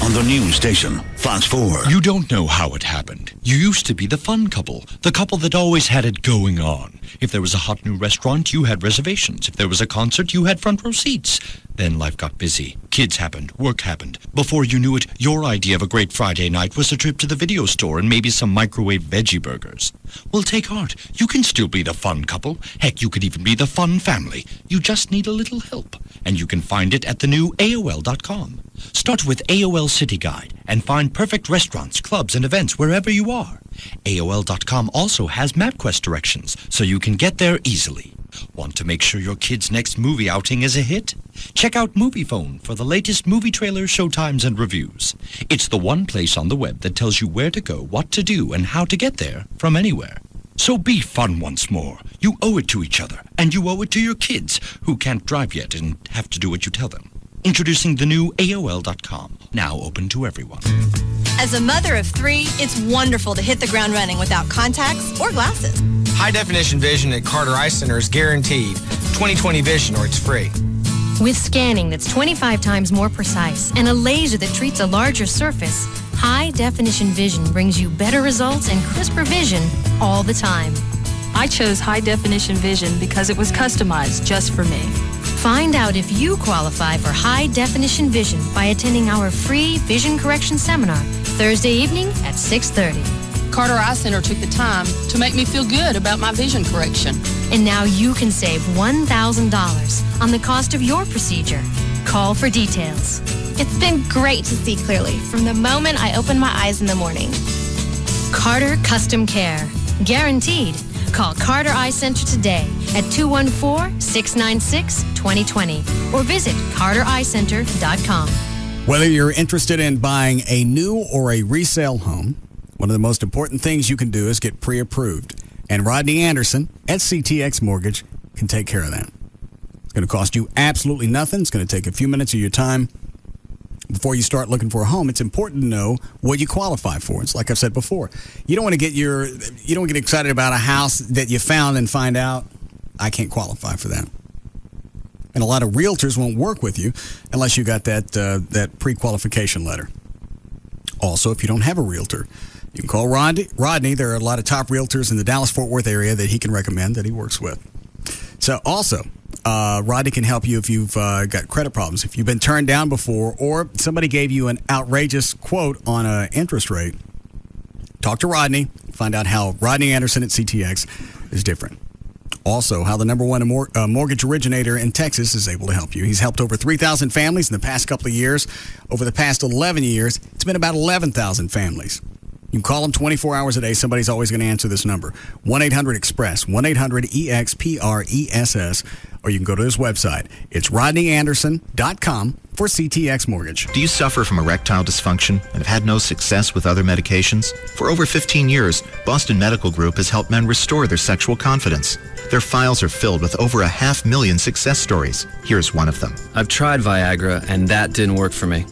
on the news station, Fox 4.
You don't know how it happened. You used to be the fun couple, the couple that always had it going on. If there was a hot new restaurant, you had reservations. If there was a concert, you had front row seats. Then life got busy. Kids happened. Work happened. Before you knew it, your idea of a great Friday night was a trip to the video store and maybe some microwave veggie burgers. Well, take heart. You can still be the fun couple. Heck, you could even be the fun family. You just need a little help. And you can find it at the new AOL.com. Start with AOL City Guide and find perfect restaurants, clubs, and events wherever you are. AOL.com also has MapQuest directions, so you can get there easily. Want to make sure your kid's next movie outing is a hit? Check out MoviePhone for the latest movie trailers, showtimes, and reviews. It's the one place on the web that tells you where to go, what to do, and how to get there from anywhere. So be fun once more. You owe it to each other, and you owe it to your kids, who can't drive yet and have to do what you tell them. Introducing the new AOL.com, now open to everyone.
As a mother of 3, it's wonderful to hit the ground running without contacts or glasses.
High-definition vision at Carter Eye Center is guaranteed. 20/20 vision or it's free.
With scanning that's 25 times more precise and a laser that treats a larger surface, high-definition vision brings you better results and crisper vision all the time.
I chose high-definition vision because it was customized just for me.
Find out if you qualify for high-definition vision by attending our free vision correction seminar Thursday evening at 6:30.
Carter Eye Center took the time to make me feel good about my vision correction.
And now you can save $1,000 on the cost of your procedure. Call for details.
It's been great to see clearly from the moment I opened my eyes in the morning.
Carter Custom Care. Guaranteed. Call Carter Eye Center today at 214-696-2020 or visit cartereyecenter.com.
Whether you're interested in buying a new or a resale home, one of the most important things you can do is get pre-approved. And Rodney Anderson at CTX Mortgage can take care of that. It's going to cost you absolutely nothing. It's going to take a few minutes of your time. Before you start looking for a home, it's important to know what you qualify for. It's like I've said before. You don't want to get excited about a house that you found and find out I can't qualify for that. And a lot of realtors won't work with you unless you got that pre-qualification letter. Also, if you don't have a realtor, you can call Rodney. There are a lot of top realtors in the Dallas-Fort Worth area that he can recommend that he works with. So also, Rodney can help you if you've got credit problems. If you've been turned down before or somebody gave you an outrageous quote on an interest rate, talk to Rodney. Find out how Rodney Anderson at CTX is different. Also, how the number one mortgage originator in Texas is able to help you. He's helped over 3,000 families in the past couple of years. Over the past 11 years, it's been about 11,000 families. You can call him 24 hours a day. Somebody's always going to answer this number. 1-800-EXPRESS, 1-800-EXPRESS, or you can go to his website. It's rodneyanderson.com for CTX Mortgage.
Do you suffer from erectile dysfunction and have had no success with other medications? For over 15 years, Boston Medical Group has helped men restore their sexual confidence. Their files are filled with over 500,000 success stories. Here's one of them.
I've tried Viagra, and that didn't work for me.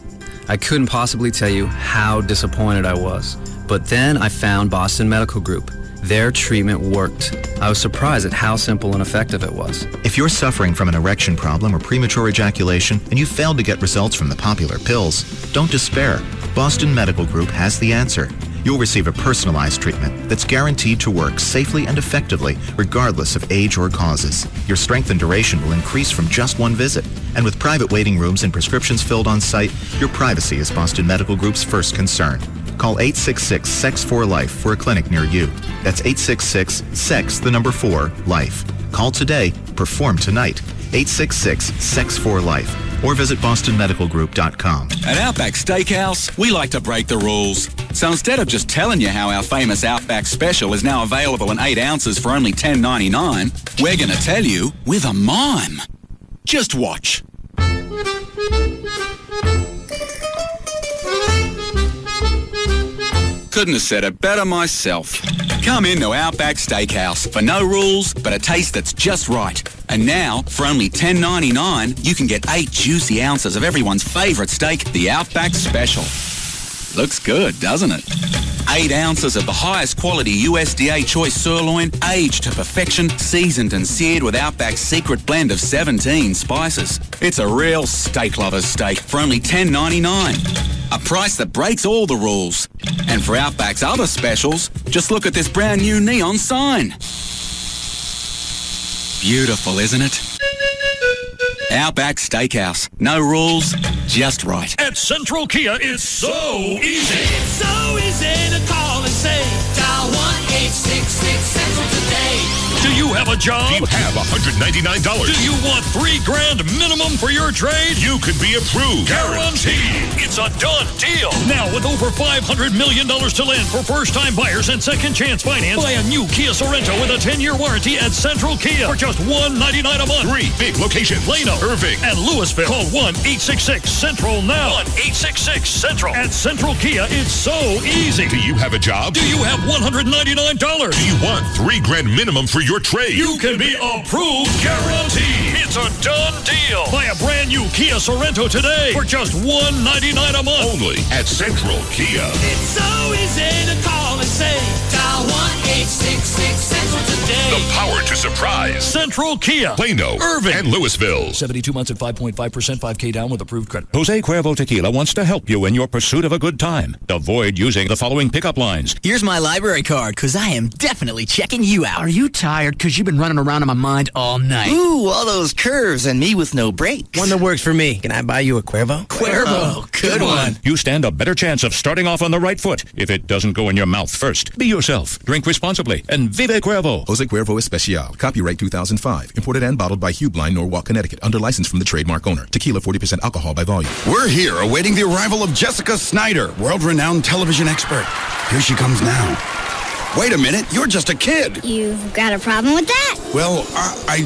I couldn't possibly tell you how disappointed I was. But then I found Boston Medical Group. Their treatment worked. I was surprised at how simple and effective it was.
If you're suffering from an erection problem or premature ejaculation and you failed to get results from the popular pills, don't despair. Boston Medical Group has the answer. You'll receive a personalized treatment that's guaranteed to work safely and effectively, regardless of age or causes. Your strength and duration will increase from just one visit. And with private waiting rooms and prescriptions filled on site, your privacy is Boston Medical Group's first concern. Call 866-SEX4-LIFE for a clinic near you. That's 866-SEX4-LIFE. Call today, perform tonight. 866-SEX4-LIFE. Or visit bostonmedicalgroup.com.
At Outback Steakhouse, we like to break the rules. So instead of just telling you how our famous Outback Special is now available in 8 ounces for only $10.99, we're going to tell you with a mime. Just watch. Couldn't have said it better myself. Come into Outback Steakhouse for no rules, but a taste that's just right. And now, for only $10.99, you can get 8 juicy ounces of everyone's favorite steak, the Outback Special. Looks good, doesn't it? 8 ounces of the highest quality USDA choice sirloin, aged to perfection, seasoned and seared with Outback's secret blend of 17 spices. It's a real steak lover's steak for only $10.99. A price that breaks all the rules. And for Outback's other specials, just look at this brand new neon sign. Beautiful, isn't it? Outback Steakhouse. No rules, just right.
At Central Kia, it's so easy.
It's so easy to call and say, dial 1-866-CENTRAL today.
Do you have a job?
You have $199.
Do you want $3,000 minimum for your trade?
You could be approved.
Guaranteed. It's a done deal. Now with over $500 million to lend for first-time buyers and second chance finance, buy a new Kia Sorento with a 10-year warranty at Central Kia for just $199 a month.
3 big locations.
Plano,
Irving,
and Louisville. Call 1-866-CENTRAL now. 1-866-CENTRAL. At Central Kia, it's so easy.
Do you have a job?
Do you have $199?
Do you want $3,000 minimum for your trade?
You can be approved, guaranteed. It's a done deal. Buy a brand new Kia Sorento today for just $199 a month.
Only at Central Kia.
It's so easy to call and say, dial 1-866-CENTRAL today.
The power to surprise.
Central Kia.
Plano,
Irving,
and Louisville.
72 months at 5.5%, $5,000 down with approved credit.
Jose Cuervo Tequila wants to help you in your pursuit of a good time. Avoid using the following pickup lines.
Here's my library card, because I am definitely checking you out.
Are you tired? Because you've been running around in my mind all night.
Ooh, all those curves and me with no brakes.
One that works for me. Can I buy you a Cuervo?
Cuervo. Good one.
You stand a better chance of starting off on the right foot if it doesn't go in your mouth first. Be yourself. Drink responsibly. And Vive Cuervo.
Jose Cuervo Especial. Copyright 2005. Imported and bottled by Hugh Blind, Norwalk, Connecticut. Under license from the trademark owner. Tequila 40% alcohol by volume.
We're here awaiting the arrival of Jessica Snyder, world-renowned television expert. Here she comes now. Wait a minute, you're just a kid.
You've got a problem with that?
Well,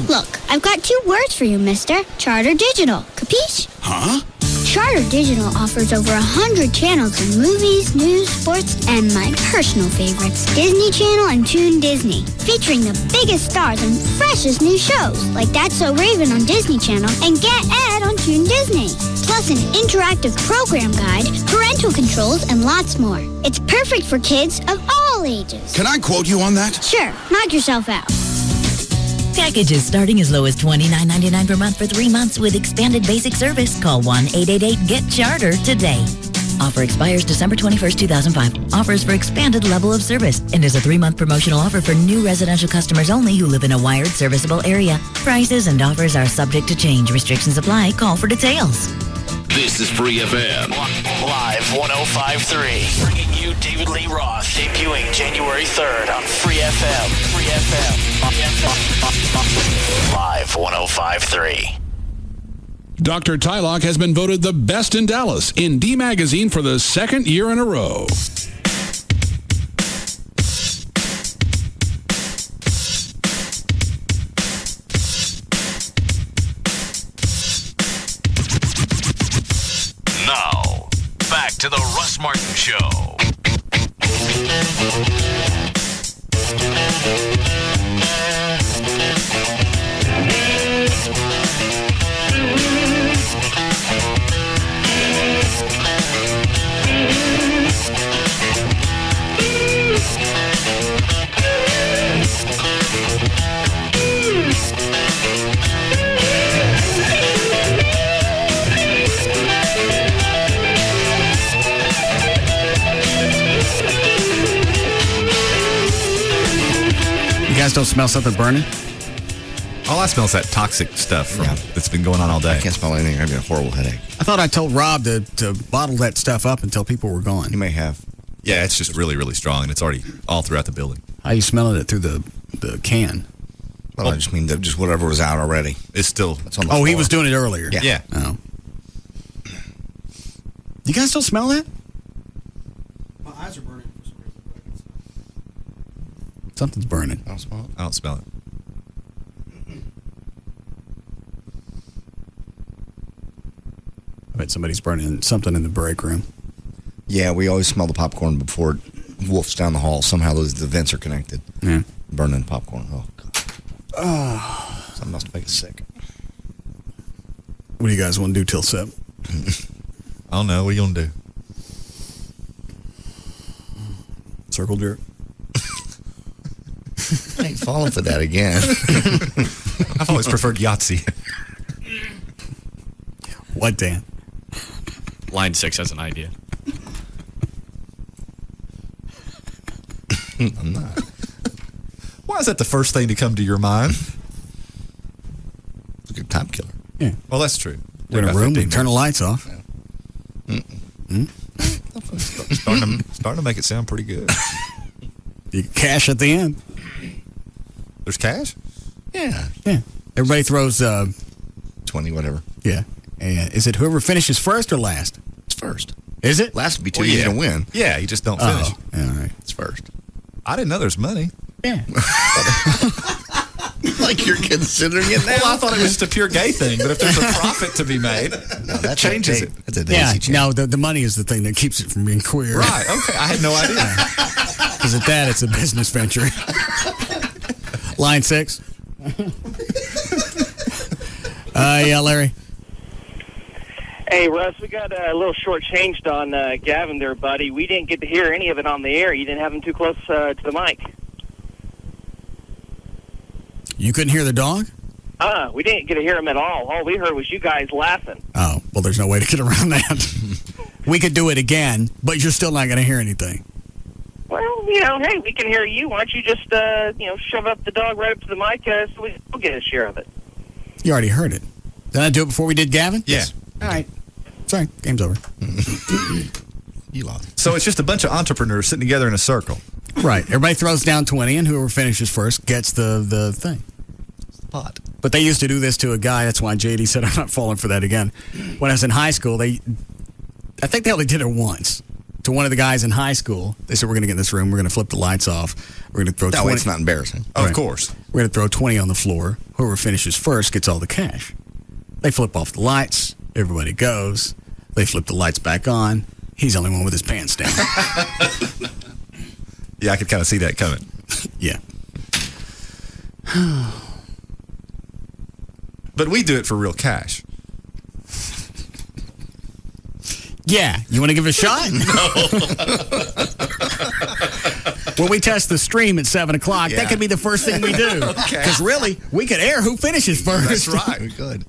Look, I've got 2 words for you, mister. Charter Digital. Capiche?
Huh?
Charter Digital offers over 100 channels in movies, news, sports, and my personal favorites, Disney Channel and Toon Disney, featuring the biggest stars and freshest new shows, like That's So Raven on Disney Channel and Get Ed on Toon Disney. Plus an interactive program guide, parental controls, and lots more. It's perfect for kids of all ages.
Can I quote you on that?
Sure, knock yourself out.
Packages starting as low as $29.99 per month for 3 months with expanded basic service. Call 1-888-GET-CHARTER today. Offer expires December 21st, 2005. Offers for expanded level of service and is a 3-month promotional offer for new residential customers only who live in a wired serviceable area. Prices and offers are subject to change. Restrictions apply. Call for details.
This is Free FM.
Live 105.3. Bringing you David Lee Roth. Debuting January 3rd on Free FM. Free FM. Live 105.3.
Dr. Tylock has been voted the best in Dallas in D Magazine for the second year in a row.
Now, back to the Russ Martin Show.
You guys don't smell something burning?
All I smell is that toxic stuff that's been going on all day.
I can't smell anything. I'm having a horrible headache.
I thought I told Rob to bottle that stuff up until people were gone.
You may have.
Yeah, it's just really, really strong, and it's already all throughout the building.
How are you smelling it through the can?
Well, I just mean that just whatever was out already.
It's still...
It's on the
he
floor.
was doing it earlier.
Yeah.
Oh. You guys still smell that?
My eyes are burning for some reason.
Something's burning.
I don't smell it.
I don't smell it.
I bet somebody's burning something in the break room.
Yeah, we always smell the popcorn before it wolfs down the hall. Somehow the vents are connected.
Yeah.
Burning popcorn. Oh, God. Oh. Something else to make us sick.
What do you guys want to do till 7?
I don't know. What are you going to do?
Circle jerk?
I ain't falling for that again.
I've always preferred Yahtzee.
What, Dan?
Line 6 has an idea.
I'm not.
Why is that the first thing to come to your mind?
It's a good time killer.
Yeah.
Well, that's true.
We're in a room, we turn the lights off.
Starting to make it sound pretty good.
You cash at the end.
There's cash?
Yeah.
Yeah. Everybody throws
20, whatever.
Yeah. And is it whoever finishes first or last?
It's first.
Is it?
Last would be too easy to win.
Yeah, you just don't finish.
Oh, yeah, all right.
It's first.
I didn't know there's money.
Yeah.
Like you're considering it now?
Well, I thought it was just a pure gay thing, but if there's a profit to be made, that changes it.
That's a daisy chain.
No, the money is the thing that keeps it from being queer.
Right, okay. I had no idea.
Because at that, it's a business venture. Line 6. Yeah, Larry.
Hey, Russ, we got a little shortchanged on Gavin there, buddy. We didn't get to hear any of it on the air. You didn't have him too close to the mic.
You couldn't hear the dog?
We didn't get to hear him at all. All we heard was you guys laughing.
Oh, well, there's no way to get around that. We could do it again, but you're still not going to hear anything.
Well, hey, we can hear you. Why don't you just, shove up the dog right up to the mic so we can get a share of it.
You already heard it. Did I do it before we did Gavin?
Yeah.
All right. Sorry, game's over.
You lost.
So it's just a bunch of entrepreneurs sitting together in a circle.
Right. Everybody throws down 20, and whoever finishes first gets the thing.
Pot.
But they used to do this to a guy. That's why JD said, I'm not falling for that again. When I was in high school, I think they only did it once. To one of the guys in high school, they said, we're going to get in this room. We're going to flip the lights off. We're going to throw 20.
That way it's not embarrassing.
Of course.
We're going to throw 20 on the floor. Whoever finishes first gets all the cash. They flip off the lights. Everybody goes. They flip the lights back on. He's the only one with his pants down.
Yeah, I could kind of see that coming.
Yeah.
But we do it for real cash.
Yeah. You want to give it a shot? When we test the stream at 7 o'clock, that could be the first thing we do. Because really, we could air who finishes first.
That's right. We could.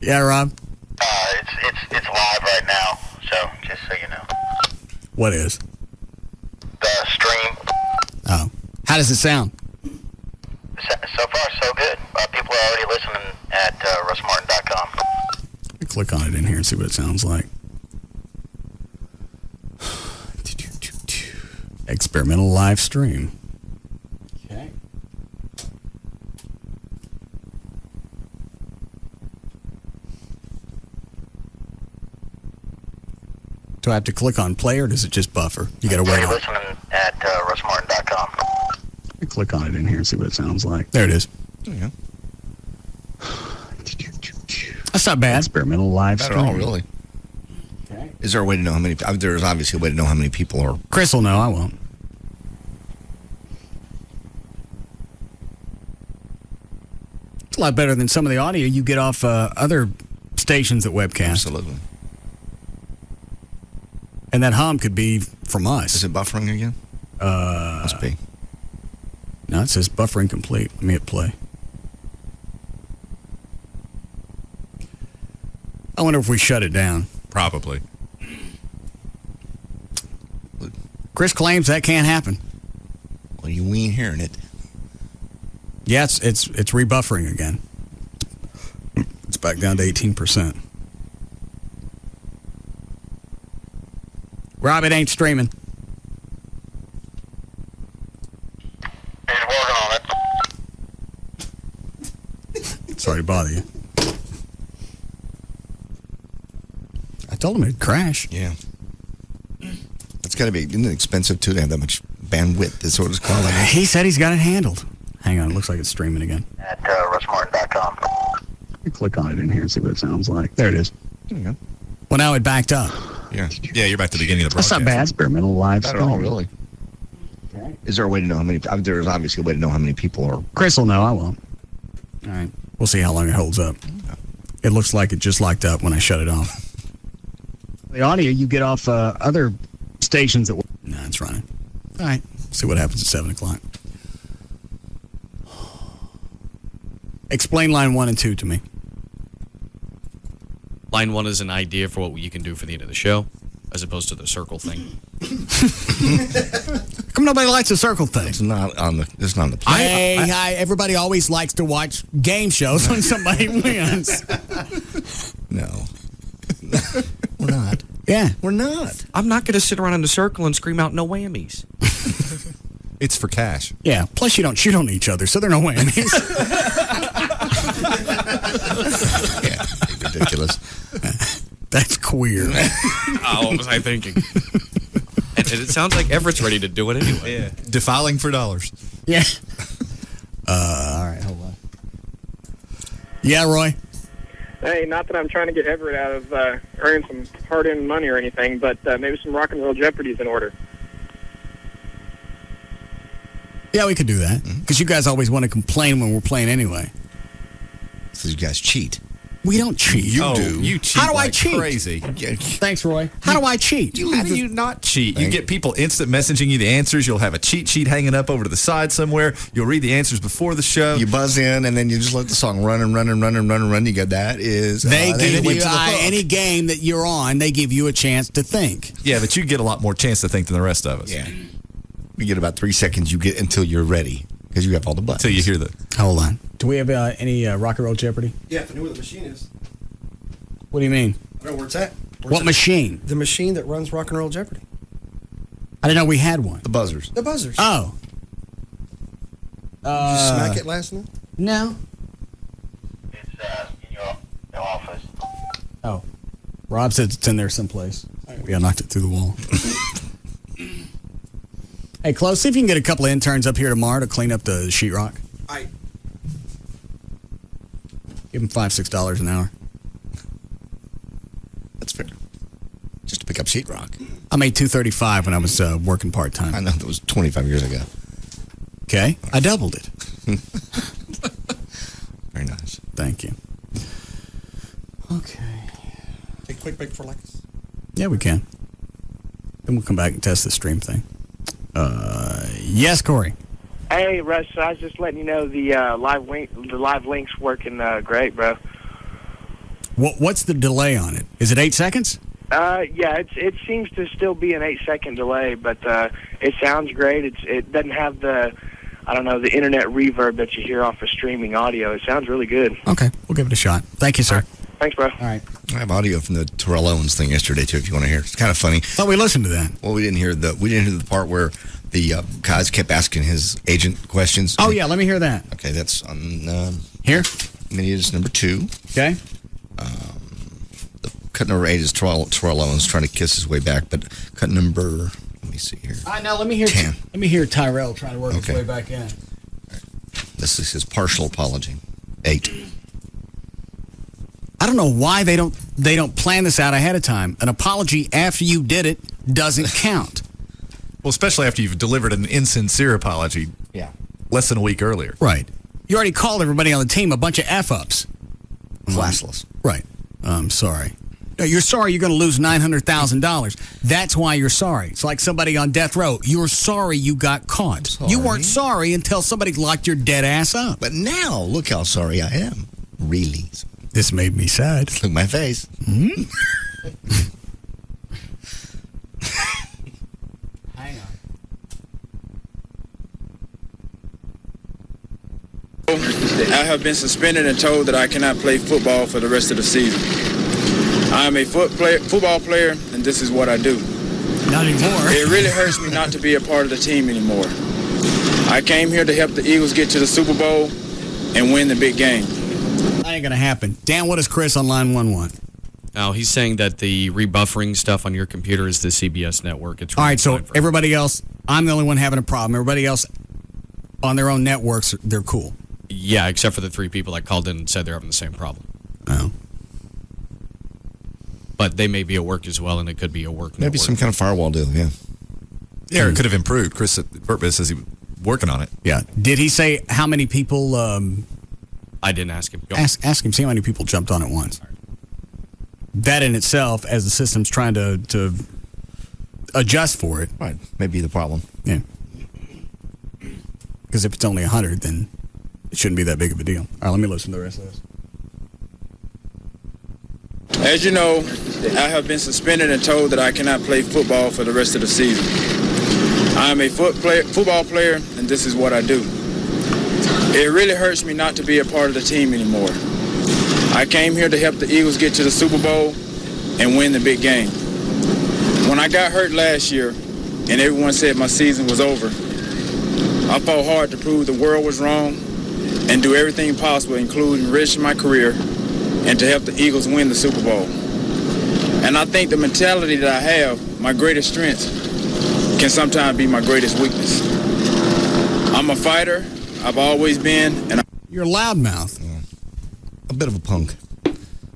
Yeah, Rob?
It's live right now, so just so you know.
What is?
The stream.
Oh. How does it sound?
So far, so good. People are already listening at russmartin.com.
Click on it in here and see what it sounds like. Experimental live stream. Okay. Do I have to click on play or does it just buffer? You got to wait.
You're listening at russmartin.com.
Click on it in here and see what it sounds like. There it is.
There you go.
That's not bad. Experimental live
Not
stream.
at all, really.
Okay.
Is there a way to know how many? There's obviously a way to know how many people are.
Chris will know. I won't. It's a lot better than some of the audio you get off other stations that webcast.
Absolutely.
And that hum could be from us.
Is it buffering again? Must be.
No, it says buffering complete. Let me hit play. I wonder if we shut it down.
Probably.
Chris claims that can't happen.
Well, you ain't hearing it.
Yeah, it's rebuffering again. It's back down to 18%. Rob, it ain't streaming.
He's working on it.
Sorry to bother you. I told him it'd crash.
Yeah. It's got to be, isn't it expensive, too, to have that much bandwidth, is what it's called?
He said he's got it handled. Hang on, it looks like it's streaming again.
At russmartin.com.
Click on it in here and see what it sounds like. There it is.
There you go.
Well, now it backed up.
Yeah.
Yeah, you're back to the beginning of the
That's
broadcast.
not bad. Experimental live
Not
stream.
at all, really. Okay. Is there a way to know how many? There's obviously a way to know how many people are.
Chris will know. I won't. All right. We'll see how long it holds up. It looks like it just locked up when I shut it off. The audio you get off other stations that... No, it's running. All right. See what happens at 7 o'clock. Explain line 1 and 2 to me.
Line 1 is an idea for what you can do for the end of the show, as opposed to the circle thing.
How come nobody likes the circle thing?
It's not on the plan.
Hey, everybody always likes to watch game shows when somebody wins.
No. We're not.
Yeah.
We're not.
I'm not going to sit around in a circle and scream out no whammies.
It's for cash.
Yeah. Plus, you don't shoot on each other, so there are no whammies.
Yeah. Ridiculous.
That's queer.
Oh, what was I thinking? And it sounds like Everett's ready to do it anyway.
Yeah. Defiling for dollars.
Yeah. All right, hold on. Yeah, Roy?
Hey, not that I'm trying to get Everett out of earning some hard-earned money or anything, but maybe some rock and roll Jeopardy's in order.
Yeah, we could do that. Because you guys always want to complain when we're playing anyway.
So you guys cheat.
We don't cheat.
You do. You cheat.
How do I
like
cheat?
Crazy.
Thanks, Roy. How do I cheat?
How do you not cheat? You get people instant messaging you the answers. You'll have a cheat sheet hanging up over to the side somewhere. You'll read the answers before the show.
You buzz in, and then you just let the song run and run and run and run and run. You go, that is...
They give
went
you
to the hook.
any game that you're on, they give you a chance to think.
Yeah, but you get a lot more chance to think than the rest of us.
Yeah. You get about 3 seconds you get until you're ready, because you have all the buttons.
Until you hear the...
Hold on. Do we have any Rock and Roll Jeopardy?
Yeah, if I knew where the machine is.
What do you mean?
I don't know where it's at.
What machine?
The machine that runs Rock and Roll Jeopardy.
I didn't know we had one.
The buzzers.
The buzzers.
Oh.
Did you smack it last night?
No.
It's in your office.
Oh. Rob said it's in there someplace. Yeah, I knocked it through the wall. Hey, Close, see if you can get a couple of interns up here tomorrow to clean up the sheetrock. Give them $5-6 an hour.
That's fair. Just to pick up sheetrock.
I made $235 when I was working part-time.
I know, that was 25 years ago.
Okay, I doubled it.
Very nice.
Thank you. Okay.
Take a quick break for like.
Yeah, we can. Then we'll come back and test the stream thing. Yes, Corey.
Hey, Russ, I was just letting you know the live link's working great, bro.
What's the delay on it? Is it 8 seconds?
Yeah, it seems to still be an 8-second delay, but it sounds great. It doesn't have the internet reverb that you hear off of streaming audio. It sounds really good.
Okay, we'll give it a shot. Thank you, sir.
Thanks, bro.
All right.
I have audio from the Terrell Owens thing yesterday too, if you want to hear. It's kind of funny.
Thought we listened to that.
Well, we didn't hear the part where the guys kept asking his agent questions.
Oh yeah, let me hear that.
Okay, that's on
here.
Minutes number 2.
Okay.
The cut number 8 is Terrell Owens trying to kiss his way back, but cut number, let me see here.
Now let me hear
10.
Let me hear Tyrell trying to work his way back in.
This is his partial apology. 8.
I don't know why they don't plan this out ahead of time. An apology after you did it doesn't count.
Well, especially after you've delivered an insincere apology.
Yeah.
Less than a week earlier.
Right. You already called everybody on the team a bunch of F-ups.
Classless.
Right. I'm sorry. No, you're sorry you're going to lose $900,000. That's why you're sorry. It's like somebody on death row. You're sorry you got caught.
Sorry.
You weren't sorry until somebody locked your dead ass up.
But now, look how sorry I am. Really.
This made me sad.
Look at my face.
Mm-hmm.
I have been suspended and told that I cannot play football for the rest of the season. I am a football player, and this is what I do.
Not anymore.
It really hurts me not to be a part of the team anymore. I came here to help the Eagles get to the Super Bowl and win the big game.
That ain't going to happen. Dan, what is Chris on line 11?
Oh, he's saying that the rebuffering stuff on your computer is the CBS network. It's
all right, so everybody else, I'm the only one having a problem. Everybody else on their own networks, they're cool.
Yeah, except for the 3 people that called in and said they're having the same problem.
Oh.
But they may be at work as well, and it could be a work
Maybe
network.
some kind of firewall deal, yeah.
Yeah, it could have improved. Chris Burtbis says he was working on it.
Yeah. Did he say how many people...
I didn't ask him.
Ask him, see how many people jumped on at once. That in itself, as the system's trying to adjust for it...
Right, may be the problem.
Yeah. Because if it's only 100, then it shouldn't be that big of a deal. All right, let me listen to the rest of this.
As you know, I have been suspended and told that I cannot play football for the rest of the season. I am a football player, and this is what I do. It really hurts me not to be a part of the team anymore. I came here to help the Eagles get to the Super Bowl and win the big game. When I got hurt last year and everyone said my season was over, I fought hard to prove the world was wrong and do everything possible, including enriching my career and to help the Eagles win the Super Bowl. And I think the mentality that I have, my greatest strength, can sometimes be my greatest weakness. I'm a fighter. I've always been. And
you're a loudmouth.
Yeah. A bit of a punk.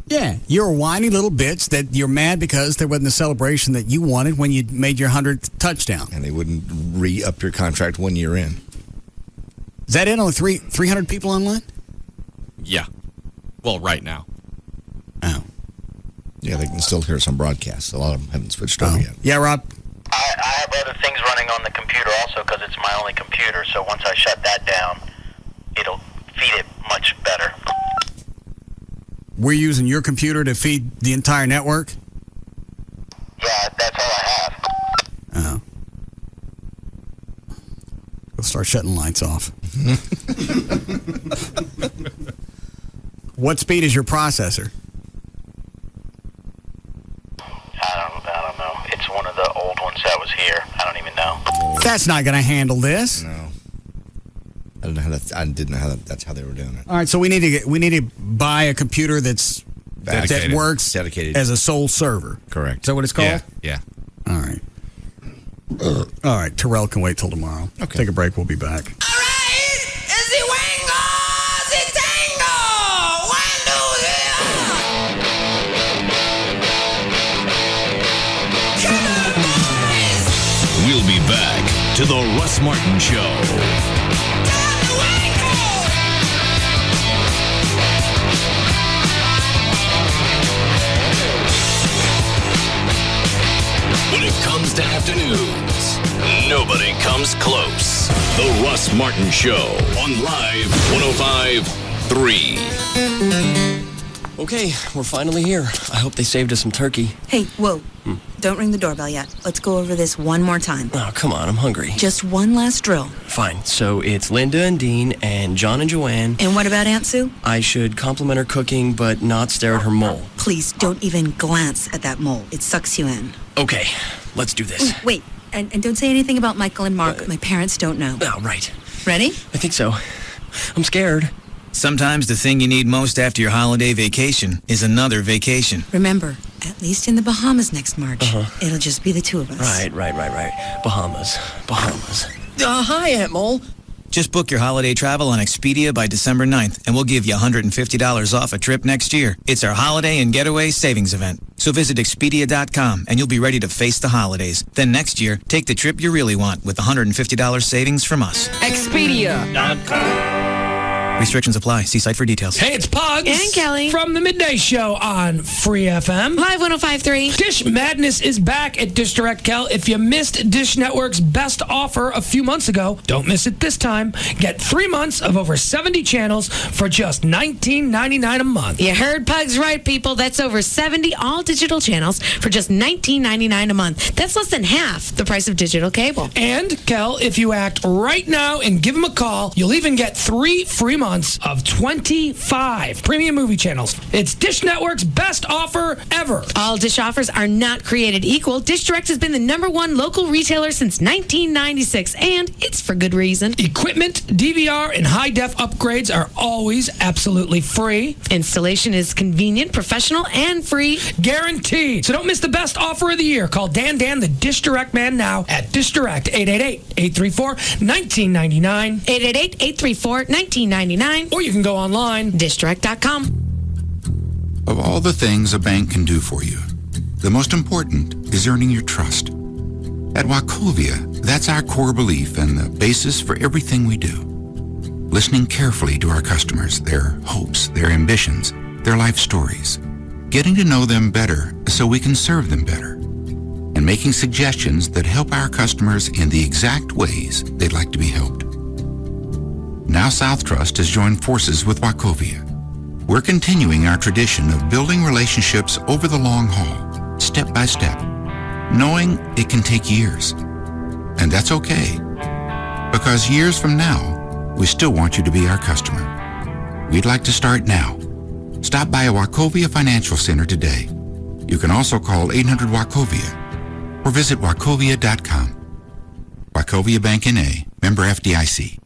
Yeah, you're a whiny little bitch that you're mad because there wasn't a celebration that you wanted when you made your 100th touchdown.
And they wouldn't re-up your contract 1 year in.
Is that it? Only 300 people online?
Yeah. Well, right now.
Oh.
Yeah, they can still hear us on broadcast. A lot of them haven't switched over yet.
Yeah, Rob?
I have other things running on the computer also because it's my only computer. So once I shut that down, it'll feed it much better.
We're using your computer to feed the entire network?
Yeah, that's all I have.
Oh. We'll start shutting lights off. What speed is your processor?
I don't know. It's one of the old ones that was here. I don't even know.
That's not going to handle this.
No. I didn't know how that's how they were doing it.
All right, so we need to buy a computer that works
dedicated
as a sole server.
Correct.
Is that what it's called?
Yeah.
All right. All right, Terrell can wait till tomorrow.
Okay.
Take a break. We'll be back.
We'll be back to the Russ Martin Show.
When it comes to afternoons, nobody comes close. The Russ Martin Show on Live 105.3.
Okay, we're finally here. I hope they saved us some turkey.
Hey, whoa. Don't ring the doorbell yet. Let's go over this one more time.
Oh, come on, I'm hungry.
Just one last drill.
Fine, so it's Linda and Dean and John and Joanne.
And what about Aunt Sue?
I should compliment her cooking, but not stare at her mole.
Please, don't even glance at that mole. It sucks you in.
Okay, let's do this.
Wait, and don't say anything about Michael and Mark. My parents don't know.
Oh, right.
Ready?
I think so. I'm scared.
Sometimes the thing you need most after your holiday vacation is another vacation.
Remember, at least in the Bahamas next March, it'll just be the two of us.
Right. Bahamas. Hi, Aunt Mole.
Just book your holiday travel on Expedia by December 9th, and we'll give you $150 off a trip next year. It's our holiday and getaway savings event. So visit Expedia.com, and you'll be ready to face the holidays. Then next year, take the trip you really want with $150 savings from us.
Expedia.com.
Restrictions apply. See site for details.
Hey, it's Pugs.
And Kelly.
From the Midday Show on Free FM.
Live 105.3.
Dish Madness is back at Dish Direct, Kel. If you missed Dish Network's best offer a few months ago, don't miss it this time. Get 3 months of over 70 channels for just $19.99 a month.
You heard Pugs right, people. That's over 70 all-digital channels for just $19.99 a month. That's less than half the price of digital cable.
And, Kel, if you act right now and give them a call, you'll even get 3 free months of 25 premium movie channels. It's Dish Network's best offer ever.
All Dish offers are not created equal. Dish Direct has been the #1 local retailer since 1996, and it's for good reason.
Equipment, DVR, and high-def upgrades are always absolutely free.
Installation is convenient, professional, and free.
Guaranteed. So don't miss the best offer of the year. Call Dan, the Dish Direct man now at Dish Direct, 888-834-1999.
888-834-1999.
Or you can go online,
dishdirect.com.
Of all the things a bank can do for you, the most important is earning your trust. At Wachovia, that's our core belief and the basis for everything we do. Listening carefully to our customers, their hopes, their ambitions, their life stories. Getting to know them better so we can serve them better. And making suggestions that help our customers in the exact ways they'd like to be helped. Now South Trust has joined forces with Wachovia. We're continuing our tradition of building relationships over the long haul, step by step, knowing it can take years. And that's okay, because years from now, we still want you to be our customer. We'd like to start now. Stop by a Wachovia Financial Center today. You can also call 800-WACHOVIA or visit wachovia.com. Wachovia Bank N.A., member FDIC.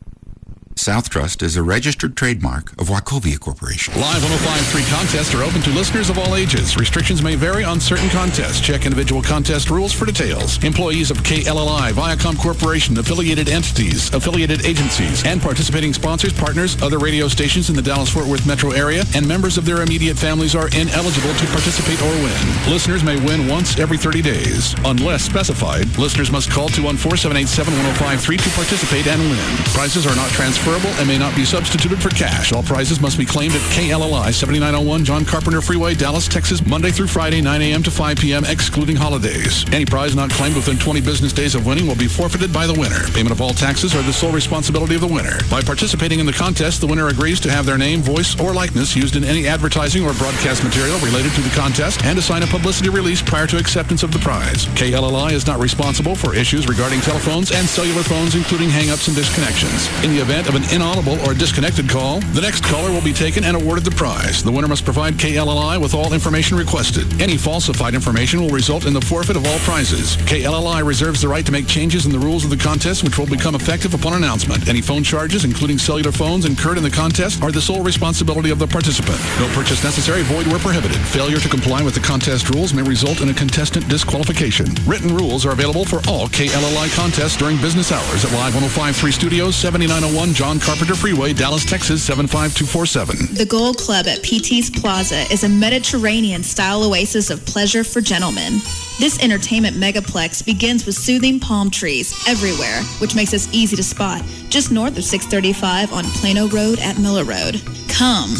South Trust is a registered trademark of Wachovia Corporation.
Live 105.3 contests are open to listeners of all ages. Restrictions may vary on certain contests. Check individual contest rules for details. Employees of KLLI, Viacom Corporation, affiliated entities, affiliated agencies, and participating sponsors, partners, other radio stations in the Dallas-Fort Worth metro area, and members of their immediate families are ineligible to participate or win. Listeners may win once every 30 days. Unless specified, listeners must call 214-787-1053 to participate and win. Prizes are not transferable and may not be substituted for cash. All prizes must be claimed at KLLI, 7901 John Carpenter Freeway, Dallas, Texas, Monday through Friday, 9 a.m. to 5 p.m., excluding holidays. Any prize not claimed within 20 business days of winning will be forfeited by the winner. Payment of all taxes are the sole responsibility of the winner. By participating in the contest, the winner agrees to have their name, voice, or likeness used in any advertising or broadcast material related to the contest and to sign a publicity release prior to acceptance of the prize. KLLI is not responsible for issues regarding telephones and cellular phones, including hang-ups and disconnections. In the event of an inaudible or disconnected call, the next caller will be taken and awarded the prize. The winner must provide KLLI with all information requested. Any falsified information will result in the forfeit of all prizes. KLLI reserves the right to make changes in the rules of the contest, which will become effective upon announcement. Any phone charges, including cellular phones, incurred in the contest are the sole responsibility of the participant. No purchase necessary, void, or prohibited. Failure to comply with the contest rules may result in a contestant disqualification. Written rules are available for all KLLI contests during business hours at Live 105.3 Studios, 7901 John Carpenter Freeway, Dallas, Texas, 75247.
The Gold Club at PT's Plaza is a Mediterranean-style oasis of pleasure for gentlemen. This entertainment megaplex begins with soothing palm trees everywhere, which makes us easy to spot, just north of 635 on Plano Road at Miller Road. Come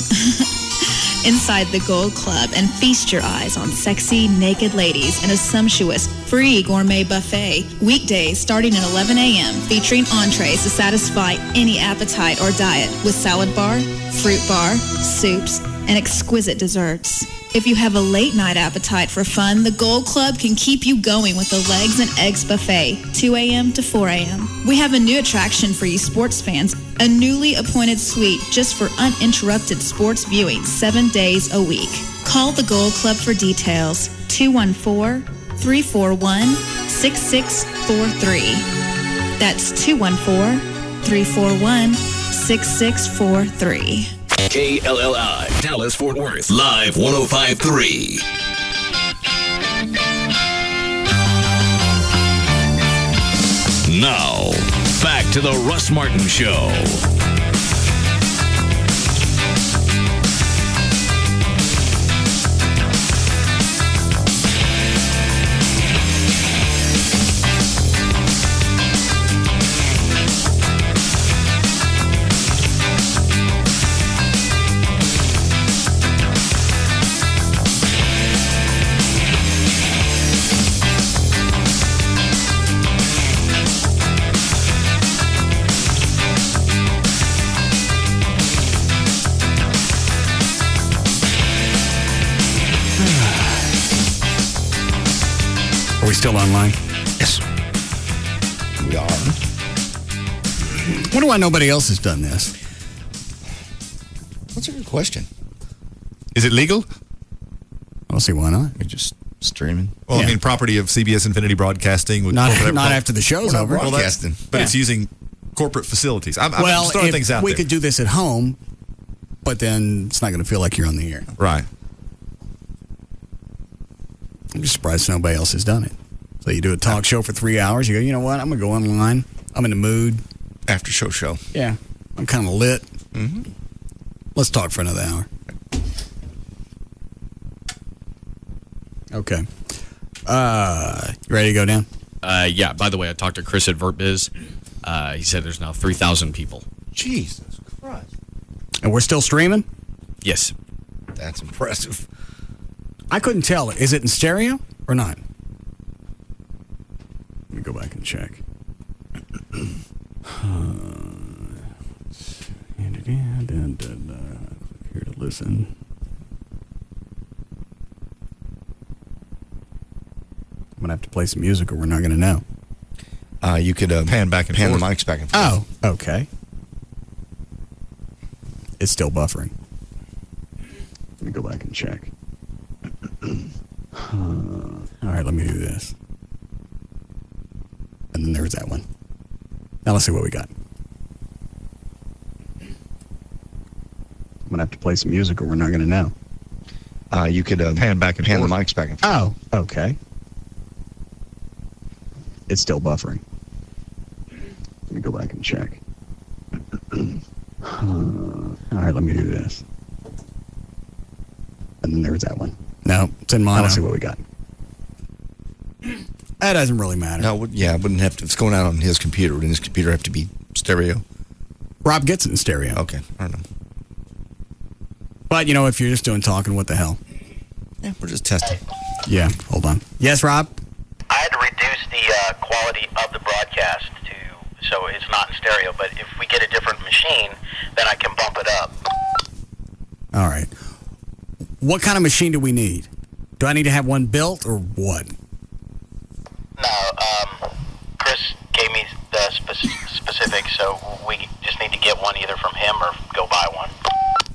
inside the Gold Club and feast your eyes on sexy, naked ladies in a sumptuous free gourmet buffet. Weekdays starting at 11 a.m. featuring entrees to satisfy any appetite or diet with salad bar, fruit bar, soups, and exquisite desserts. If you have a late night appetite for fun, the Gold Club can keep you going with the Legs and Eggs Buffet, 2 a.m. to 4 a.m. We have a new attraction for you sports fans, a newly appointed suite just for uninterrupted sports viewing 7 days a week. Call the Gold Club for details, 214-341-6643. That's 214-341-6643.
KLLI, Dallas Fort Worth, Live 105.3. Now, back to the Russ Martin Show.
Are we still online?
Yes. We are.
Wonder why nobody else has done this.
That's a good question.
Is it legal?
I don't see why not.
We're just streaming.
Well,
Yeah.
I mean, property of CBS Infinity Broadcasting. With
Not
corporate-
after the show's
We're not
over.
broadcasting.
But
Yeah.
it's using corporate facilities. I'm
Well,
just throwing
if
things out
we
there.
could do this at home, but then it's not going to feel like you're on the air.
Right.
I'm just surprised nobody else has done it. So you do a talk show for 3 hours. You go, you know what? I'm going to go online. I'm in the mood.
After show.
Yeah. I'm kind of lit.
Mm-hmm.
Let's talk for another hour. Okay. You ready to go down?
Yeah, by the way, I talked to Chris at VertBiz. He said there's now 3,000 people.
Jesus Christ.
And we're still streaming?
Yes.
That's impressive.
I couldn't tell. Is it in stereo or not? Let me go back and check. Here to listen. I'm going to have to play some music or we're not going to know.
You could
pan back and
pan
forth.
the mics back and forth.
Oh, okay. It's still buffering. Let me go back and check. All right, let me do this. And then there's that one. Now let's see what we got. I'm going to have to play some music or we're not going to know.
You could
pan back and
pan
forth.
the mics back and forth.
Oh, okay. It's still buffering. Let me go back and check. All right, let me do this. And then there's that one. No, it's in mono. Let's see what we got. That doesn't really matter.
No, it wouldn't have to. If it's going out on his computer, wouldn't his computer have to be stereo?
Rob gets it in stereo.
Okay, I don't know.
But, you know, if you're just doing talking, what the hell?
Yeah, we're just testing.
Yeah, hold on. Yes, Rob?
I had to reduce the quality of the broadcast so it's not in stereo. But if we get a different machine, then I can bump it up.
All right. What kind of machine do we need? Do I need to have one built or what?
No, Chris gave me the specifics, so we just need to get one either from him or go buy one.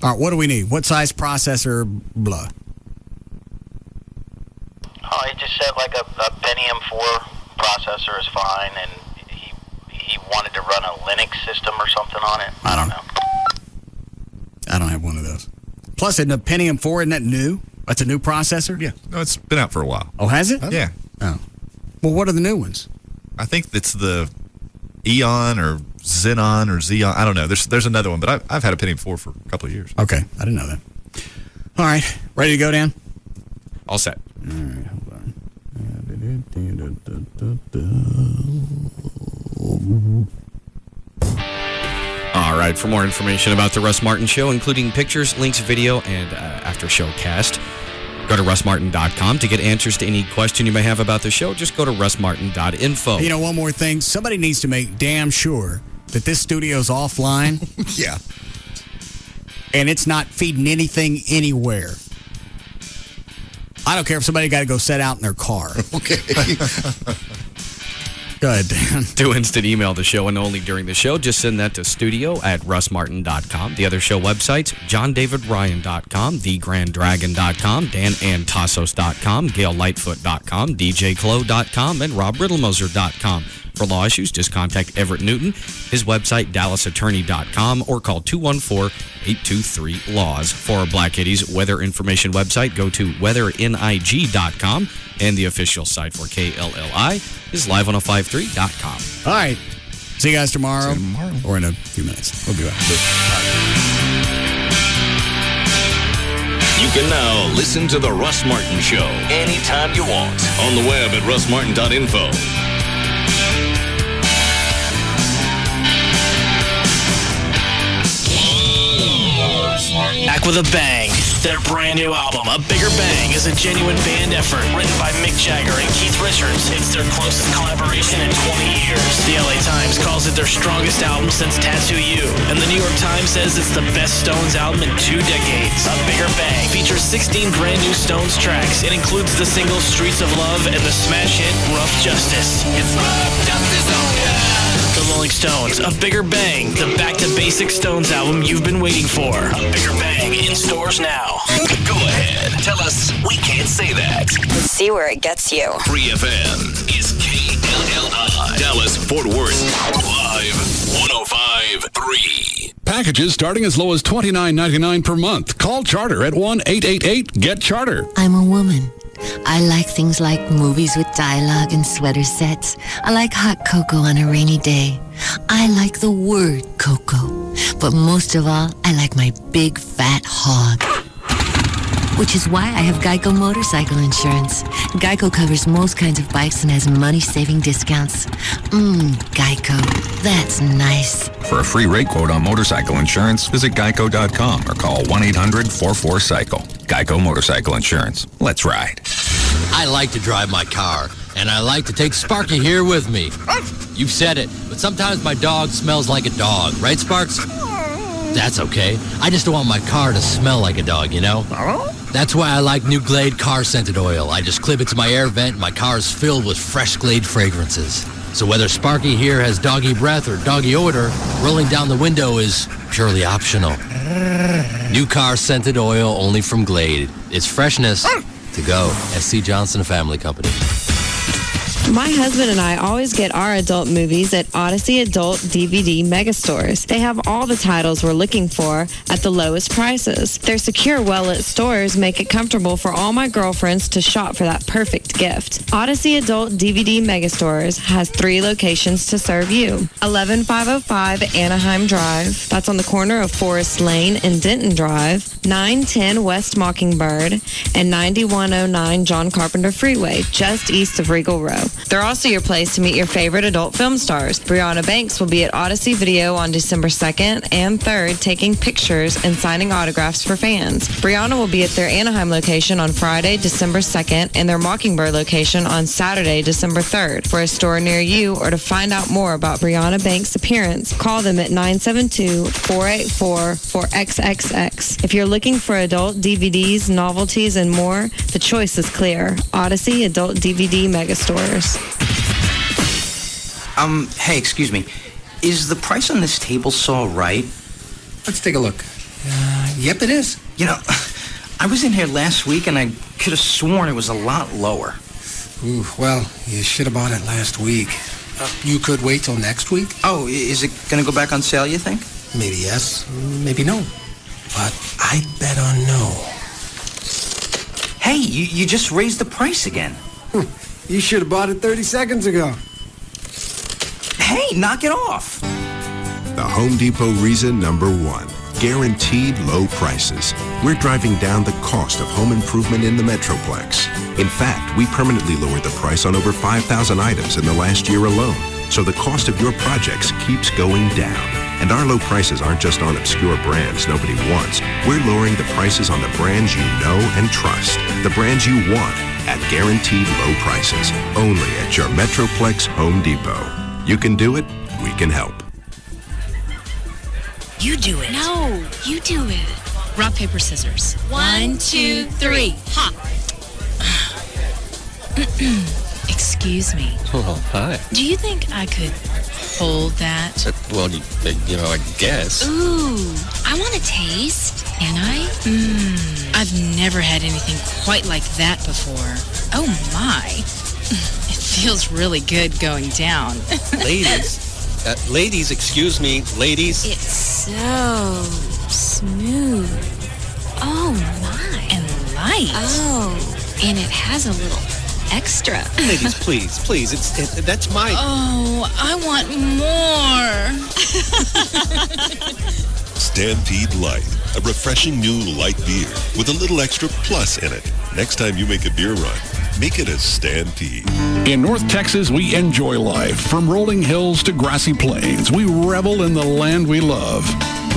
All right, what do we need? What size processor, blah?
Oh, he just said like a Pentium 4 processor is fine, and he wanted to run a Linux system or something on it. I don't know.
I don't have one of those. Plus, isn't a Pentium 4, isn't that new? That's a new processor?
Yeah. No, it's been out for a while.
Oh, has it?
Yeah.
Oh. Well, what are the new ones?
I think it's the Eon or Xenon or Xeon. I don't know. There's another one, but I've had a Pentium 4 for a couple of years.
Okay. I didn't know that. All right. Ready to go, Dan?
All set.
All right. Hold on.
All right, for more information about the Russ Martin Show, including pictures, links, video, and after-show cast, Go to russmartin.com to get answers to any question you may have about the show. Just go to russmartin.info.
You know, one more thing. Somebody needs to make damn sure that this studio's offline.
Yeah.
And it's not feeding anything anywhere. I don't care if somebody got to go set out in their car.
Okay.
Go ahead, Dan.
Do instant email the show and only during the show. Just send that to studio@russmartin.com. The other show websites, johndavidryan.com, thegranddragon.com, danantassos.com, gaillightfoot.com, djclo.com, and robriddlemoser.com. For law issues, just contact Everett Newton, his website, dallasattorney.com, or call 214-823-LAWS. For our Black Kitties weather information website, go to weathernig.com, and the official site for KLLI is live1053.com.
All right. See you guys tomorrow. Or in a few minutes. We'll be back.
You can now listen to The Russ Martin Show anytime you want on the web at russmartin.info.
Back with a bang. Their brand new album, A Bigger Bang, is a genuine band effort written by Mick Jagger and Keith Richards. It's their closest collaboration in 20 years. The LA Times calls it their strongest album since Tattoo You, and the New York Times says it's the best Stones album in 2 decades. A Bigger Bang features 16 brand new Stones tracks. It includes the singles Streets of Love and the smash hit Rough Justice. It's Rough Justice, oh yeah! The Rolling Stones, A Bigger Bang, the back-to-basic Stones album you've been waiting for. A Bigger Bang in stores now.
Go ahead. Tell us we can't say that.
Let's see where it gets you.
Free FM is KLLI. Dallas, Fort Worth. Live 105.3.
Packages starting as low as $29.99 per month. Call Charter at 1-888-GET-CHARTER.
I'm a woman. I like things like movies with dialogue and sweater sets. I like hot cocoa on a rainy day. I like the word cocoa. But most of all, I like my big fat hog. Which is why I have Geico motorcycle insurance. Geico covers most kinds of bikes and has money-saving discounts. Geico. That's nice.
For a free rate quote on motorcycle insurance, visit geico.com or call 1-800-44-CYCLE. Geico Motorcycle Insurance. Let's ride.
I like to drive my car, and I like to take Sparky here with me. You've said it, but sometimes my dog smells like a dog. Right, Sparks? That's okay. I just don't want my car to smell like a dog, you know? That's why I like New Glade car scented oil. I just clip it to my air vent and my car is filled with fresh Glade fragrances. So whether Sparky here has doggy breath or doggy odor, rolling down the window is purely optional. New car scented oil only from Glade. It's freshness to go. SC Johnson Family Company.
My husband and I always get our adult movies at Odyssey Adult DVD Megastores. They have all the titles we're looking for at the lowest prices. Their secure, well-lit stores make it comfortable for all my girlfriends to shop for that perfect gift. Odyssey Adult DVD Megastores has 3 locations to serve you. 11505 Anaheim Drive. That's on the corner of Forest Lane and Denton Drive. 910 West Mockingbird. And 9109 John Carpenter Freeway, just east of Regal Row. They're also your place to meet your favorite adult film stars. Brianna Banks will be at Odyssey Video on December 2nd and 3rd taking pictures and signing autographs for fans. Brianna will be at their Anaheim location on Friday, December 2nd and their Mockingbird location on Saturday, December 3rd. For a store near you or to find out more about Brianna Banks' appearance, call them at 972-484-4XXX. If you're looking for adult DVDs, novelties, and more, the choice is clear. Odyssey Adult DVD Megastores.
Hey, excuse me. Is the price on this table saw right?
Let's take a look. Yep, it is.
You know, I was in here last week and I could have sworn it was a lot lower.
Ooh, well, you should have bought it last week. You could wait till next week?
Oh, is it going to go back on sale, you think?
Maybe yes, maybe no. But I'd bet on no.
Hey, you just raised the price again.
You should have bought it 30 seconds ago.
Hey, knock it off.
The Home Depot reason number 1. Guaranteed low prices. We're driving down the cost of home improvement in the Metroplex. In fact, we permanently lowered the price on over 5,000 items in the last year alone. So the cost of your projects keeps going down. And our low prices aren't just on obscure brands nobody wants. We're lowering the prices on the brands you know and trust. The brands you want at guaranteed low prices. Only at your Metroplex Home Depot. You can do it. We can help.
You do it. No, you do it. Rock, paper, scissors. 1, 2, 3. Ha! Excuse me.
Oh, hi.
Do you think I could hold that?
Well, I guess.
Ooh, I want to taste. Can I? I've never had anything quite like that before. Oh, my. It feels really good going down.
Ladies, excuse me, ladies.
It's so smooth. Oh, my. And light. Oh, and it has a little extra.
Ladies, please. That's my...
Oh, I want more.
Stampede Light, a refreshing new light beer with a little extra plus in it. Next time you make a beer run, make it a Stampede.
In North Texas, we enjoy life. From rolling hills to grassy plains, we revel in the land we love.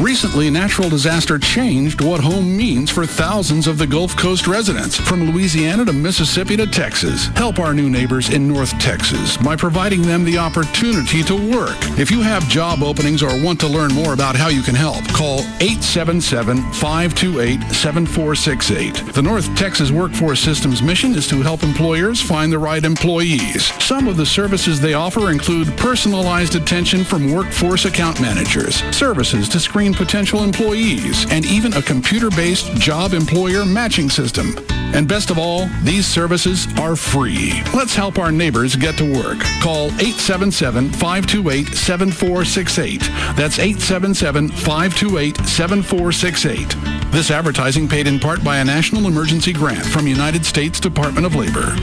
Recently, natural disaster changed what home means for thousands of the Gulf Coast residents. From Louisiana to Mississippi to Texas, help our new neighbors in North Texas by providing them the opportunity to work. If you have job openings or want to learn more about how you can help, call 877-528-7468. The North Texas Workforce System's mission is to help employers find the right employees. Some of the services they offer include personalized attention from workforce account managers, services to screen potential employees, and even a computer-based job employer matching system. And best of all, these services are free. Let's help our neighbors get to work. Call 877-528-7468. That's 877-528-7468. This advertising paid in part by a national emergency grant from United States Department of Labor.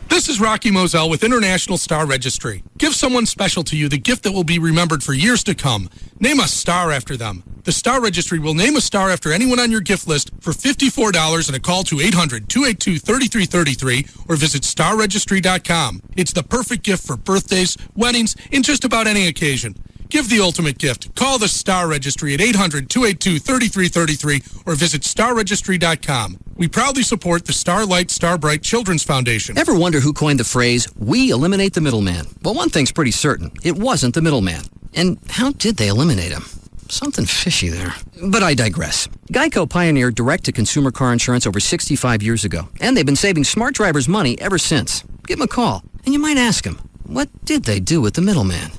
This is Rocky Moselle with International Star Registry. Give someone special to you the gift that will be remembered for years to come. Name a star after them. The Star Registry will name a star after anyone on your gift list for $54 and a call to 800-282-3333 or visit starregistry.com. It's the perfect gift for birthdays, weddings, in just about any occasion. Give the ultimate gift. Call the Star Registry at 800-282-3333 or visit starregistry.com. We proudly support the Starlight Starbright Children's Foundation.
Ever wonder who coined the phrase, "We eliminate the middleman"? Well, one thing's pretty certain. It wasn't the middleman. And how did they eliminate him? Something fishy there. But I digress. Geico pioneered direct-to-consumer car insurance over 65 years ago, and they've been saving smart drivers money ever since. Give them a call, and you might ask them, what did they do with the middleman?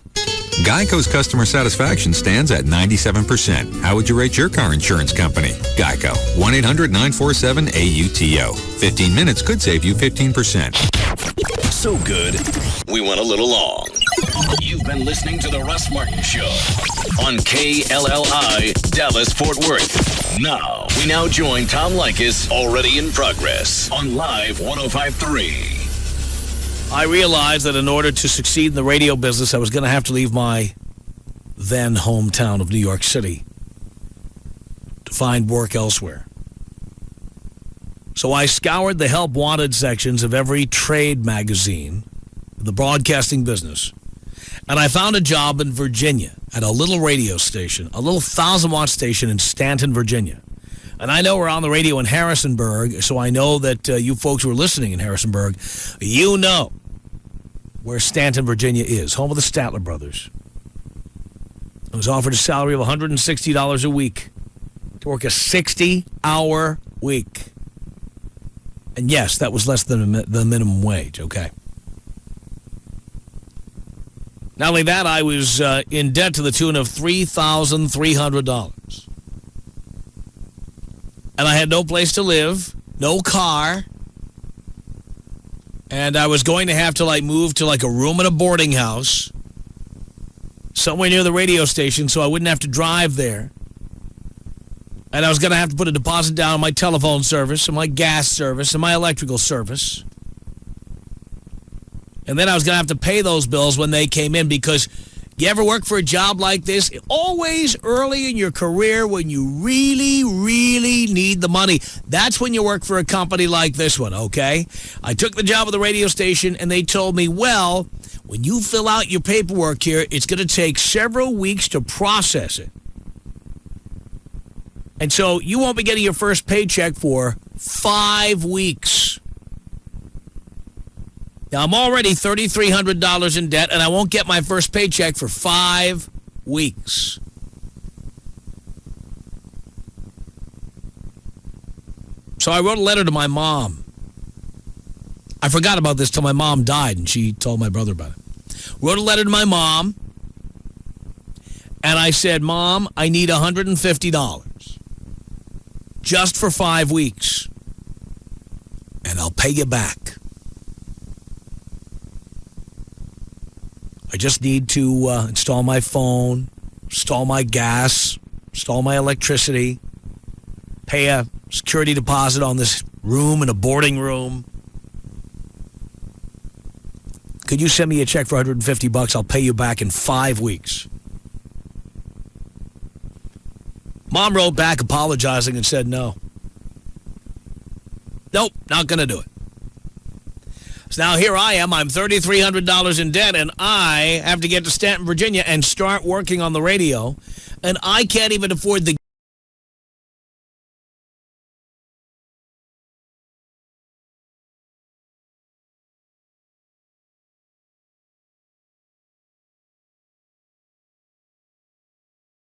Geico's customer satisfaction stands at 97%. How would you rate your car insurance company? Geico. 1-800-947-AUTO. 15 minutes could save you 15%.
So good, we went a little long. You've been listening to The Russ Martin Show on KLLI, Dallas-Fort Worth. Now, we join Tom Likas, already in progress, on Live 105.3.
I realized that in order to succeed in the radio business, I was going to have to leave my then hometown of New York City to find work elsewhere. So I scoured the help wanted sections of every trade magazine in the broadcasting business, and I found a job in Virginia at a little radio station, a little 1,000-watt station in Stanton, Virginia. And I know we're on the radio in Harrisonburg, so I know that you folks who are listening in Harrisonburg, you know where Stanton, Virginia is, home of the Statler brothers. I was offered a salary of $160 a week to work a 60-hour week. And yes, that was less than the minimum wage, okay? Not only that, I was in debt to the tune of $3,300. And I had no place to live, no car, and I was going to have to move to a room in a boarding house somewhere near the radio station so I wouldn't have to drive there. And I was going to have to put a deposit down on my telephone service and my gas service and my electrical service. And then I was going to have to pay those bills when they came in because You ever work for a job like this? Always early in your career when you really, really need the money. That's when you work for a company like this one, okay? I took the job at the radio station, and they told me, well, when you fill out your paperwork here, it's going to take several weeks to process it. And so you won't be getting your first paycheck for 5 weeks. Now, I'm already $3,300 in debt, and I won't get my first paycheck for 5 weeks. So I wrote a letter to my mom. I forgot about this till my mom died, and she told my brother about it. Wrote a letter to my mom, and I said, Mom, I need $150 just for 5 weeks, and I'll pay you back. I just need to install my phone, install my gas, install my electricity, pay a security deposit on this room in a boarding room. Could you send me a check for $150? I'll pay you back in 5 weeks. Mom wrote back apologizing and said no. Nope, not going to do it. So now here I am. I'm $3,300 in debt, and I have to get to Stanton, Virginia, and start working on the radio, and I can't even afford the